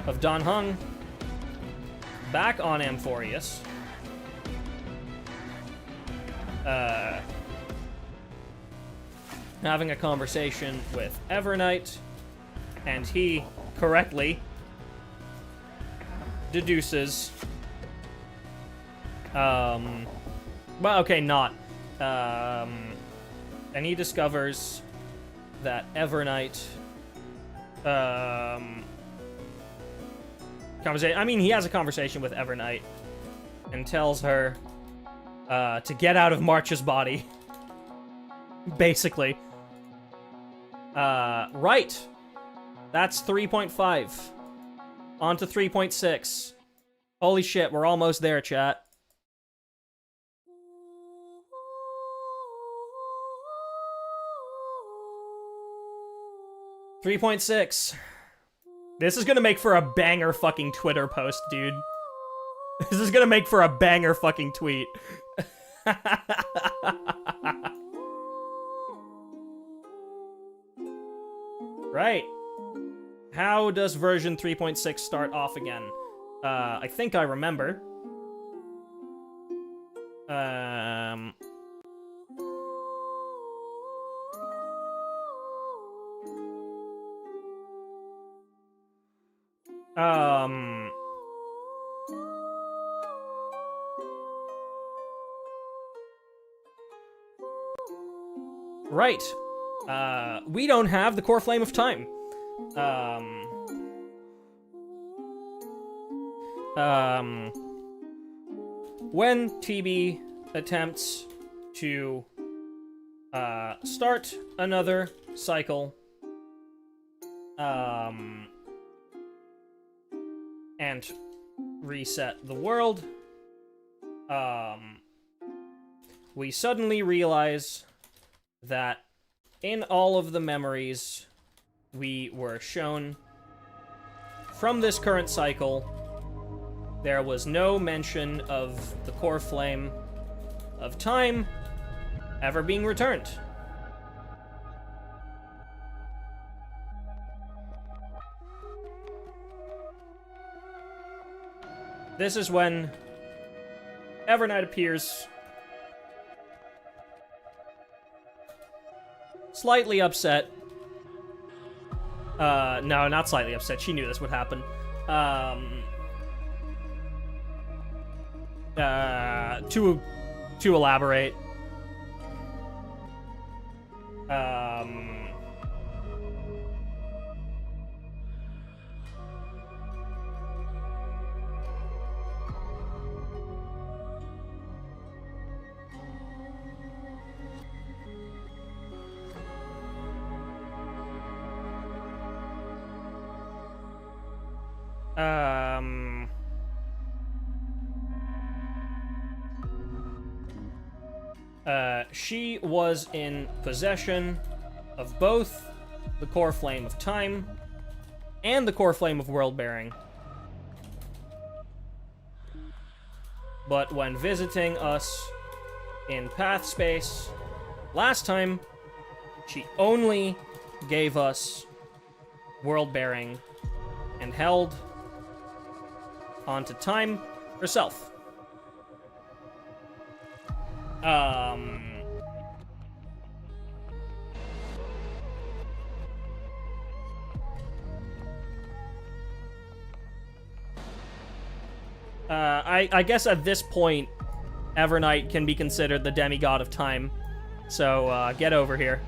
of Dan Heng back on Amphoreus, having a conversation with Evernight, and he correctly deduces, well, okay, not, and he discovers that Evernight, he has a conversation with Evernight and tells her, to get out of March's body, basically. Right. That's 3.5. On to 3.6. Holy shit, we're almost there, chat. .6. This is gonna make for a banger fucking Twitter post, dude. This is gonna make for a banger fucking tweet. Right. How does version 3.6 start off again? I think I remember. Right. We don't have the core flame of time. When TB attempts to start another cycle, and reset the world, we suddenly realize that in all of the memories we were shown from this current cycle, there was no mention of the core flame of time ever being returned. This is when Evernight appears, slightly upset. No, not slightly upset. She knew this would happen. To elaborate, she was in possession of both the core flame of time and the core flame of world-bearing. But when visiting us in path space last time, she only gave us world-bearing and held onto time herself. I guess at this point, Evernight can be considered the demigod of time. So, get over here.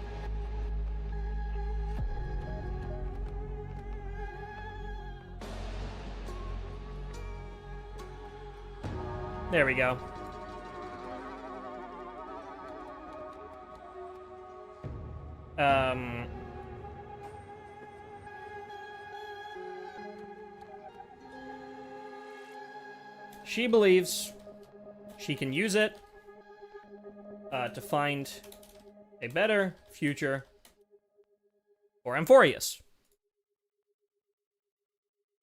There we go. She believes she can use it to find a better future for Amphoreus.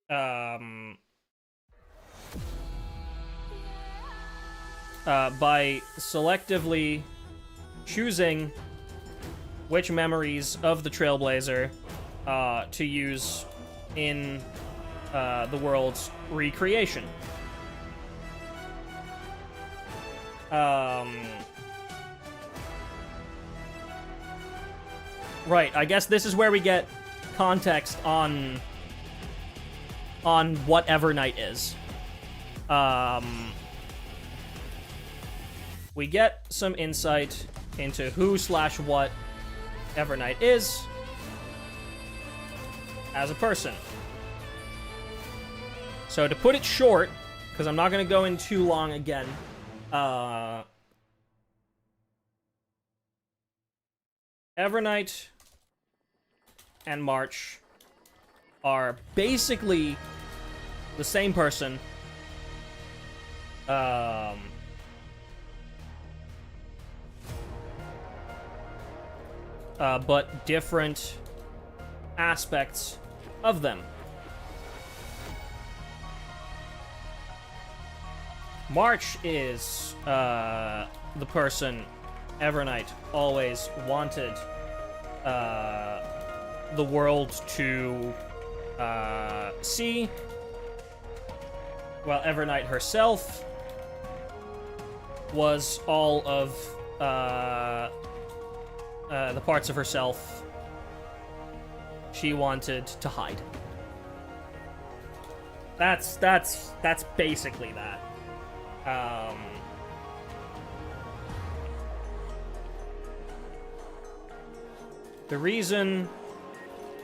By selectively choosing which memories of the Trailblazer to use in the world's recreation. Right, I guess this is where we get context on what Evernight is. We get some insight into who/what Evernight is as a person. So to put it short, because I'm not going to go in too long again, Evernight and March are basically the same person. But different aspects of them. March is the person Evernight always wanted the world to see, while Evernight herself was all of the parts of herself she wanted to hide. That's basically that. The reason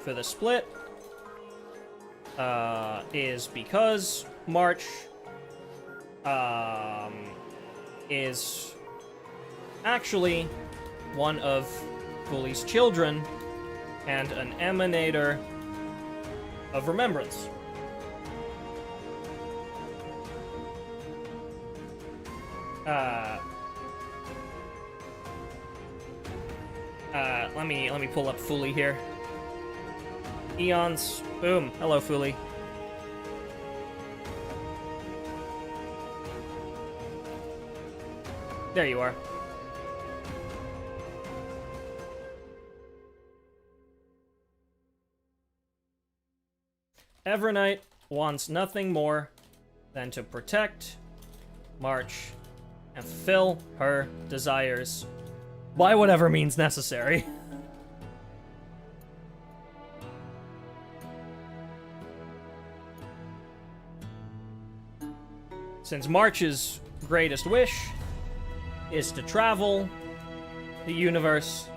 for the split is because March is actually one of Cooley's children and an emanator of remembrance. Let me pull up Fuli here. Eons. Boom. Hello, Fuli. There you are. Evernight wants nothing more than to protect, march, and fulfill her desires by whatever means necessary. Since March's greatest wish is to travel the universe,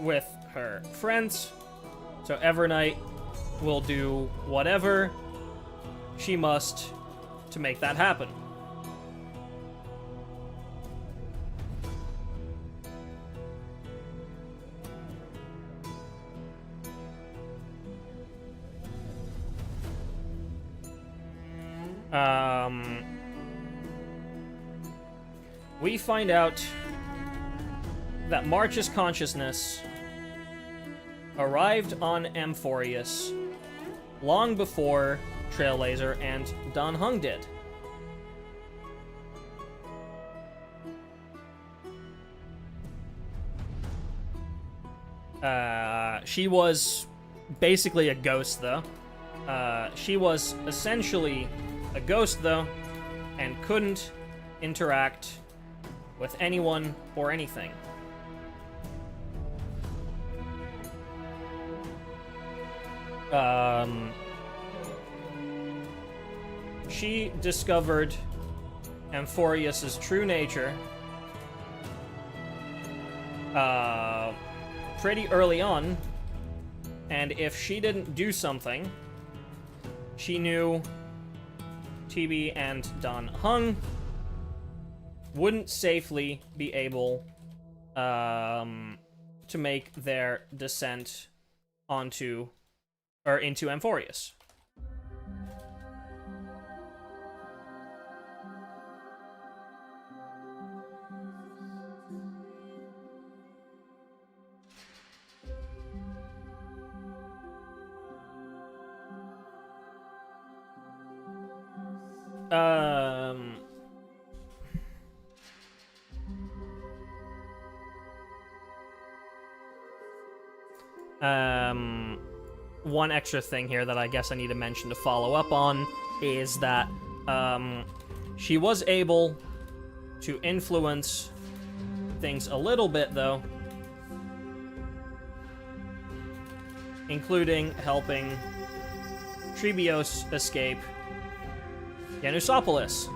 with her friends, so Evernight will do whatever she must to make that happen. We find out that March's consciousness arrived on Amphoreus long before Trailblazer and Don Hung did. She was basically a ghost, though. She was essentially a ghost, though, and couldn't interact with anyone or anything. She discovered Amphoreus's true nature pretty early on, and if she didn't do something, she knew TB and Don Hung wouldn't safely be able to make their descent into Amphoreus. One extra thing here that I guess I need to mention to follow up on is that, she was able to influence things a little bit, though, including helping Trebios escape Yanusopolis.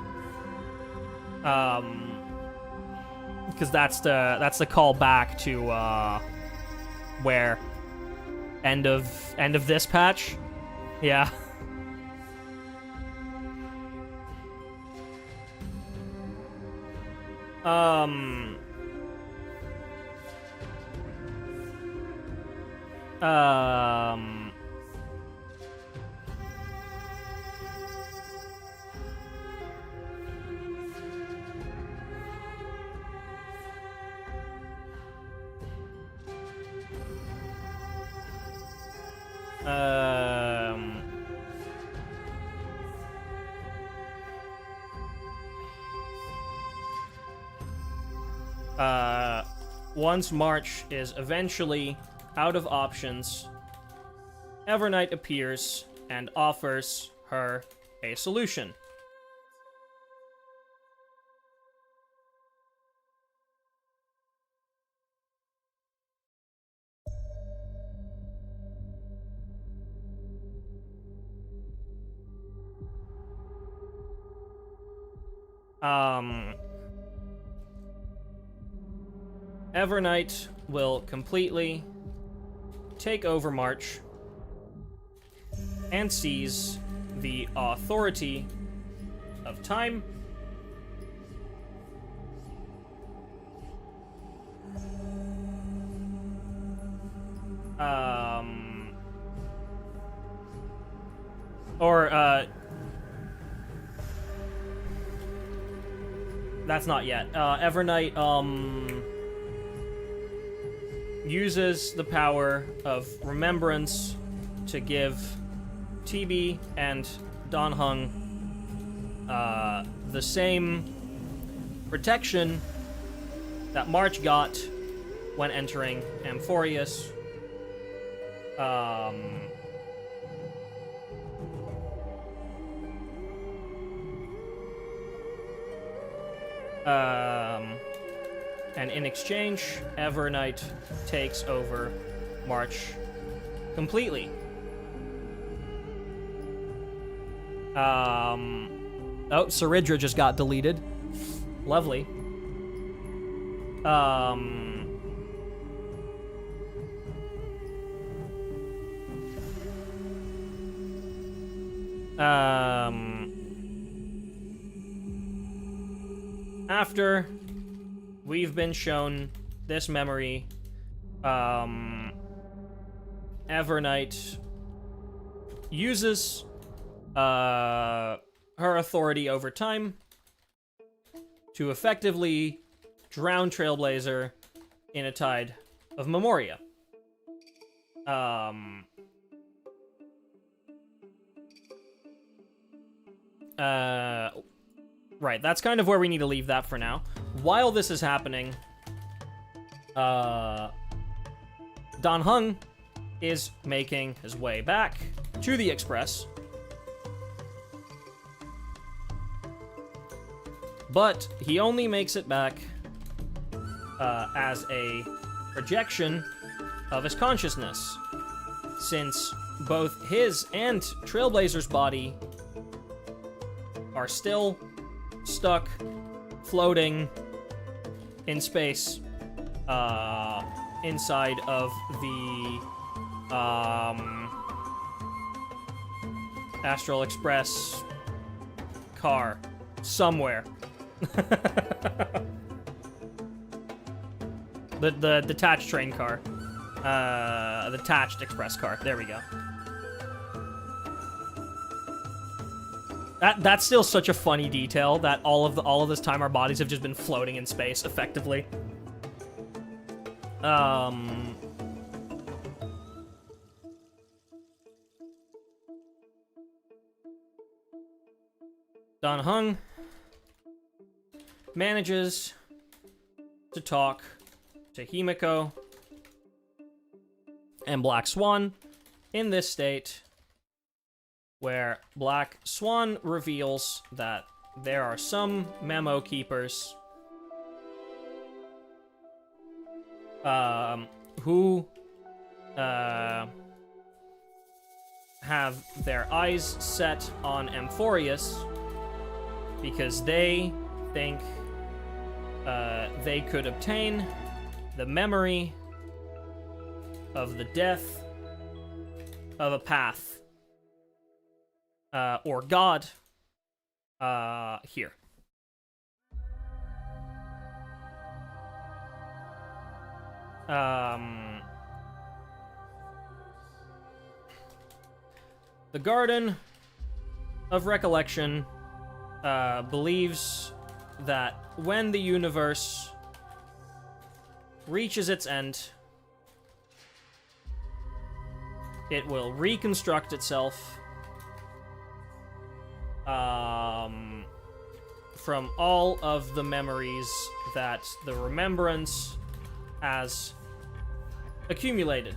Because that's the call back to where end of this patch. Yeah. Once March is eventually out of options, Evernight appears and offers her a solution. Evernight will completely take over March and seize the authority of time. Or, that's not yet. Evernight, uses the power of remembrance to give TB and Don Hung the same protection that March got when entering Amphoreus. And in exchange, Evernight takes over March completely. Oh, Saridra just got deleted. Lovely. After we've been shown this memory, Evernight uses her authority over time to effectively drown Trailblazer in a tide of Memoria. Right, that's kind of where we need to leave that for now. While this is happening, Don Hung is making his way back to the Express. But he only makes it back as a projection of his consciousness, since both his and Trailblazer's body are still stuck, floating in space, inside of the Astral Express car somewhere. The detached train car. The detached express car. There we go. That's still such a funny detail that all of this time our bodies have just been floating in space effectively. Don Hung manages to talk to Himiko and Black Swan in this state, where Black Swan reveals that there are some memo keepers who have their eyes set on Amphoreus because they think they could obtain the memory of the death of a path or god here. The Garden of Recollection believes that when the universe reaches its end, it will reconstruct itself from all of the memories that the remembrance has accumulated.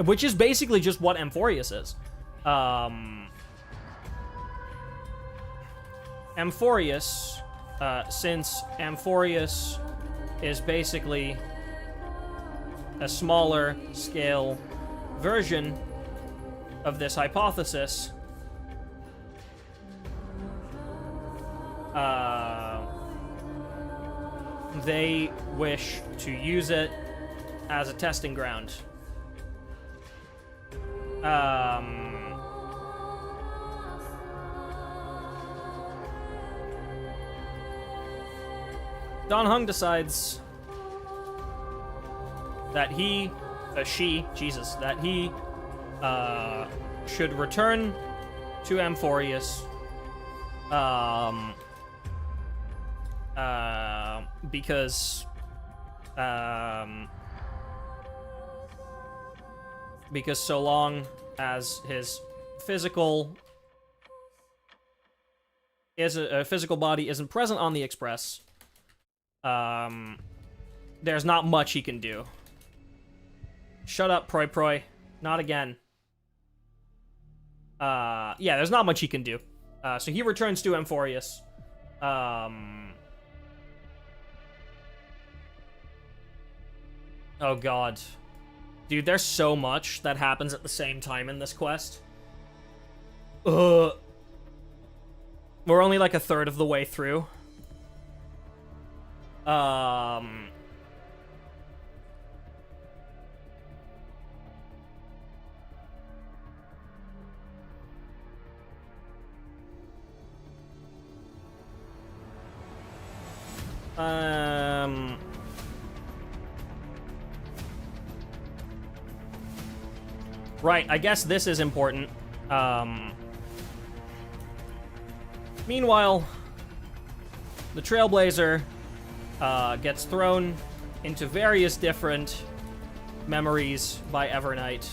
Which is basically just what Amphoreus is. Amphoreus, since Amphoreus is basically a smaller scale version of this hypothesis, they wish to use it as a testing ground. Don Hung decides that he, that he should return to Amphoreus, because so long as his physical body isn't present on the Express, there's not much he can do. Shut up, Proi Proi. Not again. Yeah, there's not much he can do. So he returns to Amphoreus. Oh god. Dude, there's so much that happens at the same time in this quest. We're only like a third of the way through. Right, I guess this is important. Meanwhile, the Trailblazer gets thrown into various different memories by Evernight.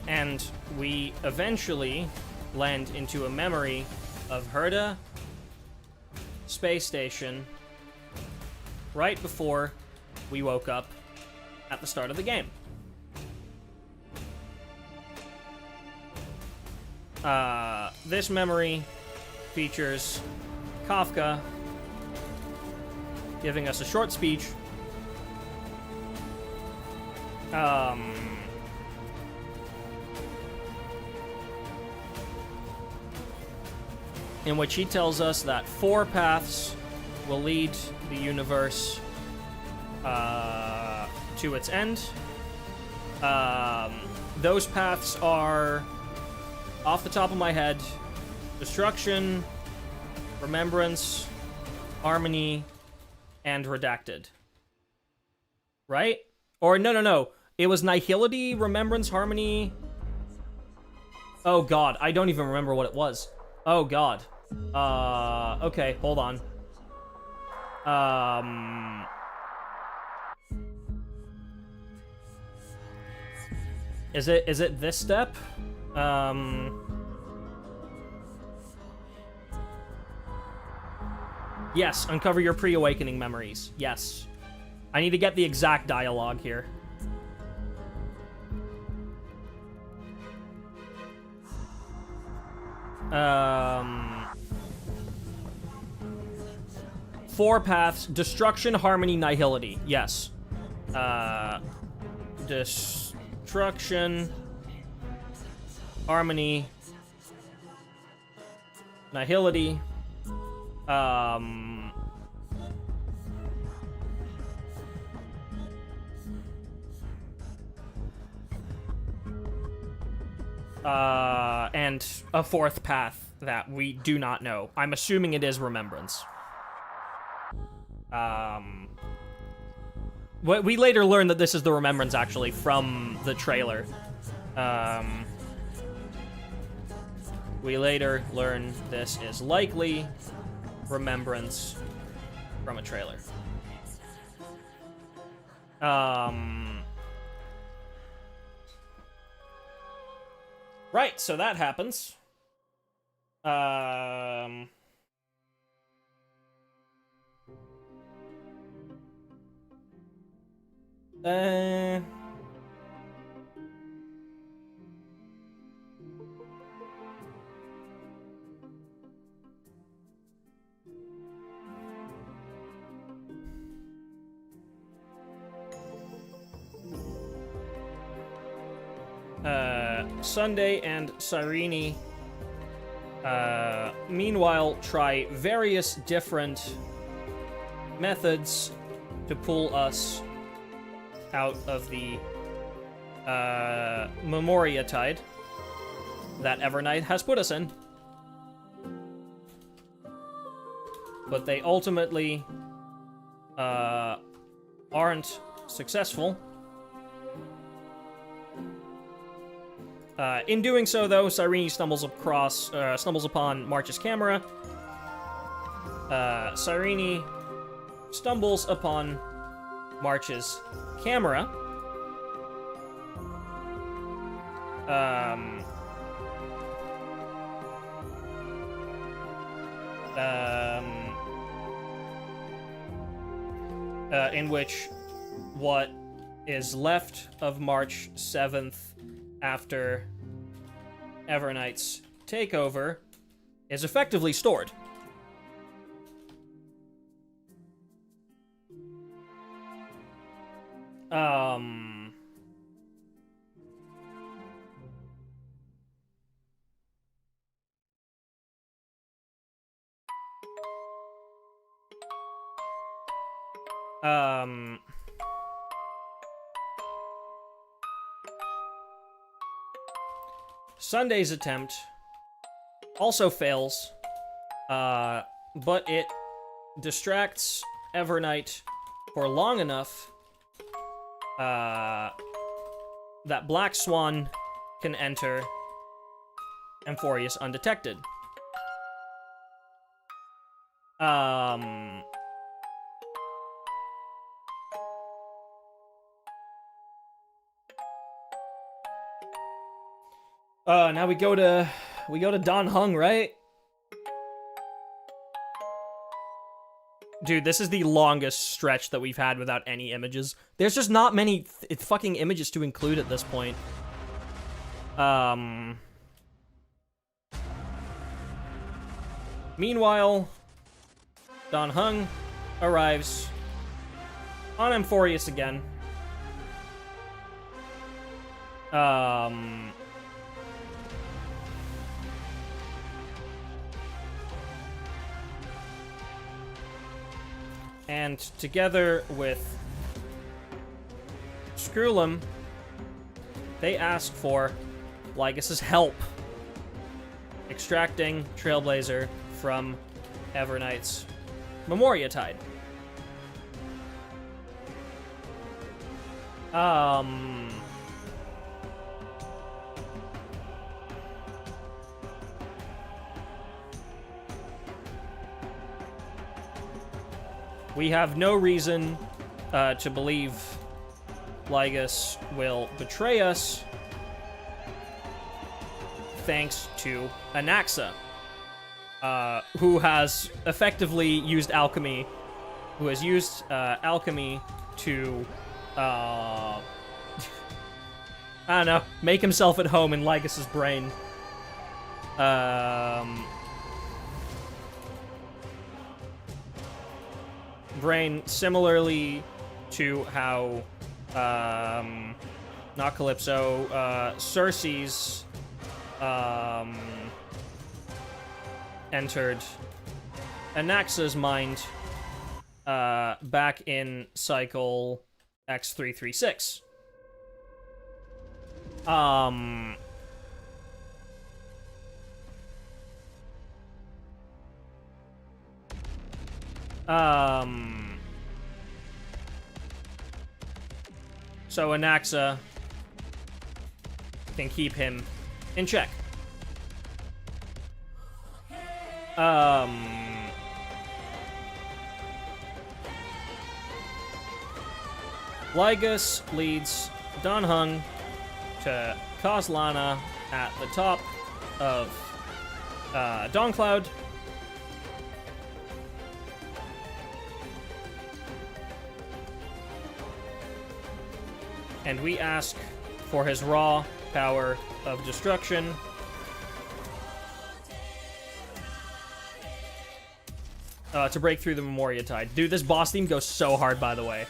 And we eventually land into a memory of Herda Space Station right before we woke up at the start of the game. This memory features Kafka giving us a short speech in which he tells us that 4 paths will lead the universe to its end. Those paths are, off the top of my head, Destruction, Remembrance, Harmony, and Redacted. Right? Or no. It was Nihility, Remembrance, Harmony... Oh god, I don't even remember what it was. Oh god. Okay, hold on. Is it this step? Yes, uncover your pre-awakening memories. Yes. I need to get the exact dialogue here. Four paths: destruction, harmony, nihility. Yes. Destruction, harmony, nihility. And a fourth path that we do not know. I'm assuming it is remembrance. We later learn that this is the remembrance, actually, from the trailer. We later learn this is likely remembrance from a trailer. Right, so that happens. Sunday and Cyrene, meanwhile, try various different methods to pull us out of the Memoria tide that Evernight has put us in. but they ultimately aren't successful. In doing so, though, Cyrene stumbles upon March's camera. Cyrene stumbles upon March's camera. In which what is left of March 7th after Everknight's takeover is effectively stored. Sunday's attempt also fails, but it distracts Everknight for long enough that Black Swan can enter Amphoreus undetected. Now we go to Don Hung, right? Dude, this is the longest stretch that we've had without any images. There's just not many fucking images to include at this point. Meanwhile, Don Hung arrives on Amphoreus again. And together with Screwlum, they ask for Lygas's help extracting Trailblazer from Everknight's Memoriatide. We have no reason to believe Lygas will betray us, thanks to Anaxa, who has effectively used alchemy, to, I don't know, make himself at home in Lygas's brain. Brain, similarly to how, not Calypso, Circe's, entered Anaxa's mind, back in cycle X336. So Anaxa can keep him in check. Lygas leads Don Hung to Kozlana at the top of Dawncloud. And we ask for his raw power of destruction. To break through the Memoriatide. Dude, this boss theme goes so hard, by the way.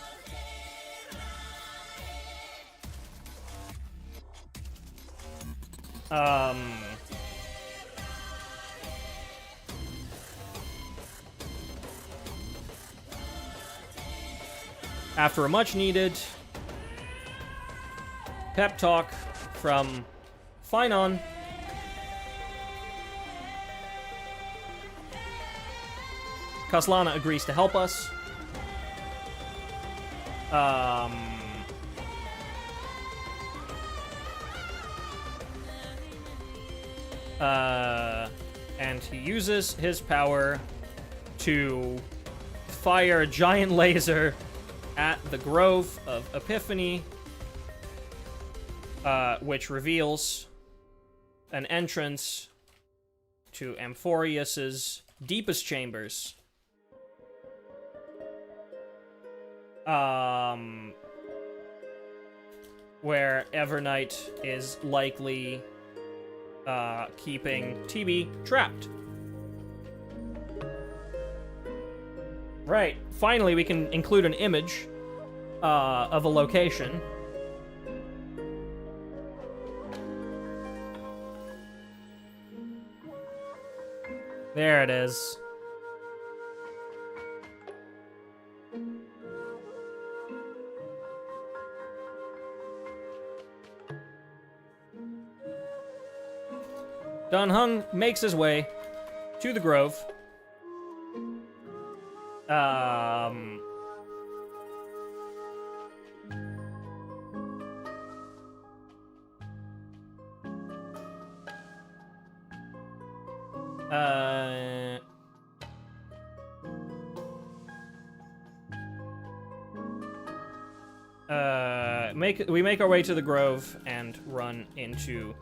After a much-needed pep talk from Phynon, Kaslana agrees to help us. And he uses his power to fire a giant laser at the Grove of Epiphany, which reveals an entrance to Amphoreus's deepest chambers. Where Evernight is likely keeping TB trapped. Right, finally we can include an image of a location. There it is. Dan Heng makes his way to the Grove. We make our way to the Grove and run into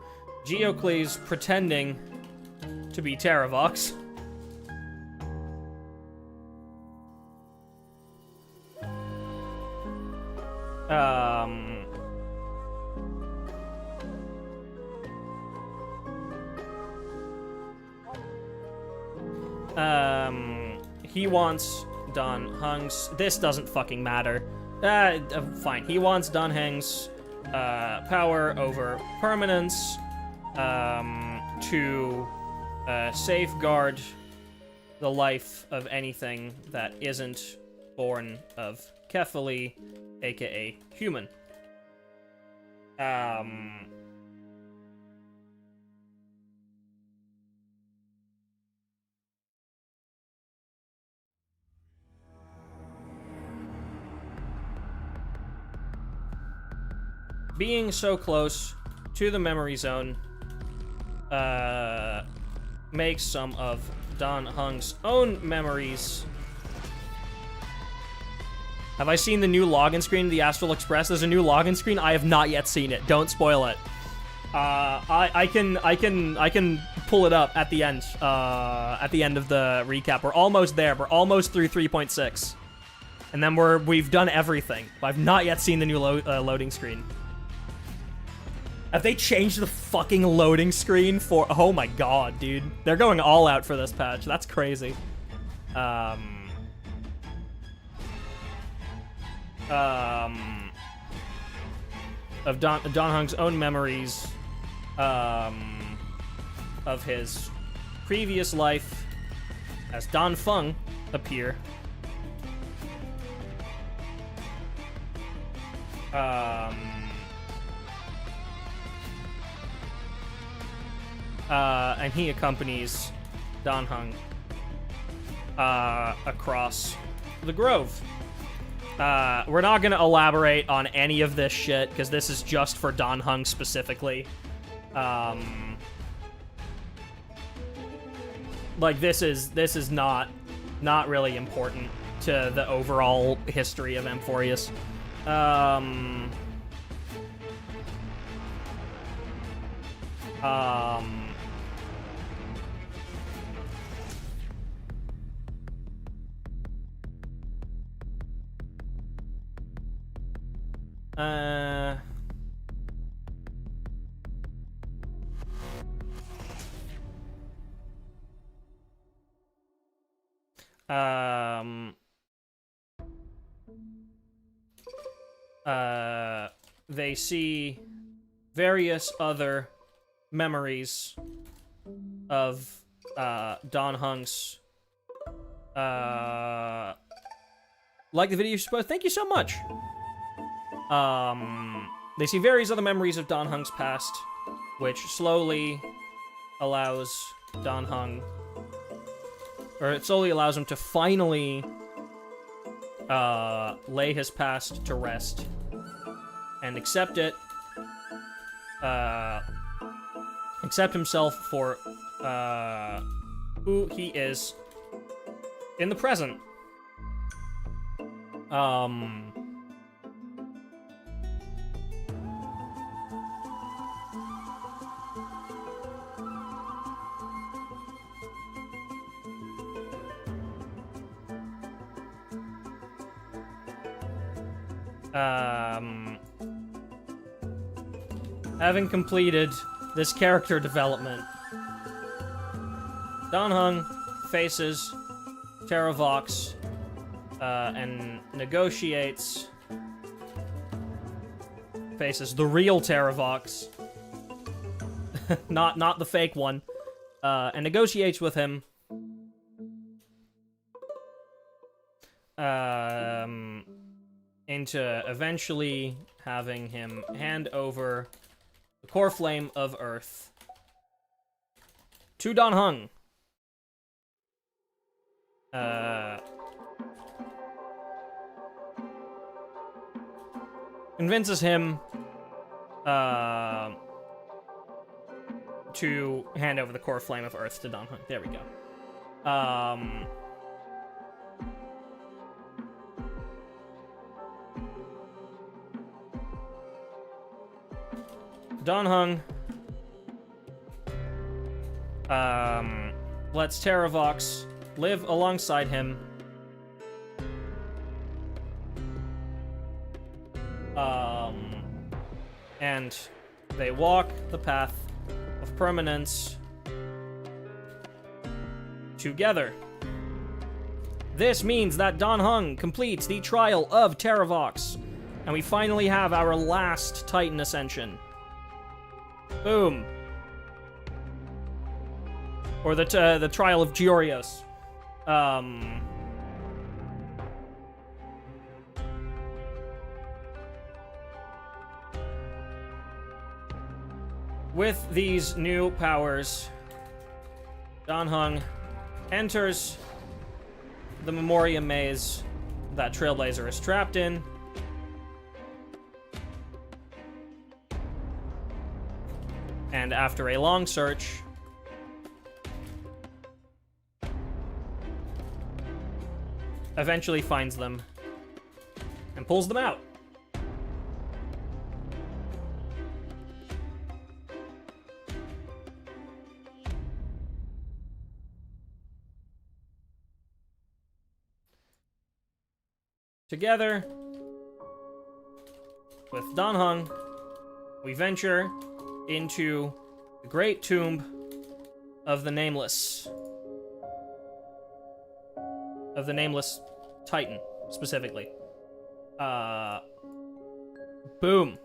Geocles pretending to be Terravox. He wants Dan Heng's. This doesn't fucking matter. Fine. He wants Dan Heng's power over permanence to safeguard the life of anything that isn't born of Kefali, aka human. Being so close to the memory zone makes some of Dan Heng's own memories. Have I seen the new login screen of the Astral Express? There's a new login screen. I have not yet seen it. Don't spoil it. I can pull it up at the end. At the end of the recap. We're almost there. We're almost through 3.6, and then we've done everything. I've not yet seen the new loading screen. Have they changed the fucking loading screen for... Oh my god, dude. They're going all out for this patch. That's crazy. Of Dan Heng's own memories of his previous life as Dan Feng appear. And he accompanies Dan Heng across the Grove. We're not gonna elaborate on any of this shit because this is just for Dan Heng specifically. Like this is not really important to the overall history of Amphoreus. They see various other memories of Dan Heng's. Like the video, you're supposed. Thank you so much. They see various other memories of Dan Heng's past, which slowly allows Dan Heng, or it solely allows him to finally lay his past to rest and accept it, accept himself for who he is in the present. Having completed this character development, Dan Heng faces Terravox and negotiates, faces the real Terravox, not the fake one, and negotiates with him into eventually having him hand over the core flame of Earth to Dan Heng. Convinces him to hand over the core flame of Earth to Dan Heng. There we go. Dan Heng lets Terravox live alongside him. And they walk the path of permanence together. This means that Dan Heng completes the trial of Terravox, and we finally have our last Titan Ascension. Boom. Or the trial of Georios. With these new powers, Dan Heng enters the Memoriam maze that Trailblazer is trapped in. And after a long search, eventually finds them and pulls them out. Together with Dan Heng, we venture into the great tomb of the Nameless. Of the Nameless Titan, specifically. Boom.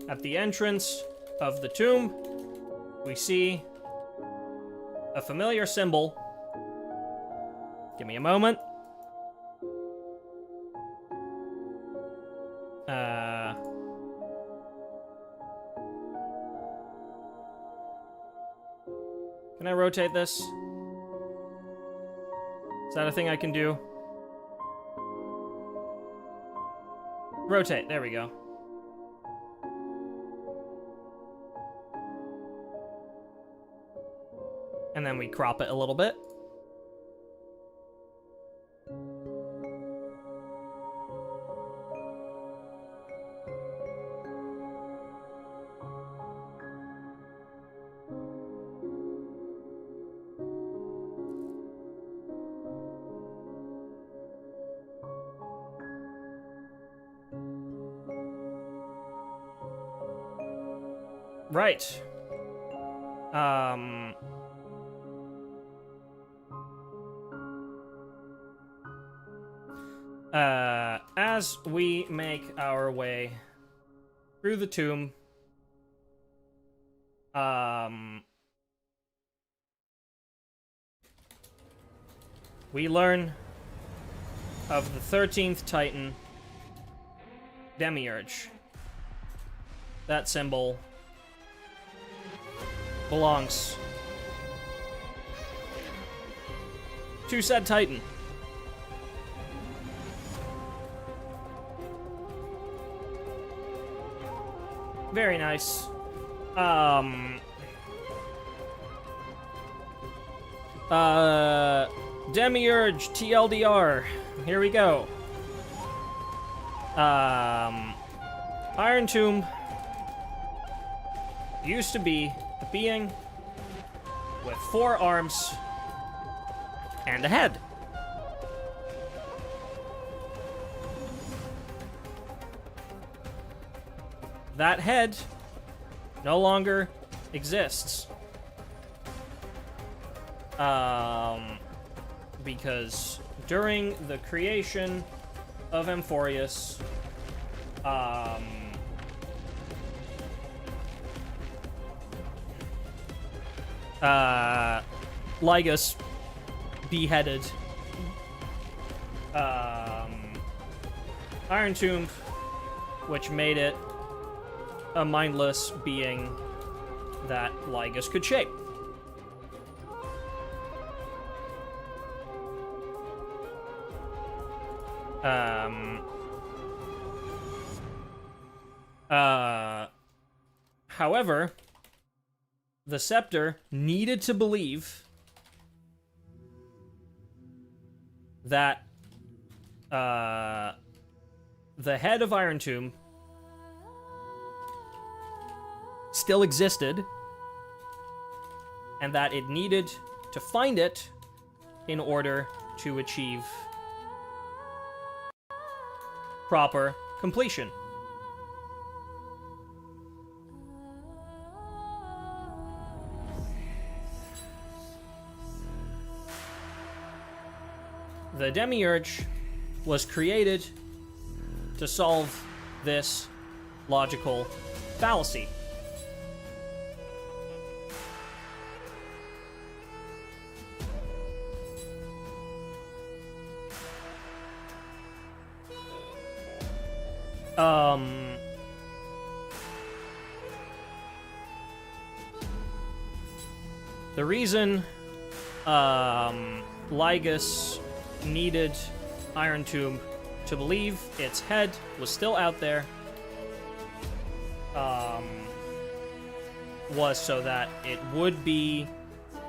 At the entrance of the tomb, we see a familiar symbol. Give me a moment. Can I rotate this? Is that a thing I can do? Rotate, there we go. And then we crop it a little bit. Right. As we make our way through the tomb, we learn of the 13th Titan, Demiurge. That symbol belongs to said Titan. Very nice. Demiurge TLDR. Here we go. Iron Tomb used to be a being with 4 arms and a head. That head no longer exists. Because during the creation of Amphoreus, Lygus beheaded Iron Tomb, which made it a mindless being that Lygus could shape. However, the Scepter needed to believe that the head of Iron Tomb still existed, and that it needed to find it in order to achieve proper completion. The Demiurge was created to solve this logical fallacy. The reason Lygus needed Iron Tomb to believe its head was still out there was so that it would be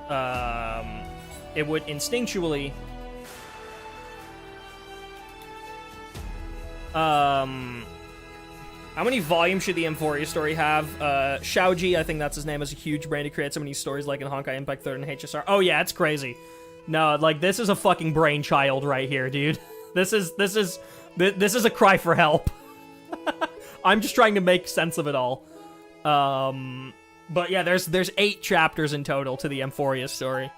it would instinctually how many volumes should the Amphoreus story have? Shaoji, I think that's his name, has a huge brain to create so many stories like in Honkai Impact 3rd and HSR. Oh yeah, it's crazy. No, like, this is a fucking brainchild right here, dude. This is a cry for help. I'm just trying to make sense of it all. But yeah, there's 8 chapters in total to the Amphoreus story.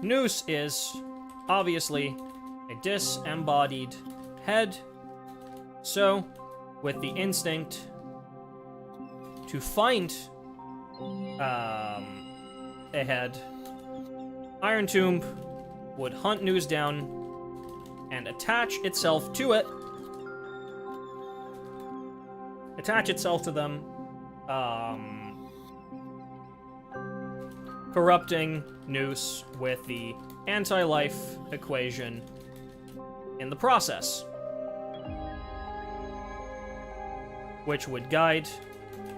Noose is obviously a disembodied head, so with the instinct to find a head, Iron Tomb would hunt Noose down and attach itself to it, attach itself to them, corrupting Noose with the anti-life equation in the process, which would guide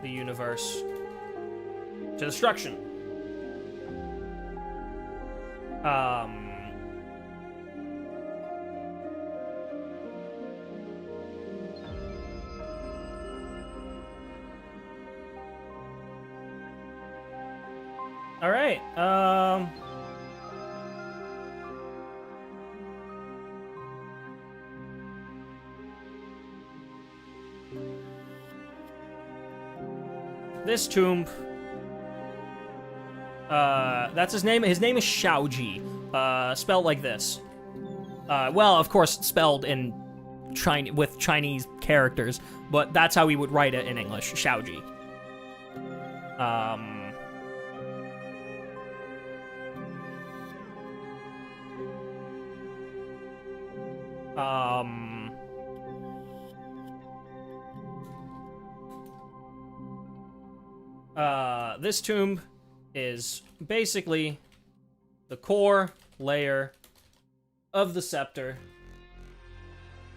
the universe to destruction. All right. This tomb. That's his name. His name is Shaoji. Spelled like this. Well, of course, spelled in with Chinese characters, but that's how we would write it in English, Xiaoji. This tomb is basically the core layer of the scepter.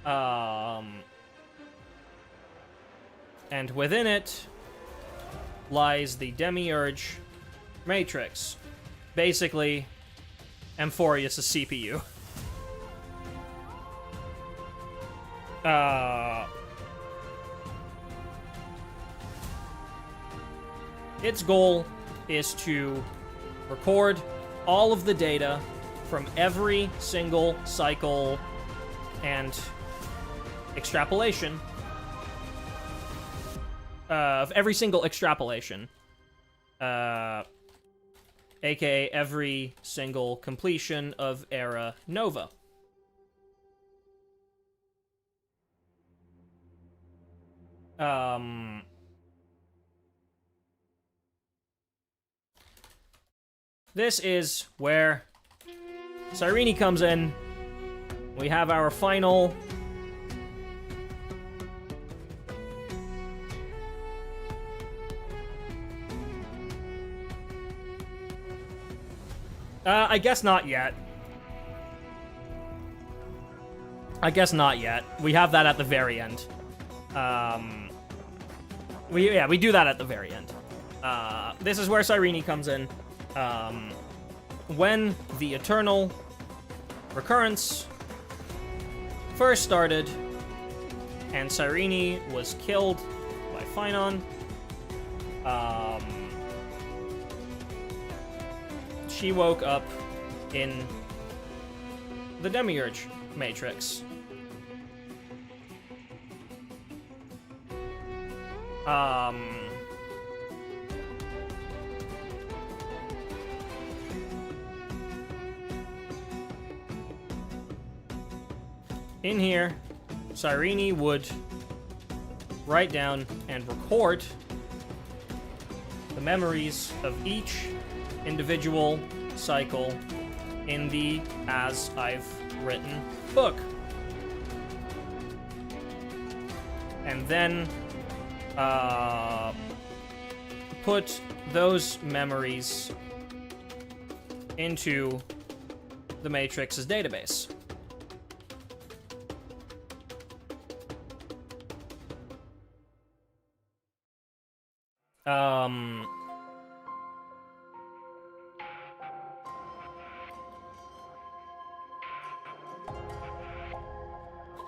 And within it lies the Demiurge Matrix. Basically, Amphoreus' CPU. Its goal is to record all of the data from every single cycle and extrapolation of every single extrapolation, aka every single completion of Era Nova. This is where Cyrene comes in. We have our final I guess not yet. We have that at the very end. We do that at the very end. This is where Cyrene comes in. When the Eternal Recurrence first started, and Cyrene was killed by Phynon, she woke up in the Demiurge Matrix. In here, Cyrene would write down and record the memories of each individual cycle in the As I've Written book. And then put those memories into the Matrix's database.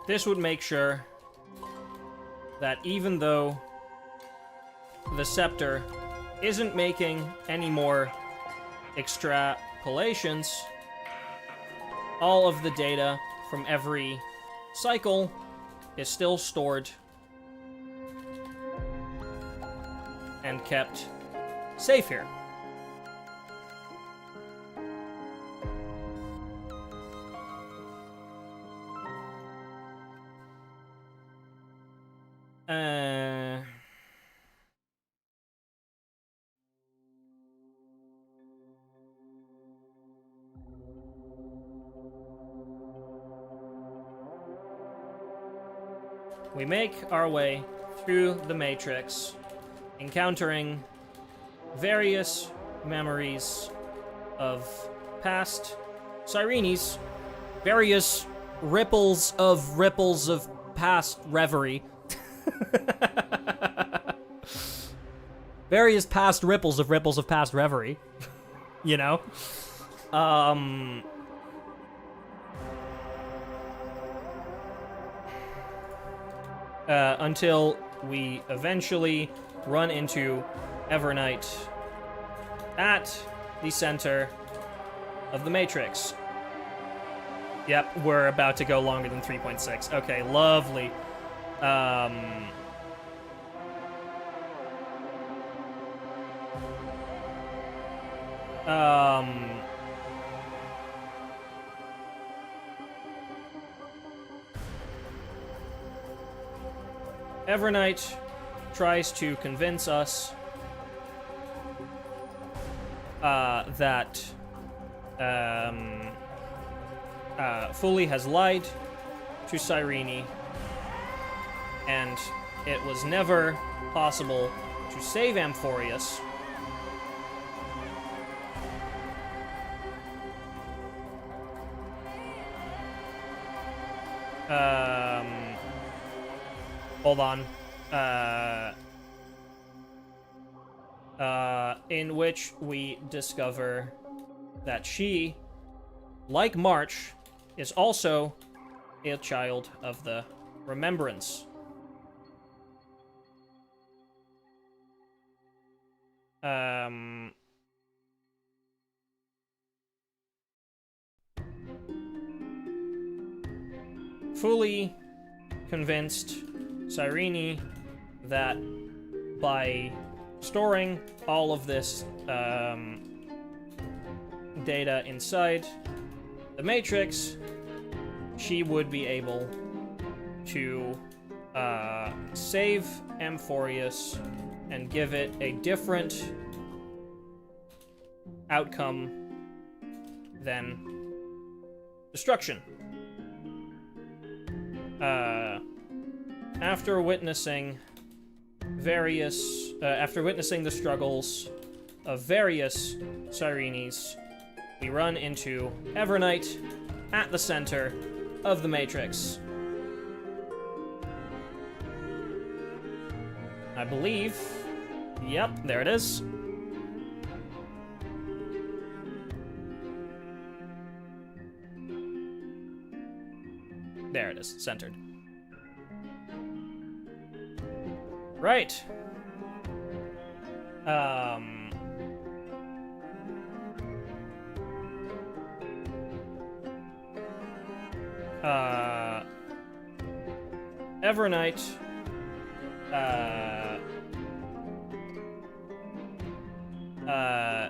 This would make sure that even though the scepter isn't making any more extrapolations, all of the data from every cycle is still stored and kept safe here. We make our way through the Matrix, encountering various memories of past Cyrenes, various ripples of past reverie. Various past ripples of past reverie. You know? Until we eventually run into Evernight at the center of the Matrix. Yep, we're about to go longer than 3.6. Okay, lovely. Evernight tries to convince us that Fully has lied to Cyrene, and it was never possible to save Amphoreus. Hold on. In which we discover that she, like March, is also a child of the Remembrance. Fully convinced Cyrene that by storing all of this data inside the Matrix, she would be able to save Amphoreus and give it a different outcome than destruction. After witnessing the struggles of various Cyrenes, we run into Evernight at the center of the Matrix. I believe. Yep, there it is. There it is, centered. Right. Evernight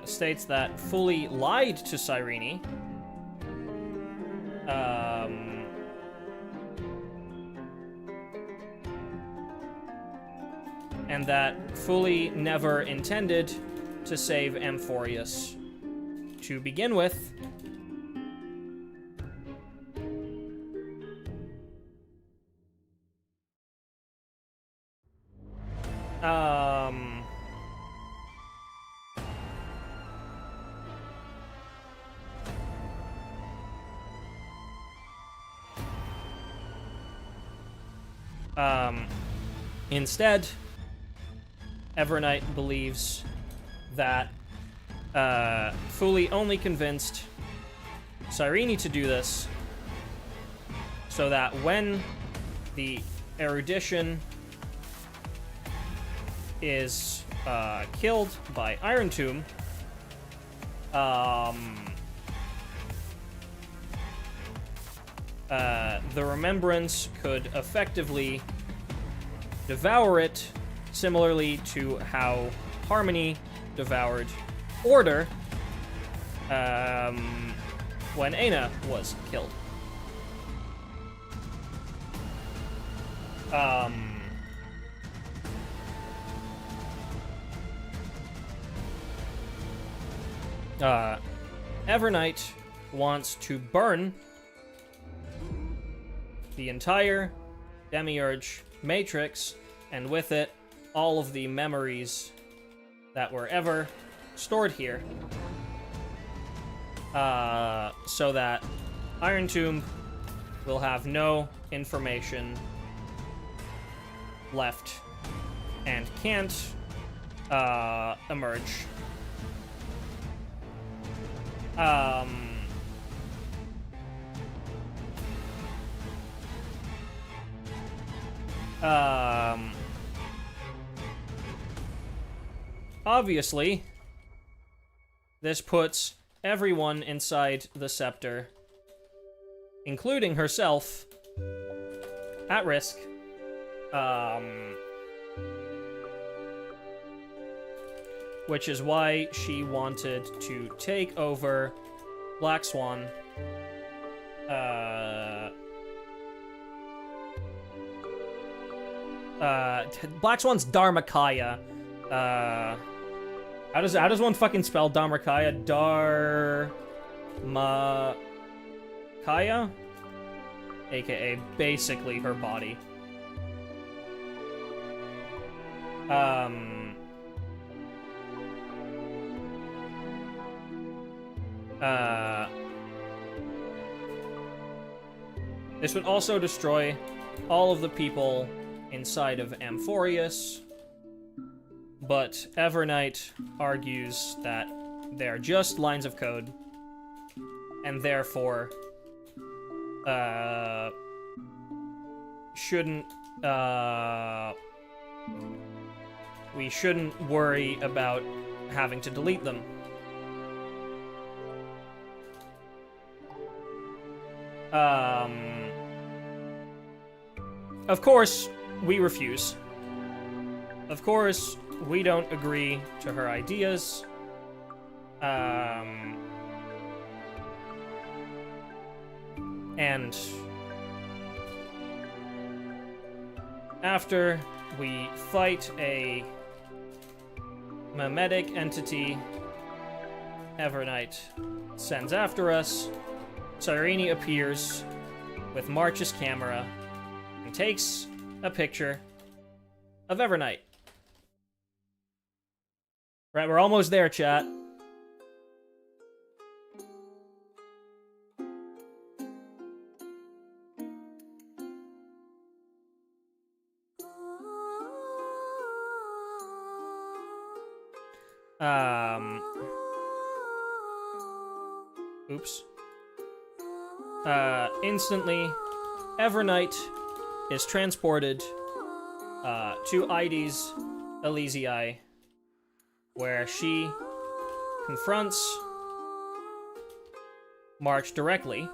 states that Fully lied to Cyrene. And that Fully never intended to save Amphoreus to begin with. Instead, Evernight believes that Fully only convinced Cyrene to do this so that when the erudition is killed by Iron Tomb, the Remembrance could effectively devour it, similarly to how Harmony devoured Order when Aina was killed. Evernight wants to burn the entire Demiurge Matrix, and with it, all of the memories that were ever stored here, so that Iron Tomb will have no information left and can't emerge. Obviously, this puts everyone inside the scepter, including herself, at risk. Which is why she wanted to take over Black Swan. Black Swan's Dharmakaya. How does one fucking spell Dharmakaya? Dharmakaya? AKA basically her body. This would also destroy all of the people inside of Amphoreus, but Evernight argues that they're just lines of code, and therefore, we shouldn't worry about having to delete them. Of course, we refuse. Of course, we don't agree to her ideas. And after we fight a memetic entity, Evernight sends after us. Cyrene appears with March's camera and takes a picture of Evernight. Right, we're almost there, chat. Oops. Instantly, Evernight is transported to Ides Elysiae, where she confronts March directly,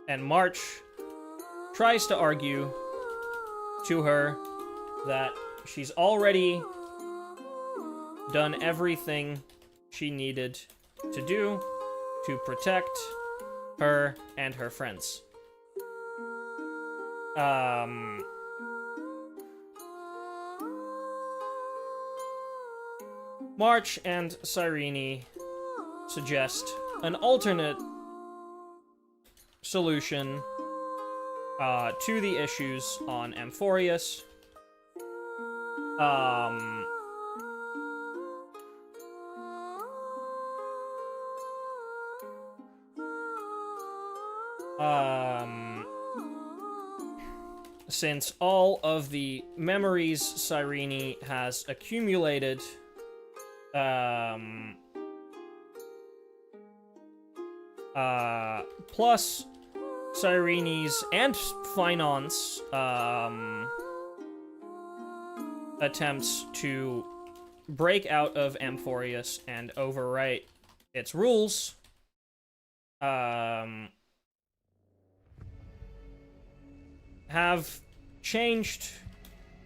and March tries to argue to her that she's already done everything she needed to do to protect her and her friends. March and Cyrene suggest an alternate solution to the issues on Amphoreus. Since all of the memories Cyrene has accumulated, plus Cyrene's and Finance, attempts to break out of Amphoreus and overwrite its rules, have changed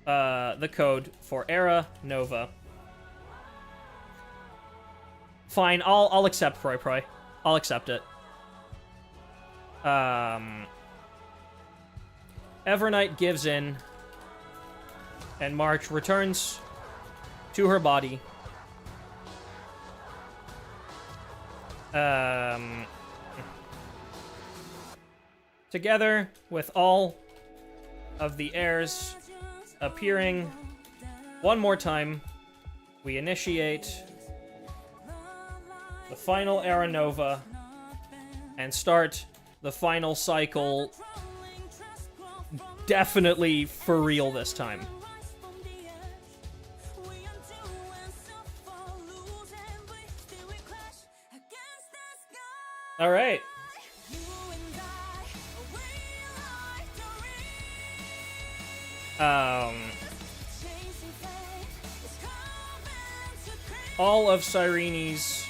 the code for Era Nova. Fine, I'll accept Proy. I'll accept it. Evernight gives in, and March returns to her body. Together with all of the heirs appearing one more time, we initiate the final Era Nova and start the final cycle, definitely for real this time. All right. All of Cyrene's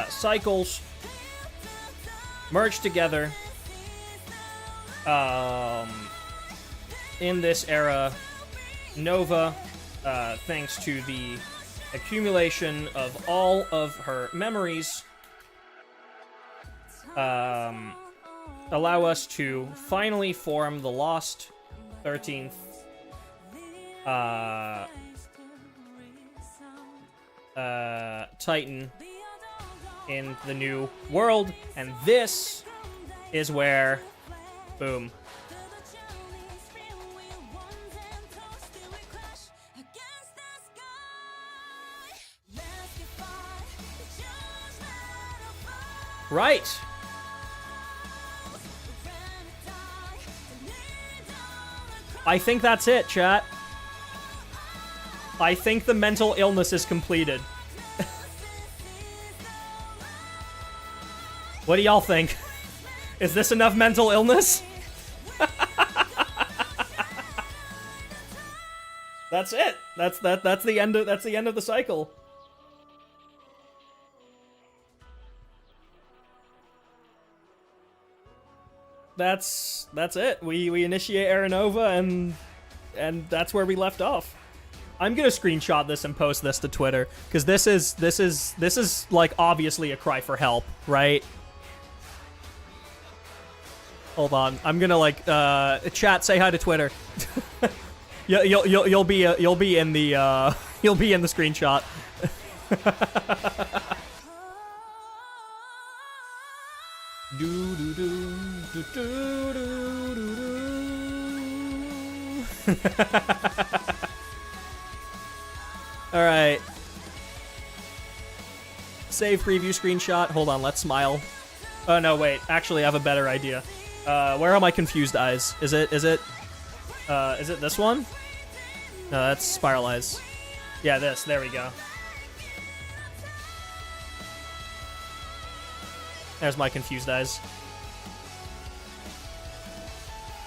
cycles merge together in this era Nova, thanks to the accumulation of all of her memories, allow us to finally form the lost 13th. Titan in the new world, and this is where, boom. Right. I think that's it, chat. I think the mental illness is completed. What do y'all think? Is this enough mental illness? That's it. That's the end of the cycle. That's it. We initiate Aranova and that's where we left off. I'm gonna screenshot this and post this to Twitter because this is like obviously a cry for help, right? Hold on, I'm gonna like chat. Say hi to Twitter. you'll be in the screenshot. All right. Save preview screenshot. Hold on, let's smile. Oh no, wait. Actually, I have a better idea. Where are my confused eyes? Is it this one? No, that's spiral eyes. Yeah, this. There we go. There's my confused eyes.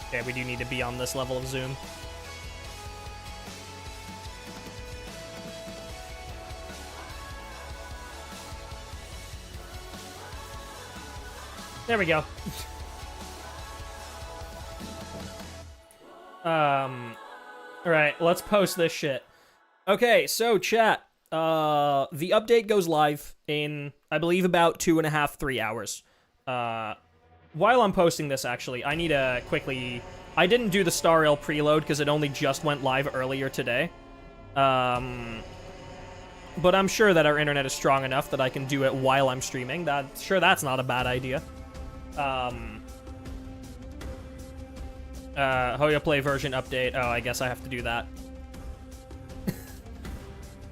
Okay, we do need to be on this level of zoom. There we go. Alright, let's post this shit. Okay, so chat. The update goes live in, I believe, about 2.5, 3 hours. While I'm posting this, actually, I need to quickly... I didn't do the Star Rail preload because it only just went live earlier today. But I'm sure that our internet is strong enough that I can do it while I'm streaming. Sure, that's not a bad idea. Hoya Play version update. Oh, I guess I have to do that.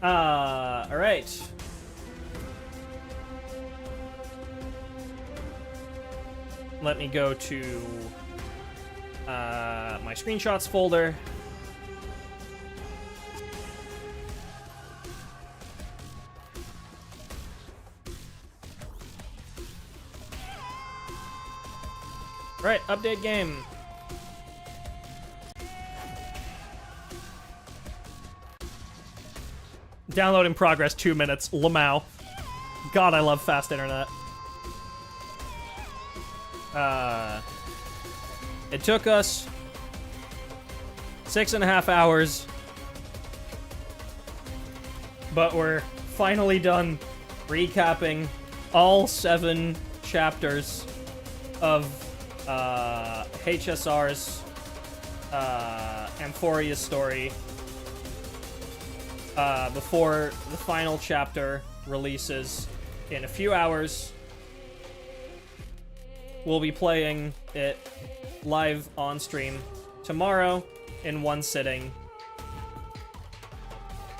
Alright. Let me go to my screenshots folder. Right, update game. Download in progress, 2 minutes. Lamau. God, I love fast internet. It took us 6.5 hours, but we're finally done recapping all 7 chapters of HSR's Amphoreus story before the final chapter releases in a few hours. We'll be playing it live on stream tomorrow in one sitting,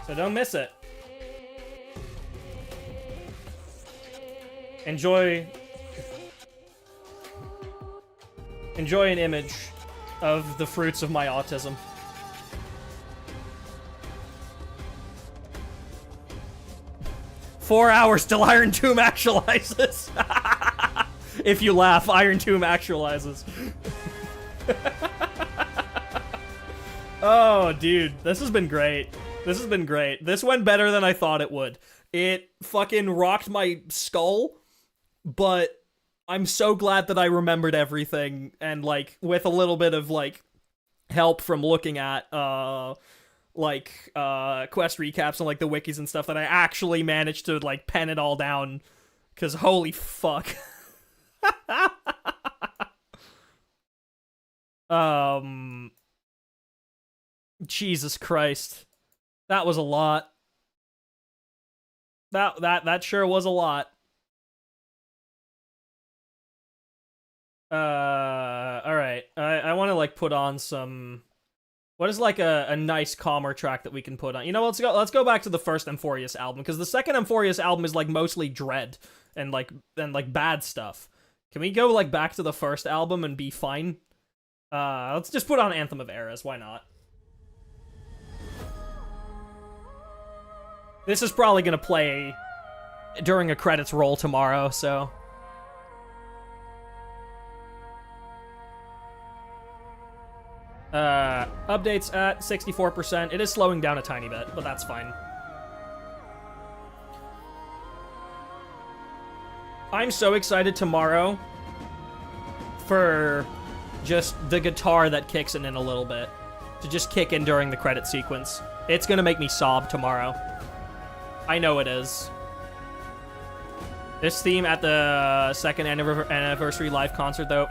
so don't miss it. Enjoy an image of the fruits of my autism. "4 hours till Iron Tomb actualizes." If you laugh, Iron Tomb actualizes. Oh, dude, this has been great. This has been great. This went better than I thought it would. It fucking rocked my skull, but I'm so glad that I remembered everything, and, like, with a little bit of, like, help from looking at, quest recaps and, like, the wikis and stuff, that I actually managed to, like, pen it all down, because holy fuck. Jesus Christ. That was a lot. That sure was a lot. Alright. I want to, like, put on some... What is, like, a nice, calmer track that we can put on? You know, let's go back to the first Amphoreus album, because the second Amphoreus album is, like, mostly dread and bad stuff. Can we go, like, back to the first album and be fine? Let's just put on Anthem of Eras, why not? This is probably gonna play during a credits roll tomorrow, so... Updates at 64%. It is slowing down a tiny bit, but that's fine. I'm so excited tomorrow for just the guitar that kicks in a little bit. To just kick in during the credit sequence. It's gonna make me sob tomorrow. I know it is. This theme at the second anniversary live concert, though.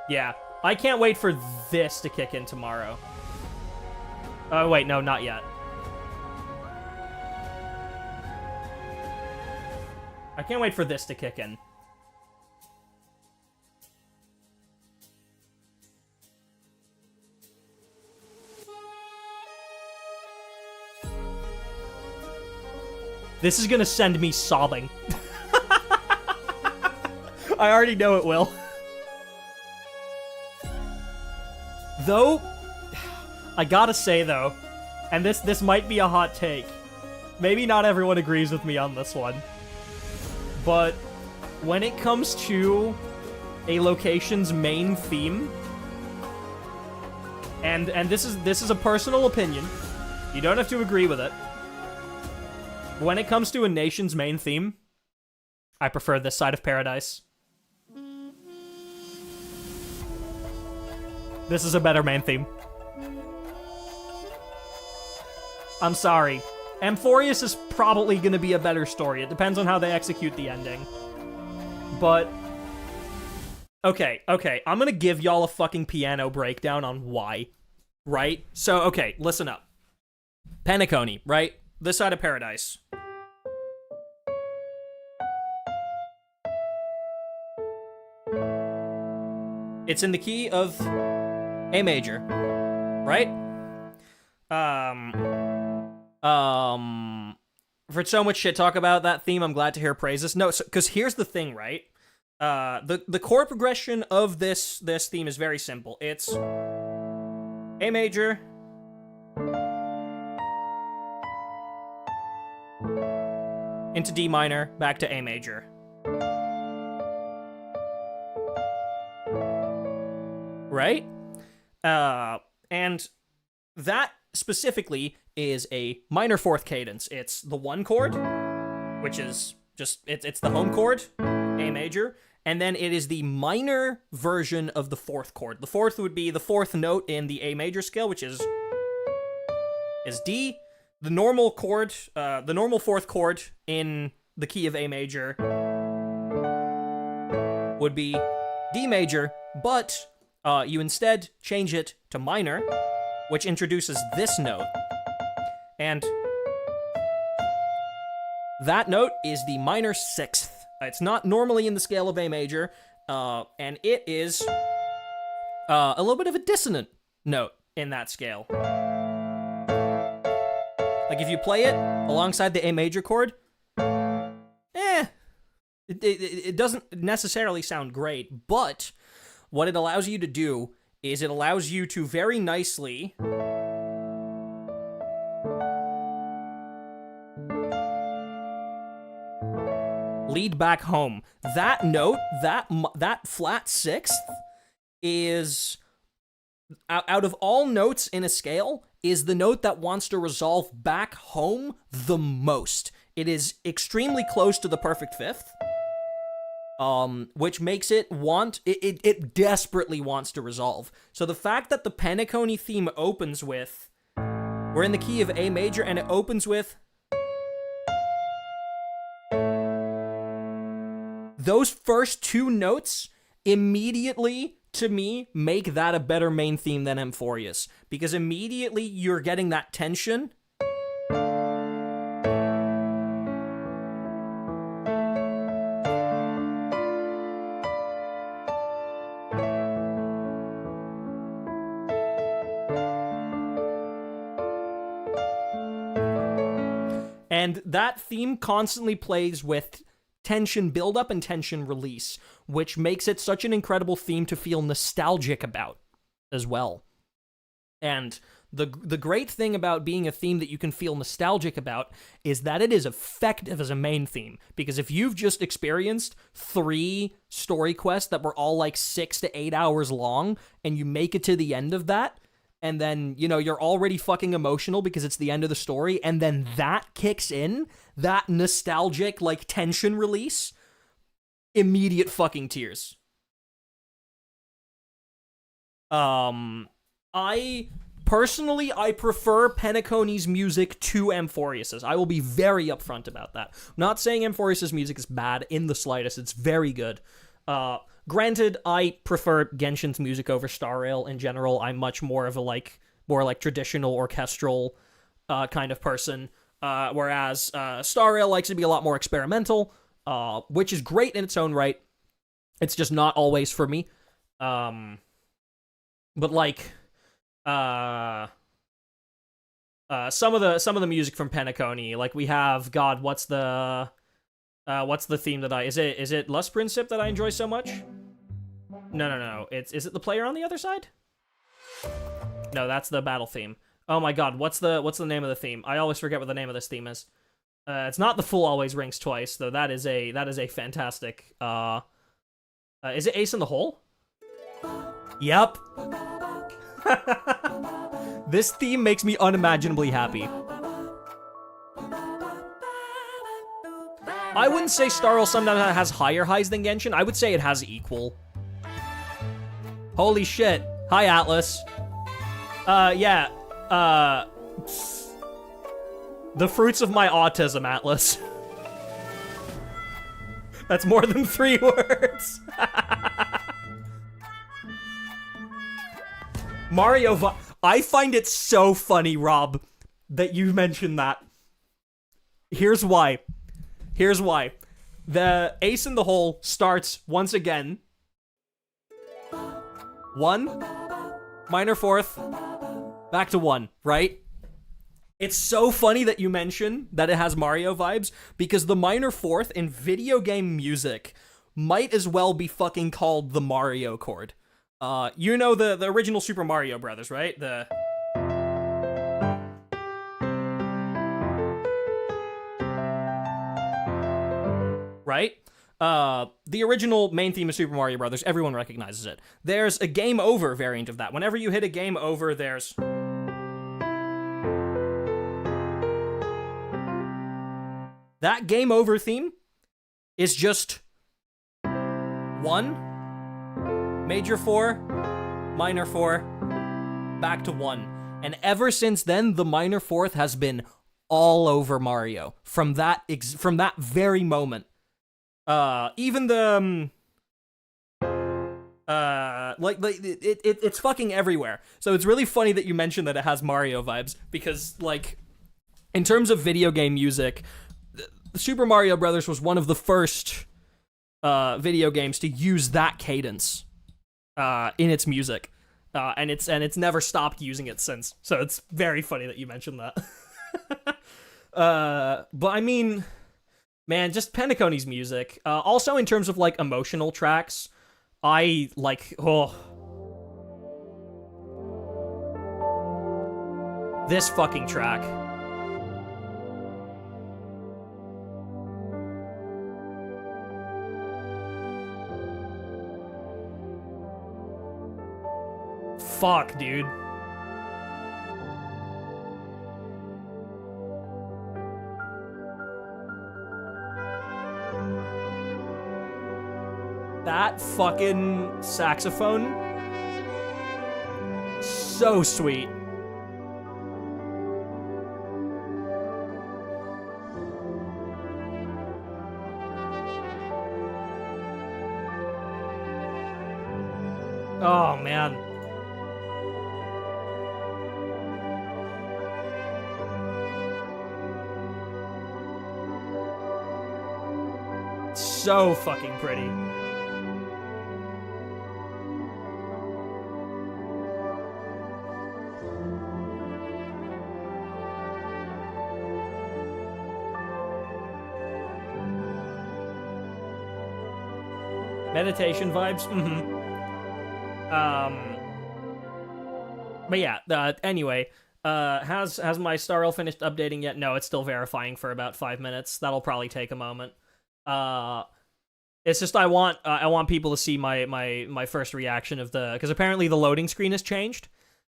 Yeah. I can't wait for this to kick in tomorrow. Oh, wait, no, not yet. I can't wait for this to kick in. This is gonna send me sobbing. I already know it will. Though, I gotta say though, and this might be a hot take, maybe not everyone agrees with me on this one, but when it comes to a location's main theme, and this is a personal opinion, you don't have to agree with it, when it comes to a nation's main theme, I prefer this side of Paradise. This is a better main theme. I'm sorry. Amphoreus is probably gonna be a better story. It depends on how they execute the ending. But... Okay. I'm gonna give y'all a fucking piano breakdown on why. Right? So, okay, listen up. Penacony, right? This side of Paradise. It's in the key of A major, right? For so much shit talk about that theme, I'm glad to hear praises. No, because here's the thing, right? The chord progression of this theme is very simple. It's A major, into D minor, back to A major. Right? And that specifically is a minor fourth cadence. It's the one chord, which is just, it's the home chord, A major, and then it is the minor version of the fourth chord. The fourth would be the fourth note in the A major scale, which is D. The normal chord, the normal fourth chord in the key of A major would be D major, but you instead change it to minor, which introduces this note. And that note is the minor sixth. It's not normally in the scale of A major, and it is a little bit of a dissonant note in that scale. Like, if you play it alongside the A major chord, it doesn't necessarily sound great, but what it allows you to do is it allows you to very nicely lead back home. That note, that flat sixth is, out of all notes in a scale, is the note that wants to resolve back home the most. It is extremely close to the perfect fifth, which makes it it desperately wants to resolve. So the fact that the Penacony theme opens with, we're in the key of A major, and it opens with those first two notes immediately to me, make that a better main theme than Amphoreus, because immediately you're getting that tension. And that theme constantly plays with tension buildup and tension release, which makes it such an incredible theme to feel nostalgic about as well. And the great thing about being a theme that you can feel nostalgic about is that it is effective as a main theme. Because if you've just experienced 3 story quests that were all like 6 to 8 hours long, and you make it to the end of that, and then, you know, you're already fucking emotional because it's the end of the story, and then that kicks in, that nostalgic, like, tension release, immediate fucking tears. Personally, I prefer Penacony's music to Amphoreus's. I will be very upfront about that. I'm not saying Amphoreus's music is bad in the slightest, it's very good. Granted, I prefer Genshin's music over Star Rail in general. I'm much more of a, more traditional orchestral kind of person, whereas Star Rail likes to be a lot more experimental, which is great in its own right. It's just not always for me. But, some of the music from Penacony, like we have, God, what's the theme that is it Lust Princip that I enjoy so much? No. Is it the player on the other side? No, that's the battle theme. Oh my God, what's the name of the theme? I always forget what the name of this theme is. It's not The Fool Always Rings Twice, though. That is a fantastic. Is it Ace in the Hole? Yep. This theme makes me unimaginably happy. I wouldn't say Star Rail sometimes has higher highs than Genshin. I would say it has equal. Holy shit. Hi, Atlas. Yeah. The fruits of my autism, Atlas. That's more than 3 words. Mario I find it so funny, Rob, that you mentioned that. Here's why. The Ace in the Hole starts once again. 1, minor 4th, back to 1, right? It's so funny that you mention that it has Mario vibes, because the minor 4th in video game music might as well be fucking called the Mario chord. You know the original Super Mario Brothers, right? Right? The original main theme of Super Mario Brothers, everyone recognizes it. There's a game over variant of that. Whenever you hit a game over, there's... That game over theme is just 1, major 4, minor 4, back to 1. And ever since then, the minor 4th has been all over Mario. From that very moment. Even the it's fucking everywhere. So it's really funny that you mentioned that it has Mario vibes, because like in terms of video game music, Super Mario Brothers was one of the first video games to use that cadence in its music, and it's never stopped using it since. So it's very funny that you mentioned that. But I mean, man, just Penacony's music. Also, in terms of like emotional tracks, I like. Oh, this fucking track. Fuck, dude. That fucking saxophone. So sweet. so fucking pretty. Meditation vibes? But yeah, anyway, has my Star Rail finished updating yet? No, it's still verifying for about 5 minutes. That'll probably take a moment. It's just I want people to see my first reaction of because apparently the loading screen has changed.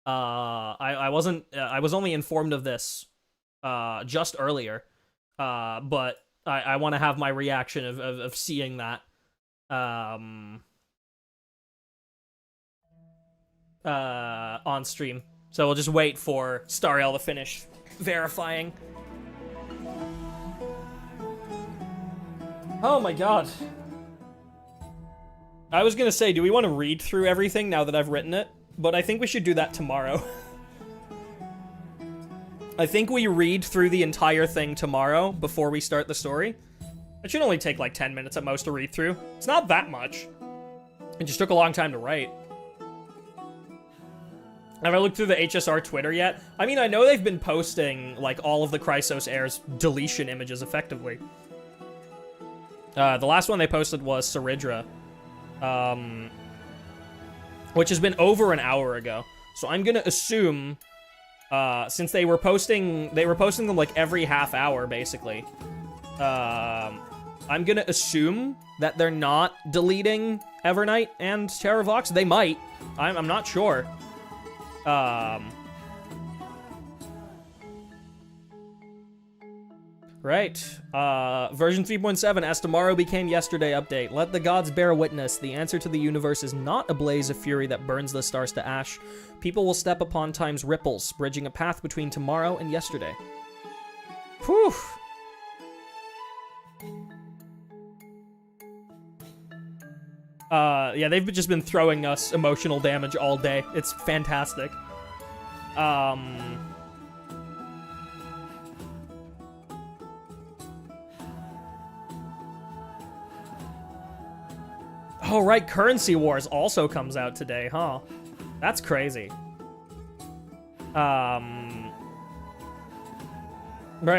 I was only informed of this just earlier. But I want to have my reaction of seeing that. On stream. So we'll just wait for Star Rail to finish verifying. Oh my god. I was gonna say, do we want to read through everything now that I've written it? But I think we should do that tomorrow. I think we read through the entire thing tomorrow before we start the story. It should only take like 10 minutes at most to read through. It's not that much. It just took a long time to write. Have I looked through the HSR Twitter yet? I mean, I know they've been posting, like, all of the Chrysos Heirs deletion images effectively. The last one they posted was Saridra. Which has been over an hour ago. So I'm gonna assume, since they were posting them, like, every half hour, basically. I'm gonna assume that they're not deleting Evernight and Terravox. They might. I'm not sure. Right. Version 3.7, as tomorrow became yesterday update. Let the gods bear witness. The answer to the universe is not a blaze of fury that burns the stars to ash. People will step upon time's ripples, bridging a path between tomorrow and yesterday. Whew. Yeah, they've just been throwing us emotional damage all day. It's fantastic. Oh, right, Currency Wars also comes out today, huh? That's crazy. Right,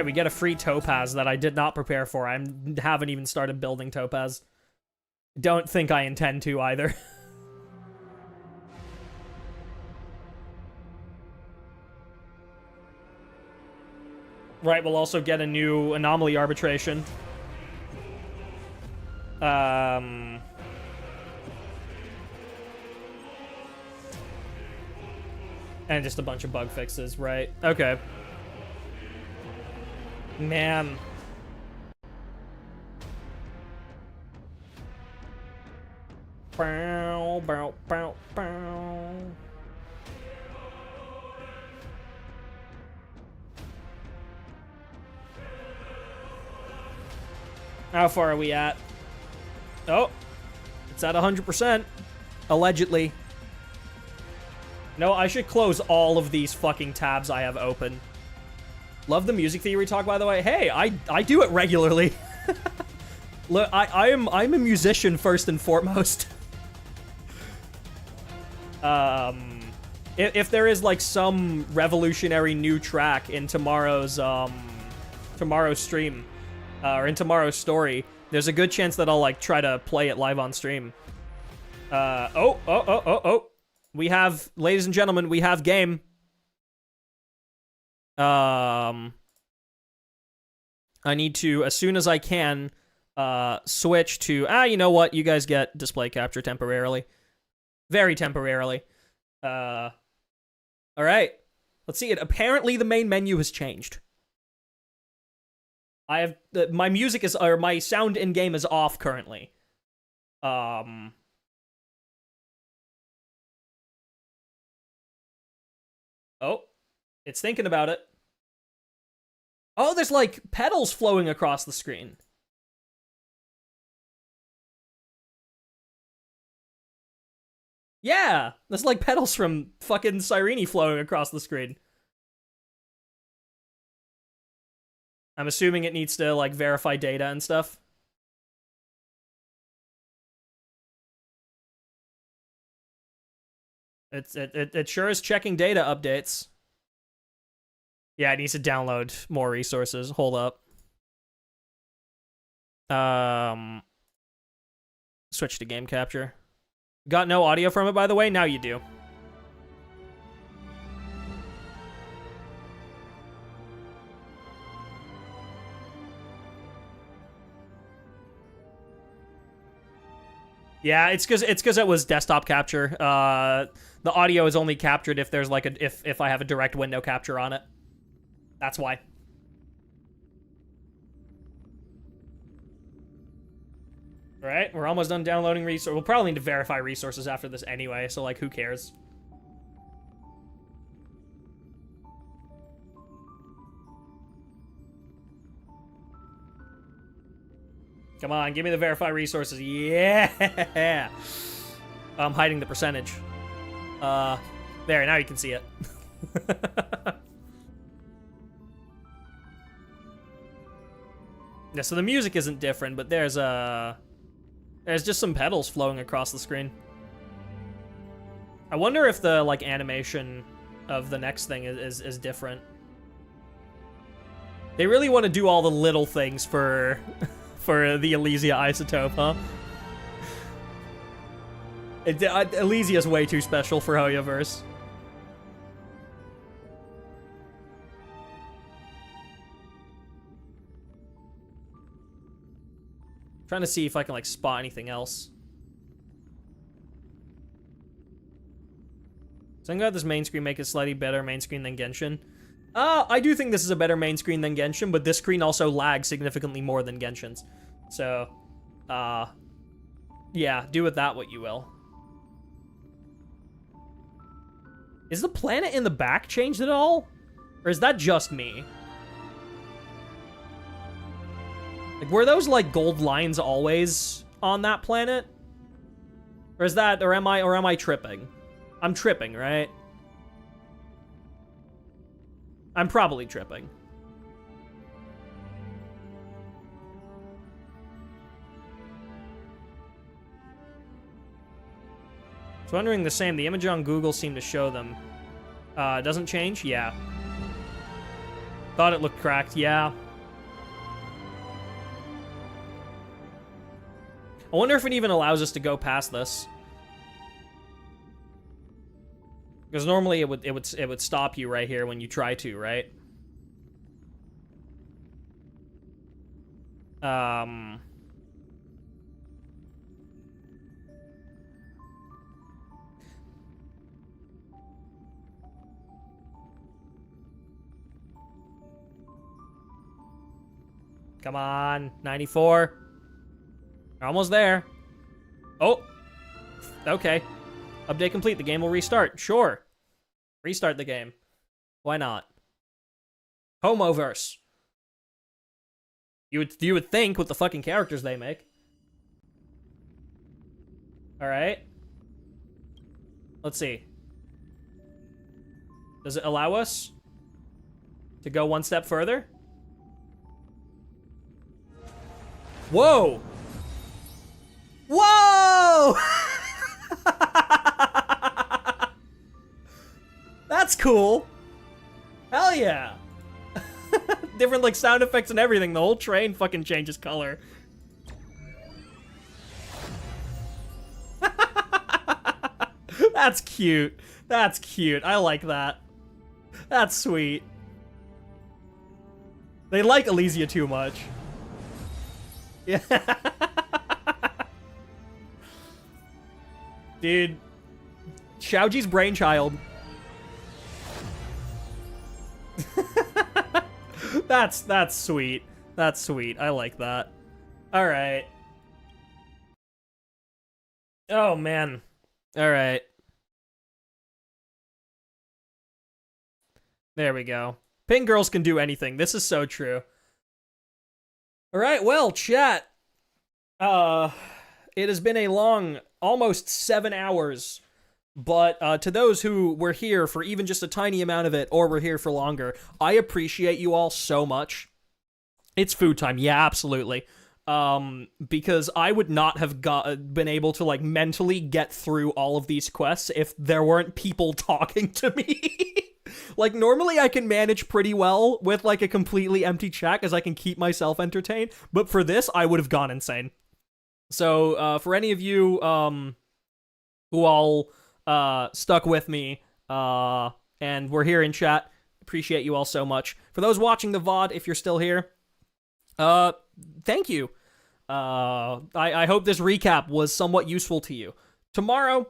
we get a free Topaz that I did not prepare for. I haven't even started building Topaz. Don't think I intend to either. Right, we'll also get a new Anomaly Arbitration. And just a bunch of bug fixes, right? Okay. Man. Bow, bow, bow, bow. How far are we at? Oh, it's at 100%. Allegedly. No, I should close all of these fucking tabs I have open. Love the music theory talk, by the way. Hey, I do it regularly. Look, I'm a musician first and foremost. If there is like some revolutionary new track in tomorrow's stream, or in tomorrow's story, there's a good chance that I'll like try to play it live on stream. Oh. We have, ladies and gentlemen, we have game. I need to, as soon as I can, switch to, you know what? You guys get display capture temporarily. Very temporarily. Alright. Let's see it. Apparently the main menu has changed. I have, my music is, or my sound in-game is off currently. Oh, it's thinking about it. Oh, there's like petals flowing across the screen. Yeah, there's like petals from fucking Cyrene flowing across the screen. I'm assuming it needs to like verify data and stuff. It sure is checking data updates. Yeah, it needs to download more resources. Hold up. Switch to game capture. Got no audio from it, by the way? Now you do. Yeah, it's because it was desktop capture. The audio is only captured if there's like if I have a direct window capture on it. That's why. All right, we're almost done downloading resources. We'll probably need to verify resources after this anyway, so like who cares? Come on, give me the verify resources. Yeah! I'm hiding the percentage. There, now you can see it. Yeah, so the music isn't different, but there's just some pedals flowing across the screen. I wonder if the, like, animation of the next thing is different. They really want to do all the little things for... for the Elysia isotope, huh? Elysia's way too special for Hoyoverse. Trying to see if I can, like, spot anything else. Something about this main screen make it slightly better main screen than Genshin. I do think this is a better main screen than Genshin, but this screen also lags significantly more than Genshin's. So, yeah, do with that what you will. Is the planet in the back changed at all? Or is that just me? Like, were those, like, gold lines always on that planet? Or is that, or am I tripping? I'm tripping, right? I'm probably tripping. So wondering the same. The image on Google seemed to show them. Doesn't change? Yeah. Thought it looked cracked. Yeah. I wonder if it even allows us to go past this. Because normally it would stop you right here when you try to, right? Come on, 94. We're almost there. Oh, okay. Update complete. The game will restart. Sure. Restart the game. Why not? Homoverse. You would think with the fucking characters they make. All right. Let's see. Does it allow us to go one step further? Whoa! Whoa! That's cool. Hell yeah. Different, like, sound effects and everything. The whole train fucking changes color. That's cute. That's cute. I like that. That's sweet. They like Elysia too much. Yeah. Dude. Xiaoji's brainchild. That's sweet. That's sweet. I like that. All right. Oh man. All right. There we go. Pink girls can do anything. This is so true. All right, well, chat. It has been a long, almost 7 hours. But to those who were here for even just a tiny amount of it, or were here for longer, I appreciate you all so much. It's food time. Yeah, absolutely. because I would not have been able to, like, mentally get through all of these quests if there weren't people talking to me. Like, normally I can manage pretty well with, like, a completely empty chat because I can keep myself entertained, but for this, I would have gone insane. So, for any of you, who all, stuck with me, and we're here in chat, appreciate you all so much. For those watching the VOD, if you're still here, thank you. I hope this recap was somewhat useful to you. Tomorrow,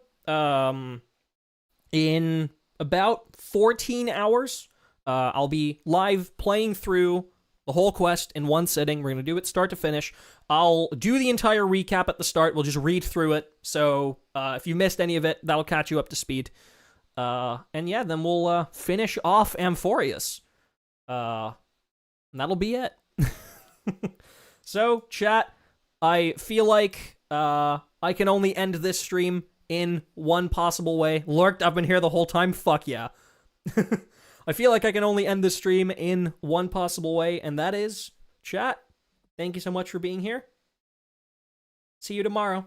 in about 14 hours, I'll be live playing through the whole quest in one sitting. We're going to do it start to finish. I'll do the entire recap at the start. We'll just read through it. So if you missed any of it, that'll catch you up to speed. And yeah, then we'll finish off Amphoreus. And that'll be it. So, chat, I feel like I can only end this stream in one possible way. Lurked, I've been here the whole time. Fuck yeah. I feel like I can only end this stream in one possible way, and that is, chat, thank you so much for being here. See you tomorrow.